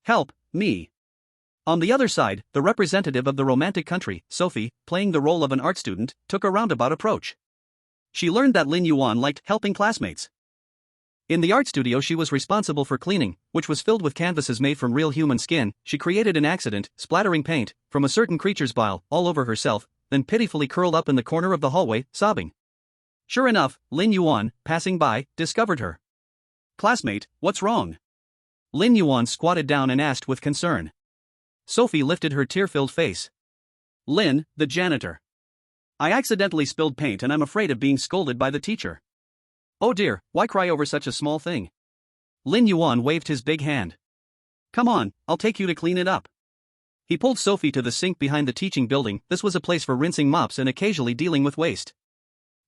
Help, me. On the other side, the representative of the romantic country, Sophie, playing the role of an art student, took a roundabout approach. She learned that Lin Yuan liked helping classmates. In the art studio she was responsible for cleaning, which was filled with canvases made from real human skin. She created an accident, splattering paint from a certain creature's bile all over herself, then pitifully curled up in the corner of the hallway, sobbing. Sure enough, Lin Yuan, passing by, discovered her. Classmate, what's wrong? Lin Yuan squatted down and asked with concern. Sophie lifted her tear-filled face. Lin, the janitor. I accidentally spilled paint and I'm afraid of being scolded by the teacher. Oh dear, why cry over such a small thing? Lin Yuan waved his big hand. Come on, I'll take you to clean it up. He pulled Sophie to the sink behind the teaching building. This was a place for rinsing mops and occasionally dealing with waste.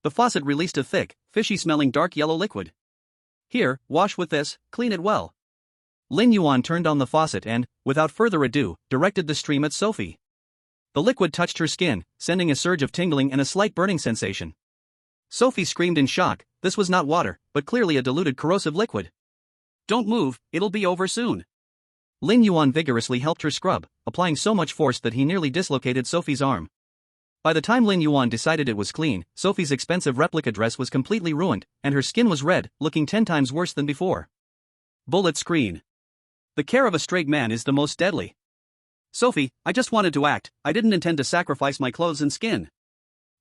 The faucet released a thick, fishy-smelling dark yellow liquid. Here, wash with this, clean it well. Lin Yuan turned on the faucet and, without further ado, directed the stream at Sophie. The liquid touched her skin, sending a surge of tingling and a slight burning sensation. Sophie screamed in shock. This was not water, but clearly a diluted corrosive liquid. Don't move, it'll be over soon. Lin Yuan vigorously helped her scrub, applying so much force that he nearly dislocated Sophie's arm. By the time Lin Yuan decided it was clean, Sophie's expensive replica dress was completely ruined, and her skin was red, looking 10 times worse than before. Bullet screen. The care of a straight man is the most deadly. Sophie, I just wanted to act, I didn't intend to sacrifice my clothes and skin.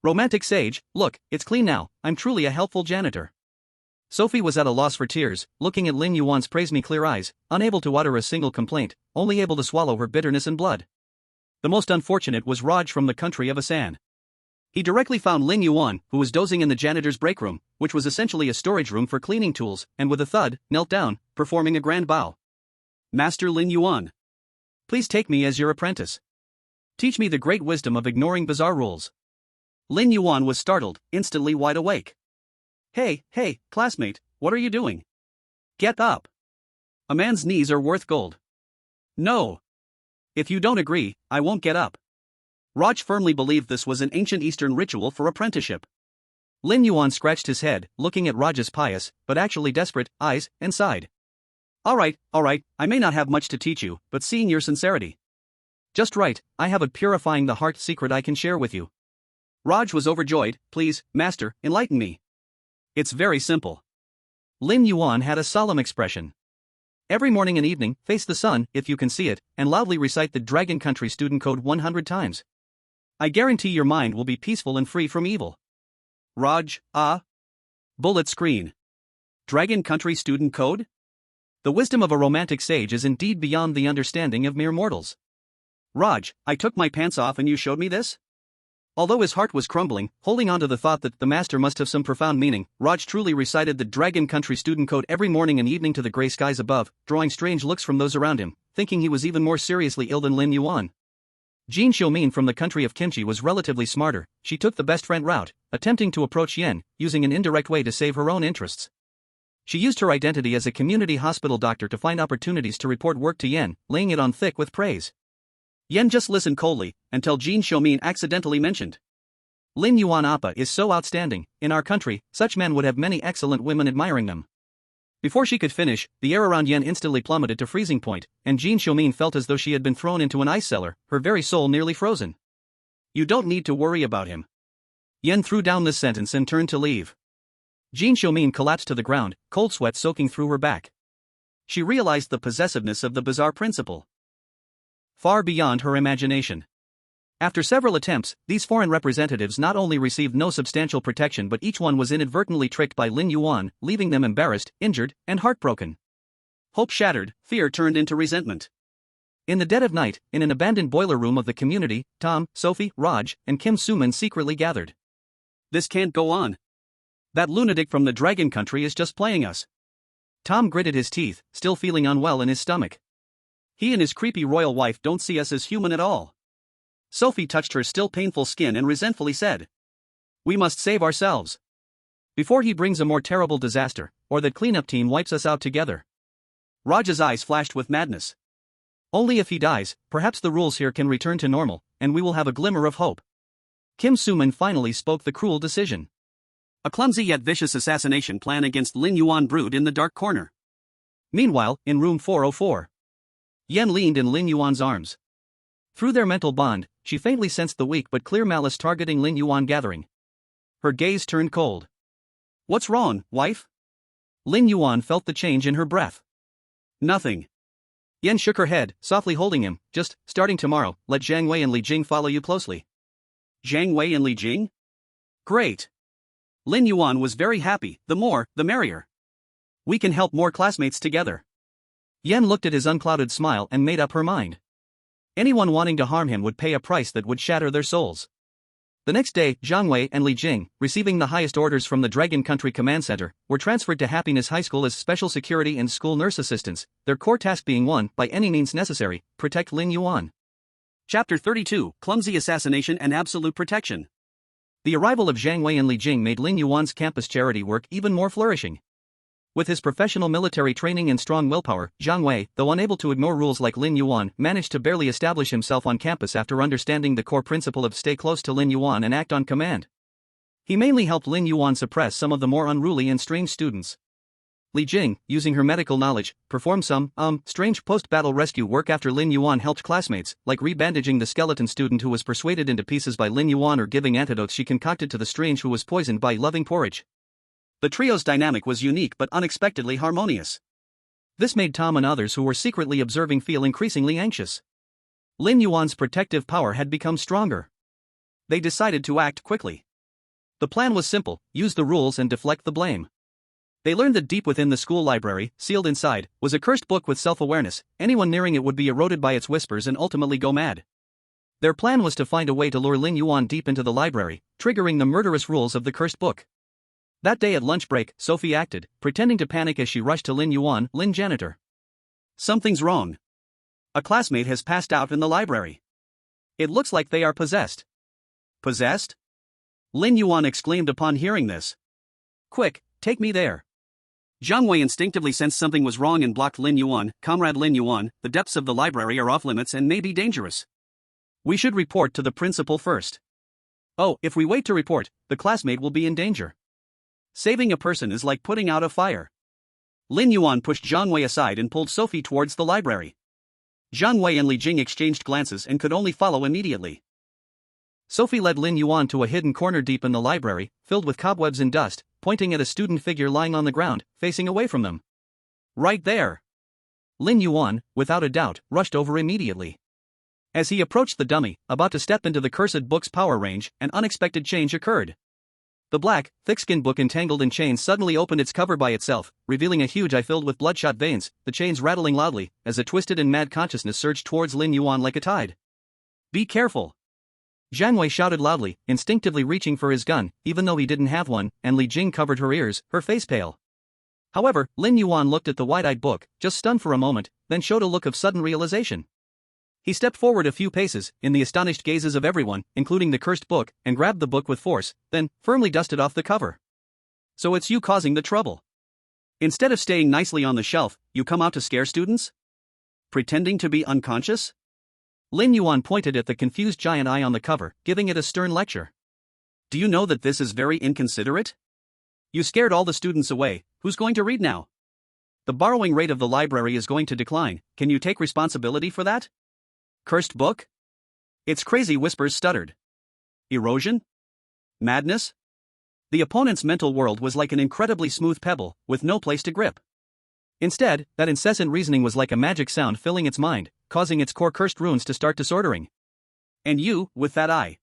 Romantic sage, look, it's clean now, I'm truly a helpful janitor. Sophie was at a loss for tears, looking at Lin Yuan's praise-me-clear eyes, unable to utter a single complaint, only able to swallow her bitterness and blood. The most unfortunate was Raj from the country of Asan. He directly found Lin Yuan, who was dozing in the janitor's break room, which was essentially a storage room for cleaning tools, and with a thud, knelt down, performing a grand bow. Master Lin Yuan. Please take me as your apprentice. Teach me the great wisdom of ignoring bizarre rules. Lin Yuan was startled, instantly wide awake. Hey, classmate, what are you doing? Get up. A man's knees are worth gold. No. If you don't agree, I won't get up. Raj firmly believed this was an ancient Eastern ritual for apprenticeship. Lin Yuan scratched his head, looking at Raj's pious, but actually desperate, eyes, and sighed. Alright, I may not have much to teach you, but seeing your sincerity. Just right, I have a purifying the heart secret I can share with you. Raj was overjoyed. Please, master, enlighten me. It's very simple. Lin Yuan had a solemn expression. Every morning and evening, face the sun, if you can see it, and loudly recite the Dragon Country student code 100 times. I guarantee your mind will be peaceful and free from evil. Raj, Bullet screen. Dragon Country student code? The wisdom of a romantic sage is indeed beyond the understanding of mere mortals. Raj, I took my pants off and you showed me this? Although his heart was crumbling, holding on to the thought that the master must have some profound meaning, Raj truly recited the Dragon Country student code every morning and evening to the grey skies above, drawing strange looks from those around him, thinking he was even more seriously ill than Lin Yuan. Jean Xiumin from the country of kimchi was relatively smarter. She took the best friend route, attempting to approach Yen, using an indirect way to save her own interests. She used her identity as a community hospital doctor to find opportunities to report work to Yen, laying it on thick with praise. Yen just listened coldly, until Jean Xiumin accidentally mentioned. Lin Yuan Appa is so outstanding, in our country, such men would have many excellent women admiring them. Before she could finish, the air around Yen instantly plummeted to freezing point, and Jean Xiumin felt as though she had been thrown into an ice cellar, her very soul nearly frozen. You don't need to worry about him. Yen threw down this sentence and turned to leave. Jean Xiumin collapsed to the ground, cold sweat soaking through her back. She realized the possessiveness of the bizarre principle. Far beyond her imagination. After several attempts, these foreign representatives not only received no substantial protection but each one was inadvertently tricked by Lin Yuan, leaving them embarrassed, injured, and heartbroken. Hope shattered, fear turned into resentment. In the dead of night, in an abandoned boiler room of the community, Tom, Sophie, Raj, and Kim Suman secretly gathered. This can't go on. That lunatic from the Dragon Country is just playing us. Tom gritted his teeth, still feeling unwell in his stomach. He and his creepy royal wife don't see us as human at all. Sophie touched her still painful skin and resentfully said, We must save ourselves. Before he brings a more terrible disaster, or that cleanup team wipes us out together. Raj's eyes flashed with madness. Only if he dies, perhaps the rules here can return to normal, and we will have a glimmer of hope. Kim Suman finally spoke the cruel decision. A clumsy yet vicious assassination plan against Lin Yuan brewed in the dark corner. Meanwhile, in room 404. Yen leaned in Lin Yuan's arms. Through their mental bond, she faintly sensed the weak but clear malice targeting Lin Yuan gathering. Her gaze turned cold. What's wrong, wife? Lin Yuan felt the change in her breath. Nothing. Yen shook her head, softly holding him. Just, starting tomorrow, let Zhang Wei and Li Jing follow you closely. Zhang Wei and Li Jing? Great. Lin Yuan was very happy, the more, the merrier. We can help more classmates together. Yen looked at his unclouded smile and made up her mind. Anyone wanting to harm him would pay a price that would shatter their souls. The next day, Zhang Wei and Li Jing, receiving the highest orders from the Dragon Country Command Center, were transferred to Happiness High School as special security and school nurse assistants, their core task being one, by any means necessary, protect Lin Yuan. Chapter 32, Clumsy Assassination and Absolute Protection. The arrival of Zhang Wei and Li Jing made Lin Yuan's campus charity work even more flourishing. With his professional military training and strong willpower, Zhang Wei, though unable to ignore rules like Lin Yuan, managed to barely establish himself on campus after understanding the core principle of stay close to Lin Yuan and act on command. He mainly helped Lin Yuan suppress some of the more unruly and strange students. Li Jing, using her medical knowledge, performed some, strange post-battle rescue work after Lin Yuan helped classmates, like rebandaging the skeleton student who was persuaded into pieces by Lin Yuan or giving antidotes she concocted to the strange who was poisoned by loving porridge. The trio's dynamic was unique but unexpectedly harmonious. This made Tom and others who were secretly observing feel increasingly anxious. Lin Yuan's protective power had become stronger. They decided to act quickly. The plan was simple: use the rules and deflect the blame. They learned that deep within the school library, sealed inside, was a cursed book with self-awareness. Anyone nearing it would be eroded by its whispers and ultimately go mad. Their plan was to find a way to lure Lin Yuan deep into the library, triggering the murderous rules of the cursed book. That day at lunch break, Sophie acted, pretending to panic as she rushed to Lin Yuan, Lin janitor. Something's wrong. A classmate has passed out in the library. It looks like they are possessed. Possessed? Lin Yuan exclaimed upon hearing this. Quick, take me there. Zhang Wei instinctively sensed something was wrong and blocked Lin Yuan. Comrade Lin Yuan, the depths of the library are off limits and may be dangerous. We should report to the principal first. Oh, if we wait to report, the classmate will be in danger. Saving a person is like putting out a fire. Lin Yuan pushed Zhang Wei aside and pulled Sophie towards the library. Zhang Wei and Li Jing exchanged glances and could only follow immediately. Sophie led Lin Yuan to a hidden corner deep in the library, filled with cobwebs and dust, pointing at a student figure lying on the ground, facing away from them. Right there. Lin Yuan, without a doubt, rushed over immediately. As he approached the dummy, about to step into the cursed book's power range, an unexpected change occurred. The black, thick-skinned book entangled in chains suddenly opened its cover by itself, revealing a huge eye filled with bloodshot veins, the chains rattling loudly, as a twisted and mad consciousness surged towards Lin Yuan like a tide. Be careful! Zhang Wei shouted loudly, instinctively reaching for his gun, even though he didn't have one, and Li Jing covered her ears, her face pale. However, Lin Yuan looked at the wide-eyed book, just stunned for a moment, then showed a look of sudden realization. He stepped forward a few paces, in the astonished gazes of everyone, including the cursed book, and grabbed the book with force, then firmly dusted off the cover. So it's you causing the trouble. Instead of staying nicely on the shelf, you come out to scare students? Pretending to be unconscious? Lin Yuan pointed at the confused giant eye on the cover, giving it a stern lecture. Do you know that this is very inconsiderate? You scared all the students away. Who's going to read now? The borrowing rate of the library is going to decline. Can you take responsibility for that? Cursed book? Its crazy whispers stuttered. Erosion? Madness? The opponent's mental world was like an incredibly smooth pebble, with no place to grip. Instead, that incessant reasoning was like a magic sound filling its mind, causing its core cursed runes to start disordering. And you, with that eye.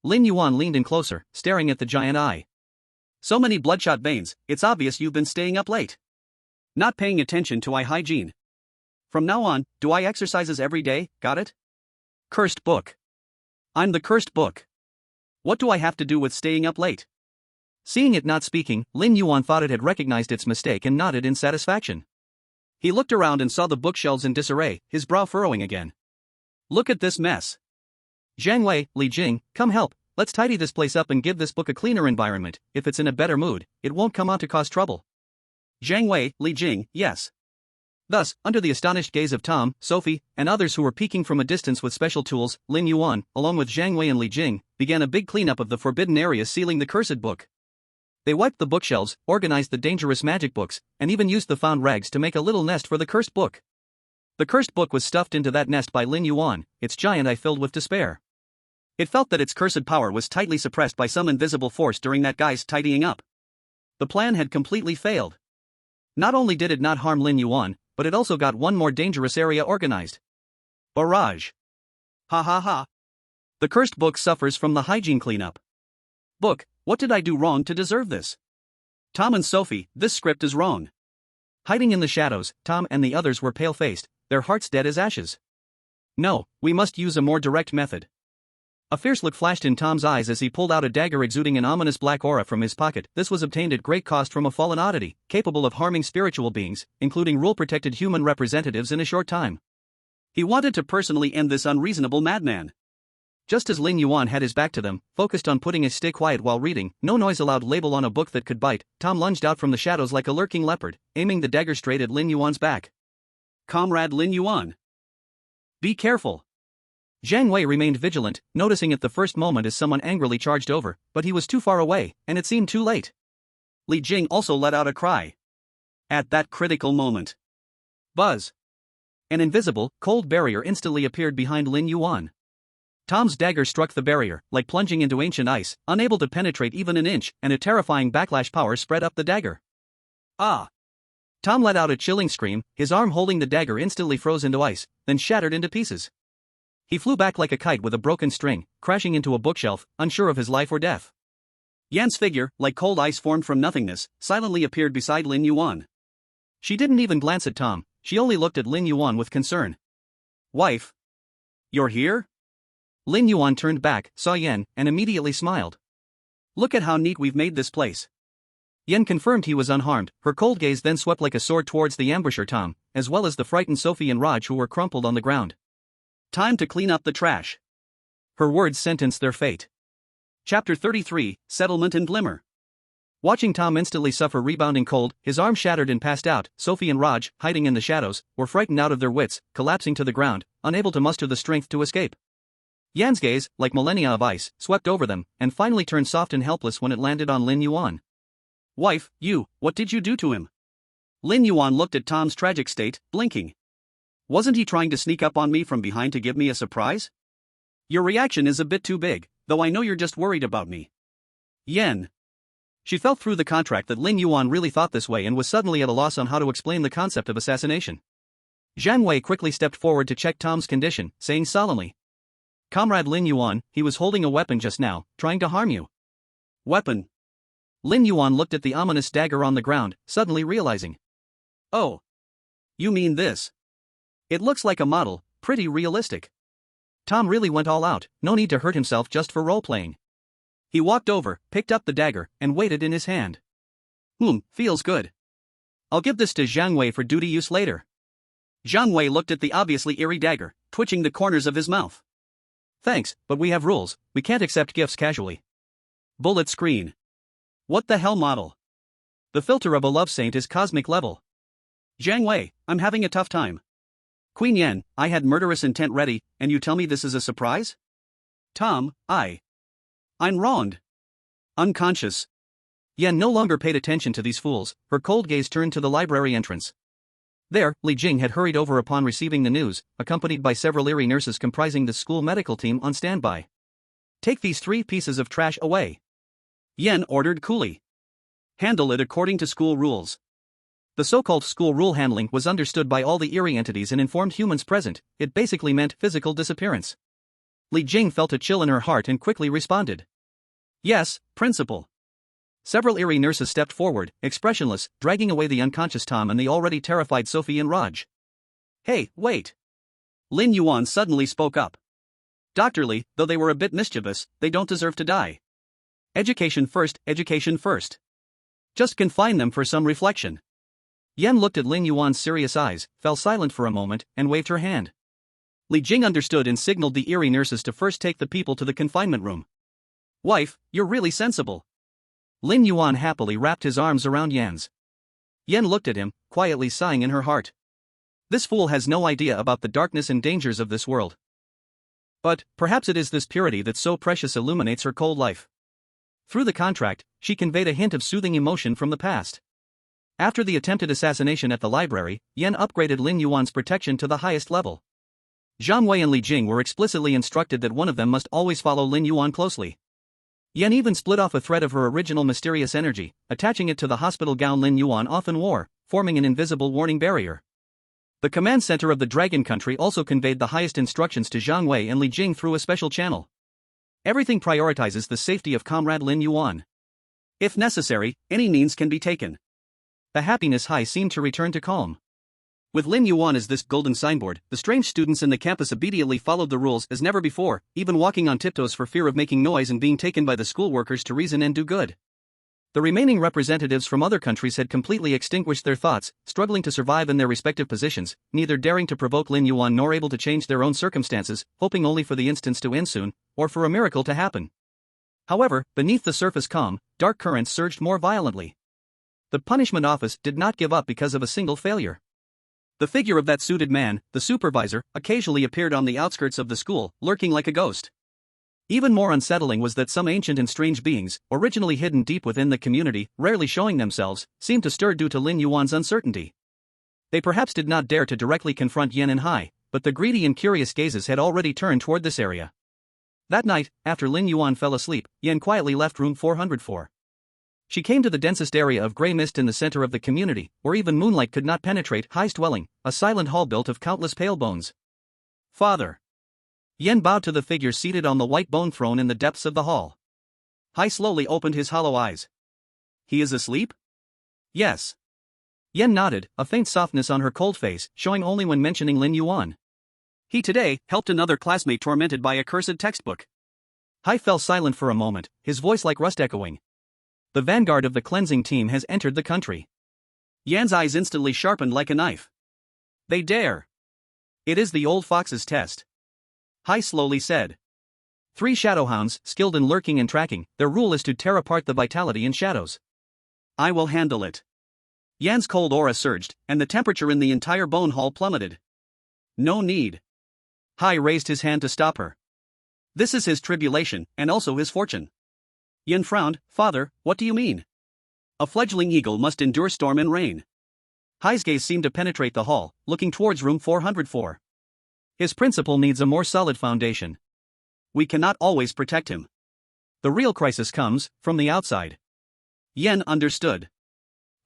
Lin Yuan leaned in closer, staring at the giant eye. So many bloodshot veins, it's obvious you've been staying up late. Not paying attention to eye hygiene. From now on, do eye exercises every day, got it? Cursed book. I'm the cursed book. What do I have to do with staying up late? Seeing it not speaking, Lin Yuan thought it had recognized its mistake and nodded in satisfaction. He looked around and saw the bookshelves in disarray, his brow furrowing again. Look at this mess. Zhang Wei, Li Jing, come help, let's tidy this place up and give this book a cleaner environment. If it's in a better mood, it won't come out to cause trouble. Zhang Wei, Li Jing, yes. Thus, under the astonished gaze of Tom, Sophie, and others who were peeking from a distance with special tools, Lin Yuan, along with Zhang Wei and Li Jing, began a big cleanup of the forbidden area sealing the cursed book. They wiped the bookshelves, organized the dangerous magic books, and even used the found rags to make a little nest for the cursed book. The cursed book was stuffed into that nest by Lin Yuan, its giant eye filled with despair. It felt that its cursed power was tightly suppressed by some invisible force during that guy's tidying up. The plan had completely failed. Not only did it not harm Lin Yuan, but it also got one more dangerous area organized. Barrage. Ha ha ha. The cursed book suffers from the hygiene cleanup. Book, what did I do wrong to deserve this? Tom and Sophie, this script is wrong. Hiding in the shadows, Tom and the others were pale-faced, their hearts dead as ashes. No, we must use a more direct method. A fierce look flashed in Tom's eyes as he pulled out a dagger exuding an ominous black aura from his pocket. This was obtained at great cost from a fallen oddity, capable of harming spiritual beings, including rule-protected human representatives, in a short time. He wanted to personally end this unreasonable madman. Just as Lin Yuan had his back to them, focused on putting his stay quiet while reading, no noise allowed label on a book that could bite, Tom lunged out from the shadows like a lurking leopard, aiming the dagger straight at Lin Yuan's back. Comrade Lin Yuan, be careful. Zhang Wei remained vigilant, noticing at the first moment as someone angrily charged over, but he was too far away, and it seemed too late. Li Jing also let out a cry. At that critical moment. Buzz! An invisible, cold barrier instantly appeared behind Lin Yuan. Tom's dagger struck the barrier, like plunging into ancient ice, unable to penetrate even an inch, and a terrifying backlash power spread up the dagger. Ah! Tom let out a chilling scream, his arm holding the dagger instantly froze into ice, then shattered into pieces. He flew back like a kite with a broken string, crashing into a bookshelf, unsure of his life or death. Yan's figure, like cold ice formed from nothingness, silently appeared beside Lin Yuan. She didn't even glance at Tom, she only looked at Lin Yuan with concern. Wife? You're here? Lin Yuan turned back, saw Yan, and immediately smiled. Look at how neat we've made this place. Yan confirmed he was unharmed, her cold gaze then swept like a sword towards the ambusher Tom, as well as the frightened Sophie and Raj who were crumpled on the ground. Time to clean up the trash. Her words sentenced their fate. Chapter 33, Settlement and Glimmer. Watching Tom instantly suffer rebounding cold, his arm shattered and passed out, Sophie and Raj, hiding in the shadows, were frightened out of their wits, collapsing to the ground, unable to muster the strength to escape. Yan's gaze, like millennia of ice, swept over them, and finally turned soft and helpless when it landed on Lin Yuan. Wife, what did you do to him? Lin Yuan looked at Tom's tragic state, blinking. Wasn't he trying to sneak up on me from behind to give me a surprise? Your reaction is a bit too big, though I know you're just worried about me. Yen. She felt through the contract that Lin Yuan really thought this way and was suddenly at a loss on how to explain the concept of assassination. Zhang Wei quickly stepped forward to check Tom's condition, saying solemnly, Comrade Lin Yuan, he was holding a weapon just now, trying to harm you. Weapon? Lin Yuan looked at the ominous dagger on the ground, suddenly realizing. Oh. You mean this? It looks like a model, pretty realistic. Tom really went all out, no need to hurt himself just for role-playing. He walked over, picked up the dagger, and weighed it in his hand. Feels good. I'll give this to Zhang Wei for duty use later. Zhang Wei looked at the obviously eerie dagger, twitching the corners of his mouth. Thanks, but we have rules, we can't accept gifts casually. Bullet screen. What the hell model? The filter of a love saint is cosmic level. Zhang Wei, I'm having a tough time. Queen Yan, I had murderous intent ready, and you tell me this is a surprise? Tom, I'm wronged. Unconscious. Yan no longer paid attention to these fools, her cold gaze turned to the library entrance. There, Li Jing had hurried over upon receiving the news, accompanied by several eerie nurses comprising the school medical team on standby. Take these 3 pieces of trash away. Yan ordered coolly. Handle it according to school rules. The so-called school rule handling was understood by all the eerie entities and informed humans present, it basically meant physical disappearance. Li Jing felt a chill in her heart and quickly responded. Yes, Principal. Several eerie nurses stepped forward, expressionless, dragging away the unconscious Tom and the already terrified Sophie and Raj. Hey, wait. Lin Yuan suddenly spoke up. Dr. Li, though they were a bit mischievous, they don't deserve to die. Education first, education first. Just confine them for some reflection. Yan looked at Lin Yuan's serious eyes, fell silent for a moment, and waved her hand. Li Jing understood and signaled the eerie nurses to first take the people to the confinement room. Wife, you're really sensible. Lin Yuan happily wrapped his arms around Yan's. Yan looked at him, quietly sighing in her heart. This fool has no idea about the darkness and dangers of this world. But, perhaps it is this purity that so precious illuminates her cold life. Through the contract, she conveyed a hint of soothing emotion from the past. After the attempted assassination at the library, Yan upgraded Lin Yuan's protection to the highest level. Zhang Wei and Li Jing were explicitly instructed that one of them must always follow Lin Yuan closely. Yan even split off a thread of her original mysterious energy, attaching it to the hospital gown Lin Yuan often wore, forming an invisible warning barrier. The command center of the Dragon Country also conveyed the highest instructions to Zhang Wei and Li Jing through a special channel. Everything prioritizes the safety of Comrade Lin Yuan. If necessary, any means can be taken. The happiness high seemed to return to calm. With Lin Yuan as this golden signboard, the strange students in the campus obediently followed the rules as never before, even walking on tiptoes for fear of making noise and being taken by the schoolworkers to reason and do good. The remaining representatives from other countries had completely extinguished their thoughts, struggling to survive in their respective positions, neither daring to provoke Lin Yuan nor able to change their own circumstances, hoping only for the instance to end soon, or for a miracle to happen. However, beneath the surface calm, dark currents surged more violently. The punishment office did not give up because of a single failure. The figure of that suited man, the supervisor, occasionally appeared on the outskirts of the school, lurking like a ghost. Even more unsettling was that some ancient and strange beings, originally hidden deep within the community, rarely showing themselves, seemed to stir due to Lin Yuan's uncertainty. They perhaps did not dare to directly confront Yen and Hai, but the greedy and curious gazes had already turned toward this area. That night, after Lin Yuan fell asleep, Yen quietly left room 404. She came to the densest area of gray mist in the center of the community, where even moonlight could not penetrate. Hai's dwelling, a silent hall built of countless pale bones. Father. Yen bowed to the figure seated on the white bone throne in the depths of the hall. Hai slowly opened his hollow eyes. He is asleep? Yes. Yen nodded, a faint softness on her cold face, showing only when mentioning Lin Yuan. He today helped another classmate tormented by a cursed textbook. Hai fell silent for a moment, his voice like rust echoing. The vanguard of the cleansing team has entered the country. Yan's eyes instantly sharpened like a knife. They dare. It is the old fox's test. Hai slowly said. 3 shadowhounds, skilled in lurking and tracking, their rule is to tear apart the vitality in shadows. I will handle it. Yan's cold aura surged, and the temperature in the entire bone hall plummeted. No need. Hai raised his hand to stop her. This is his tribulation, and also his fortune. Yen frowned. Father, what do you mean? A fledgling eagle must endure storm and rain. Hai's gaze seemed to penetrate the hall, looking towards room 404. His principle needs a more solid foundation. We cannot always protect him. The real crisis comes from the outside. Yen understood.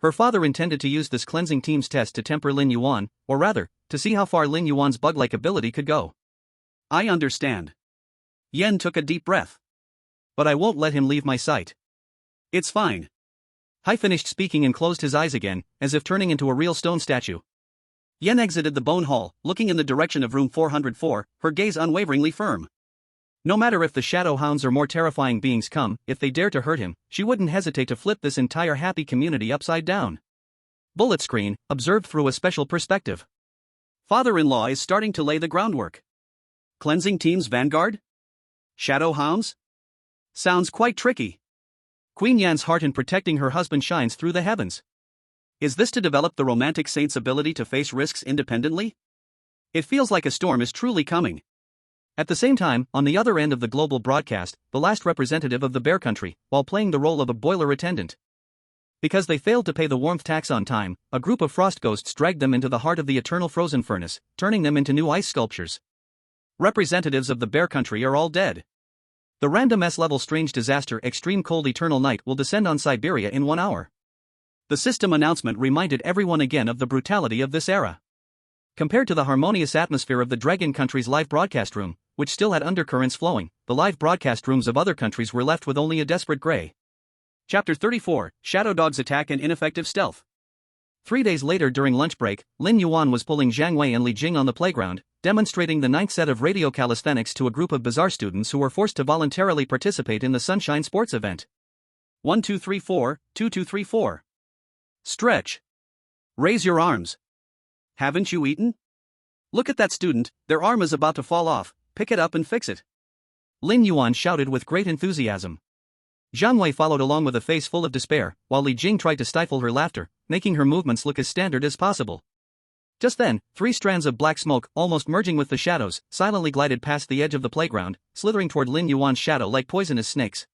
Her father intended to use this cleansing team's test to temper Lin Yuan, or rather, to see how far Lin Yuan's bug-like ability could go. I understand. Yen took a deep breath. But I won't let him leave my sight. It's fine. Hai finished speaking and closed his eyes again, as if turning into a real stone statue. Yen exited the bone hall, looking in the direction of room 404, her gaze unwaveringly firm. No matter if the shadow hounds or more terrifying beings come, if they dare to hurt him, she wouldn't hesitate to flip this entire happy community upside down. Bullet screen, observed through a special perspective. Father-in-law is starting to lay the groundwork. Cleansing team's vanguard? Shadow hounds? Sounds quite tricky. Queen Yan's heart in protecting her husband shines through the heavens. Is this to develop the romantic saint's ability to face risks independently? It feels like a storm is truly coming. At the same time, on the other end of the global broadcast, the last representative of the bear country, while playing the role of a boiler attendant. Because they failed to pay the warmth tax on time, a group of frost ghosts dragged them into the heart of the eternal frozen furnace, turning them into new ice sculptures. Representatives of the bear country are all dead. The random S-level strange disaster extreme cold eternal night will descend on Siberia in 1 hour. The system announcement reminded everyone again of the brutality of this era. Compared to the harmonious atmosphere of the Dragon country's live broadcast room, which still had undercurrents flowing, the live broadcast rooms of other countries were left with only a desperate gray. Chapter 34, Shadow Dog's Attack and Ineffective Stealth. 3 days later during lunch break, Lin Yuan was pulling Zhang Wei and Li Jing on the playground, demonstrating the 9th set of radio calisthenics to a group of bizarre students who were forced to voluntarily participate in the Sunshine Sports event. 1 2 3 4, 2 2 3 4. Stretch. Raise your arms. Haven't you eaten? Look at that student, their arm is about to fall off, pick it up and fix it. Lin Yuan shouted with great enthusiasm. Zhang Wei followed along with a face full of despair, while Li Jing tried to stifle her laughter, making her movements look as standard as possible. Just then, 3 strands of black smoke, almost merging with the shadows, silently glided past the edge of the playground, slithering toward Lin Yuan's shadow like poisonous snakes.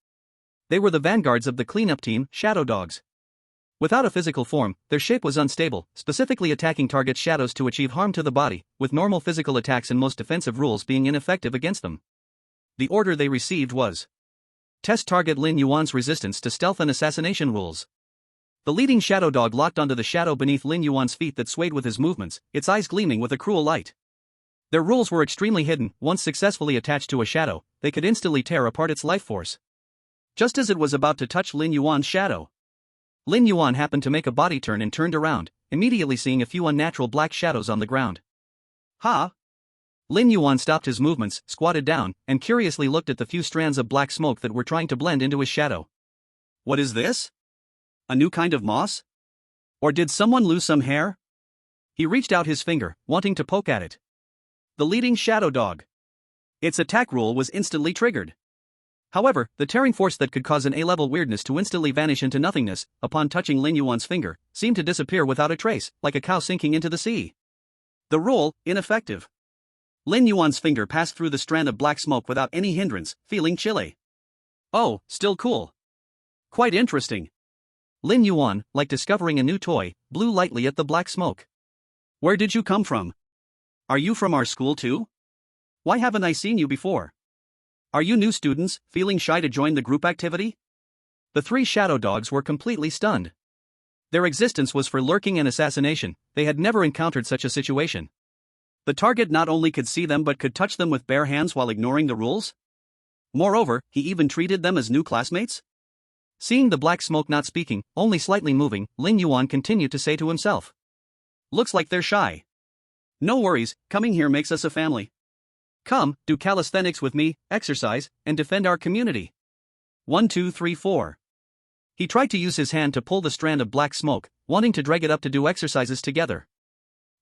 They were the vanguards of the cleanup team, Shadow Dogs. Without a physical form, their shape was unstable, specifically attacking target shadows to achieve harm to the body, with normal physical attacks and most defensive rules being ineffective against them. The order they received was: test target Lin Yuan's resistance to stealth and assassination rules. The leading shadow dog locked onto the shadow beneath Lin Yuan's feet that swayed with his movements, its eyes gleaming with a cruel light. Their rules were extremely hidden. Once successfully attached to a shadow, they could instantly tear apart its life force. Just as it was about to touch Lin Yuan's shadow, Lin Yuan happened to make a body turn and turned around, immediately seeing a few unnatural black shadows on the ground. Ha! Lin Yuan stopped his movements, squatted down, and curiously looked at the few strands of black smoke that were trying to blend into his shadow. What is this? A new kind of moss? Or did someone lose some hair? He reached out his finger, wanting to poke at it. The leading shadow dog. Its attack rule was instantly triggered. However, the tearing force that could cause an A-level weirdness to instantly vanish into nothingness, upon touching Lin Yuan's finger, seemed to disappear without a trace, like a cow sinking into the sea. The rule, ineffective. Lin Yuan's finger passed through the strand of black smoke without any hindrance, feeling chilly. Oh, still cool. Quite interesting. Lin Yuan, like discovering a new toy, blew lightly at the black smoke. Where did you come from? Are you from our school too? Why haven't I seen you before? Are you new students, feeling shy to join the group activity? The three shadow dogs were completely stunned. Their existence was for lurking and assassination, they had never encountered such a situation. The target not only could see them but could touch them with bare hands while ignoring the rules? Moreover, he even treated them as new classmates? Seeing the black smoke not speaking, only slightly moving, Lin Yuan continued to say to himself. Looks like they're shy. No worries, coming here makes us a family. Come, do calisthenics with me, exercise, and defend our community. 1 2 3 4. He tried to use his hand to pull the strand of black smoke, wanting to drag it up to do exercises together.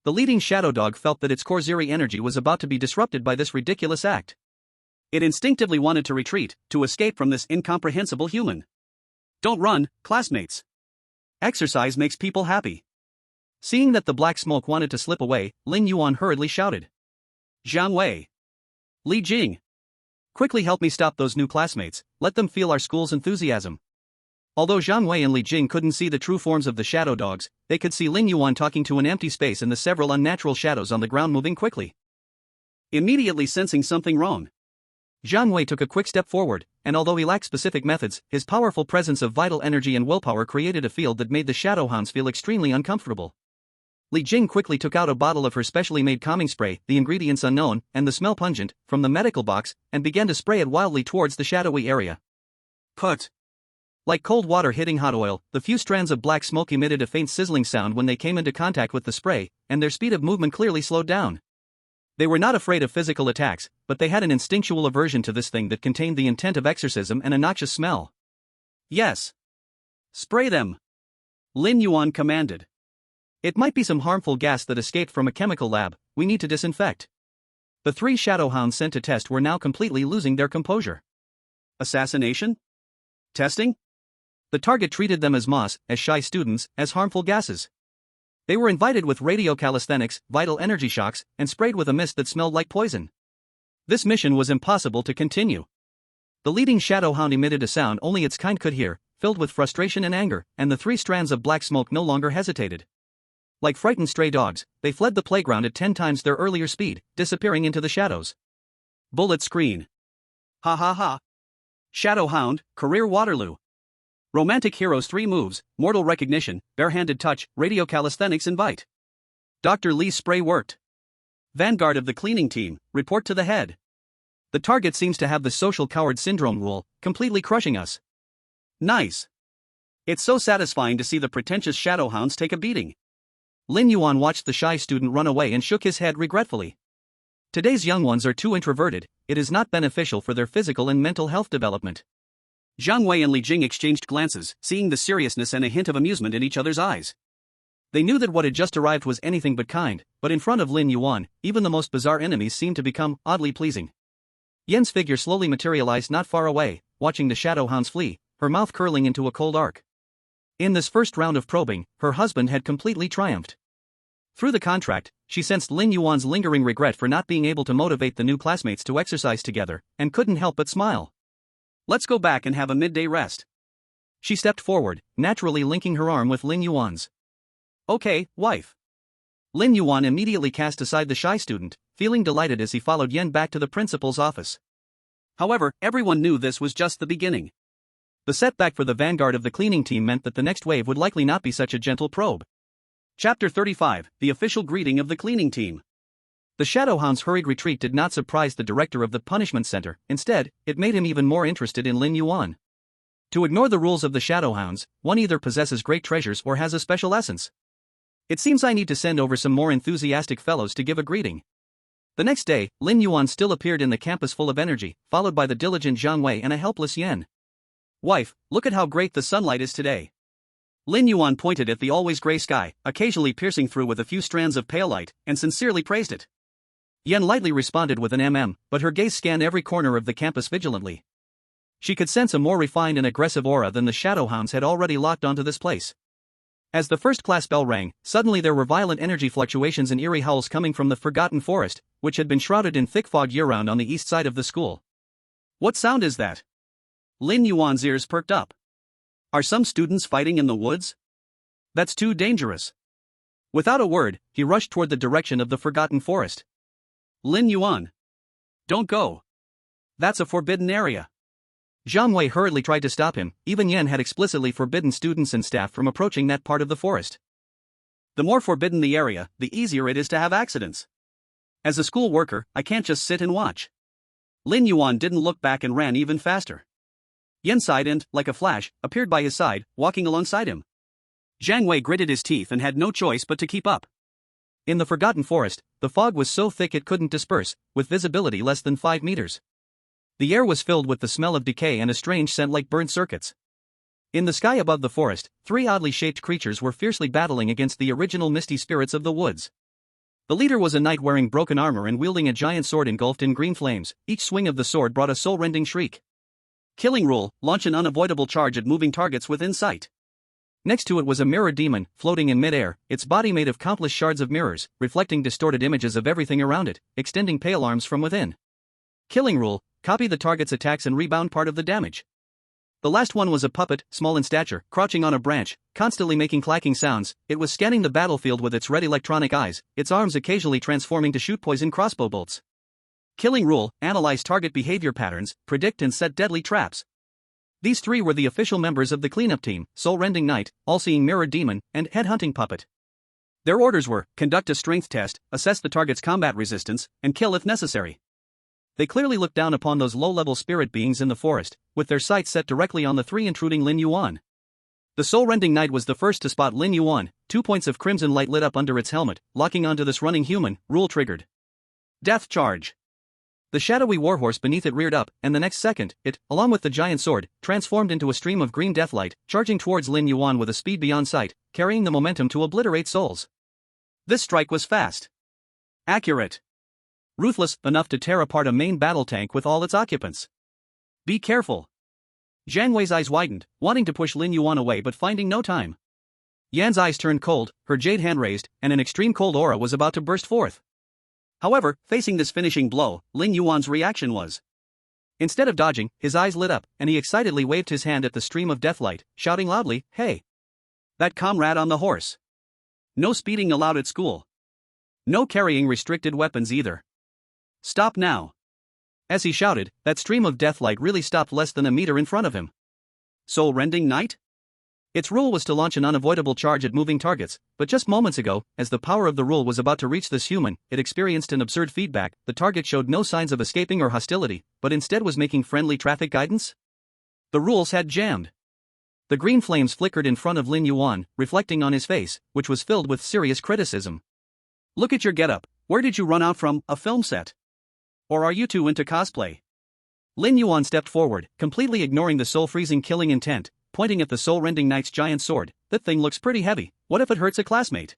The leading shadow dog felt that its core's eerie energy was about to be disrupted by this ridiculous act. It instinctively wanted to retreat, to escape from this incomprehensible human. Don't run, classmates. Exercise makes people happy. Seeing that the black smoke wanted to slip away, Lin Yuan hurriedly shouted. Zhang Wei. Li Jing. Quickly help me stop those new classmates, let them feel our school's enthusiasm. Although Zhang Wei and Li Jing couldn't see the true forms of the shadow dogs, they could see Lin Yuan talking to an empty space and the several unnatural shadows on the ground moving quickly. Immediately sensing something wrong, Zhang Wei took a quick step forward, and although he lacked specific methods, his powerful presence of vital energy and willpower created a field that made the shadowhounds feel extremely uncomfortable. Li Jing quickly took out a bottle of her specially made calming spray, the ingredients unknown, and the smell pungent, from the medical box, and began to spray it wildly towards the shadowy area. Put! Like cold water hitting hot oil, the few strands of black smoke emitted a faint sizzling sound when they came into contact with the spray, and their speed of movement clearly slowed down. They were not afraid of physical attacks, but they had an instinctual aversion to this thing that contained the intent of exorcism and a noxious smell. Yes. Spray them. Lin Yuan commanded. It might be some harmful gas that escaped from a chemical lab, we need to disinfect. The three shadowhounds sent to test were now completely losing their composure. Assassination? Testing? The target treated them as moss, as shy students, as harmful gases. They were invited with radio calisthenics, vital energy shocks, and sprayed with a mist that smelled like poison. This mission was impossible to continue. The leading shadowhound emitted a sound only its kind could hear, filled with frustration and anger, and the three strands of black smoke no longer hesitated. Like frightened stray dogs, they fled the playground at 10 times their earlier speed, disappearing into the shadows. Bullet screen. Ha ha ha. Shadowhound, career Waterloo. Romantic heroes 3 moves, mortal recognition, barehanded touch, radio calisthenics invite. Dr. Lee's spray worked. Vanguard of the cleaning team, report to the head. The target seems to have the social coward syndrome rule, completely crushing us. Nice. It's so satisfying to see the pretentious shadowhounds take a beating. Lin Yuan watched the shy student run away and shook his head regretfully. Today's young ones are too introverted, it is not beneficial for their physical and mental health development. Zhang Wei and Li Jing exchanged glances, seeing the seriousness and a hint of amusement in each other's eyes. They knew that what had just arrived was anything but kind, but in front of Lin Yuan, even the most bizarre enemies seemed to become oddly pleasing. Yen's figure slowly materialized not far away, watching the shadowhounds flee, her mouth curling into a cold arc. In this first round of probing, her husband had completely triumphed. Through the contract, she sensed Lin Yuan's lingering regret for not being able to motivate the new classmates to exercise together, and couldn't help but smile. Let's go back and have a midday rest. She stepped forward, naturally linking her arm with Lin Yuan's. Okay, wife. Lin Yuan immediately cast aside the shy student, feeling delighted as he followed Yen back to the principal's office. However, everyone knew this was just the beginning. The setback for the vanguard of the cleaning team meant that the next wave would likely not be such a gentle probe. Chapter 35, The Official Greeting of the Cleaning Team. The Shadowhound's hurried retreat did not surprise the director of the punishment center, instead, it made him even more interested in Lin Yuan. To ignore the rules of the Shadowhounds, one either possesses great treasures or has a special essence. It seems I need to send over some more enthusiastic fellows to give a greeting. The next day, Lin Yuan still appeared in the campus full of energy, followed by the diligent Zhang Wei and a helpless Yan. Wife, look at how great the sunlight is today. Lin Yuan pointed at the always gray sky, occasionally piercing through with a few strands of pale light, and sincerely praised it. Yan lightly responded with an but her gaze scanned every corner of the campus vigilantly. She could sense a more refined and aggressive aura than the Shadowhounds had already locked onto this place. As the first class bell rang, suddenly there were violent energy fluctuations and eerie howls coming from the Forgotten Forest, which had been shrouded in thick fog year-round on the east side of the school. What sound is that? Lin Yuan's ears perked up. Are some students fighting in the woods? That's too dangerous. Without a word, he rushed toward the direction of the Forgotten Forest. Lin Yuan. Don't go. That's a forbidden area. Zhang Wei hurriedly tried to stop him. Even Yan had explicitly forbidden students and staff from approaching that part of the forest. The more forbidden the area, the easier it is to have accidents. As a school worker, I can't just sit and watch. Lin Yuan didn't look back and ran even faster. Yan sighed and, like a flash, appeared by his side, walking alongside him. Zhang Wei gritted his teeth and had no choice but to keep up. In the Forgotten Forest, the fog was so thick it couldn't disperse, with visibility less than 5 meters. The air was filled with the smell of decay and a strange scent like burned circuits. In the sky above the forest, 3 oddly shaped creatures were fiercely battling against the original misty spirits of the woods. The leader was a knight wearing broken armor and wielding a giant sword engulfed in green flames. Each swing of the sword brought a soul-rending shriek. Killing rule: launch an unavoidable charge at moving targets within sight. Next to it was a mirror demon, floating in mid-air, its body made of countless shards of mirrors, reflecting distorted images of everything around it, extending pale arms from within. Killing rule: copy the target's attacks and rebound part of the damage. The last one was a puppet, small in stature, crouching on a branch, constantly making clacking sounds. It was scanning the battlefield with its red electronic eyes, its arms occasionally transforming to shoot poison crossbow bolts. Killing rule: analyze target behavior patterns, predict and set deadly traps. These 3 were the official members of the cleanup team: Soul-Rending Knight, All-Seeing Mirror Demon, and Head-Hunting Puppet. Their orders were: conduct a strength test, assess the target's combat resistance, and kill if necessary. They clearly looked down upon those low-level spirit beings in the forest, with their sights set directly on the 3 intruding Lin Yuan. The Soul-Rending Knight was the first to spot Lin Yuan. 2 points of crimson light lit up under its helmet, locking onto this running human. Rule triggered. Death charge. The shadowy warhorse beneath it reared up, and the next second, it, along with the giant sword, transformed into a stream of green deathlight, charging towards Lin Yuan with a speed beyond sight, carrying the momentum to obliterate souls. This strike was fast. Accurate. Ruthless, enough to tear apart a main battle tank with all its occupants. Be careful. Zhang Wei's eyes widened, wanting to push Lin Yuan away but finding no time. Yan's eyes turned cold, her jade hand raised, and an extreme cold aura was about to burst forth. However, facing this finishing blow, Lin Yuan's reaction was. Instead of dodging, his eyes lit up, and he excitedly waved his hand at the stream of deathlight, shouting loudly, "Hey! That comrade on the horse! No speeding allowed at school. No carrying restricted weapons either. Stop now." As he shouted, that stream of deathlight really stopped less than a meter in front of him. Soul-Rending Knight? Its rule was to launch an unavoidable charge at moving targets, but just moments ago, as the power of the rule was about to reach this human, it experienced an absurd feedback. The target showed no signs of escaping or hostility, but instead was making friendly traffic guidance? The rules had jammed. The green flames flickered in front of Lin Yuan, reflecting on his face, which was filled with serious criticism. Look at your getup. Where did you run out from? A film set? Or are you 2 into cosplay? Lin Yuan stepped forward, completely ignoring the soul-freezing killing intent, pointing at the Soul-Rending Knight's giant sword. That thing looks pretty heavy. What if it hurts a classmate?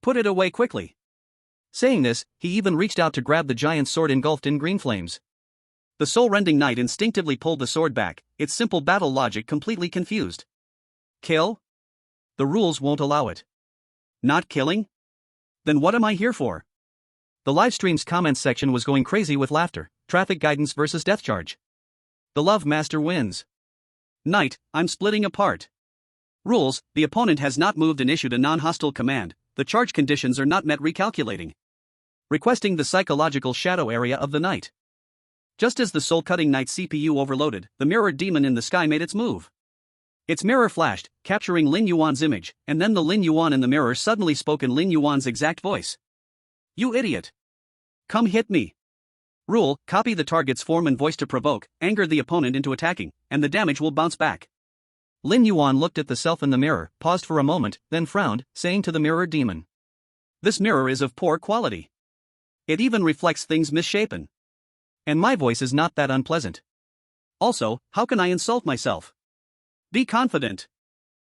Put it away quickly. Saying this, he even reached out to grab the giant sword engulfed in green flames. The Soul-Rending Knight instinctively pulled the sword back, its simple battle logic completely confused. Kill? The rules won't allow it. Not killing? Then what am I here for? The livestream's comments section was going crazy with laughter. Traffic guidance versus death charge. The Love Master wins. Knight, I'm splitting apart. Rules: the opponent has not moved and issued a non-hostile command. The charge conditions are not met. Recalculating. Requesting the psychological shadow area of the Knight. Just as the soul-cutting Knight's CPU overloaded, the mirror demon in the sky made its move. Its mirror flashed, capturing Lin Yuan's image, and then the Lin Yuan in the mirror suddenly spoke in Lin Yuan's exact voice. You idiot! Come hit me! Rule: copy the target's form and voice to provoke, anger the opponent into attacking, and the damage will bounce back. Lin Yuan looked at the self in the mirror, paused for a moment, then frowned, saying to the mirror demon. This mirror is of poor quality. It even reflects things misshapen. And my voice is not that unpleasant. Also, how can I insult myself? Be confident.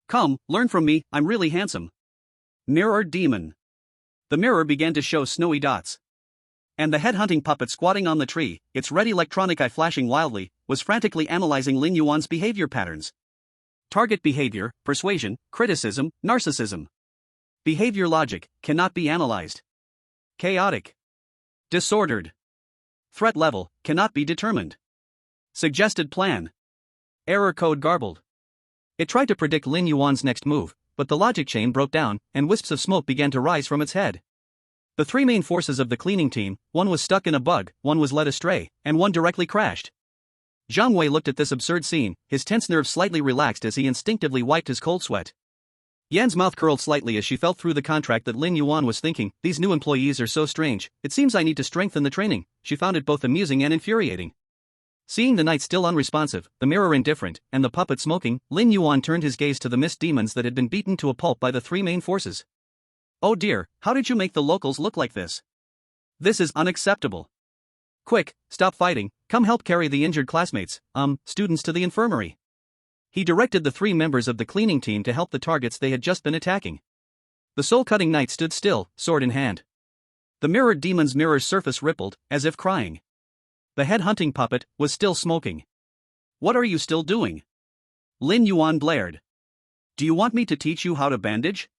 Come, learn from me, I'm really handsome. Mirror demon. The mirror began to show snowy dots. And the head-hunting puppet squatting on the tree, its red electronic eye flashing wildly, was frantically analyzing Lin Yuan's behavior patterns. Target behavior, persuasion, criticism, narcissism. Behavior logic, cannot be analyzed. Chaotic. Disordered. Threat level, cannot be determined. Suggested plan. Error code garbled. It tried to predict Lin Yuan's next move, but the logic chain broke down, and wisps of smoke began to rise from its head. The three main forces of the cleaning team, one was stuck in a bug, one was led astray, and one directly crashed. Zhang Wei looked at this absurd scene, his tense nerves slightly relaxed as he instinctively wiped his cold sweat. Yan's mouth curled slightly as she felt through the contract that Lin Yuan was thinking, these new employees are so strange, it seems I need to strengthen the training. She found it both amusing and infuriating. Seeing the knight still unresponsive, the mirror indifferent, and the puppet smoking, Lin Yuan turned his gaze to the mist demons that had been beaten to a pulp by the three main forces. Oh dear, how did you make the locals look like this? This is unacceptable. Quick, stop fighting, come help carry the injured classmates, students to the infirmary. He directed the three members of the cleaning team to help the targets they had just been attacking. The soul-cutting knight stood still, sword in hand. The mirrored demon's mirror's surface rippled, as if crying. The head-hunting puppet was still smoking. What are you still doing? Lin Yuan blared. Do you want me to teach you how to bandage?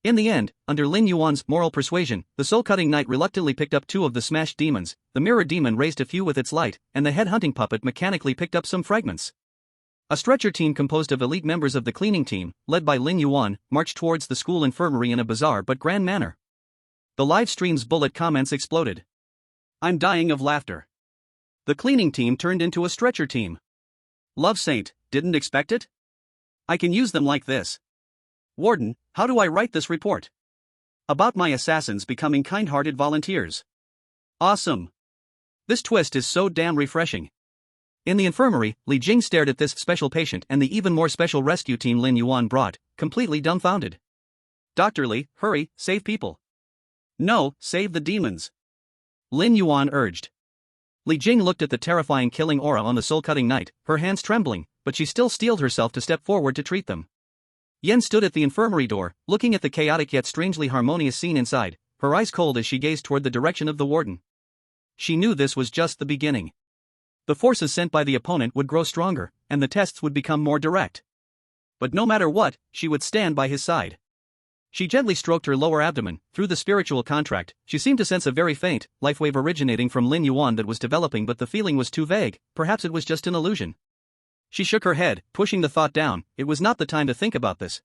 In the end, under Lin Yuan's moral persuasion, the soul-cutting knight reluctantly picked up two of the smashed demons, the mirror demon raised a few with its light, and the head-hunting puppet mechanically picked up some fragments. A stretcher team composed of elite members of the cleaning team, led by Lin Yuan, marched towards the school infirmary in a bizarre but grand manner. The live stream's bullet comments exploded. I'm dying of laughter. The cleaning team turned into a stretcher team. Love Saint, didn't expect it? I can use them like this. Warden, how do I write this report? About my assassins becoming kind-hearted volunteers. Awesome. This twist is so damn refreshing. In the infirmary, Li Jing stared at this special patient and the even more special rescue team Lin Yuan brought, completely dumbfounded. Dr. Li, hurry, save people. No, save the demons. Lin Yuan urged. Li Jing looked at the terrifying killing aura on the soul-cutting knight, her hands trembling, but she still steeled herself to step forward to treat them. Yen stood at the infirmary door, looking at the chaotic yet strangely harmonious scene inside, her eyes cold as she gazed toward the direction of the warden. She knew this was just the beginning. The forces sent by the opponent would grow stronger, and the tests would become more direct. But no matter what, she would stand by his side. She gently stroked her lower abdomen. Through the spiritual contract, she seemed to sense a very faint, life wave originating from Lin Yuan that was developing, but the feeling was too vague, perhaps it was just an illusion. She shook her head, pushing the thought down, it was not the time to think about this.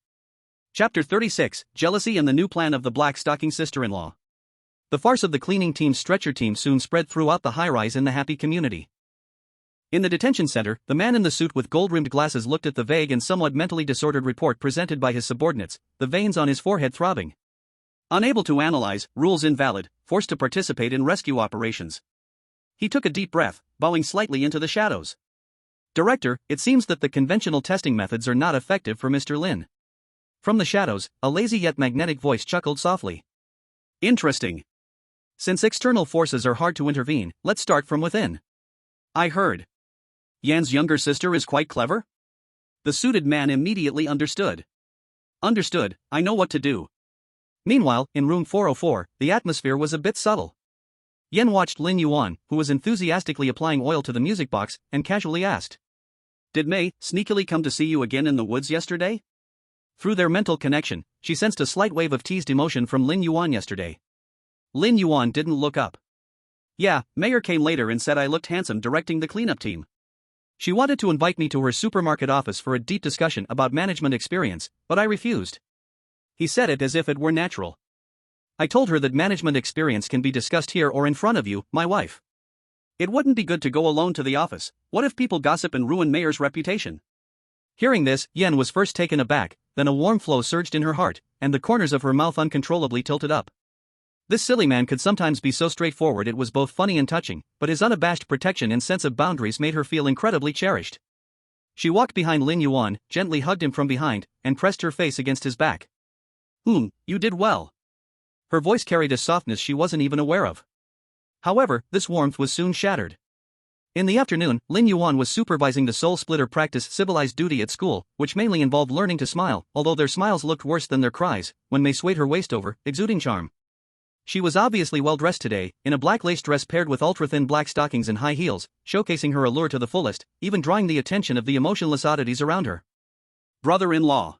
Chapter 36, Jealousy and the New Plan of the Black Stocking Sister-in-Law. The farce of the cleaning team's stretcher team soon spread throughout the high-rise in the happy community. In the detention center, the man in the suit with gold-rimmed glasses looked at the vague and somewhat mentally disordered report presented by his subordinates, the veins on his forehead throbbing. Unable to analyze, rules invalid, forced to participate in rescue operations. He took a deep breath, bowing slightly into the shadows. Director, it seems that the conventional testing methods are not effective for Mr. Lin. From the shadows, a lazy yet magnetic voice chuckled softly. Interesting. Since external forces are hard to intervene, let's start from within. I heard. Yan's younger sister is quite clever? The suited man immediately understood. Understood, I know what to do. Meanwhile, in room 404, the atmosphere was a bit subtle. Yan watched Lin Yuan, who was enthusiastically applying oil to the music box, and casually asked. Did Mei sneakily come to see you again in the woods yesterday? Through their mental connection, she sensed a slight wave of teased emotion from Lin Yuan yesterday. Lin Yuan didn't look up. Yeah, Mayor came later and said I looked handsome directing the cleanup team. She wanted to invite me to her supermarket office for a deep discussion about management experience, but I refused. He said it as if it were natural. I told her that management experience can be discussed here or in front of you, my wife. It wouldn't be good to go alone to the office. What if people gossip and ruin Mayor's reputation? Hearing this, Yen was first taken aback, then a warm flow surged in her heart, and the corners of her mouth uncontrollably tilted up. This silly man could sometimes be so straightforward it was both funny and touching, but his unabashed protection and sense of boundaries made her feel incredibly cherished. She walked behind Lin Yuan, gently hugged him from behind, and pressed her face against his back. You did well. Her voice carried a softness she wasn't even aware of. However, this warmth was soon shattered. In the afternoon, Lin Yuan was supervising the soul splitter practice civilized duty at school, which mainly involved learning to smile, although their smiles looked worse than their cries, when Mei swayed her waist over, exuding charm. She was obviously well dressed today, in a black lace dress paired with ultra-thin black stockings and high heels, showcasing her allure to the fullest, even drawing the attention of the emotionless oddities around her. Brother-in-law.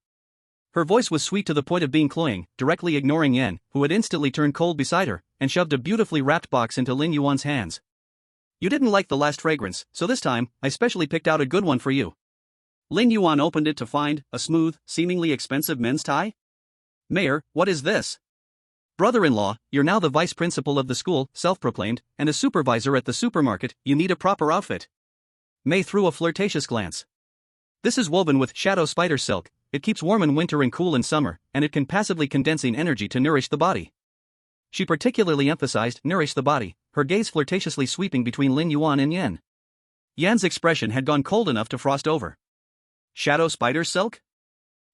Her voice was sweet to the point of being cloying, directly ignoring Yan, who had instantly turned cold beside her, and shoved a beautifully wrapped box into Lin Yuan's hands. You didn't like the last fragrance, so this time, I specially picked out a good one for you. Lin Yuan opened it to find a smooth, seemingly expensive men's tie. Mayor, what is this? Brother-in-law, you're now the vice principal of the school, self-proclaimed, and a supervisor at the supermarket, you need a proper outfit. Mei threw a flirtatious glance. This is woven with shadow spider silk, it keeps warm in winter and cool in summer, and it can passively condensing energy to nourish the body. She particularly emphasized nourish the body, her gaze flirtatiously sweeping between Lin Yuan and Yan. Yan's expression had gone cold enough to frost over. Shadow spider silk?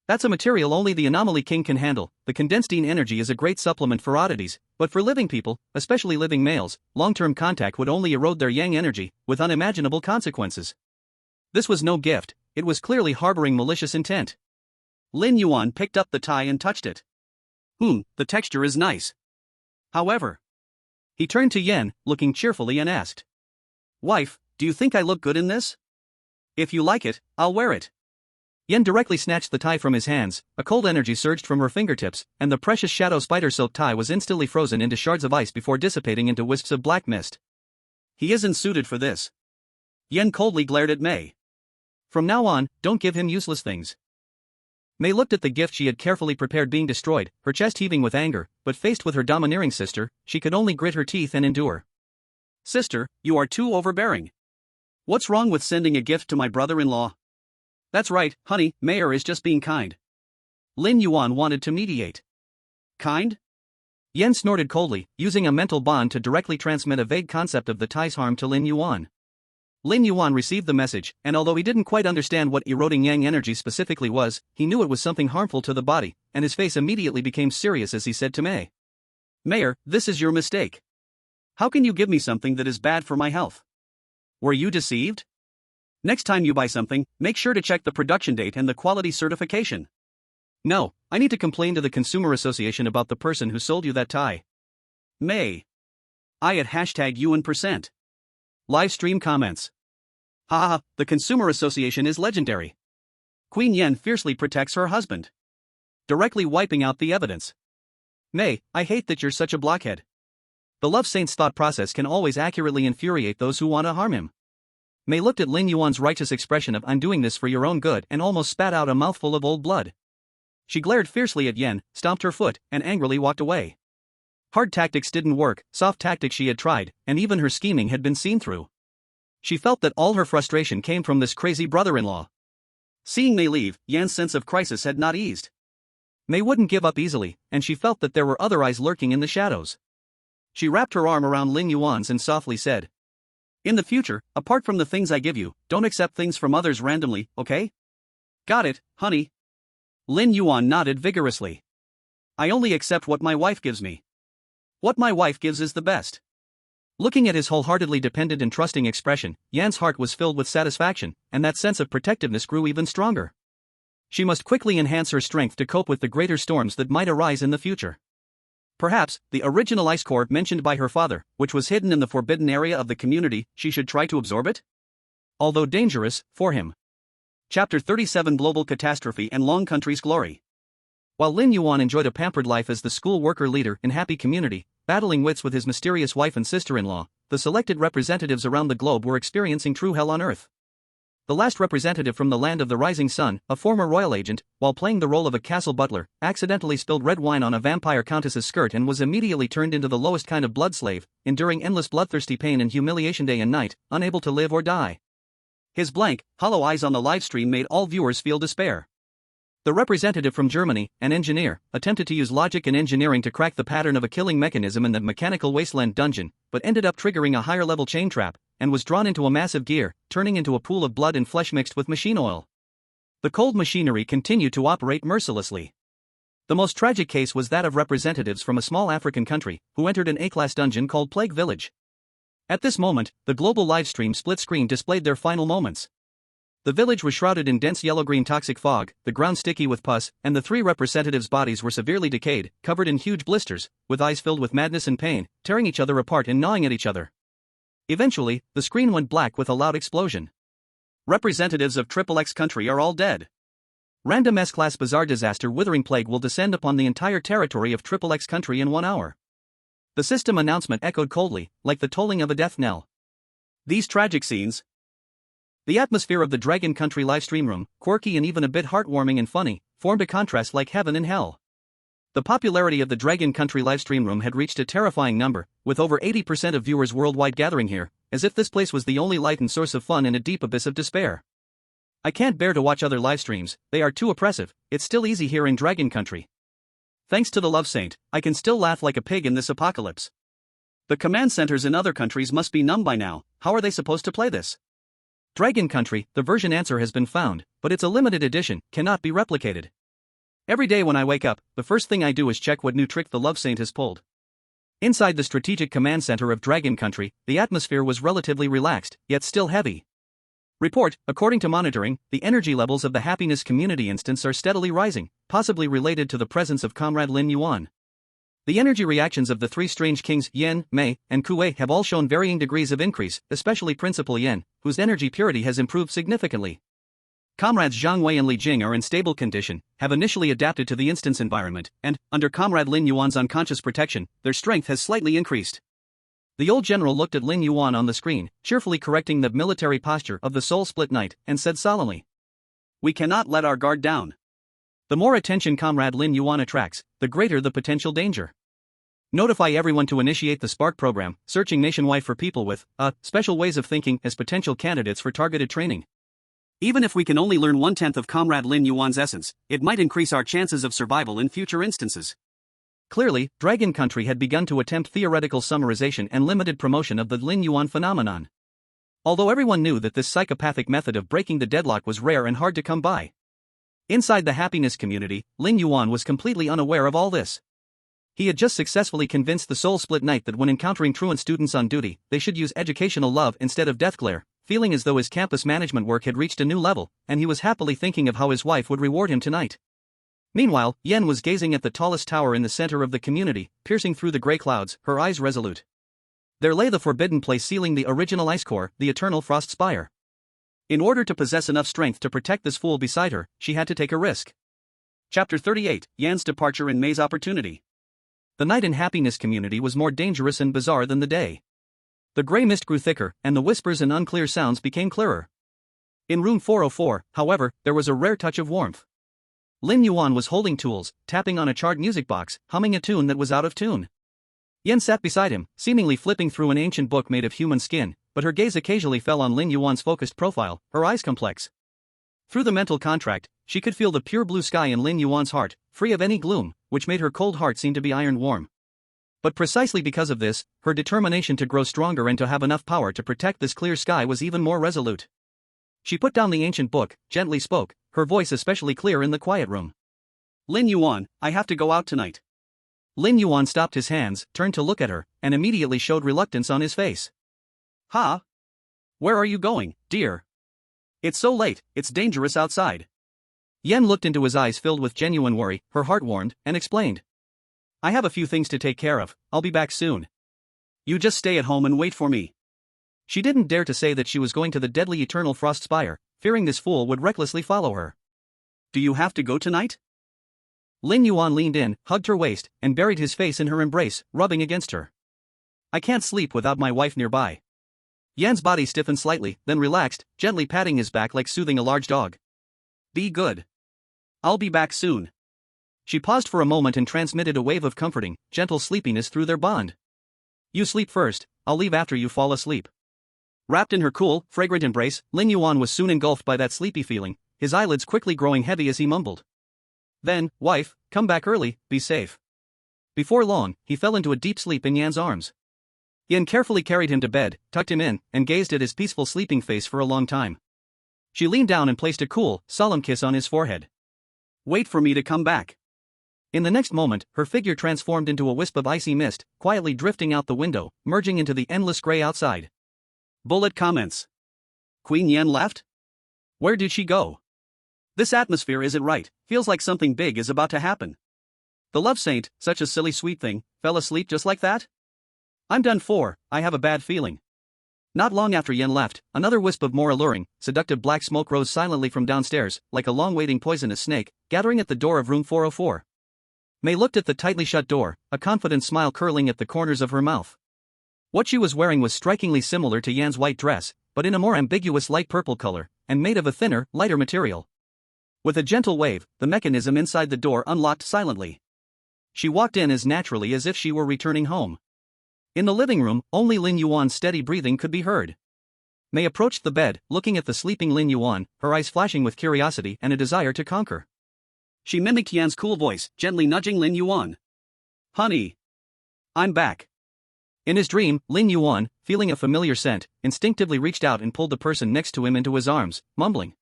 That's a material only the anomaly king can handle. The condensing energy is a great supplement for oddities, but for living people, especially living males, long-term contact would only erode their yang energy, with unimaginable consequences. This was no gift, it was clearly harboring malicious intent. Lin Yuan picked up the tie and touched it. The texture is nice. However, he turned to Yan, looking cheerfully and asked, Wife, do you think I look good in this? If you like it, I'll wear it. Yan directly snatched the tie from his hands, a cold energy surged from her fingertips, and the precious shadow spider silk tie was instantly frozen into shards of ice before dissipating into wisps of black mist. He isn't suited for this. Yan coldly glared at Mei. From now on, don't give him useless things. Mei looked at the gift she had carefully prepared being destroyed, her chest heaving with anger, but faced with her domineering sister, she could only grit her teeth and endure. Sister, you are too overbearing. What's wrong with sending a gift to my brother-in-law? That's right, honey, Mayor is just being kind. Lin Yuan wanted to mediate. Kind? Yan snorted coldly, using a mental bond to directly transmit a vague concept of the tie's harm to Lin Yuan. Lin Yuan received the message, and although he didn't quite understand what eroding yang energy specifically was, he knew it was something harmful to the body, and his face immediately became serious as he said to Mei. Mayor, this is your mistake. How can you give me something that is bad for my health? Were you deceived? Next time you buy something, make sure to check the production date and the quality certification. No, I need to complain to the Consumer Association about the person who sold you that tie. Mei. I at #Yuan%. Live stream comments. Haha, the Consumer Association is legendary. Queen Yan fiercely protects her husband. Directly wiping out the evidence. Mei, I hate that you're such a blockhead. The love saint's thought process can always accurately infuriate those who want to harm him. Mei looked at Lin Yuan's righteous expression of I'm doing this for your own good and almost spat out a mouthful of old blood. She glared fiercely at Yan, stomped her foot, and angrily walked away. Hard tactics didn't work, soft tactics she had tried, and even her scheming had been seen through. She felt that all her frustration came from this crazy brother-in-law. Seeing Mei leave, Yan's sense of crisis had not eased. Mei wouldn't give up easily, and she felt that there were other eyes lurking in the shadows. She wrapped her arm around Lin Yuan's and softly said, In the future, apart from the things I give you, don't accept things from others randomly, okay? Got it, honey. Lin Yuan nodded vigorously. I only accept what my wife gives me. What my wife gives is the best. Looking at his wholeheartedly dependent and trusting expression, Yan's heart was filled with satisfaction, and that sense of protectiveness grew even stronger. She must quickly enhance her strength to cope with the greater storms that might arise in the future. Perhaps, the original ice core mentioned by her father, which was hidden in the forbidden area of the community, she should try to absorb it? Although dangerous, for him. Chapter 37 Global Catastrophe and Long Country's Glory. While Lin Yuan enjoyed a pampered life as the school worker leader in happy community, battling wits with his mysterious wife and sister-in-law, the selected representatives around the globe were experiencing true hell on earth. The last representative from the land of the rising sun, a former royal agent, while playing the role of a castle butler, accidentally spilled red wine on a vampire countess's skirt and was immediately turned into the lowest kind of blood slave, enduring endless bloodthirsty pain and humiliation day and night, unable to live or die. His blank, hollow eyes on the livestream made all viewers feel despair. The representative from Germany, an engineer, attempted to use logic and engineering to crack the pattern of a killing mechanism in the mechanical wasteland dungeon, but ended up triggering a higher-level chain trap, and was drawn into a massive gear, turning into a pool of blood and flesh mixed with machine oil. The cold machinery continued to operate mercilessly. The most tragic case was that of representatives from a small African country, who entered an A-class dungeon called Plague Village. At this moment, the global livestream split screen displayed their final moments. The village was shrouded in dense yellow-green toxic fog, the ground sticky with pus, and the 3 representatives' bodies were severely decayed, covered in huge blisters, with eyes filled with madness and pain, tearing each other apart and gnawing at each other. Eventually, the screen went black with a loud explosion. Representatives of XXX country are all dead. Random S-class bizarre disaster withering plague will descend upon the entire territory of XXX country in 1 hour. The system announcement echoed coldly, like the tolling of a death knell. These tragic scenes. The atmosphere of the Dragon Country livestream room, quirky and even a bit heartwarming and funny, formed a contrast like heaven and hell. The popularity of the Dragon Country livestream room had reached a terrifying number, with over 80% of viewers worldwide gathering here, as if this place was the only light and source of fun in a deep abyss of despair. I can't bear to watch other livestreams, they are too oppressive. It's still easy here in Dragon Country. Thanks to the Love Saint, I can still laugh like a pig in this apocalypse. The command centers in other countries must be numb by now. How are they supposed to play this? Dragon Country, the version answer has been found, but it's a limited edition, cannot be replicated. Every day when I wake up, the first thing I do is check what new trick the Love Saint has pulled. Inside the strategic command center of Dragon Country, the atmosphere was relatively relaxed, yet still heavy. Report, according to monitoring, the energy levels of the Happiness Community instance are steadily rising, possibly related to the presence of Comrade Lin Yuan. The energy reactions of the 3 strange kings Yen, Mei, and Kuei have all shown varying degrees of increase, especially Principal Yen, whose energy purity has improved significantly. Comrades Zhang Wei and Li Jing are in stable condition, have initially adapted to the instance environment, and, under Comrade Lin Yuan's unconscious protection, their strength has slightly increased. The old general looked at Lin Yuan on the screen, cheerfully correcting the military posture of the soul-split knight, and said solemnly, "We cannot let our guard down. The more attention Comrade Lin Yuan attracts, the greater the potential danger. Notify everyone to initiate the Spark program, searching nationwide for people with special ways of thinking as potential candidates for targeted training. Even if we can only learn 1/10 of Comrade Lin Yuan's essence, it might increase our chances of survival in future instances." Clearly, Dragon Country had begun to attempt theoretical summarization and limited promotion of the Lin Yuan phenomenon. Although everyone knew that this psychopathic method of breaking the deadlock was rare and hard to come by. Inside the Happiness Community, Lin Yuan was completely unaware of all this. He had just successfully convinced the soul-split knight that when encountering truant students on duty, they should use educational love instead of death glare, feeling as though his campus management work had reached a new level, and he was happily thinking of how his wife would reward him tonight. Meanwhile, Yen was gazing at the tallest tower in the center of the community, piercing through the gray clouds, her eyes resolute. There lay the forbidden place sealing the original ice core, the eternal frost spire. In order to possess enough strength to protect this fool beside her, she had to take a risk. Chapter 38, Yan's Departure and Mei's Opportunity. The night in Happiness Community was more dangerous and bizarre than the day. The gray mist grew thicker, and the whispers and unclear sounds became clearer. In room 404, however, there was a rare touch of warmth. Lin Yuan was holding tools, tapping on a charred music box, humming a tune that was out of tune. Yen sat beside him, seemingly flipping through an ancient book made of human skin, but her gaze occasionally fell on Lin Yuan's focused profile, her eyes complex. Through the mental contract, she could feel the pure blue sky in Lin Yuan's heart, free of any gloom, which made her cold heart seem to be iron warm. But precisely because of this, her determination to grow stronger and to have enough power to protect this clear sky was even more resolute. She put down the ancient book, gently spoke, her voice especially clear in the quiet room. "Lin Yuan, I have to go out tonight." Lin Yuan stopped his hands, turned to look at her, and immediately showed reluctance on his face. "Huh? Where are you going, dear? It's so late, it's dangerous outside." Yen looked into his eyes filled with genuine worry, her heart warmed, and explained. "I have a few things to take care of, I'll be back soon. You just stay at home and wait for me." She didn't dare to say that she was going to the deadly eternal frost spire, fearing this fool would recklessly follow her. "Do you have to go tonight?" Lin Yuan leaned in, hugged her waist, and buried his face in her embrace, rubbing against her. "I can't sleep without my wife nearby." Yan's body stiffened slightly, then relaxed, gently patting his back like soothing a large dog. "Be good. I'll be back soon." She paused for a moment and transmitted a wave of comforting, gentle sleepiness through their bond. "You sleep first, I'll leave after you fall asleep." Wrapped in her cool, fragrant embrace, Lin Yuan was soon engulfed by that sleepy feeling, his eyelids quickly growing heavy as he mumbled. Then, wife, come back early, be safe. Before long, he fell into a deep sleep in Yan's arms. Yan carefully carried him to bed, tucked him in, and gazed at his peaceful sleeping face for a long time. She leaned down and placed a cool, solemn kiss on his forehead. Wait for me to come back. In the next moment, her figure transformed into a wisp of icy mist, quietly drifting out the window, merging into the endless gray outside. Bullet comments. Queen Yan left? Where did she go? This atmosphere isn't right, feels like something big is about to happen. The love saint, such a silly sweet thing, fell asleep just like that? I'm done for, I have a bad feeling. Not long after Yan left, another wisp of more alluring, seductive black smoke rose silently from downstairs, like a long-waiting poisonous snake, gathering at the door of room 404. May looked at the tightly shut door, a confident smile curling at the corners of her mouth. What she was wearing was strikingly similar to Yan's white dress, but in a more ambiguous light purple color, and made of a thinner, lighter material. With a gentle wave, the mechanism inside the door unlocked silently. She walked in as naturally as if she were returning home. In the living room, only Lin Yuan's steady breathing could be heard. May approached the bed, looking at the sleeping Lin Yuan, her eyes flashing with curiosity and a desire to conquer. She mimicked Yan's cool voice, gently nudging Lin Yuan. Honey. I'm back. In his dream, Lin Yuan, feeling a familiar scent, instinctively reached out and pulled the person next to him into his arms, mumbling.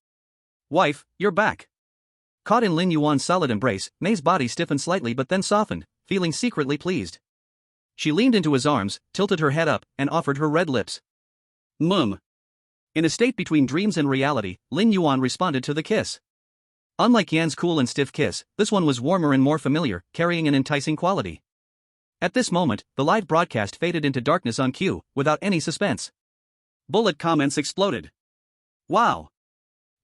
Wife, you're back. Caught in Lin Yuan's solid embrace, May's body stiffened slightly but then softened, feeling secretly pleased. She leaned into his arms, tilted her head up, and offered her red lips. In a state between dreams and reality, Lin Yuan responded to the kiss. Unlike Yan's cool and stiff kiss, this one was warmer and more familiar, carrying an enticing quality. At this moment, the live broadcast faded into darkness on cue, without any suspense. Bullet comments exploded. Wow!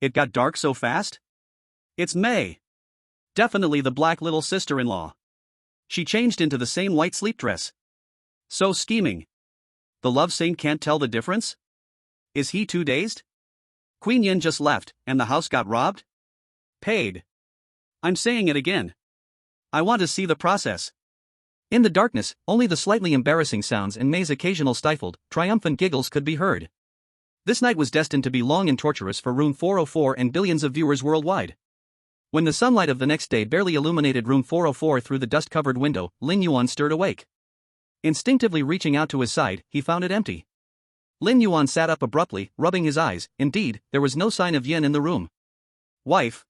It got dark so fast? It's May. Definitely the black little sister-in-law. She changed into the same white sleep dress. So scheming. The love saint can't tell the difference? Is he too dazed? Queen Yin just left, and the house got robbed? Paid. I'm saying it again. I want to see the process. In the darkness, only the slightly embarrassing sounds and May's occasional stifled, triumphant giggles could be heard. This night was destined to be long and torturous for room 404 and billions of viewers worldwide. When the sunlight of the next day barely illuminated room 404 through the dust-covered window, Lin Yuan stirred awake. Instinctively reaching out to his side, he found it empty. Lin Yuan sat up abruptly, rubbing his eyes. Indeed, there was no sign of Yin in the room. Wife.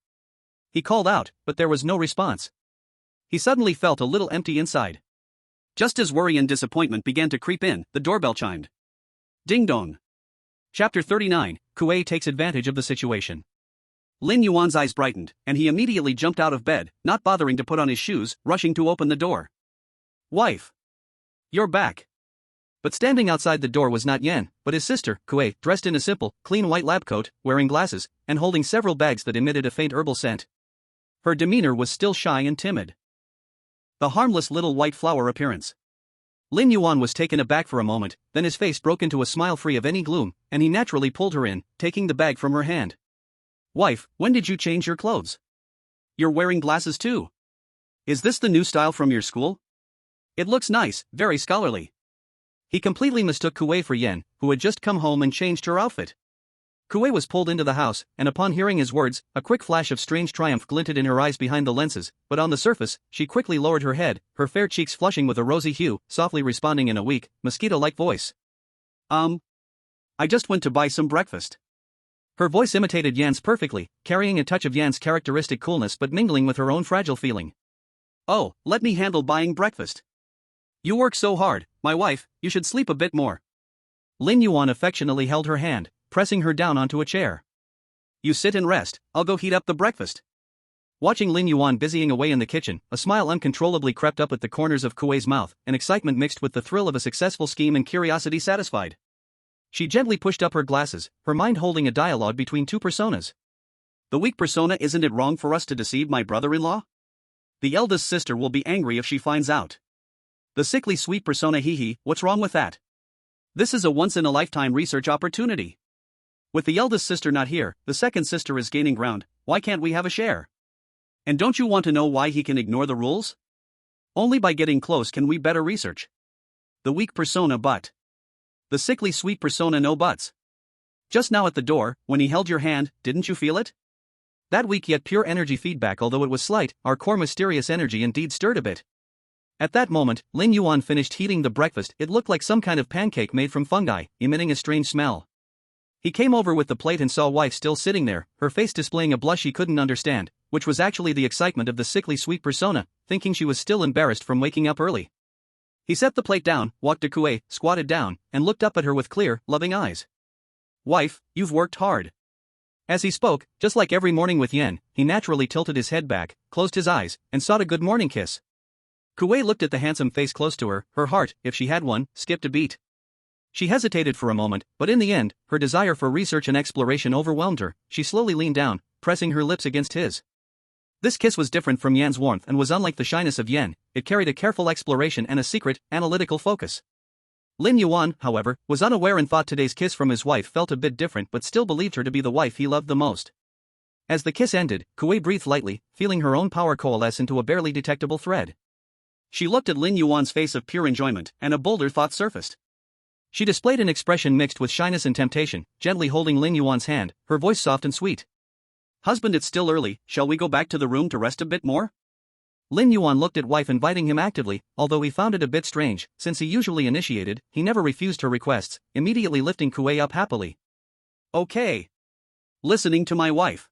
He called out, but there was no response. He suddenly felt a little empty inside. Just as worry and disappointment began to creep in, the doorbell chimed. Ding dong. Chapter 39, Kuei takes advantage of the situation. Lin Yuan's eyes brightened, and he immediately jumped out of bed, not bothering to put on his shoes, rushing to open the door. Wife. You're back. But standing outside the door was not Yan, but his sister, Kuei, dressed in a simple, clean white lab coat, wearing glasses, and holding several bags that emitted a faint herbal scent. Her demeanor was still shy and timid. The harmless little white flower appearance. Lin Yuan was taken aback for a moment, then his face broke into a smile free of any gloom, and he naturally pulled her in, taking the bag from her hand. Wife, when did you change your clothes? You're wearing glasses too. Is this the new style from your school? It looks nice, very scholarly. He completely mistook Kuei for Yan, who had just come home and changed her outfit. Kuei was pulled into the house, and upon hearing his words, a quick flash of strange triumph glinted in her eyes behind the lenses, but on the surface, she quickly lowered her head, her fair cheeks flushing with a rosy hue, softly responding in a weak, mosquito-like voice. I just went to buy some breakfast. Her voice imitated Yan's perfectly, carrying a touch of Yan's characteristic coolness but mingling with her own fragile feeling. Oh, let me handle buying breakfast. You work so hard, my wife, you should sleep a bit more. Lin Yuan affectionately held her hand, pressing her down onto a chair. You sit and rest, I'll go heat up the breakfast. Watching Lin Yuan busying away in the kitchen, a smile uncontrollably crept up at the corners of Kuei's mouth, and excitement mixed with the thrill of a successful scheme and curiosity satisfied. She gently pushed up her glasses, her mind holding a dialogue between two personas. The weak persona, isn't it wrong for us to deceive my brother-in-law? The eldest sister will be angry if she finds out. The sickly sweet persona, hee, what's wrong with that? This is a once-in-a-lifetime research opportunity. With the eldest sister not here, the second sister is gaining ground, why can't we have a share? And don't you want to know why he can ignore the rules? Only by getting close can we better research. The weak persona but. The sickly sweet persona no buts. Just now at the door, when he held your hand, didn't you feel it? That weak yet pure energy feedback, although it was slight, our core mysterious energy indeed stirred a bit. At that moment, Lin Yuan finished heating the breakfast. It looked like some kind of pancake made from fungi, emitting a strange smell. He came over with the plate and saw wife still sitting there, her face displaying a blush he couldn't understand, which was actually the excitement of the sickly sweet persona, thinking she was still embarrassed from waking up early. He set the plate down, walked to Kuei, squatted down, and looked up at her with clear, loving eyes. "Wife, you've worked hard." As he spoke, just like every morning with Yan, he naturally tilted his head back, closed his eyes, and sought a good morning kiss. Kuei looked at the handsome face close to her heart, if she had one, skipped a beat. She hesitated for a moment, but in the end, her desire for research and exploration overwhelmed her. She slowly leaned down, pressing her lips against his. This kiss was different from Yan's warmth and was unlike the shyness of Yan. It carried a careful exploration and a secret, analytical focus. Lin Yuan, however, was unaware and thought today's kiss from his wife felt a bit different, but still believed her to be the wife he loved the most. As the kiss ended, Kuei breathed lightly, feeling her own power coalesce into a barely detectable thread. She looked at Lin Yuan's face of pure enjoyment, and a bolder thought surfaced. She displayed an expression mixed with shyness and temptation, gently holding Lin Yuan's hand, her voice soft and sweet. "Husband, it's still early, shall we go back to the room to rest a bit more?" Lin Yuan looked at wife, inviting him actively, although he found it a bit strange. Since he usually initiated, he never refused her requests, immediately lifting Kuei up happily. "Okay. Listening to my wife."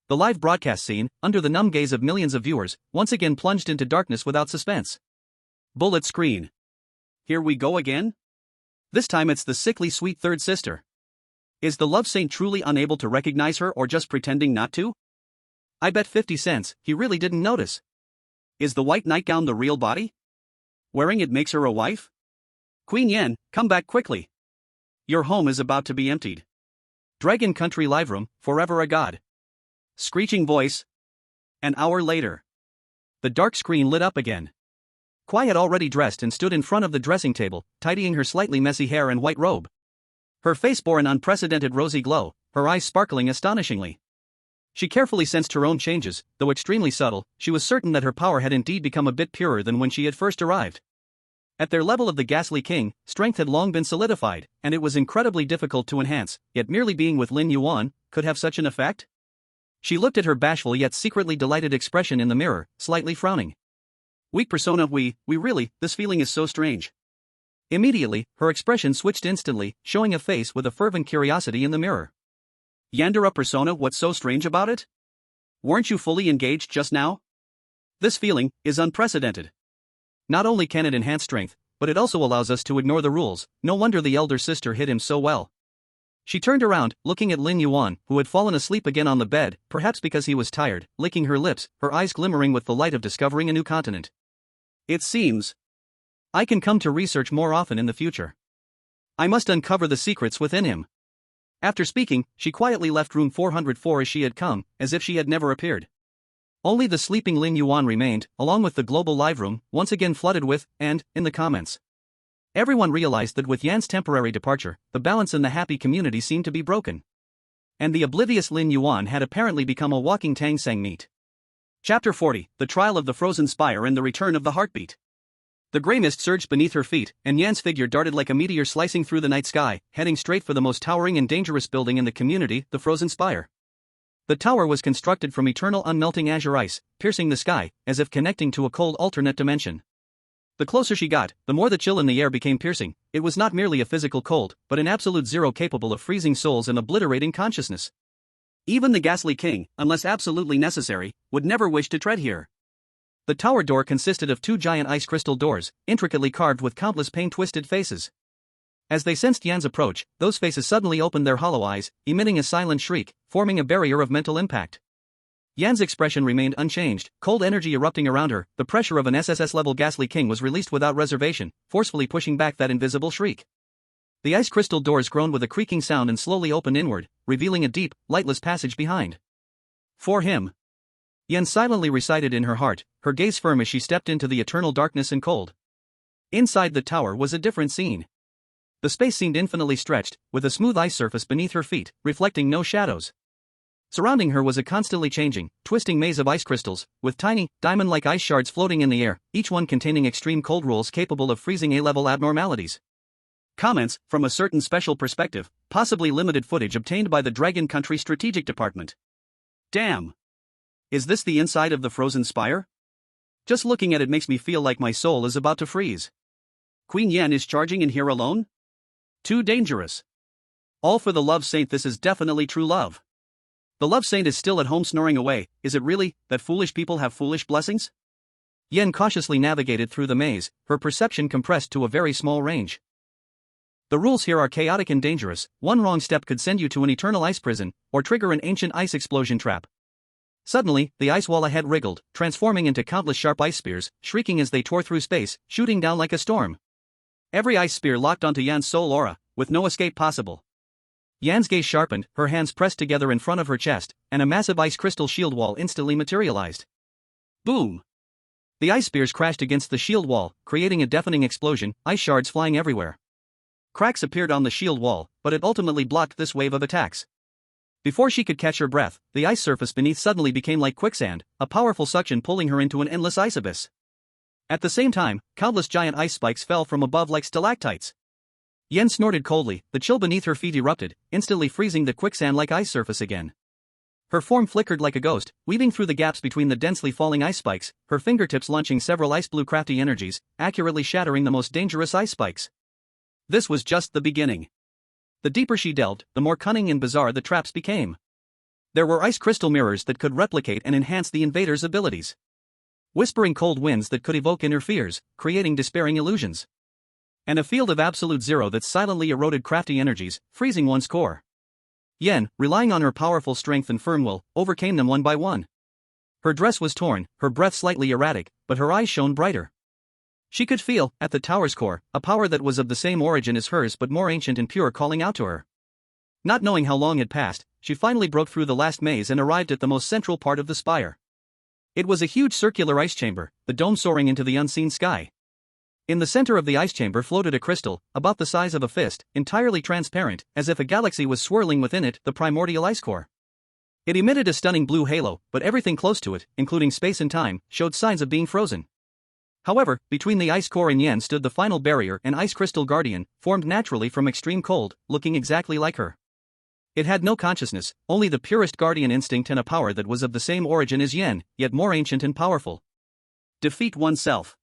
The live broadcast scene, under the numb gaze of millions of viewers, once again plunged into darkness without suspense. Bullet screen. Here we go again? This time it's the sickly sweet third sister. Is the love saint truly unable to recognize her or just pretending not to? I bet 50 cents, he really didn't notice. Is the white nightgown the real body? Wearing it makes her a wife? Queen Yan, come back quickly. Your home is about to be emptied. Dragon Country Live Room, forever a god. Screeching voice. An hour later. The dark screen lit up again. Kuei had already dressed and stood in front of the dressing table, tidying her slightly messy hair and white robe. Her face bore an unprecedented rosy glow, her eyes sparkling astonishingly. She carefully sensed her own changes, though extremely subtle. She was certain that her power had indeed become a bit purer than when she had first arrived. At their level of the ghastly king, strength had long been solidified, and it was incredibly difficult to enhance, yet merely being with Lin Yuan could have such an effect? She looked at her bashful yet secretly delighted expression in the mirror, slightly frowning. Weak persona, this feeling is so strange. Immediately, her expression switched instantly, showing a face with a fervent curiosity in the mirror. Yandere persona, what's so strange about it? Weren't you fully engaged just now? This feeling is unprecedented. Not only can it enhance strength, but it also allows us to ignore the rules. No wonder the elder sister hid him so well. She turned around, looking at Lin Yuan, who had fallen asleep again on the bed, perhaps because he was tired, licking her lips, her eyes glimmering with the light of discovering a new continent. It seems I can come to research more often in the future. I must uncover the secrets within him. After speaking, she quietly left room 404 as she had come, as if she had never appeared. Only the sleeping Lin Yuan remained, along with the global live room, once again flooded with, and, in the comments. Everyone realized that with Yan's temporary departure, the balance in the happy community seemed to be broken. And the oblivious Lin Yuan had apparently become a walking Tang Sang meat. Chapter 40, The Trial of the Frozen Spire and the Return of the Heartbeat. The grey mist surged beneath her feet, and Yan's figure darted like a meteor slicing through the night sky, heading straight for the most towering and dangerous building in the community, the Frozen Spire. The tower was constructed from eternal unmelting azure ice, piercing the sky, as if connecting to a cold alternate dimension. The closer she got, the more the chill in the air became piercing. It was not merely a physical cold, but an absolute zero capable of freezing souls and obliterating consciousness. Even the ghastly king, unless absolutely necessary, would never wish to tread here. The tower door consisted of 2 giant ice crystal doors, intricately carved with countless pain-twisted faces. As they sensed Yan's approach, those faces suddenly opened their hollow eyes, emitting a silent shriek, forming a barrier of mental impact. Yan's expression remained unchanged, cold energy erupting around her. The pressure of an SSS-level ghastly king was released without reservation, forcefully pushing back that invisible shriek. The ice crystal doors groaned with a creaking sound and slowly opened inward, revealing a deep, lightless passage behind. For him. Yan silently recited in her heart, her gaze firm as she stepped into the eternal darkness and cold. Inside the tower was a different scene. The space seemed infinitely stretched, with a smooth ice surface beneath her feet, reflecting no shadows. Surrounding her was a constantly changing, twisting maze of ice crystals, with tiny, diamond-like ice shards floating in the air, each one containing extreme cold rules capable of freezing A-level abnormalities. Comments, from a certain special perspective, possibly limited footage obtained by the Dragon Country Strategic Department. Damn! Is this the inside of the frozen spire? Just looking at it makes me feel like my soul is about to freeze. Queen Yan is charging in here alone? Too dangerous. All for the love saint. This is definitely true love. The love saint is still at home snoring away. Is it really that foolish people have foolish blessings? Yan cautiously navigated through the maze, her perception compressed to a very small range. The rules here are chaotic and dangerous. One wrong step could send you to an eternal ice prison, or trigger an ancient ice explosion trap. Suddenly, the ice wall ahead wriggled, transforming into countless sharp ice spears, shrieking as they tore through space, shooting down like a storm. Every ice spear locked onto Yan's soul aura, with no escape possible. Yan's gaze sharpened, her hands pressed together in front of her chest, and a massive ice crystal shield wall instantly materialized. Boom! The ice spears crashed against the shield wall, creating a deafening explosion, ice shards flying everywhere. Cracks appeared on the shield wall, but it ultimately blocked this wave of attacks. Before she could catch her breath, the ice surface beneath suddenly became like quicksand, a powerful suction pulling her into an endless ice abyss. At the same time, countless giant ice spikes fell from above like stalactites. Yen snorted coldly, the chill beneath her feet erupted, instantly freezing the quicksand-like ice surface again. Her form flickered like a ghost, weaving through the gaps between the densely falling ice spikes, her fingertips launching several ice-blue crafty energies, accurately shattering the most dangerous ice spikes. This was just the beginning. The deeper she delved, the more cunning and bizarre the traps became. There were ice crystal mirrors that could replicate and enhance the invader's abilities. Whispering cold winds that could evoke inner fears, creating despairing illusions. And a field of absolute zero that silently eroded crafty energies, freezing one's core. Yen, relying on her powerful strength and firm will, overcame them one by one. Her dress was torn, her breath slightly erratic, but her eyes shone brighter. She could feel, at the tower's core, a power that was of the same origin as hers but more ancient and pure calling out to her. Not knowing how long had passed, she finally broke through the last maze and arrived at the most central part of the spire. It was a huge circular ice chamber, the dome soaring into the unseen sky. In the center of the ice chamber floated a crystal, about the size of a fist, entirely transparent, as if a galaxy was swirling within it, the primordial ice core. It emitted a stunning blue halo, but everything close to it, including space and time, showed signs of being frozen. However, between the ice core and Yen stood the final barrier, an ice crystal guardian, formed naturally from extreme cold, looking exactly like her. It had no consciousness, only the purest guardian instinct and a power that was of the same origin as Yen, yet more ancient and powerful. Defeat oneself.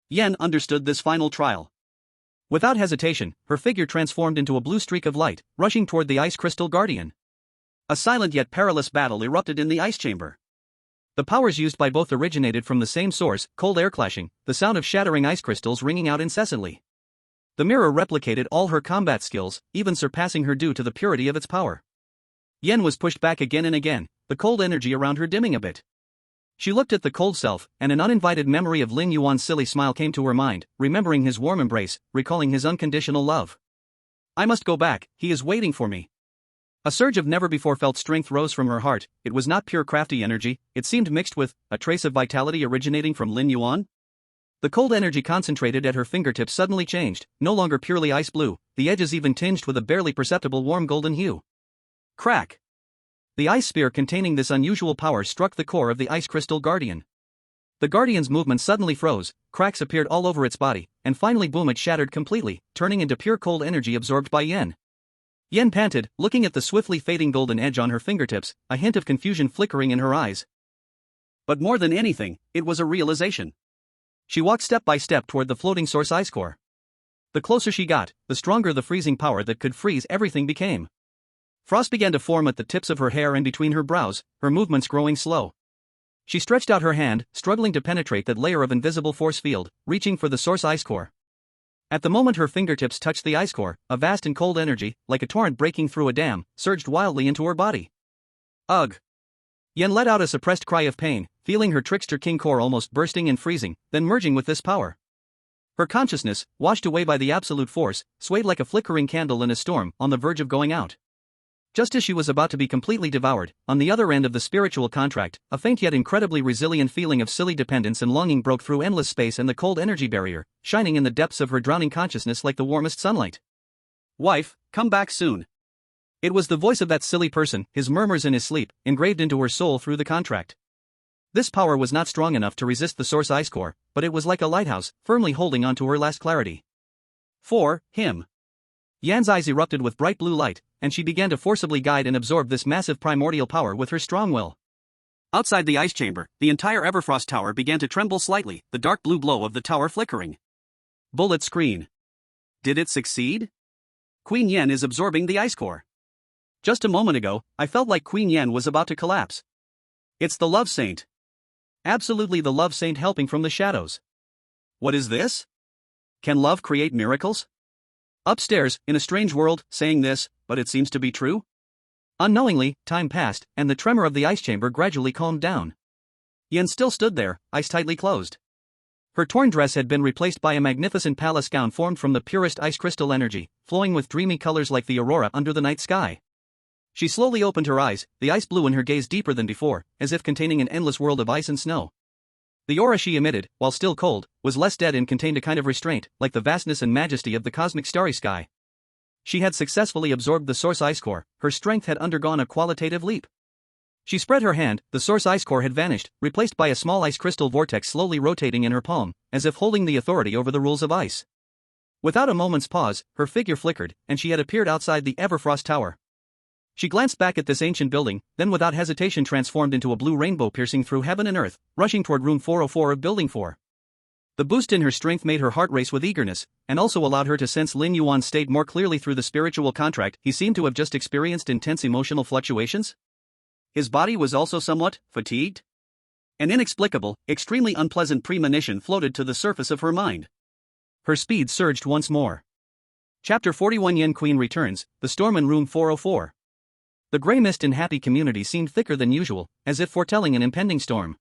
Yen understood this final trial. Without hesitation, her figure transformed into a blue streak of light, rushing toward the ice crystal guardian. A silent yet perilous battle erupted in the ice chamber. The powers used by both originated from the same source, cold air clashing, the sound of shattering ice crystals ringing out incessantly. The mirror replicated all her combat skills, even surpassing her due to the purity of its power. Yen was pushed back again and again, the cold energy around her dimming a bit. She looked at the cold self, and an uninvited memory of Lin Yuan's silly smile came to her mind, remembering his warm embrace, recalling his unconditional love. I must go back, he is waiting for me. A surge of never-before-felt strength rose from her heart. It was not pure crafty energy, it seemed mixed with a trace of vitality originating from Lin Yuan. The cold energy concentrated at her fingertips suddenly changed, no longer purely ice blue, the edges even tinged with a barely perceptible warm golden hue. Crack! The ice spear containing this unusual power struck the core of the ice crystal guardian. The guardian's movement suddenly froze, cracks appeared all over its body, and finally boom, it shattered completely, turning into pure cold energy absorbed by Yen. Yen panted, looking at the swiftly fading golden edge on her fingertips, a hint of confusion flickering in her eyes. But more than anything, it was a realization. She walked step by step toward the floating source ice core. The closer she got, the stronger the freezing power that could freeze everything became. Frost began to form at the tips of her hair and between her brows, her movements growing slow. She stretched out her hand, struggling to penetrate that layer of invisible force field, reaching for the source ice core. At the moment her fingertips touched the ice core, a vast and cold energy, like a torrent breaking through a dam, surged wildly into her body. Ugh! Yen let out a suppressed cry of pain, feeling her trickster king core almost bursting and freezing, then merging with this power. Her consciousness, washed away by the absolute force, swayed like a flickering candle in a storm, on the verge of going out. Just as she was about to be completely devoured, on the other end of the spiritual contract, a faint yet incredibly resilient feeling of silly dependence and longing broke through endless space and the cold energy barrier, shining in the depths of her drowning consciousness like the warmest sunlight. Wife, come back soon. It was the voice of that silly person, his murmurs in his sleep, engraved into her soul through the contract. This power was not strong enough to resist the source ice core, but it was like a lighthouse, firmly holding on to her last clarity. For him. Yan's eyes erupted with bright blue light, and she began to forcibly guide and absorb this massive primordial power with her strong will. Outside the ice chamber, the entire Everfrost Tower began to tremble slightly, the dark blue glow of the tower flickering. Bullet screen. Did it succeed? Queen Yan is absorbing the ice core. Just a moment ago, I felt like Queen Yan was about to collapse. It's the Love Saint. Absolutely the Love Saint helping from the shadows. What is this? Can love create miracles? Upstairs, in a strange world, saying this, but it seems to be true? Unknowingly, time passed, and the tremor of the ice chamber gradually calmed down. Yan still stood there, eyes tightly closed. Her torn dress had been replaced by a magnificent palace gown formed from the purest ice crystal energy, flowing with dreamy colors like the aurora under the night sky. She slowly opened her eyes, the ice blue in her gaze deeper than before, as if containing an endless world of ice and snow. The aura she emitted, while still cold, was less dead and contained a kind of restraint, like the vastness and majesty of the cosmic starry sky. She had successfully absorbed the source ice core, her strength had undergone a qualitative leap. She spread her hand, the source ice core had vanished, replaced by a small ice crystal vortex slowly rotating in her palm, as if holding the authority over the rules of ice. Without a moment's pause, her figure flickered, and she had appeared outside the Everfrost Tower. She glanced back at this ancient building, then without hesitation transformed into a blue rainbow piercing through heaven and earth, rushing toward room 404 of Building 4. The boost in her strength made her heart race with eagerness, and also allowed her to sense Lin Yuan's state more clearly through the spiritual contract he seemed to have just experienced intense emotional fluctuations. His body was also somewhat fatigued. An inexplicable, extremely unpleasant premonition floated to the surface of her mind. Her speed surged once more. Chapter 41 Yen Queen returns, the storm in room 404. The gray mist in Happy Community seemed thicker than usual, as if foretelling an impending storm.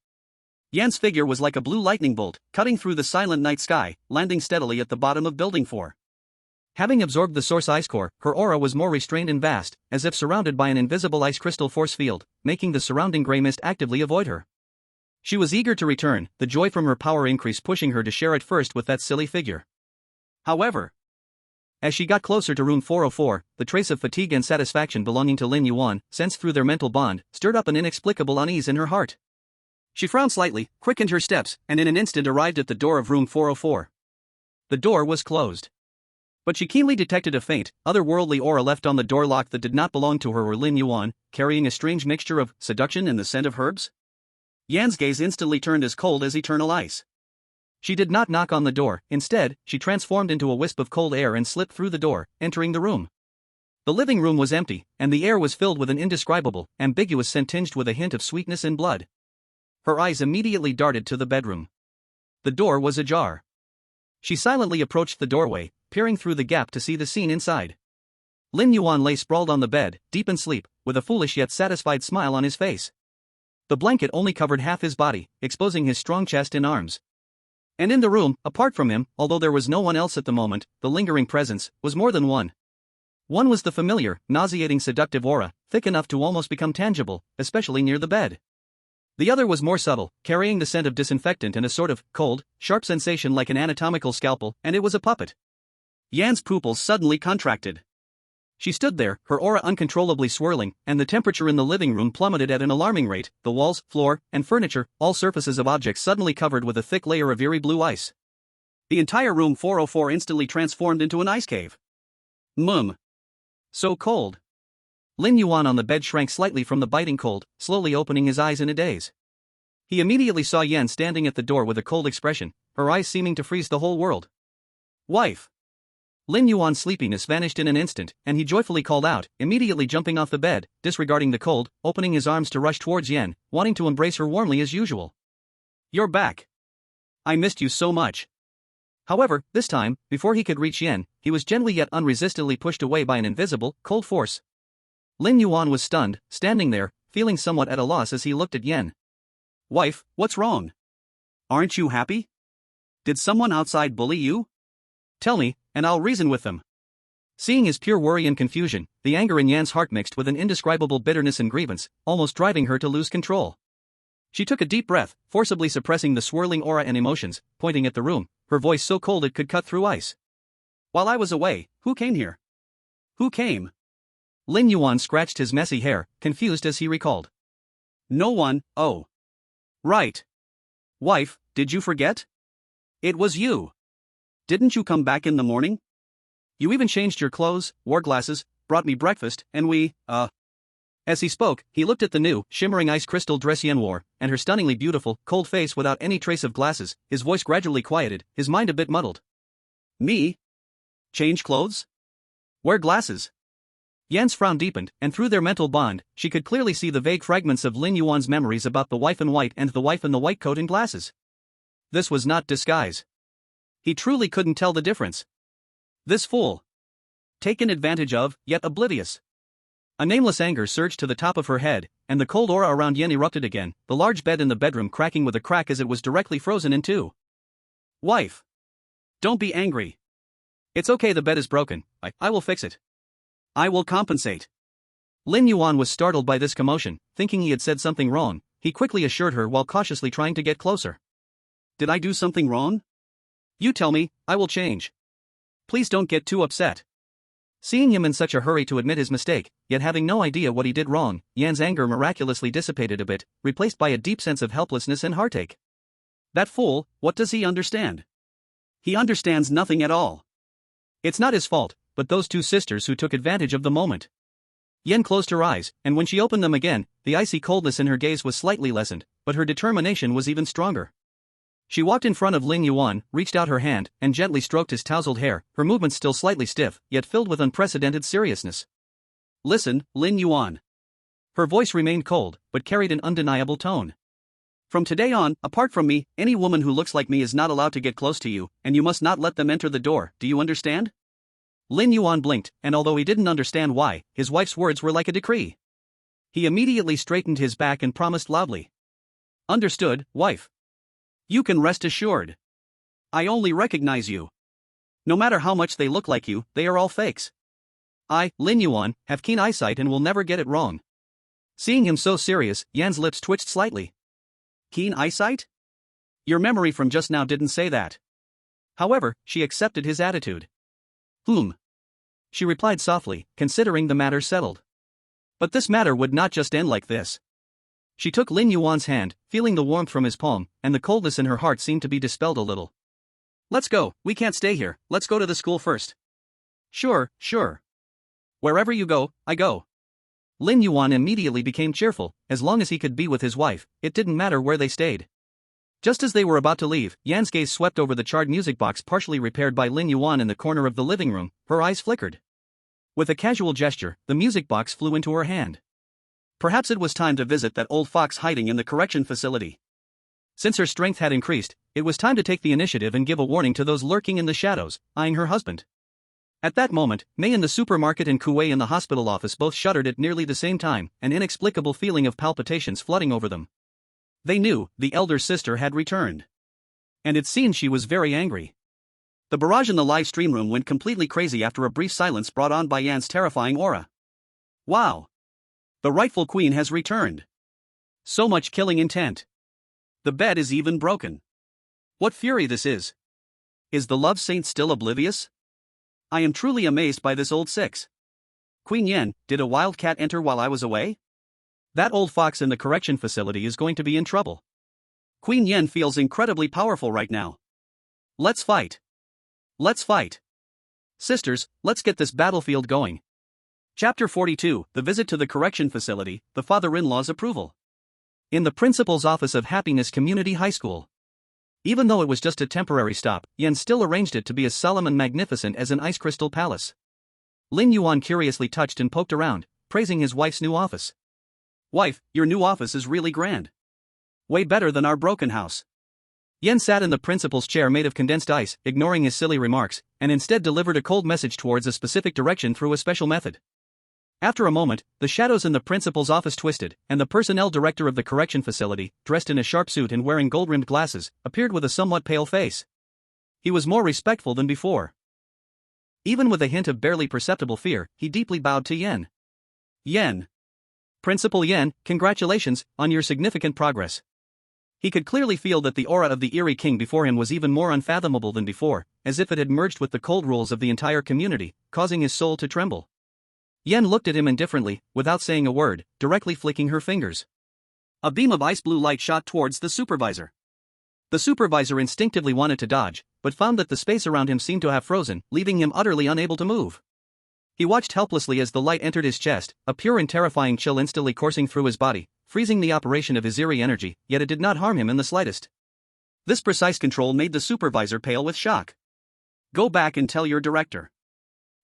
Yan's figure was like a blue lightning bolt, cutting through the silent night sky, landing steadily at the bottom of Building 4. Having absorbed the source ice core, her aura was more restrained and vast, as if surrounded by an invisible ice crystal force field, making the surrounding gray mist actively avoid her. She was eager to return, the joy from her power increase pushing her to share it first with that silly figure. However, as she got closer to room 404, the trace of fatigue and satisfaction belonging to Lin Yuan, sensed through their mental bond, stirred up an inexplicable unease in her heart. She frowned slightly, quickened her steps, and in an instant arrived at the door of room 404. The door was closed. But she keenly detected a faint, otherworldly aura left on the door lock that did not belong to her or Lin Yuan, carrying a strange mixture of seduction and the scent of herbs. Yan's gaze instantly turned as cold as eternal ice. She did not knock on the door, instead, she transformed into a wisp of cold air and slipped through the door, entering the room. The living room was empty, and the air was filled with an indescribable, ambiguous scent tinged with a hint of sweetness and blood. Her eyes immediately darted to the bedroom. The door was ajar. She silently approached the doorway, peering through the gap to see the scene inside. Lin Yuan lay sprawled on the bed, deep in sleep, with a foolish yet satisfied smile on his face. The blanket only covered half his body, exposing his strong chest and arms. And in the room, apart from him, although there was no one else at the moment, the lingering presence was more than one. One was the familiar, nauseating seductive aura, thick enough to almost become tangible, especially near the bed. The other was more subtle, carrying the scent of disinfectant and a sort of cold, sharp sensation like an anatomical scalpel, and it was a puppet. Yan's pupils suddenly contracted. She stood there, her aura uncontrollably swirling, and the temperature in the living room plummeted at an alarming rate, the walls, floor, and furniture, all surfaces of objects suddenly covered with a thick layer of eerie blue ice. The entire room 404 instantly transformed into an ice cave. So cold. Lin Yuan on the bed shrank slightly from the biting cold, slowly opening his eyes in a daze. He immediately saw Yan standing at the door with a cold expression, her eyes seeming to freeze the whole world. Wife! Lin Yuan's sleepiness vanished in an instant, and he joyfully called out, immediately jumping off the bed, disregarding the cold, opening his arms to rush towards Yan, wanting to embrace her warmly as usual. You're back. I missed you so much. However, this time, before he could reach Yan, he was gently yet unresistingly pushed away by an invisible, cold force. Lin Yuan was stunned, standing there, feeling somewhat at a loss as he looked at Yan. Wife, what's wrong? Aren't you happy? Did someone outside bully you? Tell me, and I'll reason with them. Seeing his pure worry and confusion, the anger in Yan's heart mixed with an indescribable bitterness and grievance, almost driving her to lose control. She took a deep breath, forcibly suppressing the swirling aura and emotions, pointing at the room, her voice so cold it could cut through ice. While I was away, who came here? Who came? Lin Yuan scratched his messy hair, confused as he recalled. No one, oh. Right. Wife, did you forget? It was you. Didn't you come back in the morning? You even changed your clothes, wore glasses, brought me breakfast, and we. As he spoke, he looked at the new, shimmering ice crystal dress Yen wore, and her stunningly beautiful, cold face without any trace of glasses. His voice gradually quieted, his mind a bit muddled. Me? Change clothes? Wear glasses? Yan's frown deepened, and through their mental bond, she could clearly see the vague fragments of Lin Yuan's memories about the wife in white and the wife in the white coat and glasses. This was not disguise. He truly couldn't tell the difference. This fool. Taken advantage of, yet oblivious. A nameless anger surged to the top of her head, and the cold aura around Yen erupted again, the large bed in the bedroom cracking with a crack as it was directly frozen in two. Wife. Don't be angry. It's okay, the bed is broken. I will fix it. I will compensate. Lin Yuan was startled by this commotion, thinking he had said something wrong. He quickly assured her while cautiously trying to get closer. Did I do something wrong? You tell me, I will change. Please don't get too upset. Seeing him in such a hurry to admit his mistake, yet having no idea what he did wrong, Yan's anger miraculously dissipated a bit, replaced by a deep sense of helplessness and heartache. That fool, what does he understand? He understands nothing at all. It's not his fault, but those two sisters who took advantage of the moment. Yen closed her eyes, and when she opened them again, the icy coldness in her gaze was slightly lessened, but her determination was even stronger. She walked in front of Lin Yuan, reached out her hand, and gently stroked his tousled hair, her movements still slightly stiff, yet filled with unprecedented seriousness. Listen, Lin Yuan. Her voice remained cold, but carried an undeniable tone. From today on, apart from me, any woman who looks like me is not allowed to get close to you, and you must not let them enter the door, do you understand? Lin Yuan blinked, and although he didn't understand why, his wife's words were like a decree. He immediately straightened his back and promised loudly. Understood, wife. You can rest assured. I only recognize you. No matter how much they look like you, they are all fakes. I, Lin Yuan, have keen eyesight and will never get it wrong. Seeing him so serious, Yan's lips twitched slightly. Keen eyesight? Your memory from just now didn't say that. However, she accepted his attitude. She replied softly, considering the matter settled. But this matter would not just end like this. She took Lin Yuan's hand, feeling the warmth from his palm, and the coldness in her heart seemed to be dispelled a little. Let's go, we can't stay here, let's go to the school first. Sure. Wherever you go, I go. Lin Yuan immediately became cheerful. As long as he could be with his wife, it didn't matter where they stayed. Just as they were about to leave, Yan's gaze swept over the charred music box partially repaired by Lin Yuan in the corner of the living room. Her eyes flickered. With a casual gesture, the music box flew into her hand. Perhaps it was time to visit that old fox hiding in the correction facility. Since her strength had increased, it was time to take the initiative and give a warning to those lurking in the shadows, eyeing her husband. At that moment, Mei in the supermarket and Kuwei in the hospital office both shuddered at nearly the same time, an inexplicable feeling of palpitations flooding over them. They knew the elder sister had returned. And it seemed she was very angry. The barrage in the live stream room went completely crazy after a brief silence brought on by Yan's terrifying aura. Wow! The rightful queen has returned. So much killing intent. The bed is even broken. What fury this is! Is the love saint still oblivious? I am truly amazed by this old six. Queen Yen, did a wild cat enter while I was away? That old fox in the correction facility is going to be in trouble. Queen Yen feels incredibly powerful right now. Let's fight. Let's fight. Sisters, let's get this battlefield going. Chapter 42, The Visit to the Correction Facility, the Father-in-Law's Approval. In the Principal's Office of Happiness Community High School. Even though it was just a temporary stop, Yen still arranged it to be as solemn and magnificent as an ice crystal palace. Lin Yuan curiously touched and poked around, praising his wife's new office. Wife, your new office is really grand. Way better than our broken house. Yen sat in the principal's chair made of condensed ice, ignoring his silly remarks, and instead delivered a cold message towards a specific direction through a special method. After a moment, the shadows in the principal's office twisted, and the personnel director of the correction facility, dressed in a sharp suit and wearing gold-rimmed glasses, appeared with a somewhat pale face. He was more respectful than before. Even with a hint of barely perceptible fear, he deeply bowed to Yen. Yen. Principal Yen, congratulations on your significant progress. He could clearly feel that the aura of the eerie king before him was even more unfathomable than before, as if it had merged with the cold rules of the entire community, causing his soul to tremble. Yen looked at him indifferently, without saying a word, directly flicking her fingers. A beam of ice blue light shot towards the supervisor. The supervisor instinctively wanted to dodge, but found that the space around him seemed to have frozen, leaving him utterly unable to move. He watched helplessly as the light entered his chest, a pure and terrifying chill instantly coursing through his body, freezing the operation of his eerie energy, yet it did not harm him in the slightest. This precise control made the supervisor pale with shock. "Go back and tell your director."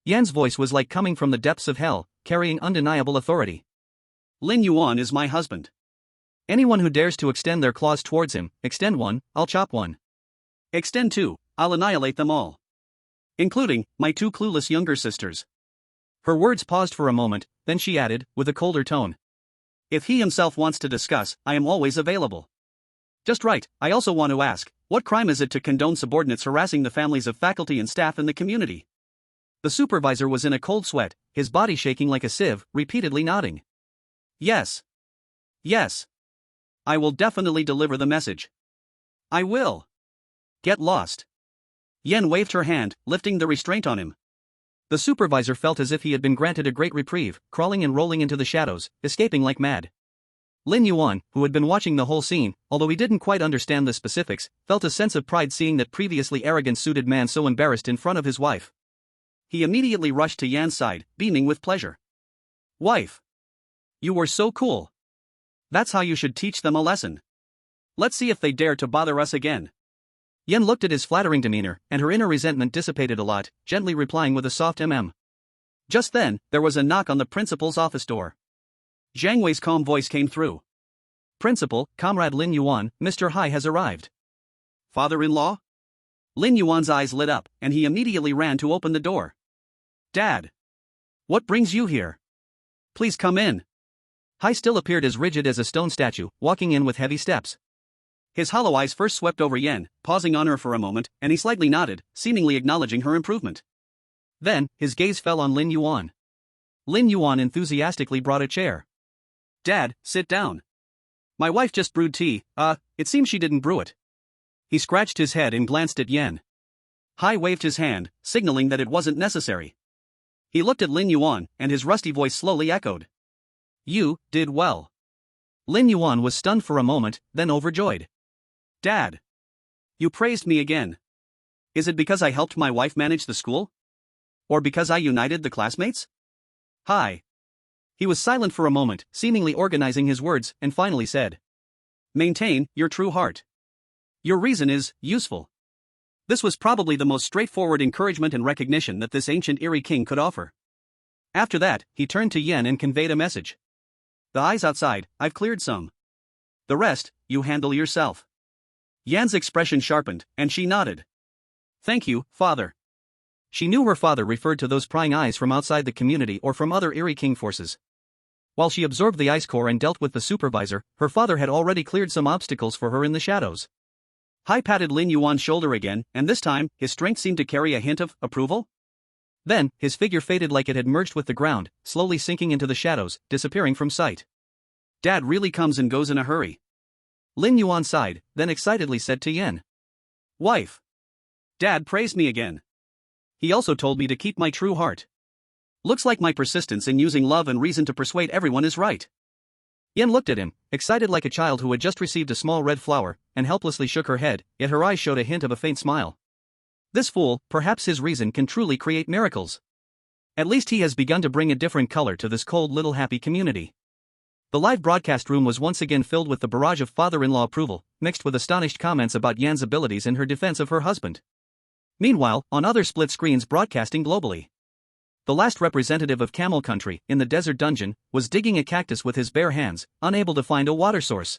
Yan's voice was like coming from the depths of hell, carrying undeniable authority. "Lin Yuan is my husband. Anyone who dares to extend their claws towards him, extend one, I'll chop one. Extend two, I'll annihilate them all. Including my two clueless younger sisters." Her words paused for a moment, then she added, with a colder tone. "If he himself wants to discuss, I am always available." "Just right, I also want to ask, what crime is it to condone subordinates harassing the families of faculty and staff in the community?" The supervisor was in a cold sweat, his body shaking like a sieve, repeatedly nodding. "Yes. Yes. I will definitely deliver the message. I will. Get lost." Yen waved her hand, lifting the restraint on him. The supervisor felt as if he had been granted a great reprieve, crawling and rolling into the shadows, escaping like mad. Lin Yuan, who had been watching the whole scene, although he didn't quite understand the specifics, felt a sense of pride seeing that previously arrogant suited man so embarrassed in front of his wife. He immediately rushed to Yan's side, beaming with pleasure. "Wife! You were so cool. That's how you should teach them a lesson. Let's see if they dare to bother us again." Yen looked at his flattering demeanor, and her inner resentment dissipated a lot, gently replying with a soft Just then, there was a knock on the principal's office door. Zhang Wei's calm voice came through. "Principal, Comrade Lin Yuan, Mr. Hai has arrived." "Father-in-law?" Lin Yuan's eyes lit up, and he immediately ran to open the door. "Dad! What brings you here? Please come in." Hai still appeared as rigid as a stone statue, walking in with heavy steps. His hollow eyes first swept over Yen, pausing on her for a moment, and he slightly nodded, seemingly acknowledging her improvement. Then, his gaze fell on Lin Yuan. Lin Yuan enthusiastically brought a chair. "Dad, sit down. My wife just brewed tea, it seems she didn't brew it." He scratched his head and glanced at Yen. Hai waved his hand, signaling that it wasn't necessary. He looked at Lin Yuan, and his rusty voice slowly echoed. "You did well." Lin Yuan was stunned for a moment, then overjoyed. "Dad! You praised me again. Is it because I helped my wife manage the school? Or because I united the classmates?" "Hi." He was silent for a moment, seemingly organizing his words, and finally said. "Maintain your true heart. Your reason is useful." This was probably the most straightforward encouragement and recognition that this ancient eerie king could offer. After that, he turned to Yen and conveyed a message. "The eyes outside, I've cleared some. The rest, you handle yourself." Yan's expression sharpened, and she nodded. "Thank you, father." She knew her father referred to those prying eyes from outside the community or from other eerie king forces. While she absorbed the ice core and dealt with the supervisor, her father had already cleared some obstacles for her in the shadows. Hai patted Lin Yuan's shoulder again, and this time, his strength seemed to carry a hint of approval. Then, his figure faded like it had merged with the ground, slowly sinking into the shadows, disappearing from sight. "Dad really comes and goes in a hurry." Lin Yuan sighed, then excitedly said to Yen. "Wife! Dad praised me again. He also told me to keep my true heart. Looks like my persistence in using love and reason to persuade everyone is right." Yen looked at him, excited like a child who had just received a small red flower, and helplessly shook her head, yet her eyes showed a hint of a faint smile. This fool, perhaps his reason can truly create miracles. At least he has begun to bring a different color to this cold little happy community. The live broadcast room was once again filled with the barrage of father-in-law approval, mixed with astonished comments about Yan's abilities in her defense of her husband. Meanwhile, on other split screens broadcasting globally, the last representative of Camel Country, in the desert dungeon, was digging a cactus with his bare hands, unable to find a water source.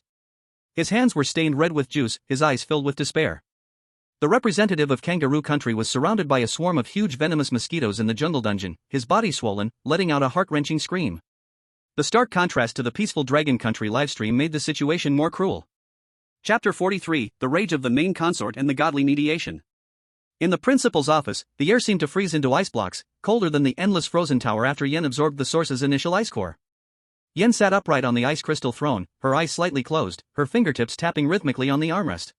His hands were stained red with juice, his eyes filled with despair. The representative of Kangaroo Country was surrounded by a swarm of huge venomous mosquitoes in the jungle dungeon, his body swollen, letting out a heart-wrenching scream. The stark contrast to the peaceful Dragon Country livestream made the situation more cruel. Chapter 43, The Rage of the Main Consort and the Godly Mediation. In the principal's office, the air seemed to freeze into ice blocks, colder than the endless frozen tower after Yen absorbed the source's initial ice core. Yen sat upright on the ice crystal throne, her eyes slightly closed, her fingertips tapping rhythmically on the armrest.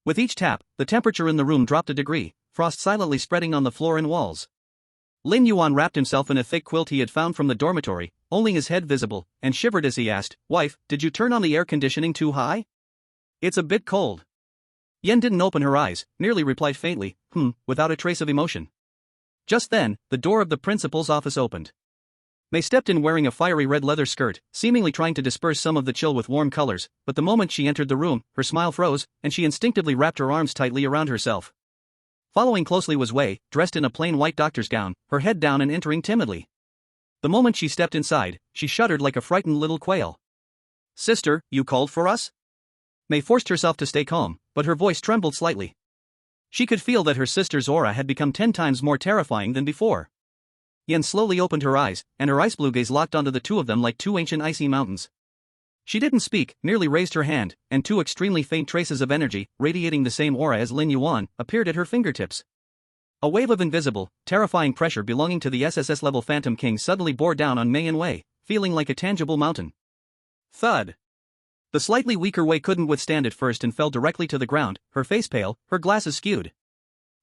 With each tap, the temperature in the room dropped a degree, frost silently spreading on the floor and walls. Lin Yuan wrapped himself in a thick quilt he had found from the dormitory, only his head visible, and shivered as he asked, "Wife, did you turn on the air conditioning too high? It's a bit cold." Yen didn't open her eyes, merely replied faintly, without a trace of emotion. Just then, the door of the principal's office opened. May stepped in wearing a fiery red leather skirt, seemingly trying to disperse some of the chill with warm colors, but the moment she entered the room, her smile froze, and she instinctively wrapped her arms tightly around herself. Following closely was Wei, dressed in a plain white doctor's gown, her head down and entering timidly. The moment she stepped inside, she shuddered like a frightened little quail. "Sister, you called for us?" May forced herself to stay calm, but her voice trembled slightly. She could feel that her sister's aura had become 10 times more terrifying than before. Yen slowly opened her eyes, and her ice blue gaze locked onto the two of them like two ancient icy mountains. She didn't speak, merely raised her hand, and two extremely faint traces of energy, radiating the same aura as Lin Yuan, appeared at her fingertips. A wave of invisible, terrifying pressure belonging to the SSS-Level Phantom King suddenly bore down on Mei and Wei, feeling like a tangible mountain. Thud. The slightly weaker Wei couldn't withstand it first and fell directly to the ground, her face pale, her glasses skewed.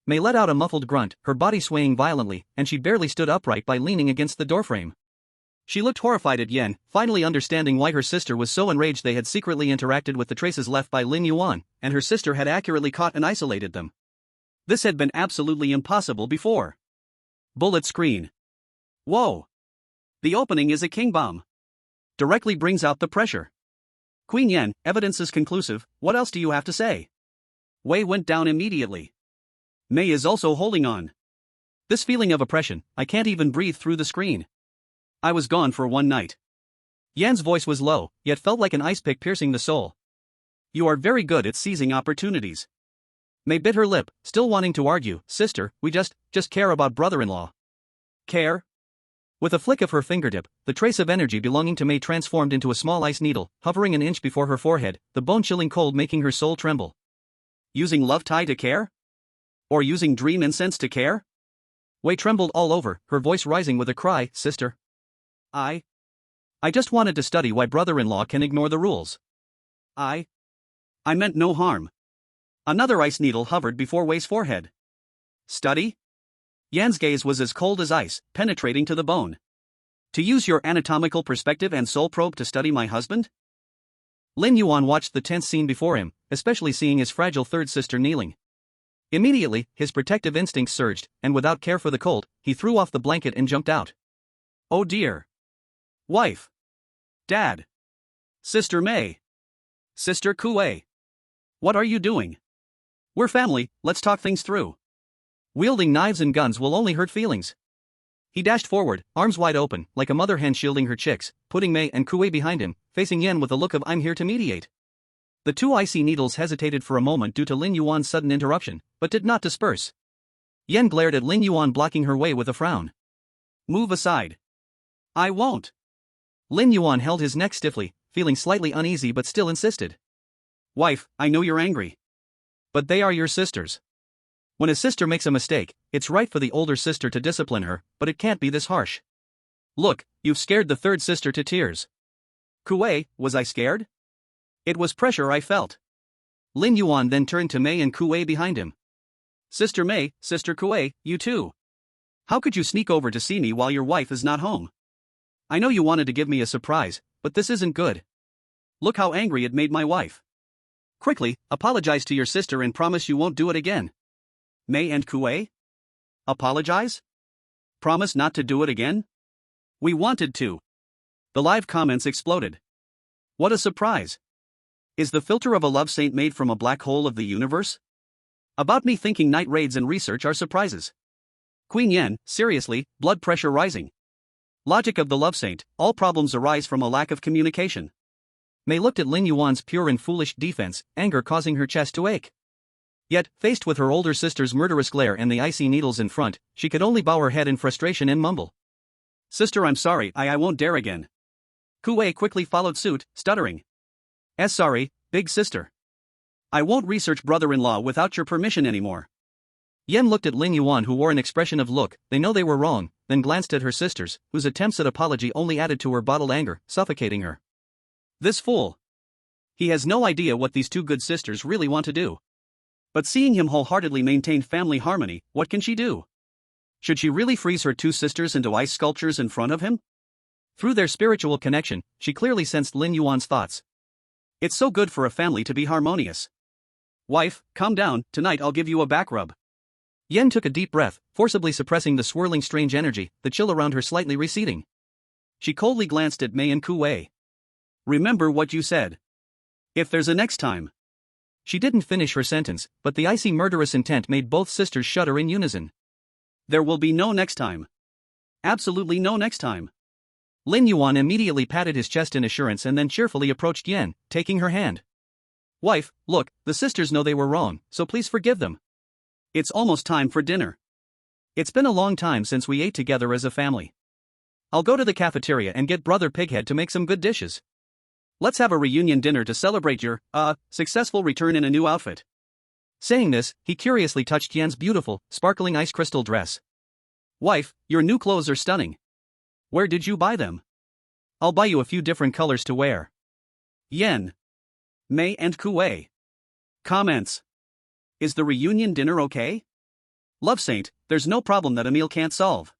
Mei let out a muffled grunt, her body swaying violently, and she barely stood upright by leaning against the doorframe. She looked horrified at Yen, finally understanding why her sister was so enraged. They had secretly interacted with the traces left by Lin Yuan, and her sister had accurately caught and isolated them. This had been absolutely impossible before. Bullet screen. Whoa! The opening is a king bomb. Directly brings out the pressure. Queen Yen, evidence is conclusive, what else do you have to say? Wei went down immediately. Mei is also holding on. This feeling of oppression, I can't even breathe through the screen. I was gone for one night. Yan's voice was low, yet felt like an ice pick piercing the soul. You are very good at seizing opportunities. Mei bit her lip, still wanting to argue. Sister, we just care about brother-in-law. Care? With a flick of her fingertip, the trace of energy belonging to Mei transformed into a small ice needle, hovering an inch before her forehead, the bone-chilling cold making her soul tremble. Using love tie to care? Or using dream incense to care? Wei trembled all over, her voice rising with a cry, Sister. I just wanted to study why brother-in-law can ignore the rules. I meant no harm. Another ice needle hovered before Wei's forehead. Study? Yan's gaze was as cold as ice, penetrating to the bone. To use your anatomical perspective and soul probe to study my husband? Lin Yuan watched the tense scene before him, especially seeing his fragile third sister kneeling. Immediately, his protective instincts surged, and without care for the cold, he threw off the blanket and jumped out. Oh dear. Wife. Dad. Sister Mei. Sister Kuei. What are you doing? We're family, let's talk things through. Wielding knives and guns will only hurt feelings. He dashed forward, arms wide open, like a mother hen shielding her chicks, putting Mei and Kuei behind him, facing Yen with a look of I'm here to mediate. The two icy needles hesitated for a moment due to Lin Yuan's sudden interruption, but did not disperse. Yen glared at Lin Yuan, blocking her way with a frown. Move aside. I won't. Lin Yuan held his neck stiffly, feeling slightly uneasy but still insisted. Wife, I know you're angry. But they are your sisters. When a sister makes a mistake, it's right for the older sister to discipline her, but it can't be this harsh. Look, you've scared the third sister to tears. Kuei, was I scared? It was pressure I felt. Lin Yuan then turned to Mei and Kuei behind him. Sister Mei, Sister Kuei, you too. How could you sneak over to see me while your wife is not home? I know you wanted to give me a surprise, but this isn't good. Look how angry it made my wife. Quickly, apologize to your sister and promise you won't do it again. Mei and Kuei? Apologize? Promise not to do it again? We wanted to. The live comments exploded. What a surprise. Is the filter of a love saint made from a black hole of the universe? About me thinking night raids and research are surprises. Queen Yen, seriously, blood pressure rising. Logic of the love saint, all problems arise from a lack of communication. Mei looked at Lin Yuan's pure and foolish defense, anger causing her chest to ache. Yet, faced with her older sister's murderous glare and the icy needles in front, she could only bow her head in frustration and mumble. Sister, I'm sorry, I won't dare again. Kuei quickly followed suit, stuttering. Sorry, big sister. I won't research brother-in-law without your permission anymore. Yen looked at Lin Yuan, who wore an expression of look, they know they were wrong, then glanced at her sisters, whose attempts at apology only added to her bottled anger, suffocating her. This fool. He has no idea what these two good sisters really want to do. But seeing him wholeheartedly maintain family harmony, what can she do? Should she really freeze her two sisters into ice sculptures in front of him? Through their spiritual connection, she clearly sensed Lin Yuan's thoughts. It's so good for a family to be harmonious. Wife, calm down, tonight I'll give you a back rub. Yen took a deep breath, forcibly suppressing the swirling strange energy, the chill around her slightly receding. She coldly glanced at Mei and Ku Wei. Remember what you said. If there's a next time. She didn't finish her sentence, but the icy murderous intent made both sisters shudder in unison. There will be no next time. Absolutely no next time. Lin Yuan immediately patted his chest in assurance and then cheerfully approached Yen, taking her hand. Wife, look, the sisters know they were wrong, so please forgive them. It's almost time for dinner. It's been a long time since we ate together as a family. I'll go to the cafeteria and get Brother Pighead to make some good dishes. Let's have a reunion dinner to celebrate your, successful return in a new outfit. Saying this, he curiously touched Yen's beautiful, sparkling ice crystal dress. Wife, your new clothes are stunning. Where did you buy them? I'll buy you a few different colors to wear. Yen. Mei and Ku Wei. Comments. Is the reunion dinner okay? Love Saint, there's no problem that Emil can't solve.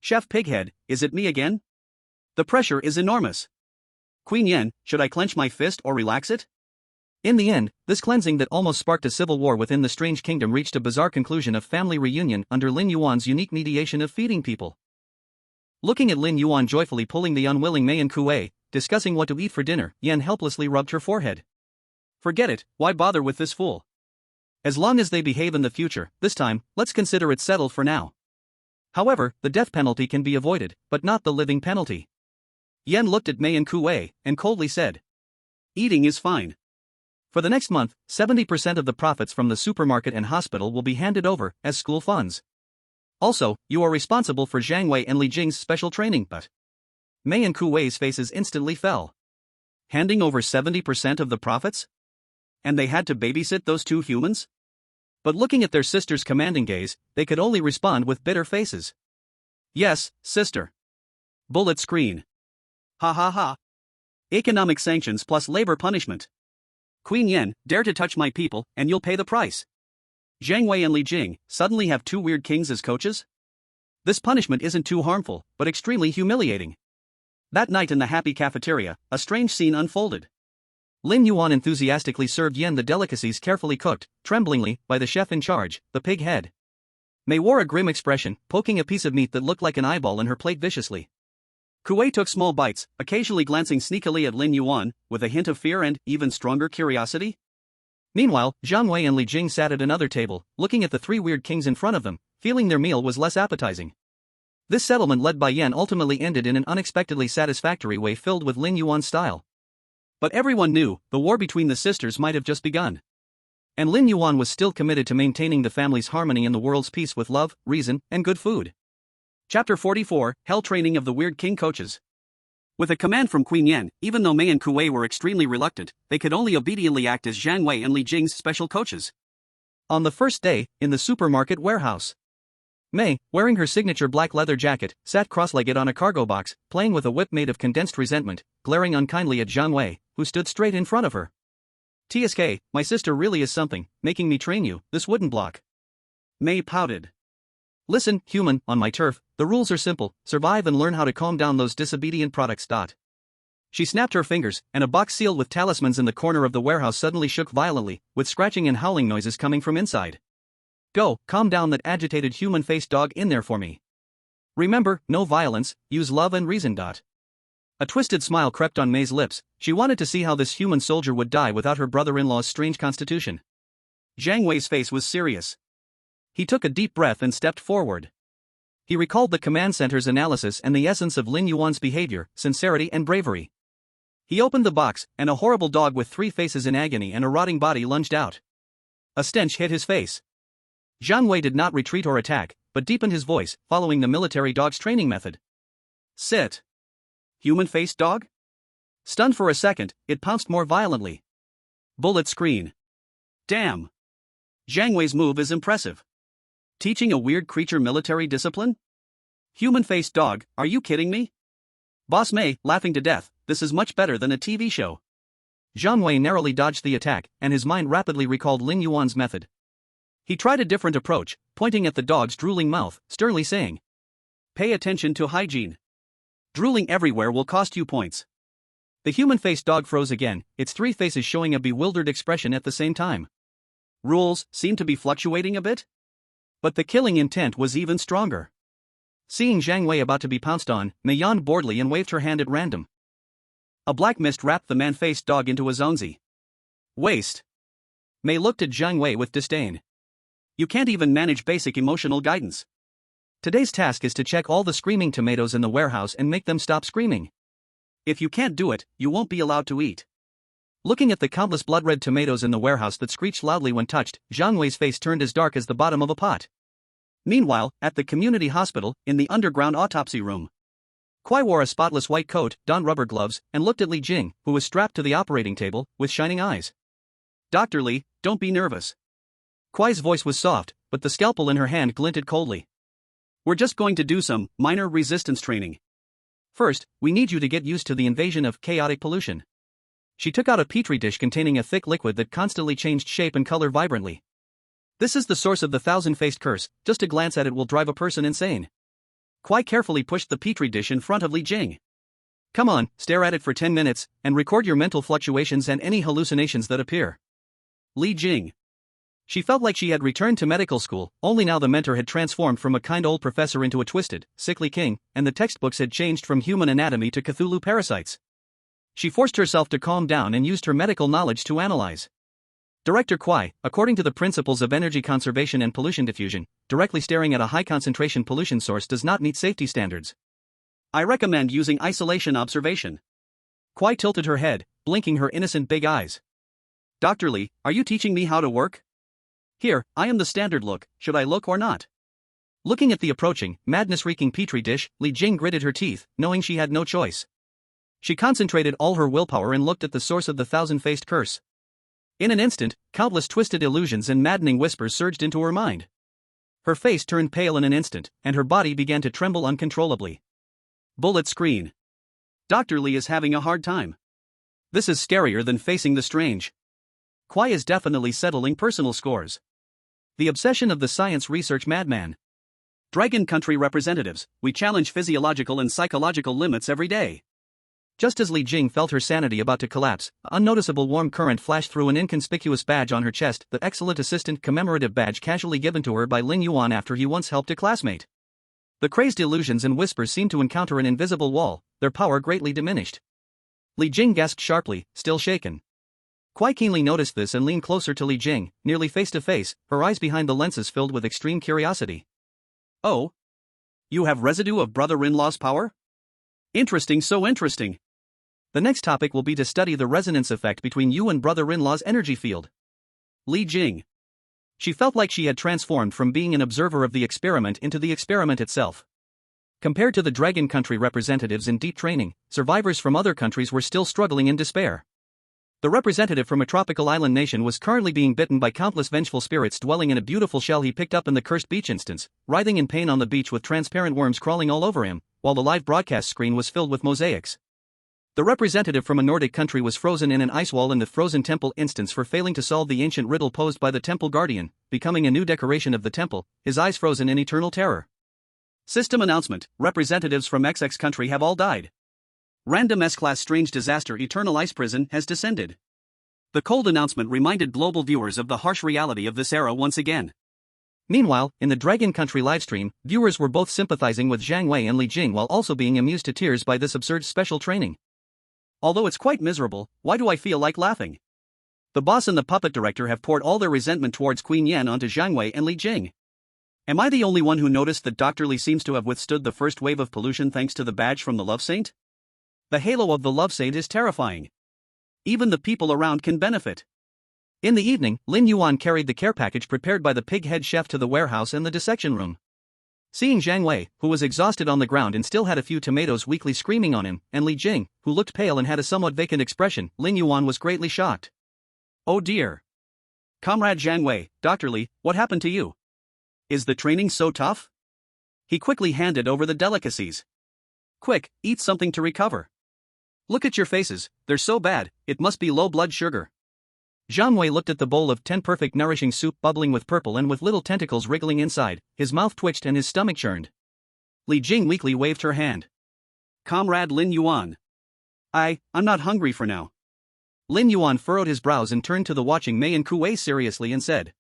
Chef Pighead, is it me again? The pressure is enormous. Queen Yen, should I clench my fist or relax it? In the end, this cleansing that almost sparked a civil war within the strange kingdom reached a bizarre conclusion of family reunion under Lin Yuan's unique mediation of feeding people. Looking at Lin Yuan joyfully pulling the unwilling Mei and Ku Wei, discussing what to eat for dinner, Yen helplessly rubbed her forehead. Forget it, why bother with this fool? As long as they behave in the future, this time, let's consider it settled for now. However, the death penalty can be avoided, but not the living penalty. Yen looked at Mei and Ku Wei, and coldly said. Eating is fine. For the next month, 70% of the profits from the supermarket and hospital will be handed over as school funds. Also, you are responsible for Zhang Wei and Li Jing's special training, but Mei and Ku Wei's faces instantly fell. Handing over 70% of the profits? And they had to babysit those two humans? But looking at their sister's commanding gaze, they could only respond with bitter faces. Yes, sister. Bullet screen. Ha ha ha. Economic sanctions plus labor punishment. Queen Yen, dare to touch my people, and you'll pay the price. Zhang Wei and Li Jing suddenly have two weird kings as coaches? This punishment isn't too harmful, but extremely humiliating. That night in the happy cafeteria, a strange scene unfolded. Lin Yuan enthusiastically served Yen the delicacies carefully cooked, tremblingly, by the chef in charge, the pig head. Mei wore a grim expression, poking a piece of meat that looked like an eyeball in her plate viciously. Ku Wei took small bites, occasionally glancing sneakily at Lin Yuan, with a hint of fear and even stronger curiosity. Meanwhile, Zhang Wei and Li Jing sat at another table, looking at the three weird kings in front of them, feeling their meal was less appetizing. This settlement led by Yen ultimately ended in an unexpectedly satisfactory way filled with Lin Yuan's style. But everyone knew, the war between the sisters might have just begun. And Lin Yuan was still committed to maintaining the family's harmony and the world's peace with love, reason, and good food. Chapter 44, Hell Training of the Weird King Coaches. With a command from Queen Yen, even though Mei and Ku Wei were extremely reluctant, they could only obediently act as Zhang Wei and Li Jing's special coaches. On the first day, in the supermarket warehouse, Mei, wearing her signature black leather jacket, sat cross-legged on a cargo box, playing with a whip made of condensed resentment, glaring unkindly at Zhang Wei, who stood straight in front of her. TSK, my sister really is something, making me train you, this wooden block. Mei pouted. Listen, human, on my turf, the rules are simple, survive and learn how to calm down those disobedient products. She snapped her fingers, and a box sealed with talismans in the corner of the warehouse suddenly shook violently, with scratching and howling noises coming from inside. Go, calm down that agitated human-faced dog in there for me. Remember, no violence, use love and reason. A twisted smile crept on Mei's lips, she wanted to see how this human soldier would die without her brother-in-law's strange constitution. Zhang Wei's face was serious. He took a deep breath and stepped forward. He recalled the command center's analysis and the essence of Lin Yuan's behavior, sincerity and bravery. He opened the box, and a horrible dog with three faces in agony and a rotting body lunged out. A stench hit his face. Zhang Wei did not retreat or attack, but deepened his voice, following the military dog's training method. Sit. Human-faced dog? Stunned for a second, it pounced more violently. Bullet screen. Damn. Zhang Wei's move is impressive. Teaching a weird creature military discipline? Human-faced dog, are you kidding me? Boss Mei, laughing to death, this is much better than a TV show. Zhang Wei narrowly dodged the attack, and his mind rapidly recalled Lin Yuan's method. He tried a different approach, pointing at the dog's drooling mouth, sternly saying, pay attention to hygiene. Drooling everywhere will cost you points. The human-faced dog froze again, its three faces showing a bewildered expression at the same time. rules seemed to be fluctuating a bit. But the killing intent was even stronger. Seeing Zhang Wei about to be pounced on, Mei yawned boredly and waved her hand at random. A black mist wrapped the man-faced dog into a zonzi. Waste. Mei looked at Zhang Wei with disdain. You can't even manage basic emotional guidance. Today's task is to check all the screaming tomatoes in the warehouse and make them stop screaming. If you can't do it, you won't be allowed to eat. Looking at the countless blood-red tomatoes in the warehouse that screeched loudly when touched, Zhang Wei's face turned as dark as the bottom of a pot. Meanwhile, at the community hospital, in the underground autopsy room, Kuai wore a spotless white coat, donned rubber gloves, and looked at Li Jing, who was strapped to the operating table, with shining eyes. Dr. Li, don't be nervous. Kuai's voice was soft, but the scalpel in her hand glinted coldly. We're just going to do some minor resistance training. First, we need you to get used to the invasion of chaotic pollution. She took out a petri dish containing a thick liquid that constantly changed shape and color vibrantly. This is the source of the thousand-faced curse. Just a glance at it will drive a person insane. Kuai carefully pushed the petri dish in front of Li Jing. Come on, stare at it for 10 minutes, and record your mental fluctuations and any hallucinations that appear. Li Jing. She felt like she had returned to medical school, only now the mentor had transformed from a kind old professor into a twisted, sickly king, and the textbooks had changed from human anatomy to Cthulhu parasites. She forced herself to calm down and used her medical knowledge to analyze. Director Kuai, according to the principles of energy conservation and pollution diffusion, directly staring at a high-concentration pollution source does not meet safety standards. I recommend using isolation observation. Kuai tilted her head, blinking her innocent big eyes. Dr. Li, are you teaching me how to work? Here, I am the standard look, should I look or not? Looking at the approaching, madness-wreaking petri dish, Li Jing gritted her teeth, knowing she had no choice. She concentrated all her willpower and looked at the source of the thousand-faced curse. In an instant, countless twisted illusions and maddening whispers surged into her mind. Her face turned pale in an instant, and her body began to tremble uncontrollably. Bullet screen. Dr. Li is having a hard time. This is scarier than facing the strange. Kuai is definitely settling personal scores. The obsession of the science research madman. Dragon country representatives, we challenge physiological and psychological limits every day. Just as Li Jing felt her sanity about to collapse, an unnoticeable warm current flashed through an inconspicuous badge on her chest, the excellent assistant commemorative badge casually given to her by Lin Yuan after he once helped a classmate. The crazed illusions and whispers seemed to encounter an invisible wall, their power greatly diminished. Li Jing gasped sharply, still shaken. Kuai keenly noticed this and leaned closer to Li Jing, nearly face to face, her eyes behind the lenses filled with extreme curiosity. Oh? You have residue of brother-in-law's power? Interesting, so interesting. The next topic will be to study the resonance effect between you and brother-in-law's energy field. Li Jing. She felt like she had transformed from being an observer of the experiment into the experiment itself. Compared to the Dragon Country representatives in deep training, survivors from other countries were still struggling in despair. The representative from a tropical island nation was currently being bitten by countless vengeful spirits dwelling in a beautiful shell he picked up in the cursed beach instance, writhing in pain on the beach with transparent worms crawling all over him, while the live broadcast screen was filled with mosaics. The representative from a Nordic country was frozen in an ice wall in the frozen temple instance for failing to solve the ancient riddle posed by the temple guardian, becoming a new decoration of the temple, his eyes frozen in eternal terror. System announcement: representatives from XX country have all died. Random S-class strange disaster eternal ice prison has descended. The cold announcement reminded global viewers of the harsh reality of this era once again. Meanwhile, in the Dragon Country livestream, viewers were both sympathizing with Zhang Wei and Li Jing while also being amused to tears by this absurd special training. Although it's quite miserable, why do I feel like laughing? The boss and the puppet director have poured all their resentment towards Queen Yan onto Zhang Wei and Li Jing. Am I the only one who noticed that Dr. Li seems to have withstood the first wave of pollution thanks to the badge from the Love Saint? The halo of the Love Saint is terrifying. Even the people around can benefit. In the evening, Lin Yuan carried the care package prepared by the pig head chef to the warehouse and the dissection room. Seeing Zhang Wei, who was exhausted on the ground and still had a few tomatoes weakly screaming on him, and Li Jing, who looked pale and had a somewhat vacant expression, Lin Yuan was greatly shocked. Oh dear. Comrade Zhang Wei, Dr. Li, what happened to you? Is the training so tough? He quickly handed over the delicacies. Quick, eat something to recover. Look at your faces, they're so bad, it must be low blood sugar. Zhang Wei looked at the bowl of 10 perfect nourishing soup bubbling with purple and with little tentacles wriggling inside, his mouth twitched and his stomach churned. Li Jing weakly waved her hand. Comrade Lin Yuan. I'm not hungry for now. Lin Yuan furrowed his brows and turned to the watching Mei and Kuei seriously and said,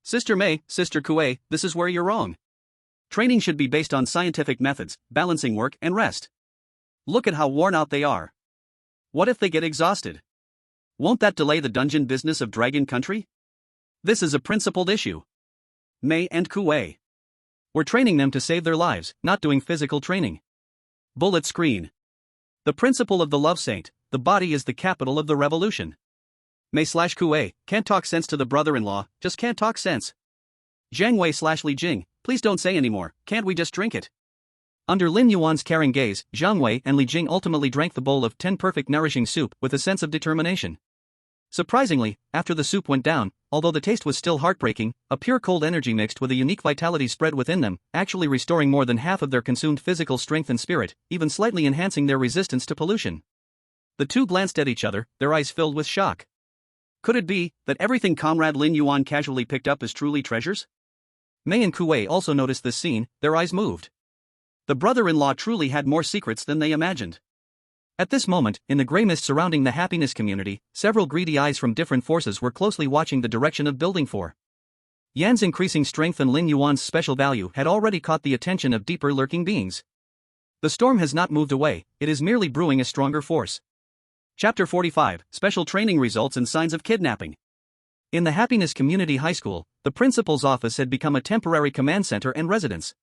Sister Mei, Sister Kuei, this is where you're wrong. Training should be based on scientific methods, balancing work and rest. Look at how worn out they are. What if they get exhausted? Won't that delay the dungeon business of Dragon Country? This is a principled issue. Mei and Kuei. We're training them to save their lives, not doing physical training. Bullet screen. The principle of the love saint, the body is the capital of the revolution. Mei/Kuei, can't talk sense to the brother-in-law, just can't talk sense. Zhang Wei/Li Jing, please don't say anymore, can't we just drink it? Under Lin Yuan's caring gaze, Zhang Wei and Li Jing ultimately drank the bowl of 10 perfect nourishing soup with a sense of determination. Surprisingly, after the soup went down, although the taste was still heartbreaking, a pure cold energy mixed with a unique vitality spread within them, actually restoring more than half of their consumed physical strength and spirit, even slightly enhancing their resistance to pollution. The two glanced at each other, their eyes filled with shock. Could it be that everything Comrade Lin Yuan casually picked up is truly treasures? Mei and Kuei also noticed this scene, their eyes moved. The brother-in-law truly had more secrets than they imagined. At this moment, in the grey mist surrounding the happiness community, several greedy eyes from different forces were closely watching the direction of Building 4. Yan's increasing strength and Lin Yuan's special value had already caught the attention of deeper lurking beings. The storm has not moved away, it is merely brewing a stronger force. Chapter 45, Special Training Results and Signs of Kidnapping. In the Happiness Community High School, the principal's office had become a temporary command center and residence.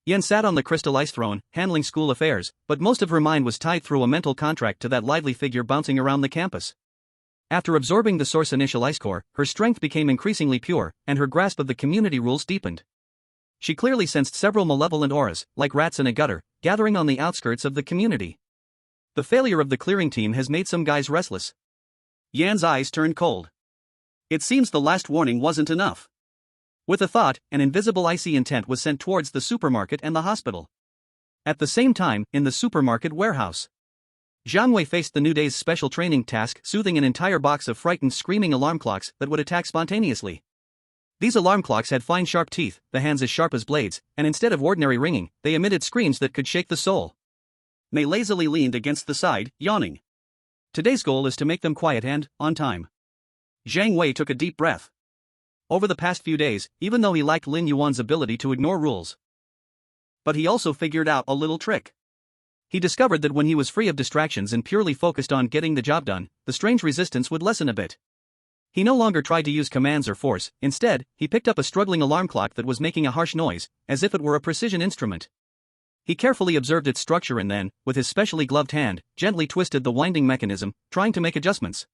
Yan sat on the crystal ice throne, handling school affairs, but most of her mind was tied through a mental contract to that lively figure bouncing around the campus. After absorbing the source initial ice core, her strength became increasingly pure, and her grasp of the community rules deepened. She clearly sensed several malevolent auras, like rats in a gutter, gathering on the outskirts of the community. The failure of the clearing team has made some guys restless. Yan's eyes turned cold. It seems the last warning wasn't enough. With a thought, an invisible icy intent was sent towards the supermarket and the hospital. At the same time, in the supermarket warehouse, Zhang Wei faced the new day's special training task, soothing an entire box of frightened screaming alarm clocks that would attack spontaneously. These alarm clocks had fine sharp teeth, the hands as sharp as blades, and instead of ordinary ringing, they emitted screams that could shake the soul. Mei lazily leaned against the side, yawning. Today's goal is to make them quiet and, on time. Zhang Wei took a deep breath. Over the past few days, even though he lacked Lin Yuan's ability to ignore rules, but he also figured out a little trick. He discovered that when he was free of distractions and purely focused on getting the job done, the strange resistance would lessen a bit. He no longer tried to use commands or force, instead, he picked up a struggling alarm clock that was making a harsh noise, as if it were a precision instrument. He carefully observed its structure and then, with his specially gloved hand, gently twisted the winding mechanism, trying to make adjustments.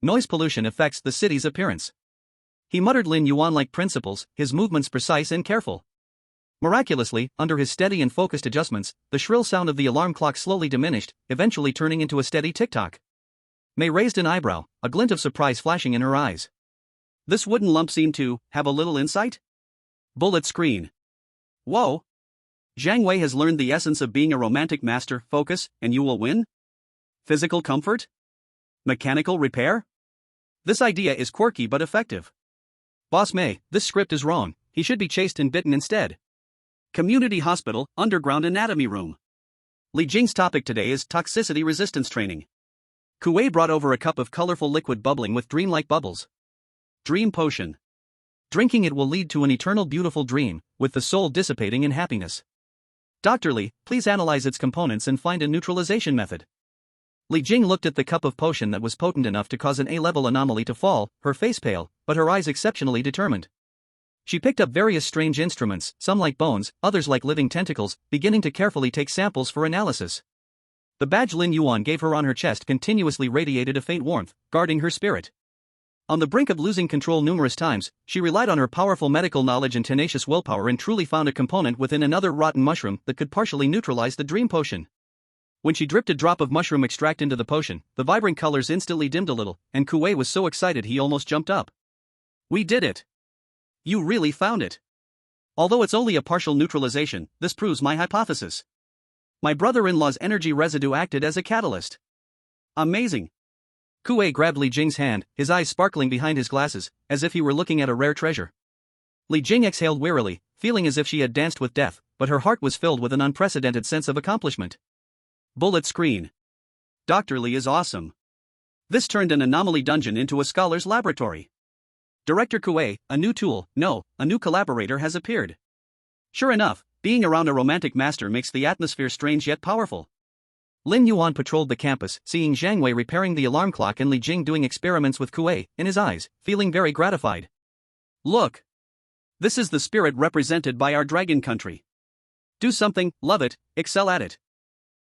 Noise pollution affects the city's appearance. He muttered Lin Yuan-like principles, his movements precise and careful. Miraculously, under his steady and focused adjustments, the shrill sound of the alarm clock slowly diminished, eventually turning into a steady tick-tock. Mei raised an eyebrow, a glint of surprise flashing in her eyes. This wooden lump seemed to have a little insight? Bullet screen. Whoa! Zhang Wei has learned the essence of being a romantic master, focus, and you will win? Physical comfort? Mechanical repair? This idea is quirky but effective. Boss Mei, this script is wrong, he should be chased and bitten instead. Community Hospital, Underground Anatomy Room. Li Jing's topic today is toxicity resistance training. Kuei brought over a cup of colorful liquid bubbling with dreamlike bubbles. Dream potion. Drinking it will lead to an eternal beautiful dream, with the soul dissipating in happiness. Dr. Li, please analyze its components and find a neutralization method. Li Jing looked at the cup of potion that was potent enough to cause an A-level anomaly to fall, her face pale, but her eyes exceptionally determined. She picked up various strange instruments, some like bones, others like living tentacles, beginning to carefully take samples for analysis. The badge Lin Yuan gave her on her chest continuously radiated a faint warmth, guarding her spirit. On the brink of losing control numerous times, she relied on her powerful medical knowledge and tenacious willpower and truly found a component within another rotten mushroom that could partially neutralize the dream potion. When she dripped a drop of mushroom extract into the potion, the vibrant colors instantly dimmed a little, and Kuei was so excited he almost jumped up. We did it! You really found it! Although it's only a partial neutralization, this proves my hypothesis. My brother-in-law's energy residue acted as a catalyst. Amazing! Kuei grabbed Li Jing's hand, his eyes sparkling behind his glasses, as if he were looking at a rare treasure. Li Jing exhaled wearily, feeling as if she had danced with death, but her heart was filled with an unprecedented sense of accomplishment. Bullet screen. Dr. Li is awesome. This turned an anomaly dungeon into a scholar's laboratory. Director Kue, a new tool, no, a new collaborator has appeared. Sure enough, being around a romantic master makes the atmosphere strange yet powerful. Lin Yuan patrolled the campus, seeing Zhang Wei repairing the alarm clock and Li Jing doing experiments with Kue, in his eyes, feeling very gratified. Look! This is the spirit represented by our dragon country. Do something, love it, excel at it.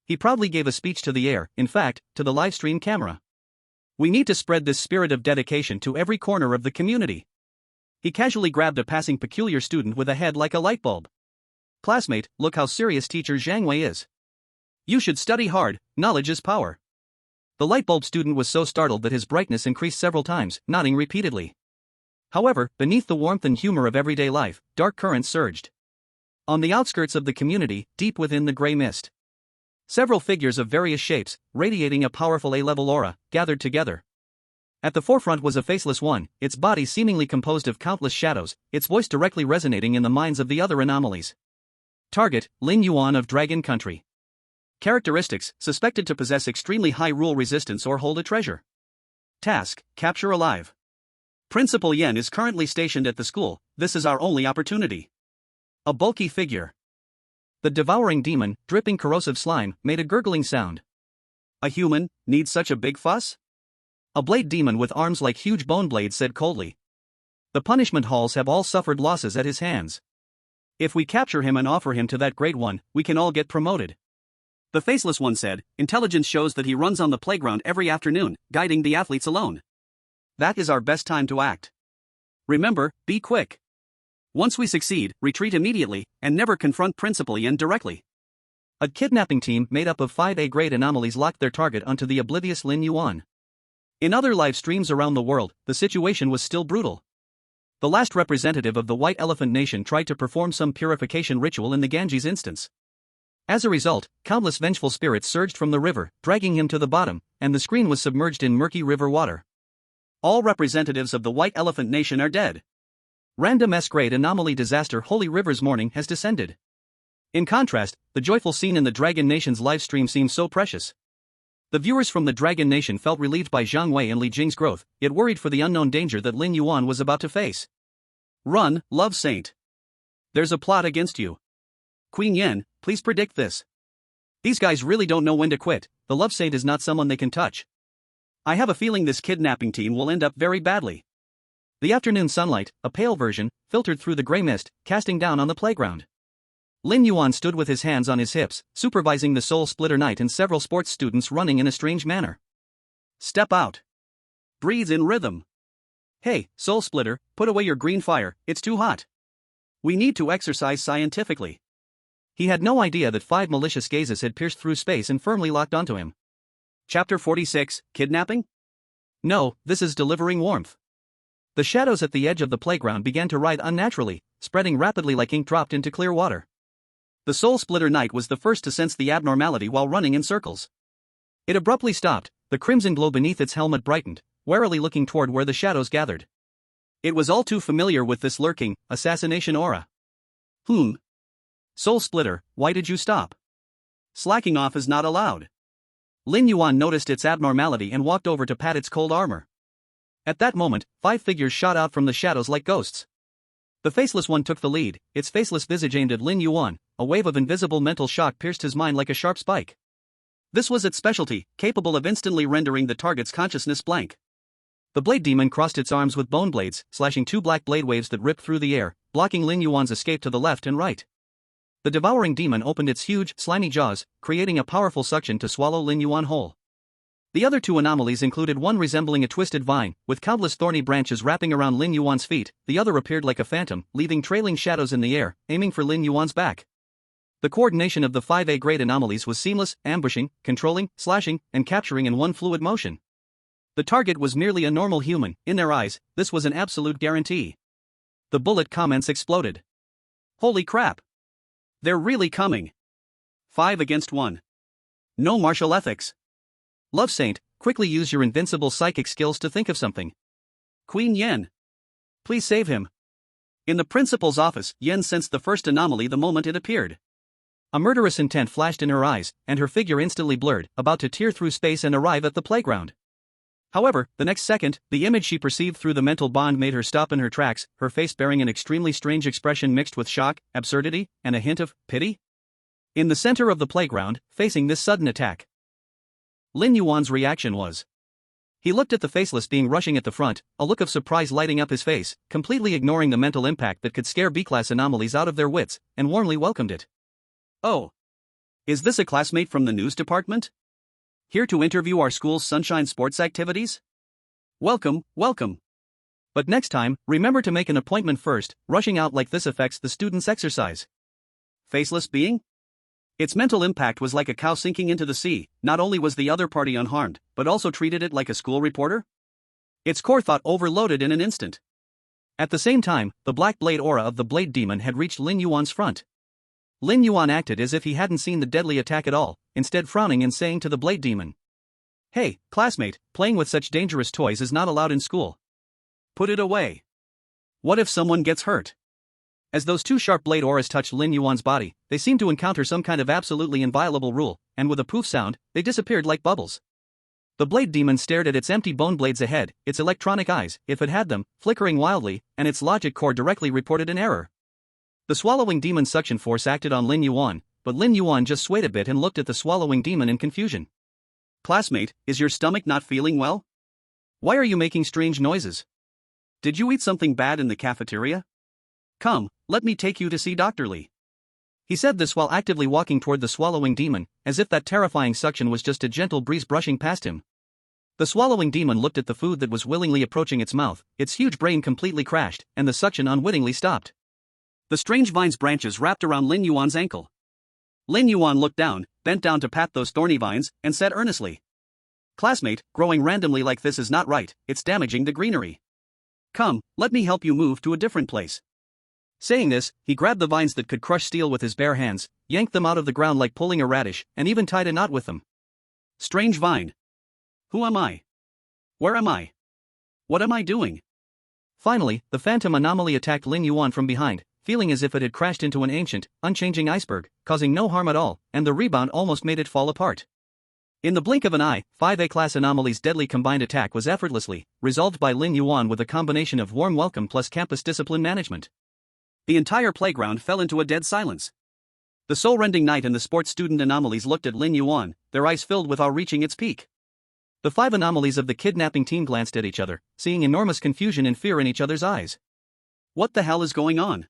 He proudly gave a speech to the air, in fact, to the live stream camera. We need to spread this spirit of dedication to every corner of the community. He casually grabbed a passing peculiar student with a head like a light bulb. Classmate, look how serious teacher Zhang Wei is. You should study hard, knowledge is power. The light bulb student was so startled that his brightness increased several times, nodding repeatedly. However, beneath the warmth and humor of everyday life, dark currents surged. On the outskirts of the community, deep within the gray mist, several figures of various shapes, radiating a powerful A-level aura, gathered together. At the forefront was a faceless one, its body seemingly composed of countless shadows, its voice directly resonating in the minds of the other anomalies. Target, Lin Yuan of Dragon Country. Characteristics, suspected to possess extremely high rule resistance or hold a treasure. Task, capture alive. Principal Yen is currently stationed at the school, this is our only opportunity. A bulky figure. The devouring demon, dripping corrosive slime, made a gurgling sound. A human, needs such a big fuss? A blade demon with arms like huge bone blades said coldly. The punishment halls have all suffered losses at his hands. If we capture him and offer him to that great one, we can all get promoted. The faceless one said, intelligence shows that he runs on the playground every afternoon, guiding the athletes alone. That is our best time to act. Remember, be quick. Once we succeed, retreat immediately, and never confront Principal Yen directly. A kidnapping team made up of 5A grade anomalies locked their target onto the oblivious Lin Yuan. In other live streams around the world, the situation was still brutal. The last representative of the White Elephant Nation tried to perform some purification ritual in the Ganges instance. As a result, countless vengeful spirits surged from the river, dragging him to the bottom, and the screen was submerged in murky river water. All representatives of the White Elephant Nation are dead. Random S-grade anomaly disaster Holy River's morning has descended. In contrast, the joyful scene in the Dragon Nation's livestream seemed so precious. The viewers from the Dragon Nation felt relieved by Zhang Wei and Li Jing's growth, yet worried for the unknown danger that Lin Yuan was about to face. Run, love saint. There's a plot against you. Queen Yen, please predict this. These guys really don't know when to quit, the love saint is not someone they can touch. I have a feeling this kidnapping team will end up very badly. The afternoon sunlight, a pale version, filtered through the gray mist, casting down on the playground. Lin Yuan stood with his hands on his hips, supervising the Soul Splitter Knight and several sports students running in a strange manner. Step out. Breathe in rhythm. Hey, Soul Splitter, put away your green fire, it's too hot. We need to exercise scientifically. He had no idea that 5 malicious gazes had pierced through space and firmly locked onto him. Chapter 46, Kidnapping? No, this is delivering warmth. The shadows at the edge of the playground began to writhe unnaturally, spreading rapidly like ink dropped into clear water. The Soul Splitter Knight was the first to sense the abnormality while running in circles. It abruptly stopped, the crimson glow beneath its helmet brightened, warily looking toward where the shadows gathered. It was all too familiar with this lurking, assassination aura. Soul Splitter, why did you stop? Slacking off is not allowed. Lin Yuan noticed its abnormality and walked over to pat its cold armor. At that moment, 5 figures shot out from the shadows like ghosts. The faceless one took the lead, its faceless visage aimed at Lin Yuan, a wave of invisible mental shock pierced his mind like a sharp spike. This was its specialty, capable of instantly rendering the target's consciousness blank. The blade demon crossed its arms with bone blades, slashing 2 black blade waves that ripped through the air, blocking Lin Yuan's escape to the left and right. The devouring demon opened its huge, slimy jaws, creating a powerful suction to swallow Lin Yuan whole. The other 2 anomalies included one resembling a twisted vine, with countless thorny branches wrapping around Lin Yuan's feet, the other appeared like a phantom, leaving trailing shadows in the air, aiming for Lin Yuan's back. The coordination of the 5A grade anomalies was seamless, ambushing, controlling, slashing, and capturing in one fluid motion. The target was merely a normal human, in their eyes, this was an absolute guarantee. The bullet comments exploded. Holy crap! They're really coming. 5 against 1. No martial ethics. Love Saint, quickly use your invincible psychic skills to think of something. Queen Yen. Please save him. In the principal's office, Yen sensed the first anomaly the moment it appeared. A murderous intent flashed in her eyes, and her figure instantly blurred, about to tear through space and arrive at the playground. However, the next second, the image she perceived through the mental bond made her stop in her tracks, her face bearing an extremely strange expression mixed with shock, absurdity, and a hint of pity. In the center of the playground, facing this sudden attack, Lin Yuan's reaction was. He looked at the faceless being rushing at the front, a look of surprise lighting up his face, completely ignoring the mental impact that could scare B-class anomalies out of their wits, and warmly welcomed it. Oh. Is this a classmate from the news department? Here to interview our school's sunshine sports activities? Welcome, welcome. But next time, remember to make an appointment first. Rushing out like this affects the student's exercise. Faceless being? Its mental impact was like a cow sinking into the sea. Not only was the other party unharmed, but also treated it like a school reporter? Its core thought overloaded in an instant. At the same time, the black blade aura of the blade demon had reached Lin Yuan's front. Lin Yuan acted as if he hadn't seen the deadly attack at all, instead frowning and saying to the blade demon, "Hey, classmate, playing with such dangerous toys is not allowed in school. Put it away. What if someone gets hurt?" As those two sharp blade auras touched Lin Yuan's body, they seemed to encounter some kind of absolutely inviolable rule, and with a poof sound, they disappeared like bubbles. The blade demon stared at its empty bone blades ahead, its electronic eyes, if it had them, flickering wildly, and its logic core directly reported an error. The swallowing demon's suction force acted on Lin Yuan, but Lin Yuan just swayed a bit and looked at the swallowing demon in confusion. "Classmate, is your stomach not feeling well? Why are you making strange noises? Did you eat something bad in the cafeteria? Come, let me take you to see Dr. Li." He said this while actively walking toward the swallowing demon, as if that terrifying suction was just a gentle breeze brushing past him. The swallowing demon looked at the food that was willingly approaching its mouth, its huge brain completely crashed, and the suction unwittingly stopped. The strange vine's branches wrapped around Lin Yuan's ankle. Lin Yuan looked down, bent down to pat those thorny vines, and said earnestly, "Classmate, growing randomly like this is not right, it's damaging the greenery. Come, let me help you move to a different place." Saying this, he grabbed the vines that could crush steel with his bare hands, yanked them out of the ground like pulling a radish, and even tied a knot with them. Strange vine. Who am I? Where am I? What am I doing? Finally, the phantom anomaly attacked Lin Yuan from behind, feeling as if it had crashed into an ancient, unchanging iceberg, causing no harm at all, and the rebound almost made it fall apart. In the blink of an eye, 5A-class Anomaly's deadly combined attack was effortlessly resolved by Lin Yuan with a combination of warm welcome plus campus discipline management. The entire playground fell into a dead silence. The soul-rending knight and the sports student anomalies looked at Lin Yuan, their eyes filled with awe reaching its peak. The 5 anomalies of the kidnapping team glanced at each other, seeing enormous confusion and fear in each other's eyes. What the hell is going on?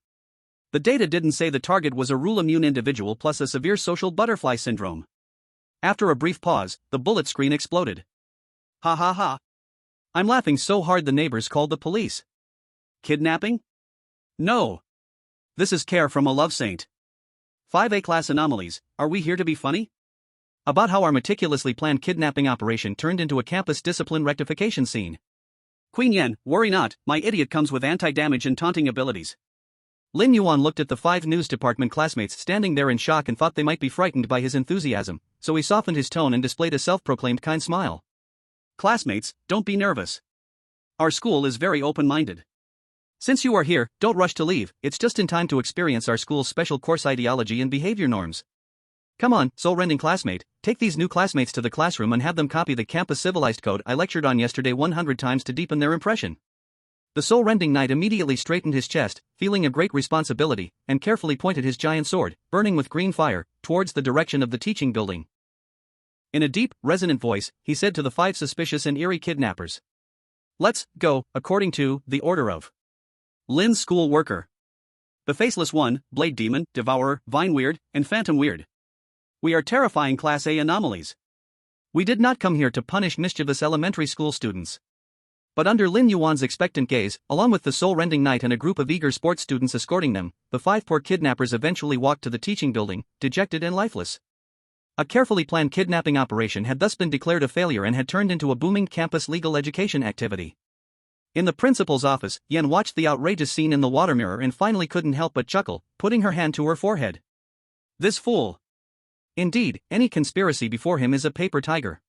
The data didn't say the target was a rule-immune individual plus a severe social butterfly syndrome. After a brief pause, the bullet screen exploded. Ha ha ha. I'm laughing so hard the neighbors called the police. Kidnapping? No. This is care from a love saint. 5A-class anomalies, are we here to be funny? About how our meticulously planned kidnapping operation turned into a campus discipline rectification scene. Queen Yen, worry not, my idiot comes with anti-damage and taunting abilities. Lin Yuan looked at the 5 news department classmates standing there in shock and thought they might be frightened by his enthusiasm, so he softened his tone and displayed a self-proclaimed kind smile. Classmates, don't be nervous. Our school is very open-minded. Since you are here, don't rush to leave, it's just in time to experience our school's special course ideology and behavior norms. Come on, soul-rending classmate, take these new classmates to the classroom and have them copy the campus civilized code I lectured on yesterday 100 times to deepen their impression. The soul-rending knight immediately straightened his chest, feeling a great responsibility, and carefully pointed his giant sword, burning with green fire, towards the direction of the teaching building. In a deep, resonant voice, he said to the 5 suspicious and eerie kidnappers. Let's go, according to the order of Lin's school worker. The Faceless One, Blade Demon, Devourer, Vine Weird, and Phantom Weird. We are terrifying Class A anomalies. We did not come here to punish mischievous elementary school students. But under Lin Yuan's expectant gaze, along with the soul-rending knight and a group of eager sports students escorting them, the 5 poor kidnappers eventually walked to the teaching building, dejected and lifeless. A carefully planned kidnapping operation had thus been declared a failure and had turned into a booming campus legal education activity. In the principal's office, Yen watched the outrageous scene in the water mirror and finally couldn't help but chuckle, putting her hand to her forehead. This fool. Indeed, any conspiracy before him is a paper tiger.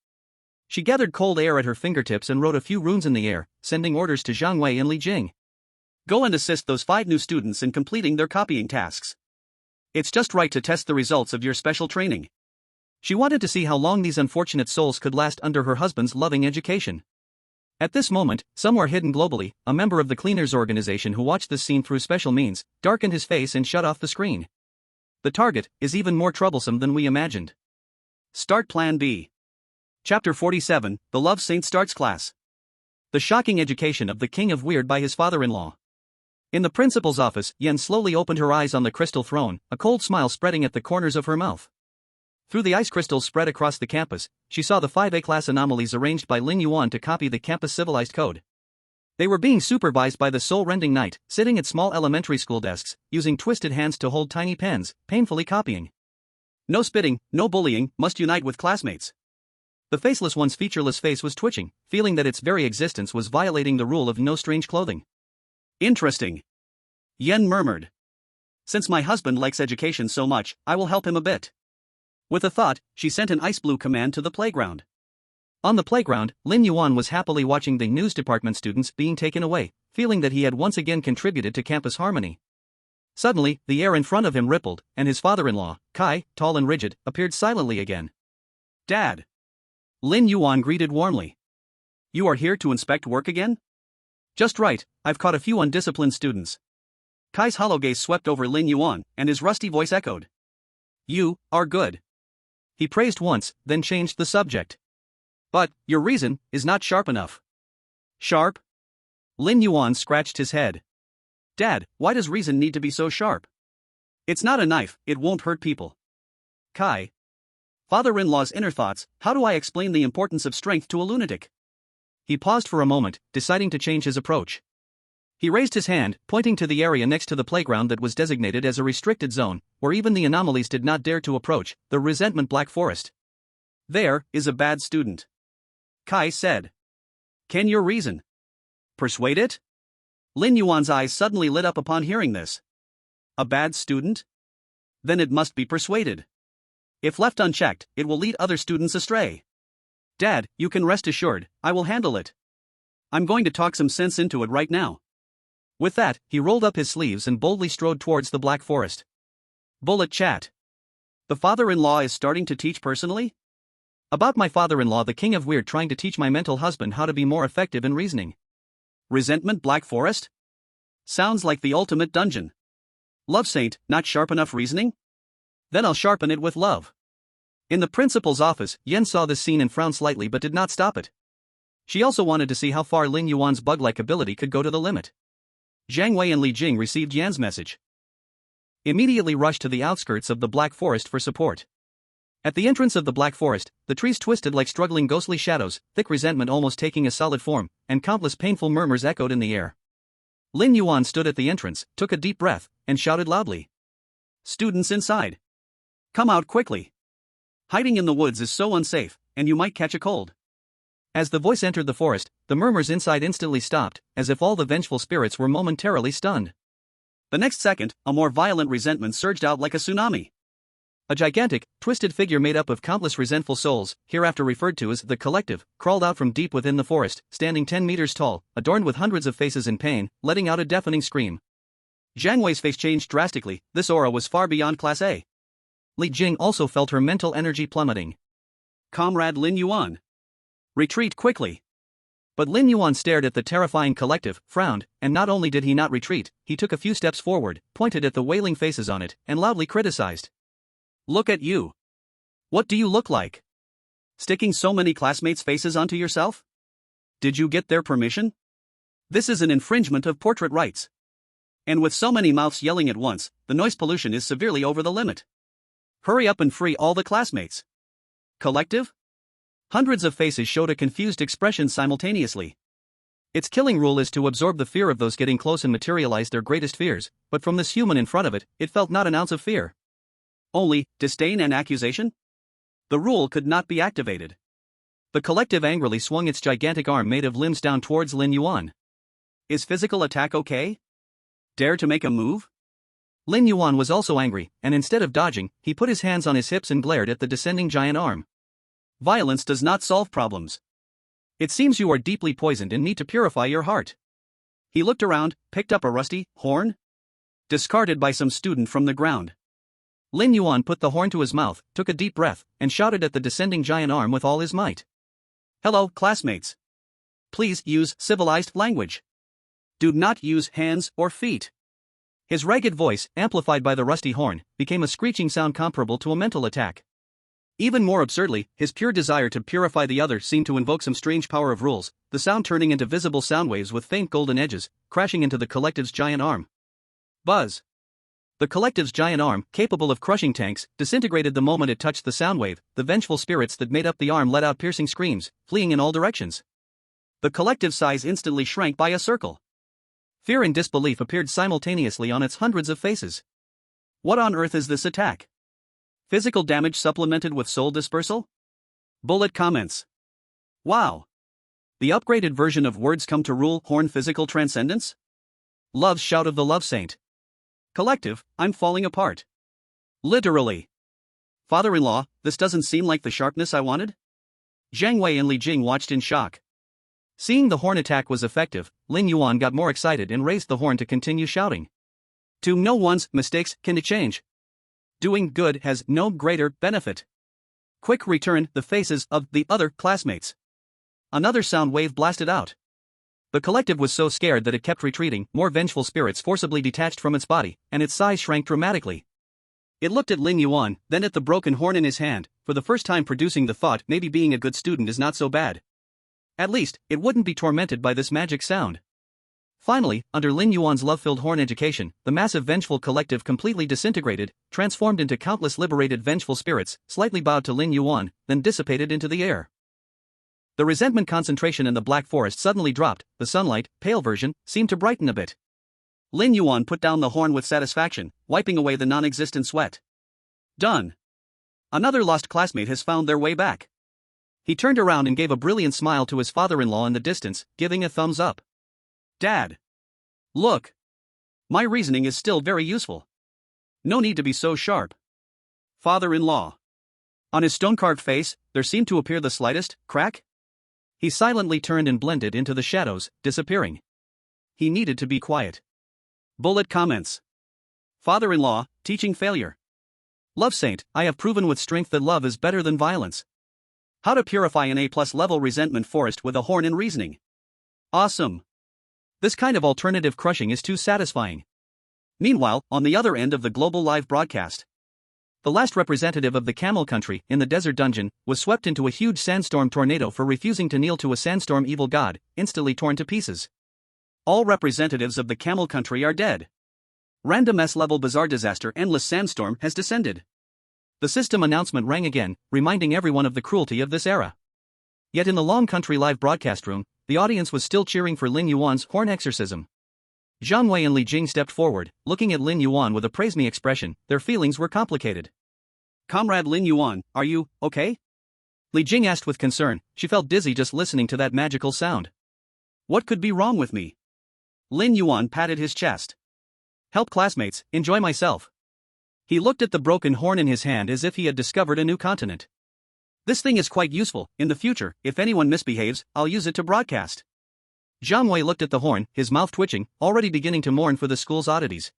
She gathered cold air at her fingertips and wrote a few runes in the air, sending orders to Zhang Wei and Li Jing. Go and assist those 5 new students in completing their copying tasks. It's just right to test the results of your special training. She wanted to see how long these unfortunate souls could last under her husband's loving education. At this moment, somewhere hidden globally, a member of the cleaners organization who watched this scene through special means, darkened his face and shut off the screen. The target is even more troublesome than we imagined. Start Plan B. Chapter 47, The Love Saint Starts Class. The shocking education of the King of Weird by his father-in-law. In the principal's office, Yen slowly opened her eyes on the crystal throne, a cold smile spreading at the corners of her mouth. Through the ice crystals spread across the campus, she saw the 5A class anomalies arranged by Lin Yuan to copy the campus civilized code. They were being supervised by the soul-rending knight, sitting at small elementary school desks, using twisted hands to hold tiny pens, painfully copying. No spitting, no bullying, must unite with classmates. The faceless one's featureless face was twitching, feeling that its very existence was violating the rule of no strange clothing. Interesting. Yen murmured. Since my husband likes education so much, I will help him a bit. With a thought, she sent an ice blue command to the playground. On the playground, Lin Yuan was happily watching the news department students being taken away, feeling that he had once again contributed to campus harmony. Suddenly, the air in front of him rippled, and his father-in-law, Kai, tall and rigid, appeared silently again. Dad. Lin Yuan greeted warmly. You are here to inspect work again? Just right, I've caught a few undisciplined students. Kai's hollow gaze swept over Lin Yuan, and his rusty voice echoed. You are good. He praised once, then changed the subject. But, your reason is not sharp enough. Sharp? Lin Yuan scratched his head. Dad, why does reason need to be so sharp? It's not a knife, it won't hurt people. Kai. Father-in-law's inner thoughts, how do I explain the importance of strength to a lunatic? He paused for a moment, deciding to change his approach. He raised his hand, pointing to the area next to the playground that was designated as a restricted zone, where even the anomalies did not dare to approach, the resentment Black Forest. There is a bad student. Kai said. Can your reason persuade it? Lin Yuan's eyes suddenly lit up upon hearing this. A bad student? Then it must be persuaded. If left unchecked, it will lead other students astray. Dad, you can rest assured, I will handle it. I'm going to talk some sense into it right now. With that, he rolled up his sleeves and boldly strode towards the Black Forest. Bullet chat. The father-in-law is starting to teach personally? About my father-in-law the King of Weird trying to teach my mental husband how to be more effective in reasoning. Resentment Black Forest? Sounds like the ultimate dungeon. Love Saint, not sharp enough reasoning? Then I'll sharpen it with love. In the principal's office, Yen saw this scene and frowned slightly but did not stop it. She also wanted to see how far Lin Yuan's bug-like ability could go to the limit. Zhang Wei and Li Jing received Yan's message. Immediately rushed to the outskirts of the Black Forest for support. At the entrance of the Black Forest, the trees twisted like struggling ghostly shadows, thick resentment almost taking a solid form, and countless painful murmurs echoed in the air. Lin Yuan stood at the entrance, took a deep breath, and shouted loudly. Students inside. Come out quickly. Hiding in the woods is so unsafe, and you might catch a cold. As the voice entered the forest, the murmurs inside instantly stopped, as if all the vengeful spirits were momentarily stunned. The next second, a more violent resentment surged out like a tsunami. A gigantic, twisted figure made up of countless resentful souls, hereafter referred to as the Collective, crawled out from deep within the forest, standing 10 meters tall, adorned with hundreds of faces in pain, letting out a deafening scream. Zhang Wei's face changed drastically, this aura was far beyond Class A. Li Jing also felt her mental energy plummeting. Comrade Lin Yuan. Retreat quickly. But Lin Yuan stared at the terrifying Collective, frowned, and not only did he not retreat, he took a few steps forward, pointed at the wailing faces on it, and loudly criticized. Look at you. What do you look like? Sticking so many classmates' faces onto yourself? Did you get their permission? This is an infringement of portrait rights. And with so many mouths yelling at once, the noise pollution is severely over the limit. Hurry up and free all the classmates. Collective? Hundreds of faces showed a confused expression simultaneously. Its killing rule is to absorb the fear of those getting close and materialize their greatest fears, but from this human in front of it, it felt not an ounce of fear. Only disdain and accusation? The rule could not be activated. The Collective angrily swung its gigantic arm made of limbs down towards Lin Yuan. Is physical attack okay? Dare to make a move? Lin Yuan was also angry, and instead of dodging, he put his hands on his hips and glared at the descending giant arm. Violence does not solve problems. It seems you are deeply poisoned and need to purify your heart. He looked around, picked up a rusty horn, discarded by some student from the ground. Lin Yuan put the horn to his mouth, took a deep breath, and shouted at the descending giant arm with all his might. Hello, classmates. please use civilized language. Do not use hands or feet. His ragged voice, amplified by the rusty horn, became a screeching sound comparable to a mental attack. Even more absurdly, his pure desire to purify the other seemed to invoke some strange power of rules, the sound turning into visible sound waves with faint golden edges, crashing into the collective's giant arm. Buzz. The collective's giant arm, capable of crushing tanks, disintegrated the moment it touched the sound wave. The vengeful spirits that made up the arm let out piercing screams, fleeing in all directions. The collective's size instantly shrank by a circle. Fear and disbelief appeared simultaneously on its hundreds of faces. What on earth is this attack? Physical damage supplemented with soul dispersal? Bullet comments. Wow. The upgraded version of words come to rule horn physical transcendence? Love's shout of the love saint. Collective, I'm falling apart. Literally. Father-in-law, this doesn't seem like the sharpness I wanted? Zhang Wei and Li Jing watched in shock. Seeing the horn attack was effective, Lin Yuan got more excited and raised the horn to continue shouting. To no one's mistakes can it change. Doing good has no greater benefit. Quick returned the faces of the other classmates. Another sound wave blasted out. The collective was so scared that it kept retreating, more vengeful spirits forcibly detached from its body, and its size shrank dramatically. It looked at Lin Yuan, then at the broken horn in his hand, for the first time producing the thought maybe being a good student is not so bad. At least, it wouldn't be tormented by this magic sound. Finally, under Lin Yuan's love-filled horn education, the massive vengeful collective completely disintegrated, transformed into countless liberated vengeful spirits, slightly bowed to Lin Yuan, then dissipated into the air. The resentment concentration in the black forest suddenly dropped, the sunlight, pale version, seemed to brighten a bit. Lin Yuan put down the horn with satisfaction, wiping away the non-existent sweat. Done. Another lost classmate has found their way back. He turned around and gave a brilliant smile to his father-in-law in the distance, giving a thumbs up. Dad. Look. My reasoning is still very useful. No need to be so sharp. Father-in-law. On his stone-carved face, there seemed to appear the slightest crack. He silently turned and blended into the shadows, disappearing. He needed to be quiet. Bullet comments. Father-in-law, teaching failure. Love saint, I have proven with strength that love is better than violence. How to purify an A+ level resentment forest with a horn and reasoning. Awesome. This kind of alternative crushing is too satisfying. Meanwhile, on the other end of the global live broadcast, the last representative of the Camel Country, in the desert dungeon, was swept into a huge sandstorm tornado for refusing to kneel to a sandstorm evil god, instantly torn to pieces. All representatives of the Camel Country are dead. Random S-level bizarre disaster endless sandstorm has descended. The system announcement rang again, reminding everyone of the cruelty of this era. Yet in the Long Country live broadcast room, the audience was still cheering for Lin Yuan's horn exorcism. Zhang Wei and Li Jing stepped forward, looking at Lin Yuan with a praise-me expression. Their feelings were complicated. Comrade Lin Yuan, are you okay? Li Jing asked with concern. She felt dizzy just listening to that magical sound. What could be wrong with me? Lin Yuan patted his chest. Help classmates, enjoy myself. He looked at the broken horn in his hand as if he had discovered a new continent. This thing is quite useful. In the future, if anyone misbehaves, I'll use it to broadcast. Zhang Wei looked at the horn, his mouth twitching, already beginning to mourn for the school's oddities.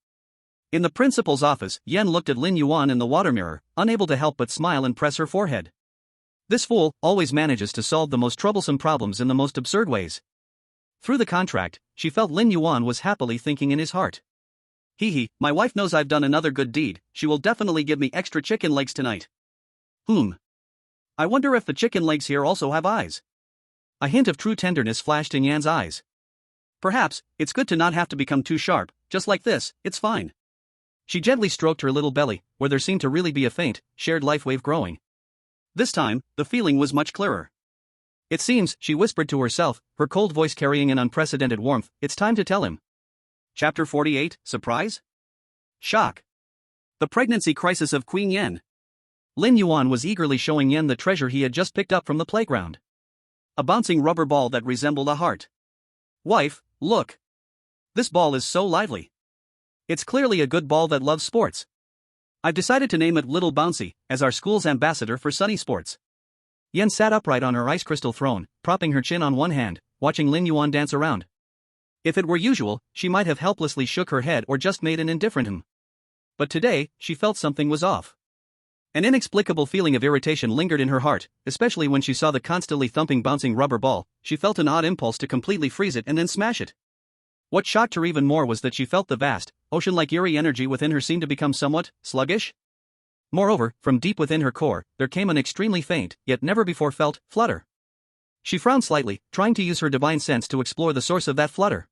In the principal's office, Yan looked at Lin Yuan in the water mirror, unable to help but smile and press her forehead. This fool always manages to solve the most troublesome problems in the most absurd ways. Through the contract, she felt Lin Yuan was happily thinking in his heart. Hee, my wife knows I've done another good deed, she will definitely give me extra chicken legs tonight. I wonder if the chicken legs here also have eyes. A hint of true tenderness flashed in Yan's eyes. Perhaps, it's good to not have to become too sharp, just like this, it's fine. She gently stroked her little belly, where there seemed to really be a faint, shared life wave growing. This time, the feeling was much clearer. It seems, she whispered to herself, her cold voice carrying an unprecedented warmth, it's time to tell him. Chapter 48, Surprise? Shock. The pregnancy crisis of Queen Yan. Lin Yuan was eagerly showing Yan the treasure he had just picked up from the playground. A bouncing rubber ball that resembled a heart. Wife, look. This ball is so lively. It's clearly a good ball that loves sports. I've decided to name it Little Bouncy, as our school's ambassador for sunny sports. Yan sat upright on her ice crystal throne, propping her chin on one hand, watching Lin Yuan dance around. If it were usual, she might have helplessly shook her head or just made an indifferent hum. But today, she felt something was off. An inexplicable feeling of irritation lingered in her heart, especially when she saw the constantly thumping bouncing rubber ball. She felt an odd impulse to completely freeze it and then smash it. What shocked her even more was that she felt the vast, ocean-like eerie energy within her seem to become somewhat sluggish. Moreover, from deep within her core, there came an extremely faint, yet never before felt, flutter. She frowned slightly, trying to use her divine sense to explore the source of that flutter.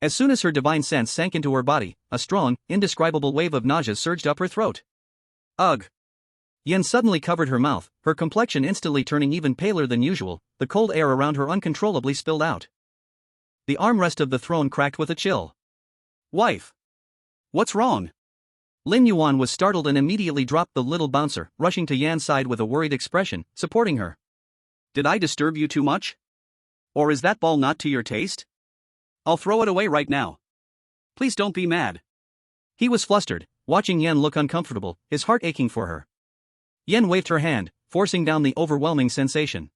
As soon as her divine sense sank into her body, a strong, indescribable wave of nausea surged up her throat. Ugh! Yen suddenly covered her mouth, her complexion instantly turning even paler than usual. The cold air around her uncontrollably spilled out. The armrest of the throne cracked with a chill. Wife! What's wrong? Lin Yuan was startled and immediately dropped the little bouncer, rushing to Yan's side with a worried expression, supporting her. Did I disturb you too much? Or is that ball not to your taste? I'll throw it away right now. Please don't be mad. He was flustered, watching Yan look uncomfortable, his heart aching for her. Yen waved her hand, forcing down the overwhelming sensation.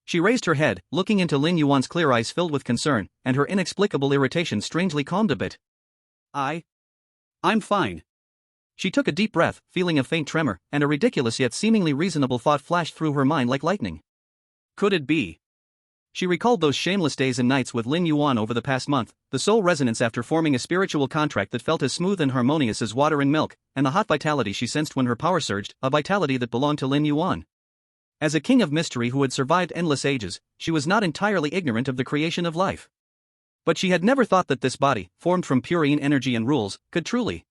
She raised her head, looking into Lin Yuan's clear eyes filled with concern, and her inexplicable irritation strangely calmed a bit. I'm fine. She took a deep breath, feeling a faint tremor, and a ridiculous yet seemingly reasonable thought flashed through her mind like lightning. Could it be? She recalled those shameless days and nights with Lin Yuan over the past month, the sole resonance after forming a spiritual contract that felt as smooth and harmonious as water and milk, and the hot vitality she sensed when her power surged, a vitality that belonged to Lin Yuan. As a king of mystery who had survived endless ages, she was not entirely ignorant of the creation of life. But she had never thought that this body, formed from purine energy and rules, could truly.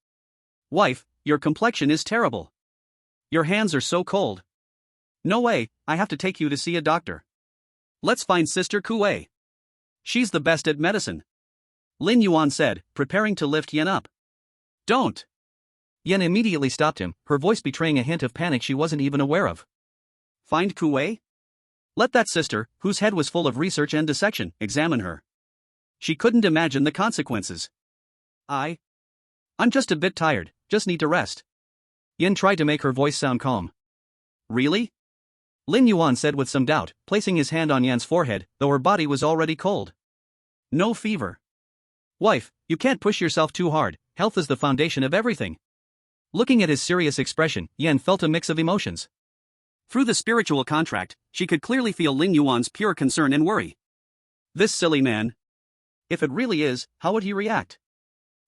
Wife, your complexion is terrible. Your hands are so cold. No way, I have to take you to see a doctor. Let's find Sister Kuei. She's the best at medicine. Lin Yuan said, preparing to lift Yen up. Don't. Yen immediately stopped him, her voice betraying a hint of panic she wasn't even aware of. Find Kuei? Let that sister, whose head was full of research and dissection, examine her. She couldn't imagine the consequences. I'm just a bit tired, just need to rest. Yen tried to make her voice sound calm. Really? Lin Yuan said with some doubt, placing his hand on Yan's forehead, though her body was already cold. No fever. Wife, you can't push yourself too hard, health is the foundation of everything. Looking at his serious expression, Yan felt a mix of emotions. Through the spiritual contract, she could clearly feel Lin Yuan's pure concern and worry. This silly man. If it really is, how would he react?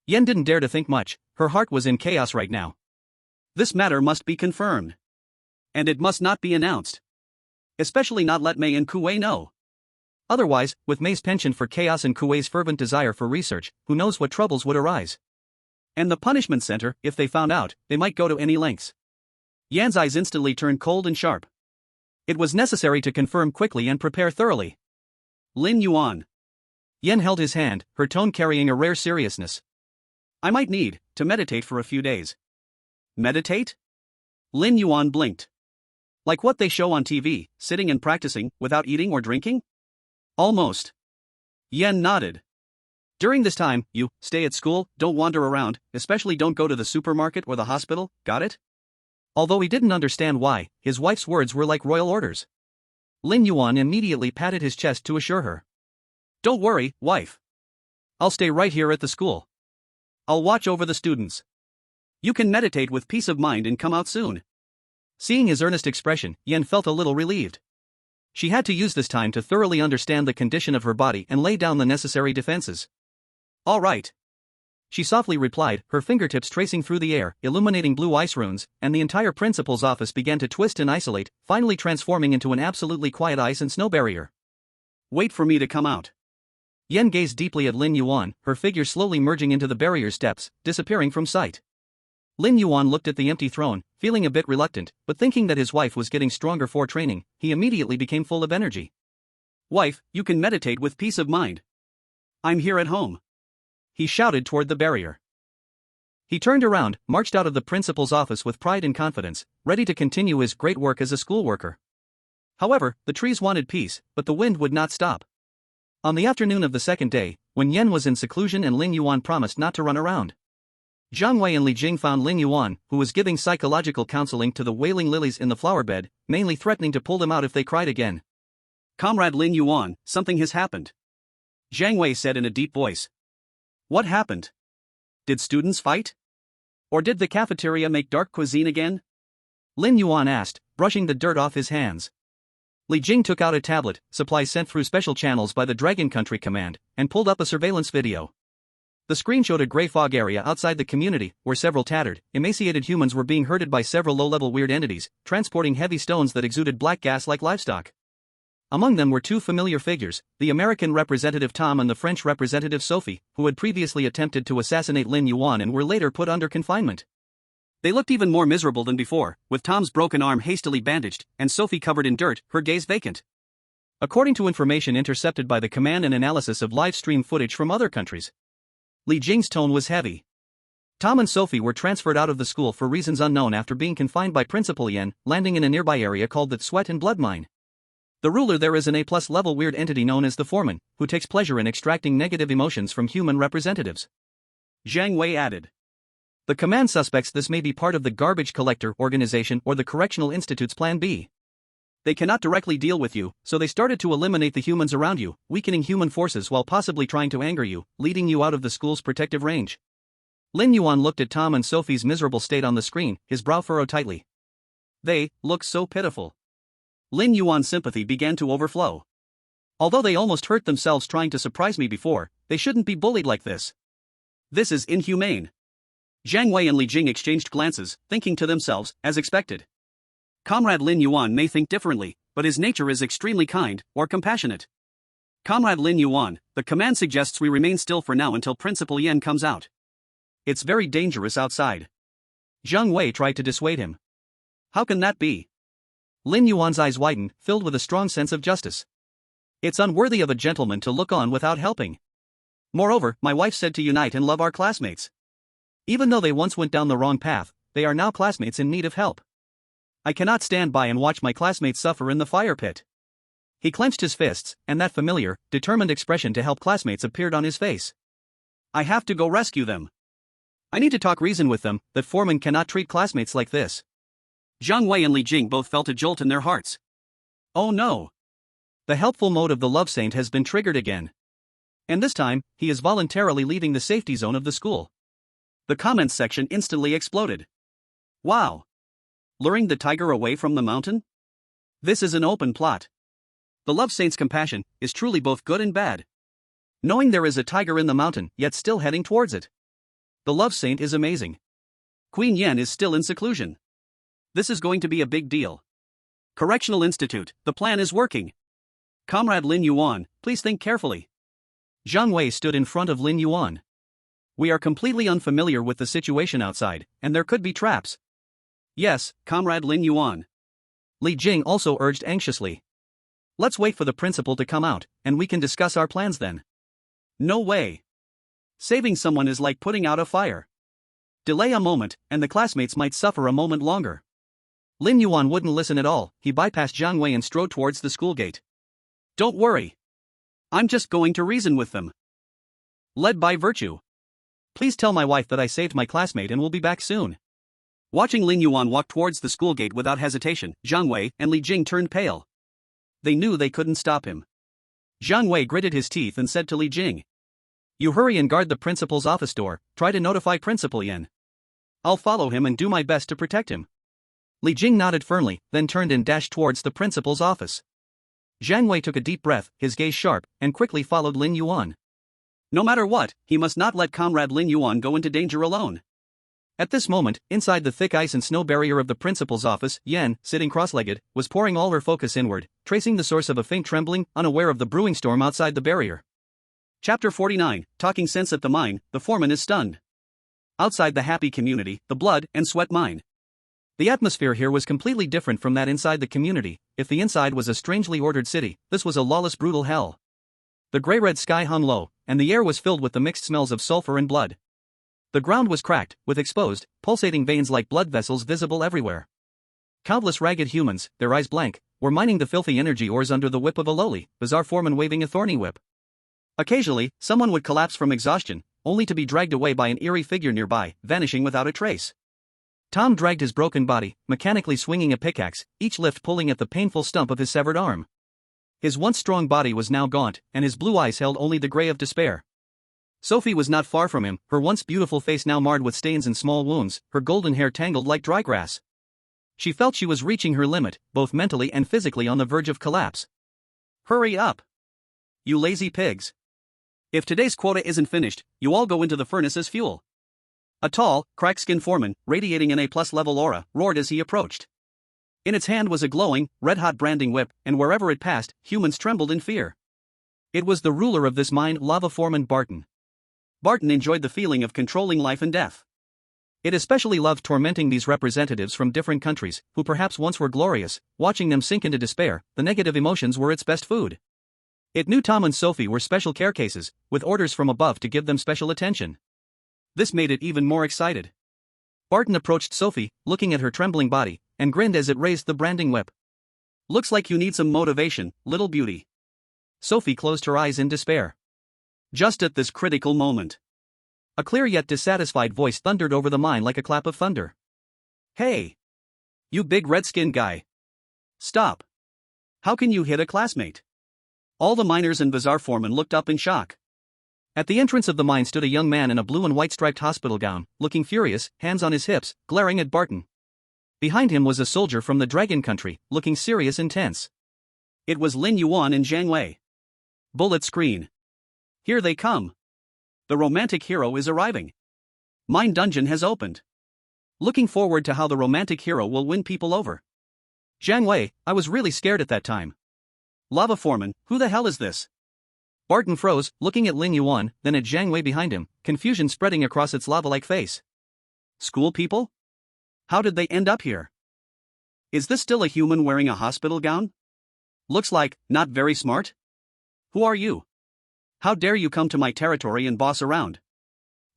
Yen didn't dare to think much, her heart was in chaos right now. This matter must be confirmed. And it must not be announced. Especially not let Mei and Kuei know. Otherwise, with Mei's penchant for chaos and Kuei's fervent desire for research, who knows what troubles would arise. And the punishment center, if they found out, they might go to any lengths. Yan's eyes instantly turned cold and sharp. It was necessary to confirm quickly and prepare thoroughly. Lin Yuan. Yan held his hand, her tone carrying a rare seriousness. I might need to meditate for a few days. Meditate? Lin Yuan blinked. Like what they show on TV, sitting and practicing, without eating or drinking? Almost. Yen nodded. During this time, you stay at school, don't wander around, especially don't go to the supermarket or the hospital, got it? Although he didn't understand why, his wife's words were like royal orders. Lin Yuan immediately patted his chest to assure her. Don't worry, wife. I'll stay right here at the school. I'll watch over the students. You can meditate with peace of mind and come out soon. Seeing his earnest expression, Yen felt a little relieved. She had to use this time to thoroughly understand the condition of her body and lay down the necessary defenses. All right. She softly replied, her fingertips tracing through the air, illuminating blue ice runes, and the entire principal's office began to twist and isolate, finally transforming into an absolutely quiet ice and snow barrier. Wait for me to come out. Yen gazed deeply at Lin Yuan, her figure slowly merging into the barrier's steps, disappearing from sight. Lin Yuan looked at the empty throne, feeling a bit reluctant, but thinking that his wife was getting stronger for training, he immediately became full of energy. Wife, you can meditate with peace of mind. I'm here at home. He shouted toward the barrier. He turned around, marched out of the principal's office with pride and confidence, ready to continue his great work as a school worker. However, the trees wanted peace, but the wind would not stop. On the afternoon of the second day, when Yen was in seclusion and Lin Yuan promised not to run around, Zhang Wei and Li Jing found Lin Yuan, who was giving psychological counseling to the wailing lilies in the flower bed, mainly threatening to pull them out if they cried again. Comrade Lin Yuan, something has happened. Zhang Wei said in a deep voice. What happened? Did students fight? Or did the cafeteria make dark cuisine again? Lin Yuan asked, brushing the dirt off his hands. Li Jing took out a tablet, supplies sent through special channels by the Dragon Country Command, and pulled up a surveillance video. The screen showed a gray fog area outside the community, where several tattered, emaciated humans were being herded by several low-level weird entities, transporting heavy stones that exuded black gas like livestock. Among them were two familiar figures, the American representative Tom and the French representative Sophie, who had previously attempted to assassinate Lin Yuan and were later put under confinement. They looked even more miserable than before, with Tom's broken arm hastily bandaged, and Sophie covered in dirt, her gaze vacant. According to information intercepted by the command and analysis of live-stream footage from other countries, Li Jing's tone was heavy. Tom and Sophie were transferred out of the school for reasons unknown after being confined by Principal Yen, landing in a nearby area called the Sweat and Blood Mine. The ruler there is an A+ level weird entity known as the Foreman, who takes pleasure in extracting negative emotions from human representatives. Zhang Wei added. The command suspects this may be part of the garbage collector organization or the Correctional Institute's Plan B. They cannot directly deal with you, so they started to eliminate the humans around you, weakening human forces while possibly trying to anger you, leading you out of the school's protective range. Lin Yuan looked at Tom and Sophie's miserable state on the screen, his brow furrowed tightly. They look so pitiful. Lin Yuan's sympathy began to overflow. Although they almost hurt themselves trying to surprise me before, they shouldn't be bullied like this. This is inhumane. Zhang Wei and Li Jing exchanged glances, thinking to themselves, as expected. Comrade Lin Yuan may think differently, but his nature is extremely kind, or compassionate. Comrade Lin Yuan, the command suggests we remain still for now until Principal Yen comes out. It's very dangerous outside. Zhang Wei tried to dissuade him. How can that be? Lin Yuan's eyes widened, filled with a strong sense of justice. It's unworthy of a gentleman to look on without helping. Moreover, my wife said to unite and love our classmates. Even though they once went down the wrong path, they are now classmates in need of help. I cannot stand by and watch my classmates suffer in the fire pit. He clenched his fists, and that familiar, determined expression to help classmates appeared on his face. I have to go rescue them. I need to talk reason with them, that Foreman cannot treat classmates like this. Zhang Wei and Li Jing both felt a jolt in their hearts. Oh no! The helpful mode of the love saint has been triggered again. And this time, he is voluntarily leaving the safety zone of the school. The comments section instantly exploded. Wow! Luring the tiger away from the mountain? This is an open plot. The love saint's compassion is truly both good and bad. Knowing there is a tiger in the mountain, yet still heading towards it. The love saint is amazing. Queen Yen is still in seclusion. This is going to be a big deal. Correctional Institute, the plan is working. Comrade Lin Yuan, please think carefully. Zhang Wei stood in front of Lin Yuan. We are completely unfamiliar with the situation outside, and there could be traps. Yes, Comrade Lin Yuan. Li Jing also urged anxiously. Let's wait for the principal to come out, and we can discuss our plans then. No way. Saving someone is like putting out a fire. Delay a moment, and the classmates might suffer a moment longer. Lin Yuan wouldn't listen at all. He bypassed Zhang Wei and strode towards the school gate. Don't worry. I'm just going to reason with them. Led by virtue. Please tell my wife that I saved my classmate and will be back soon. Watching Lin Yuan walk towards the school gate without hesitation, Zhang Wei and Li Jing turned pale. They knew they couldn't stop him. Zhang Wei gritted his teeth and said to Li Jing. You hurry and guard the principal's office door, try to notify Principal Yen. I'll follow him and do my best to protect him. Li Jing nodded firmly, then turned and dashed towards the principal's office. Zhang Wei took a deep breath, his gaze sharp, and quickly followed Lin Yuan. No matter what, he must not let Comrade Lin Yuan go into danger alone. At this moment, inside the thick ice and snow barrier of the principal's office, Yen, sitting cross-legged, was pouring all her focus inward, tracing the source of a faint trembling, unaware of the brewing storm outside the barrier. Chapter 49, Talking Sense at the Mine, the Foreman is stunned. Outside the happy community, the blood and sweat mine. The atmosphere here was completely different from that inside the community. If the inside was a strangely ordered city, this was a lawless brutal hell. The gray-red sky hung low, and the air was filled with the mixed smells of sulfur and blood. The ground was cracked, with exposed, pulsating veins like blood vessels visible everywhere. Countless ragged humans, their eyes blank, were mining the filthy energy ores under the whip of a lowly, bizarre foreman waving a thorny whip. Occasionally, someone would collapse from exhaustion, only to be dragged away by an eerie figure nearby, vanishing without a trace. Tom dragged his broken body, mechanically swinging a pickaxe, each lift pulling at the painful stump of his severed arm. His once strong body was now gaunt, and his blue eyes held only the gray of despair. Sophie was not far from him, her once beautiful face now marred with stains and small wounds, her golden hair tangled like dry grass. She felt she was reaching her limit, both mentally and physically on the verge of collapse. Hurry up! You lazy pigs. If today's quota isn't finished, you all go into the furnace as fuel. A tall, crack-skinned foreman, radiating an A+ level aura, roared as he approached. In its hand was a glowing, red-hot branding whip, and wherever it passed, humans trembled in fear. It was the ruler of this mine, lava foreman Barton. Barton enjoyed the feeling of controlling life and death. It especially loved tormenting these representatives from different countries, who perhaps once were glorious. Watching them sink into despair, the negative emotions were its best food. It knew Tom and Sophie were special care cases, with orders from above to give them special attention. This made it even more excited. Barton approached Sophie, looking at her trembling body, and grinned as it raised the branding whip. Looks like you need some motivation, little beauty. Sophie closed her eyes in despair. Just at this critical moment, a clear yet dissatisfied voice thundered over the mine like a clap of thunder. Hey! You big red-skinned guy! Stop! How can you hit a classmate? All the miners and bazaar foremen looked up in shock. At the entrance of the mine stood a young man in a blue and white striped hospital gown, looking furious, hands on his hips, glaring at Barton. Behind him was a soldier from the Dragon Country, looking serious and tense. It was Lin Yuan and Zhang Wei. Bullet screen. Here they come. The romantic hero is arriving. Mine dungeon has opened. Looking forward to how the romantic hero will win people over. Zhang Wei, I was really scared at that time. Lava foreman, who the hell is this? Barton froze, looking at Lin Yuan, then at Zhang Wei behind him, confusion spreading across its lava-like face. School people? How did they end up here? Is this still a human wearing a hospital gown? Looks like, not very smart. Who are you? How dare you come to my territory and boss around?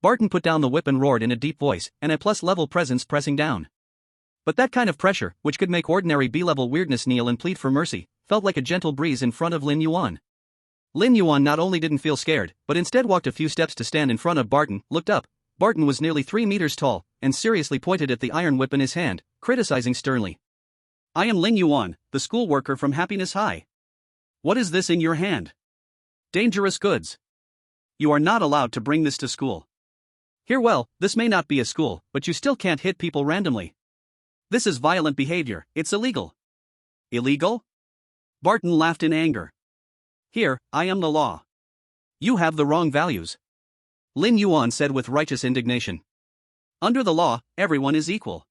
Barton put down the whip and roared in a deep voice, an A+ level presence pressing down. But that kind of pressure, which could make ordinary B-level weirdness kneel and plead for mercy, felt like a gentle breeze in front of Lin Yuan. Lin Yuan not only didn't feel scared, but instead walked a few steps to stand in front of Barton, looked up. Barton was nearly 3 meters tall, and seriously pointed at the iron whip in his hand, criticizing sternly. I am Lin Yuan, the school worker from Happiness High. What is this in your hand? Dangerous goods. You are not allowed to bring this to school. Here, well, this may not be a school, but you still can't hit people randomly. This is violent behavior, it's illegal. Illegal? Barton laughed in anger. Here, I am the law. You have the wrong values. Lin Yuan said with righteous indignation. Under the law, everyone is equal.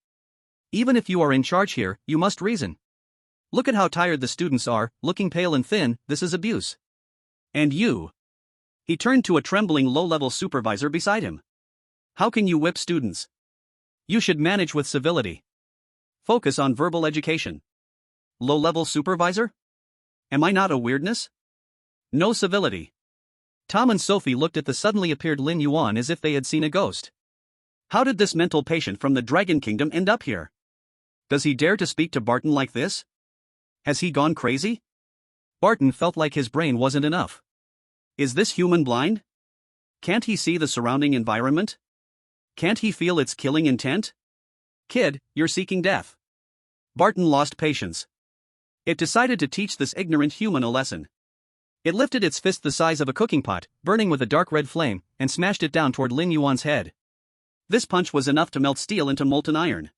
Even if you are in charge here, you must reason. Look at how tired the students are, looking pale and thin, this is abuse. And you? He turned to a trembling low-level supervisor beside him. How can you whip students? You should manage with civility. Focus on verbal education. Low-level supervisor? Am I not a weirdness? No civility. Tom and Sophie looked at the suddenly appeared Lin Yuan as if they had seen a ghost. How did this mental patient from the Dragon Kingdom end up here? Does he dare to speak to Barton like this? Has he gone crazy? Barton felt like his brain wasn't enough. Is this human blind? Can't he see the surrounding environment? Can't he feel its killing intent? Kid, you're seeking death. Barton lost patience. It decided to teach this ignorant human a lesson. It lifted its fist the size of a cooking pot, burning with a dark red flame, and smashed it down toward Lin Yuan's head. This punch was enough to melt steel into molten iron.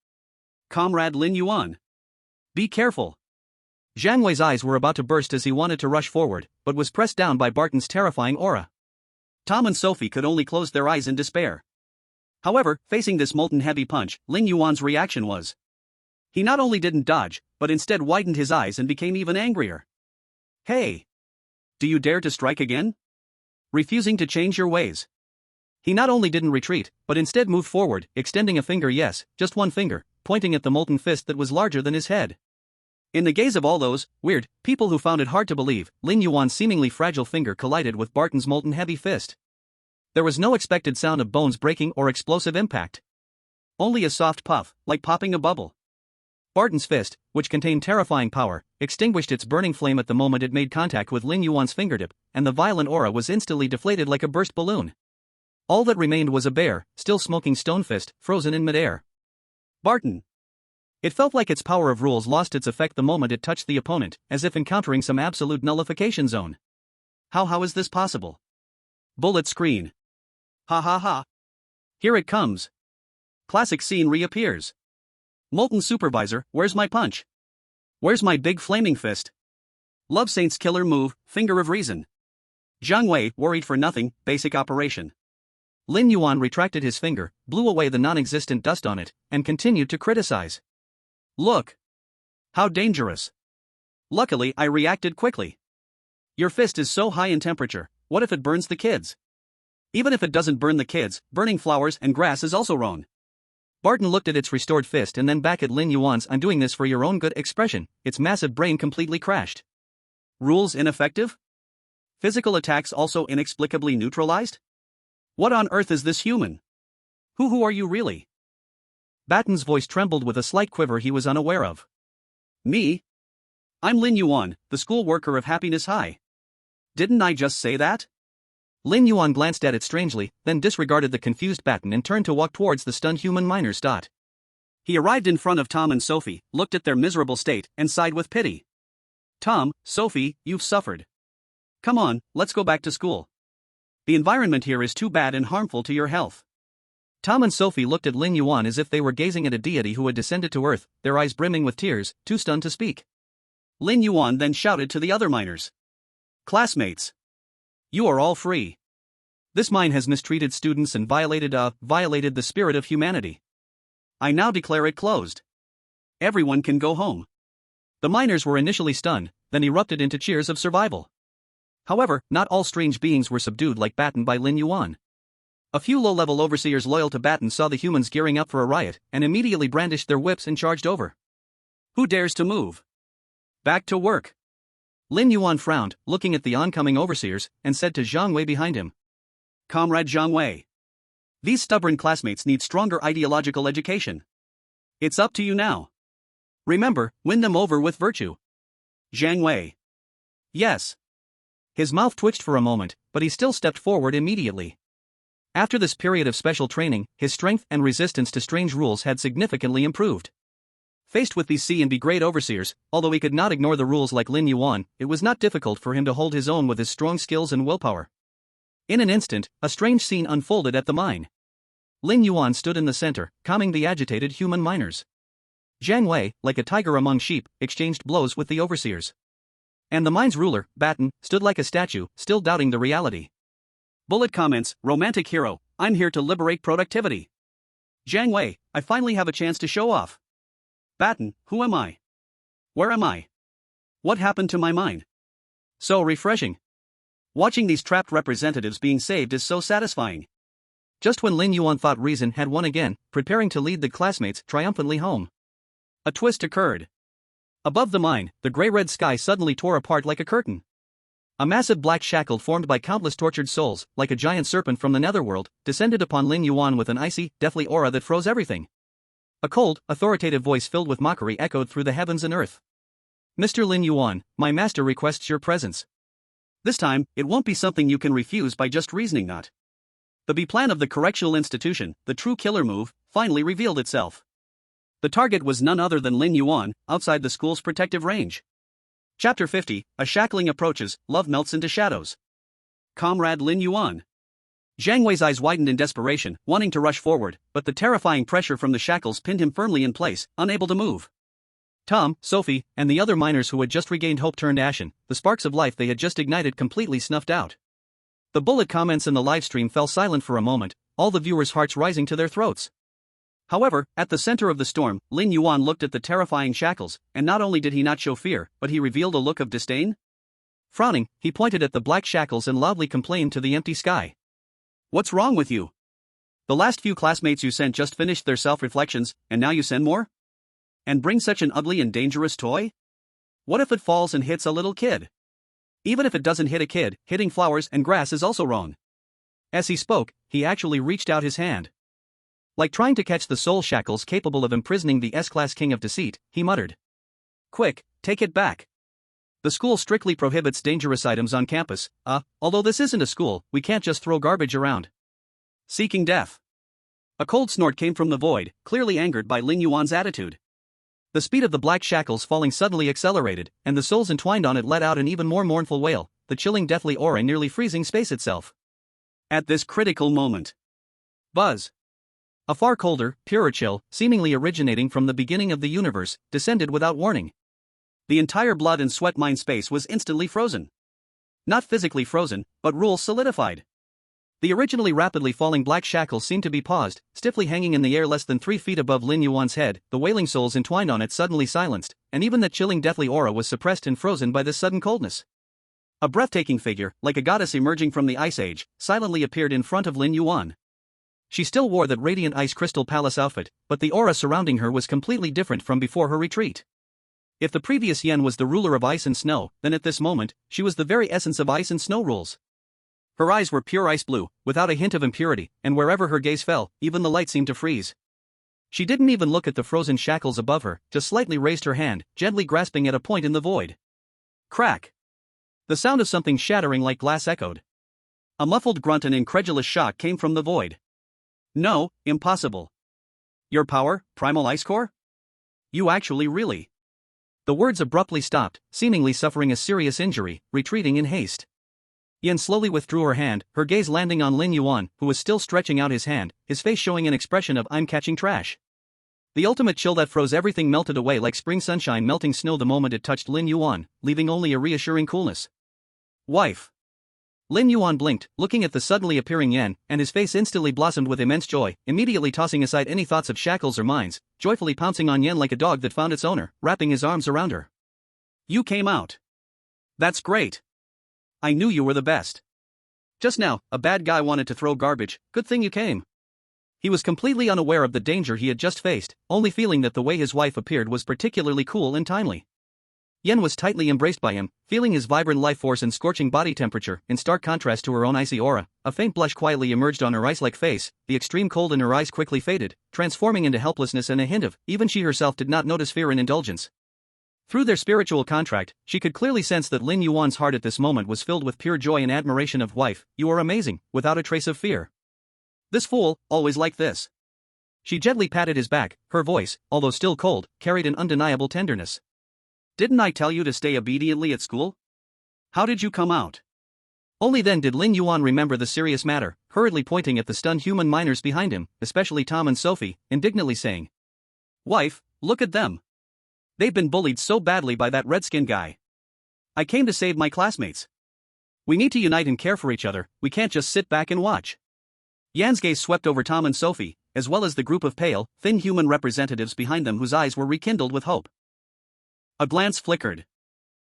Comrade Lin Yuan. Be careful. Zhang Wei's eyes were about to burst as he wanted to rush forward, but was pressed down by Barton's terrifying aura. Tom and Sophie could only close their eyes in despair. However, facing this molten heavy punch, Lin Yuan's reaction was. He not only didn't dodge, but instead widened his eyes and became even angrier. Hey! Do you dare to strike again? Refusing to change your ways. He not only didn't retreat, but instead moved forward, extending a finger, yes, just one finger, pointing at the molten fist that was larger than his head. In the gaze of all those weird people who found it hard to believe, Lin Yuan's seemingly fragile finger collided with Barton's molten heavy fist. There was no expected sound of bones breaking or explosive impact. Only a soft puff, like popping a bubble. Barton's fist, which contained terrifying power, extinguished its burning flame at the moment it made contact with Lin Yuan's fingertip, and the violent aura was instantly deflated like a burst balloon. All that remained was a bare, still smoking stone fist, frozen in midair. Barton. It felt like its power of rules lost its effect the moment it touched the opponent, as if encountering some absolute nullification zone. How is this possible? Bullet screen. Ha ha ha. Here it comes. Classic scene reappears. Molten supervisor, where's my punch? Where's my big flaming fist? Love Saint's killer move, finger of reason. Zhang Wei, worried for nothing, basic operation. Lin Yuan retracted his finger, blew away the non-existent dust on it, and continued to criticize. Look! How dangerous! Luckily, I reacted quickly. Your fist is so high in temperature, what if it burns the kids? Even if it doesn't burn the kids, burning flowers and grass is also wrong. Barton looked at its restored fist and then back at Lin Yuan's "I'm doing this for your own good" expression. Its massive brain completely crashed. Rules ineffective? Physical attacks also inexplicably neutralized? What on earth is this human? Who are you really? Batten's voice trembled with a slight quiver he was unaware of. Me? I'm Lin Yuan, the school worker of Happiness High. Didn't I just say that? Lin Yuan glanced at it strangely, then disregarded the confused Batten and turned to walk towards the stunned human miners. He arrived in front of Tom and Sophie, looked at their miserable state, and sighed with pity. Tom, Sophie, you've suffered. Come on, let's go back to school. The environment here is too bad and harmful to your health. Tom and Sophie looked at Lin Yuan as if they were gazing at a deity who had descended to earth, their eyes brimming with tears, too stunned to speak. Lin Yuan then shouted to the other miners. Classmates! You are all free. This mine has mistreated students and violated the spirit of humanity. I now declare it closed. Everyone can go home. The miners were initially stunned, then erupted into cheers of survival. However, not all strange beings were subdued like Batten by Lin Yuan. A few low-level overseers loyal to Batten saw the humans gearing up for a riot and immediately brandished their whips and charged over. Who dares to move? Back to work. Lin Yuan frowned, looking at the oncoming overseers, and said to Zhang Wei behind him. Comrade Zhang Wei. These stubborn classmates need stronger ideological education. It's up to you now. Remember, win them over with virtue. Zhang Wei. Yes. His mouth twitched for a moment, but he still stepped forward immediately. After this period of special training, his strength and resistance to strange rules had significantly improved. Faced with these C&B grade overseers, although he could not ignore the rules like Lin Yuan, it was not difficult for him to hold his own with his strong skills and willpower. In an instant, a strange scene unfolded at the mine. Lin Yuan stood in the center, calming the agitated human miners. Zhang Wei, like a tiger among sheep, exchanged blows with the overseers. And the mine's ruler, Batten, stood like a statue, still doubting the reality. Bullet comments, romantic hero, I'm here to liberate productivity. Zhang Wei, I finally have a chance to show off. Batten, who am I? Where am I? What happened to my mine? So refreshing. Watching these trapped representatives being saved is so satisfying. Just when Lin Yuan thought reason had won again, preparing to lead the classmates triumphantly home, a twist occurred. Above the mine, the gray-red sky suddenly tore apart like a curtain. A massive black shackle formed by countless tortured souls, like a giant serpent from the netherworld, descended upon Lin Yuan with an icy, deathly aura that froze everything. A cold, authoritative voice filled with mockery echoed through the heavens and earth. Mr. Lin Yuan, my master requests your presence. This time, it won't be something you can refuse by just reasoning not. The B plan of the correctional institution, the true killer move, finally revealed itself. The target was none other than Lin Yuan, outside the school's protective range. Chapter 50, A Shackling Approaches, Love Melts into Shadows. Comrade Lin Yuan. Zhang Wei's eyes widened in desperation, wanting to rush forward, but the terrifying pressure from the shackles pinned him firmly in place, unable to move. Tom, Sophie, and the other miners who had just regained hope turned ashen, the sparks of life they had just ignited completely snuffed out. The bullet comments in the livestream fell silent for a moment, all the viewers' hearts rising to their throats. However, at the center of the storm, Lin Yuan looked at the terrifying shackles, and not only did he not show fear, but he revealed a look of disdain. Frowning, he pointed at the black shackles and loudly complained to the empty sky. What's wrong with you? The last few classmates you sent just finished their self-reflections, and now you send more? And bring such an ugly and dangerous toy? What if it falls and hits a little kid? Even if it doesn't hit a kid, hitting flowers and grass is also wrong. As he spoke, he actually reached out his hand. Like trying to catch the soul shackles capable of imprisoning the S-class king of deceit, he muttered. Quick, take it back. The school strictly prohibits dangerous items on campus, although this isn't a school, we can't just throw garbage around. Seeking death. A cold snort came from the void, clearly angered by Lin Yuan's attitude. The speed of the black shackles falling suddenly accelerated, and the souls entwined on it let out an even more mournful wail, the chilling deathly aura nearly freezing space itself. At this critical moment. Buzz. A far colder, purer chill, seemingly originating from the beginning of the universe, descended without warning. The entire blood and sweat mind space was instantly frozen. Not physically frozen, but rules solidified. The originally rapidly falling black shackles seemed to be paused, stiffly hanging in the air less than 3 feet above Lin Yuan's head, the wailing souls entwined on it suddenly silenced, and even that chilling deathly aura was suppressed and frozen by this sudden coldness. A breathtaking figure, like a goddess emerging from the Ice Age, silently appeared in front of Lin Yuan. She still wore that radiant ice crystal palace outfit, but the aura surrounding her was completely different from before her retreat. If the previous Yan was the ruler of ice and snow, then at this moment, she was the very essence of ice and snow rules. Her eyes were pure ice blue, without a hint of impurity, and wherever her gaze fell, even the light seemed to freeze. She didn't even look at the frozen shackles above her, just slightly raised her hand, gently grasping at a point in the void. Crack! The sound of something shattering like glass echoed. A muffled grunt and incredulous shock came from the void. No, impossible. Your power, primal ice core? You actually really. The words abruptly stopped, seemingly suffering a serious injury, retreating in haste. Yan slowly withdrew her hand, her gaze landing on Lin Yuan, who was still stretching out his hand, his face showing an expression of "I'm catching trash." The ultimate chill that froze everything melted away like spring sunshine melting snow the moment it touched Lin Yuan, leaving only a reassuring coolness. Wife. Lin Yuan blinked, looking at the suddenly appearing Yan, and his face instantly blossomed with immense joy, immediately tossing aside any thoughts of shackles or mines, joyfully pouncing on Yan like a dog that found its owner, wrapping his arms around her. You came out. That's great. I knew you were the best. Just now, a bad guy wanted to throw garbage, good thing you came. He was completely unaware of the danger he had just faced, only feeling that the way his wife appeared was particularly cool and timely. Yan was tightly embraced by him, feeling his vibrant life force and scorching body temperature, in stark contrast to her own icy aura. A faint blush quietly emerged on her ice-like face, the extreme cold in her eyes quickly faded, transforming into helplessness and a hint of, even she herself did not notice, fear and indulgence. Through their spiritual contract, she could clearly sense that Lin Yuan's heart at this moment was filled with pure joy and admiration of wife. You are amazing, without a trace of fear. This fool, always like this. She gently patted his back, her voice, although still cold, carried an undeniable tenderness. Didn't I tell you to stay obediently at school? How did you come out? Only then did Lin Yuan remember the serious matter, hurriedly pointing at the stunned human miners behind him, especially Tom and Sophie, indignantly saying, Wife, look at them. They've been bullied so badly by that redskin guy. I came to save my classmates. We need to unite and care for each other, we can't just sit back and watch. Yan's gaze swept over Tom and Sophie, as well as the group of pale, thin human representatives behind them whose eyes were rekindled with hope. A glance flickered.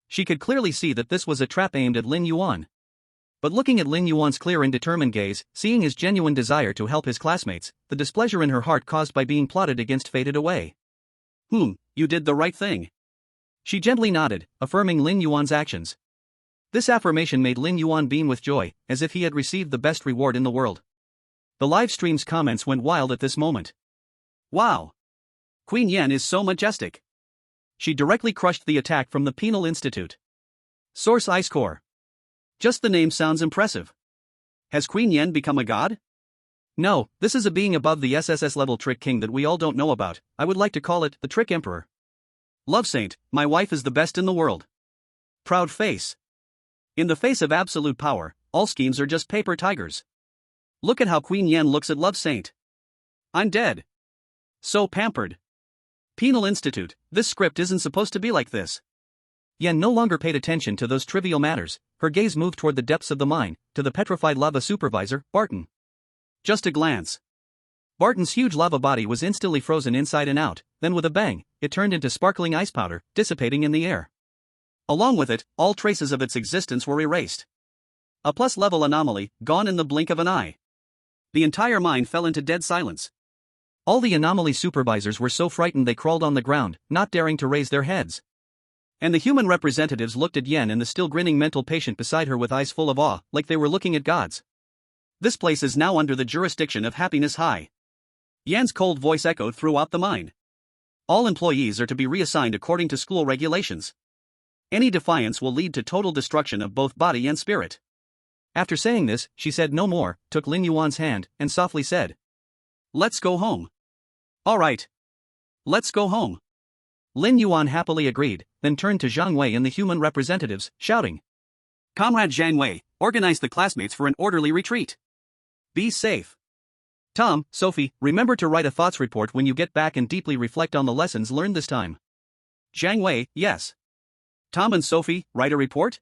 She could clearly see that this was a trap aimed at Lin Yuan. But looking at Lin Yuan's clear and determined gaze, seeing his genuine desire to help his classmates, the displeasure in her heart caused by being plotted against faded away. You did the right thing. She gently nodded, affirming Lin Yuan's actions. This affirmation made Lin Yuan beam with joy, as if he had received the best reward in the world. The live stream's comments went wild at this moment. Wow! Queen Yan is so majestic. She directly crushed the attack from the Penal Institute. Source Ice Core. Just the name sounds impressive. Has Queen Yan become a god? No, this is a being above the SSS-level trick king that we all don't know about. I would like to call it the Trick Emperor. Love Saint, my wife is the best in the world. Proud face. In the face of absolute power, all schemes are just paper tigers. Look at how Queen Yan looks at Love Saint. I'm dead. So pampered. Penal Institute, this script isn't supposed to be like this. Yan no longer paid attention to those trivial matters, her gaze moved toward the depths of the mine, to the petrified lava supervisor, Barton. Just a glance. Barton's huge lava body was instantly frozen inside and out, then with a bang, it turned into sparkling ice powder, dissipating in the air. Along with it, all traces of its existence were erased. A plus-level anomaly, gone in the blink of an eye. The entire mine fell into dead silence. All the anomaly supervisors were so frightened they crawled on the ground, not daring to raise their heads. And the human representatives looked at Yan and the still grinning mental patient beside her with eyes full of awe, like they were looking at gods. This place is now under the jurisdiction of Happiness High. Yan's cold voice echoed throughout the mine. All employees are to be reassigned according to school regulations. Any defiance will lead to total destruction of both body and spirit. After saying this, she said no more, took Lin Yuan's hand, and softly said, Let's go home. All right. Let's go home. Lin Yuan happily agreed, then turned to Zhang Wei and the human representatives, shouting, Comrade Zhang Wei, organize the classmates for an orderly retreat. Be safe. Tom, Sophie, remember to write a thoughts report when you get back and deeply reflect on the lessons learned this time. Zhang Wei, yes. Tom and Sophie, write a report?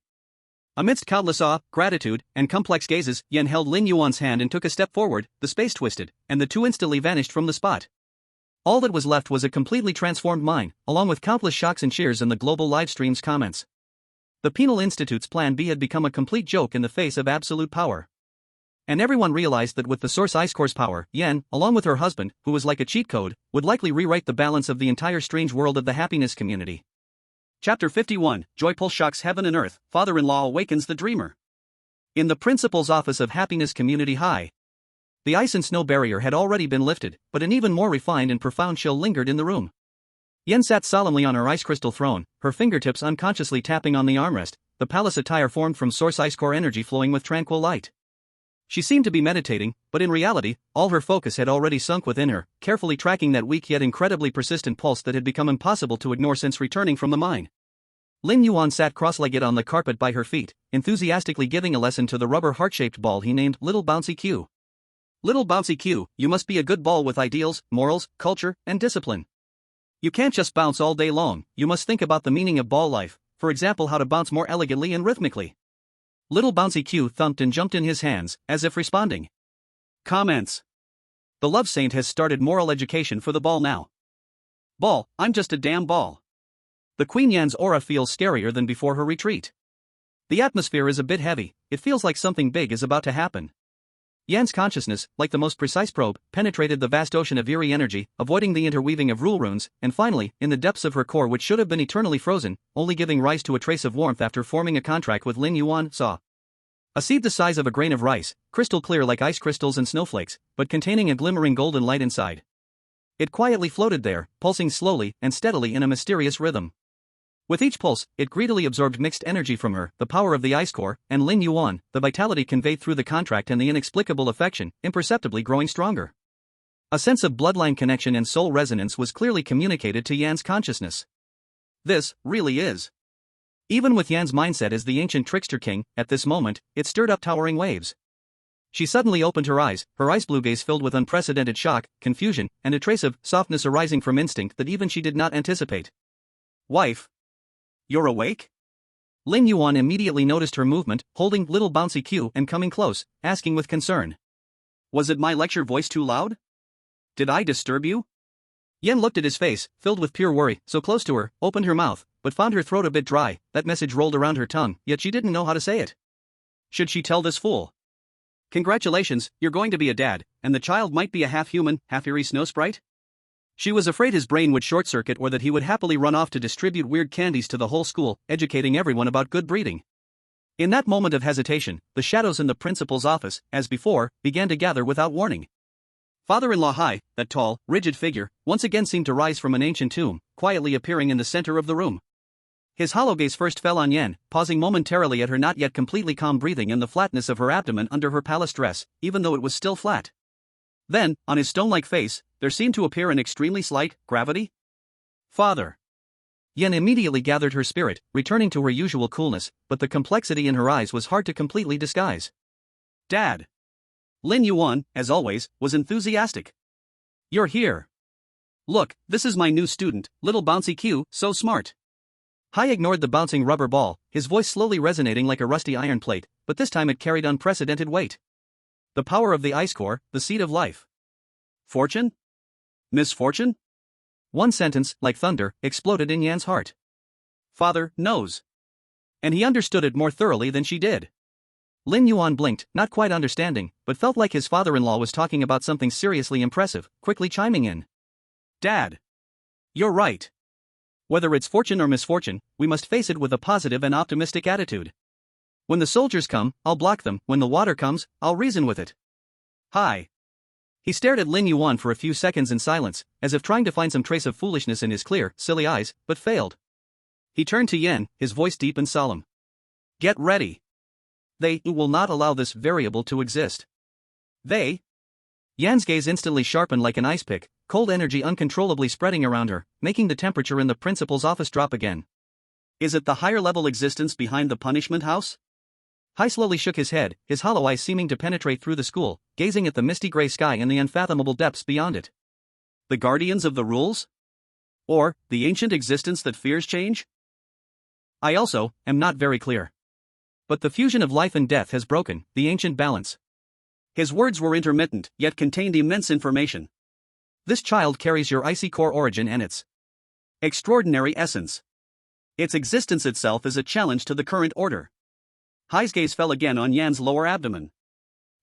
Amidst countless awe, gratitude, and complex gazes, Yan held Lin Yuan's hand and took a step forward, the space twisted, and the two instantly vanished from the spot. All that was left was a completely transformed mind, along with countless shocks and cheers and the global livestream's comments. The Penal Institute's Plan B had become a complete joke in the face of absolute power. And everyone realized that with the Source Ice Core's power, Yan, along with her husband, who was like a cheat code, would likely rewrite the balance of the entire strange world of the happiness community. Chapter 51, Joy Pulse Shocks Heaven and Earth, Father-in-Law Awakens the Dreamer. In the Principal's Office of Happiness Community High, the ice and snow barrier had already been lifted, but an even more refined and profound chill lingered in the room. Yan sat solemnly on her ice crystal throne, her fingertips unconsciously tapping on the armrest, the palace attire formed from Source Ice Core energy flowing with tranquil light. She seemed to be meditating, but in reality, all her focus had already sunk within her, carefully tracking that weak yet incredibly persistent pulse that had become impossible to ignore since returning from the mine. Lin Yuan sat cross-legged on the carpet by her feet, enthusiastically giving a lesson to the rubber heart-shaped ball he named Little Bouncy Q. Little Bouncy Q, you must be a good ball with ideals, morals, culture, and discipline. You can't just bounce all day long, you must think about the meaning of ball life, for example how to bounce more elegantly and rhythmically. Little Bouncy Q thumped and jumped in his hands, as if responding. Comments. The love saint has started moral education for the ball now. Ball, I'm just a damn ball. The Queen Yan's aura feels scarier than before her retreat. The atmosphere is a bit heavy, it feels like something big is about to happen. Yan's consciousness, like the most precise probe, penetrated the vast ocean of eerie energy, avoiding the interweaving of rule runes, and finally, in the depths of her core which should have been eternally frozen, only giving rise to a trace of warmth after forming a contract with Lin Yuan, saw. A seed the size of a grain of rice, crystal clear like ice crystals and snowflakes, but containing a glimmering golden light inside. It quietly floated there, pulsing slowly and steadily in a mysterious rhythm. With each pulse, it greedily absorbed mixed energy from her, the power of the ice core, and Lin Yuan, the vitality conveyed through the contract and the inexplicable affection, imperceptibly growing stronger. A sense of bloodline connection and soul resonance was clearly communicated to Yan's consciousness. This, really is. Even with Yan's mindset as the ancient trickster king, at this moment, it stirred up towering waves. She suddenly opened her eyes, her ice blue gaze filled with unprecedented shock, confusion, and a trace of softness arising from instinct that even she did not anticipate. Wife. You're awake? Lin Yuan immediately noticed her movement, holding Little Bouncy Q and coming close, asking with concern. Was it my lecture voice too loud? Did I disturb you? Yan looked at his face, filled with pure worry, so close to her, opened her mouth, but found her throat a bit dry, that message rolled around her tongue, yet she didn't know how to say it. Should she tell this fool? Congratulations, you're going to be a dad, and the child might be a half-human, half-eerie snow sprite? She was afraid his brain would short-circuit or that he would happily run off to distribute weird candies to the whole school, educating everyone about good breeding. In that moment of hesitation, the shadows in the principal's office, as before, began to gather without warning. Father-in-law Hai, that tall, rigid figure, once again seemed to rise from an ancient tomb, quietly appearing in the center of the room. His hollow gaze first fell on Yan, pausing momentarily at her not yet completely calm breathing and the flatness of her abdomen under her palace dress, even though it was still flat. Then, on his stone-like face, there seemed to appear an extremely slight gravity. Father. Yan immediately gathered her spirit, returning to her usual coolness, but the complexity in her eyes was hard to completely disguise. Dad. Lin Yuan, as always, was enthusiastic. You're here. Look, this is my new student, Little Bouncy Q, so smart. Hai ignored the bouncing rubber ball, his voice slowly resonating like a rusty iron plate, but this time it carried unprecedented weight. The power of the ice core, the seed of life. Fortune? Misfortune? One sentence, like thunder, exploded in Yan's heart. Father knows. And he understood it more thoroughly than she did. Lin Yuan blinked, not quite understanding, but felt like his father-in-law was talking about something seriously impressive, quickly chiming in. Dad. You're right. Whether it's fortune or misfortune, we must face it with a positive and optimistic attitude. When the soldiers come, I'll block them, when the water comes, I'll reason with it. Hi. He stared at Lin Yuan for a few seconds in silence, as if trying to find some trace of foolishness in his clear, silly eyes, but failed. He turned to Yan, his voice deep and solemn. Get ready. They will not allow this variable to exist. They? Yan's gaze instantly sharpened like an ice pick, cold energy uncontrollably spreading around her, making the temperature in the principal's office drop again. Is it the higher-level existence behind the punishment house? Hai slowly shook his head, his hollow eyes seeming to penetrate through the school, gazing at the misty gray sky and the unfathomable depths beyond it. The guardians of the rules? Or, the ancient existence that fears change? I also am not very clear. But the fusion of life and death has broken the ancient balance. His words were intermittent, yet contained immense information. This child carries your icy core origin and its extraordinary essence. Its existence itself is a challenge to the current order. Hai's gaze fell again on Yan's lower abdomen.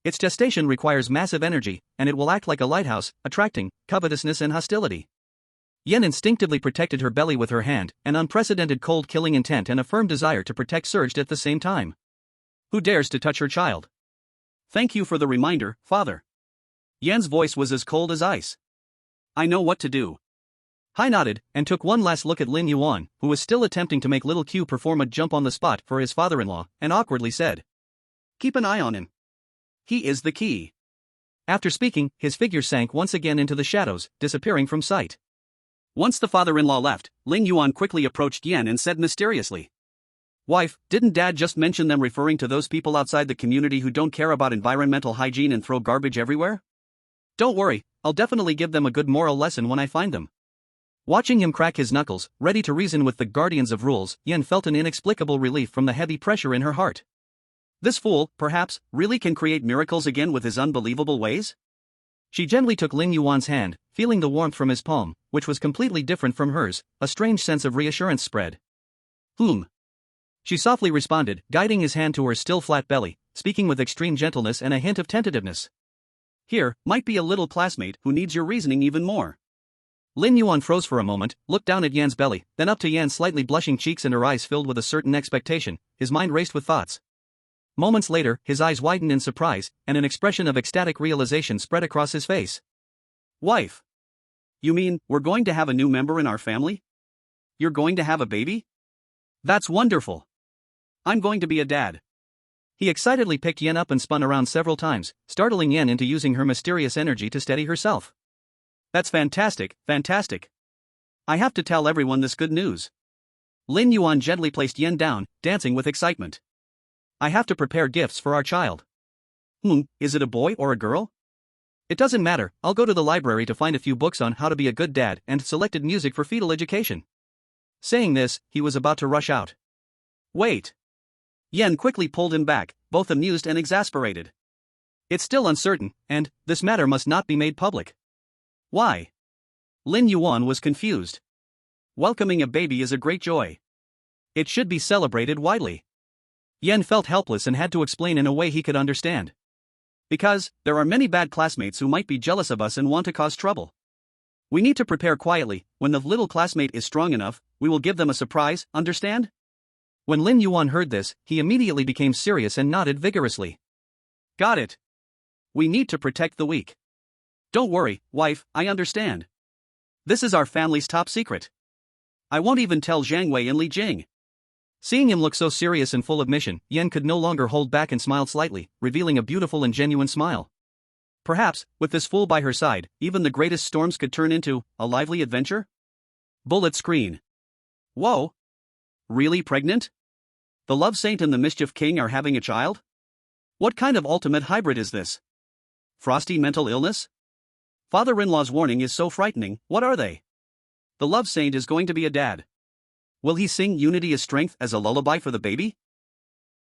Its gestation requires massive energy, and it will act like a lighthouse, attracting covetousness and hostility. Yan instinctively protected her belly with her hand, an unprecedented cold-killing intent and a firm desire to protect surged at the same time. Who dares to touch her child? Thank you for the reminder, father. Yan's voice was as cold as ice. I know what to do. Hai nodded, and took one last look at Lin Yuan, who was still attempting to make little Q perform a jump on the spot for his father-in-law, and awkwardly said, "Keep an eye on him. He is the key." After speaking, his figure sank once again into the shadows, disappearing from sight. Once the father-in-law left, Lin Yuan quickly approached Yan and said mysteriously, "Wife, didn't Dad just mention them referring to those people outside the community who don't care about environmental hygiene and throw garbage everywhere? Don't worry, I'll definitely give them a good moral lesson when I find them." Watching him crack his knuckles, ready to reason with the guardians of rules, Yan felt an inexplicable relief from the heavy pressure in her heart. This fool, perhaps, really can create miracles again with his unbelievable ways? She gently took Lin Yuan's hand, feeling the warmth from his palm, which was completely different from hers. A strange sense of reassurance spread. She softly responded, guiding his hand to her still flat belly, speaking with extreme gentleness and a hint of tentativeness. "Here, might be a little classmate who needs your reasoning even more." Lin Yuan froze for a moment, looked down at Yan's belly, then up to Yan's slightly blushing cheeks and her eyes filled with a certain expectation. His mind raced with thoughts. Moments later, his eyes widened in surprise, and an expression of ecstatic realization spread across his face. "Wife! You mean, we're going to have a new member in our family? You're going to have a baby? That's wonderful! I'm going to be a dad." He excitedly picked Yan up and spun around several times, startling Yan into using her mysterious energy to steady herself. "That's fantastic, fantastic. I have to tell everyone this good news." Lin Yuan gently placed Yan down, dancing with excitement. "I have to prepare gifts for our child." Is it a boy or a girl?" "It doesn't matter, I'll go to the library to find a few books on how to be a good dad and selected music for fetal education." Saying this, he was about to rush out. "Wait." Yan quickly pulled him back, both amused and exasperated. "It's still uncertain, and this matter must not be made public." "Why?" Lin Yuan was confused. "Welcoming a baby is a great joy. It should be celebrated widely." Yan felt helpless and had to explain in a way he could understand. "Because, there are many bad classmates who might be jealous of us and want to cause trouble. We need to prepare quietly. When the little classmate is strong enough, we will give them a surprise, understand?" When Lin Yuan heard this, he immediately became serious and nodded vigorously. "Got it. We need to protect the weak. Don't worry, wife, I understand. This is our family's top secret. I won't even tell Zhang Wei and Li Jing." Seeing him look so serious and full of mission, Yan could no longer hold back and smiled slightly, revealing a beautiful and genuine smile. Perhaps, with this fool by her side, even the greatest storms could turn into a lively adventure? Bullet screen. Whoa! Really pregnant? The Love Saint and the Mischief King are having a child? What kind of ultimate hybrid is this? Frosty mental illness? Father-in-law's warning is so frightening. What are they? The Love Saint is going to be a dad. Will he sing Unity is Strength as a lullaby for the baby?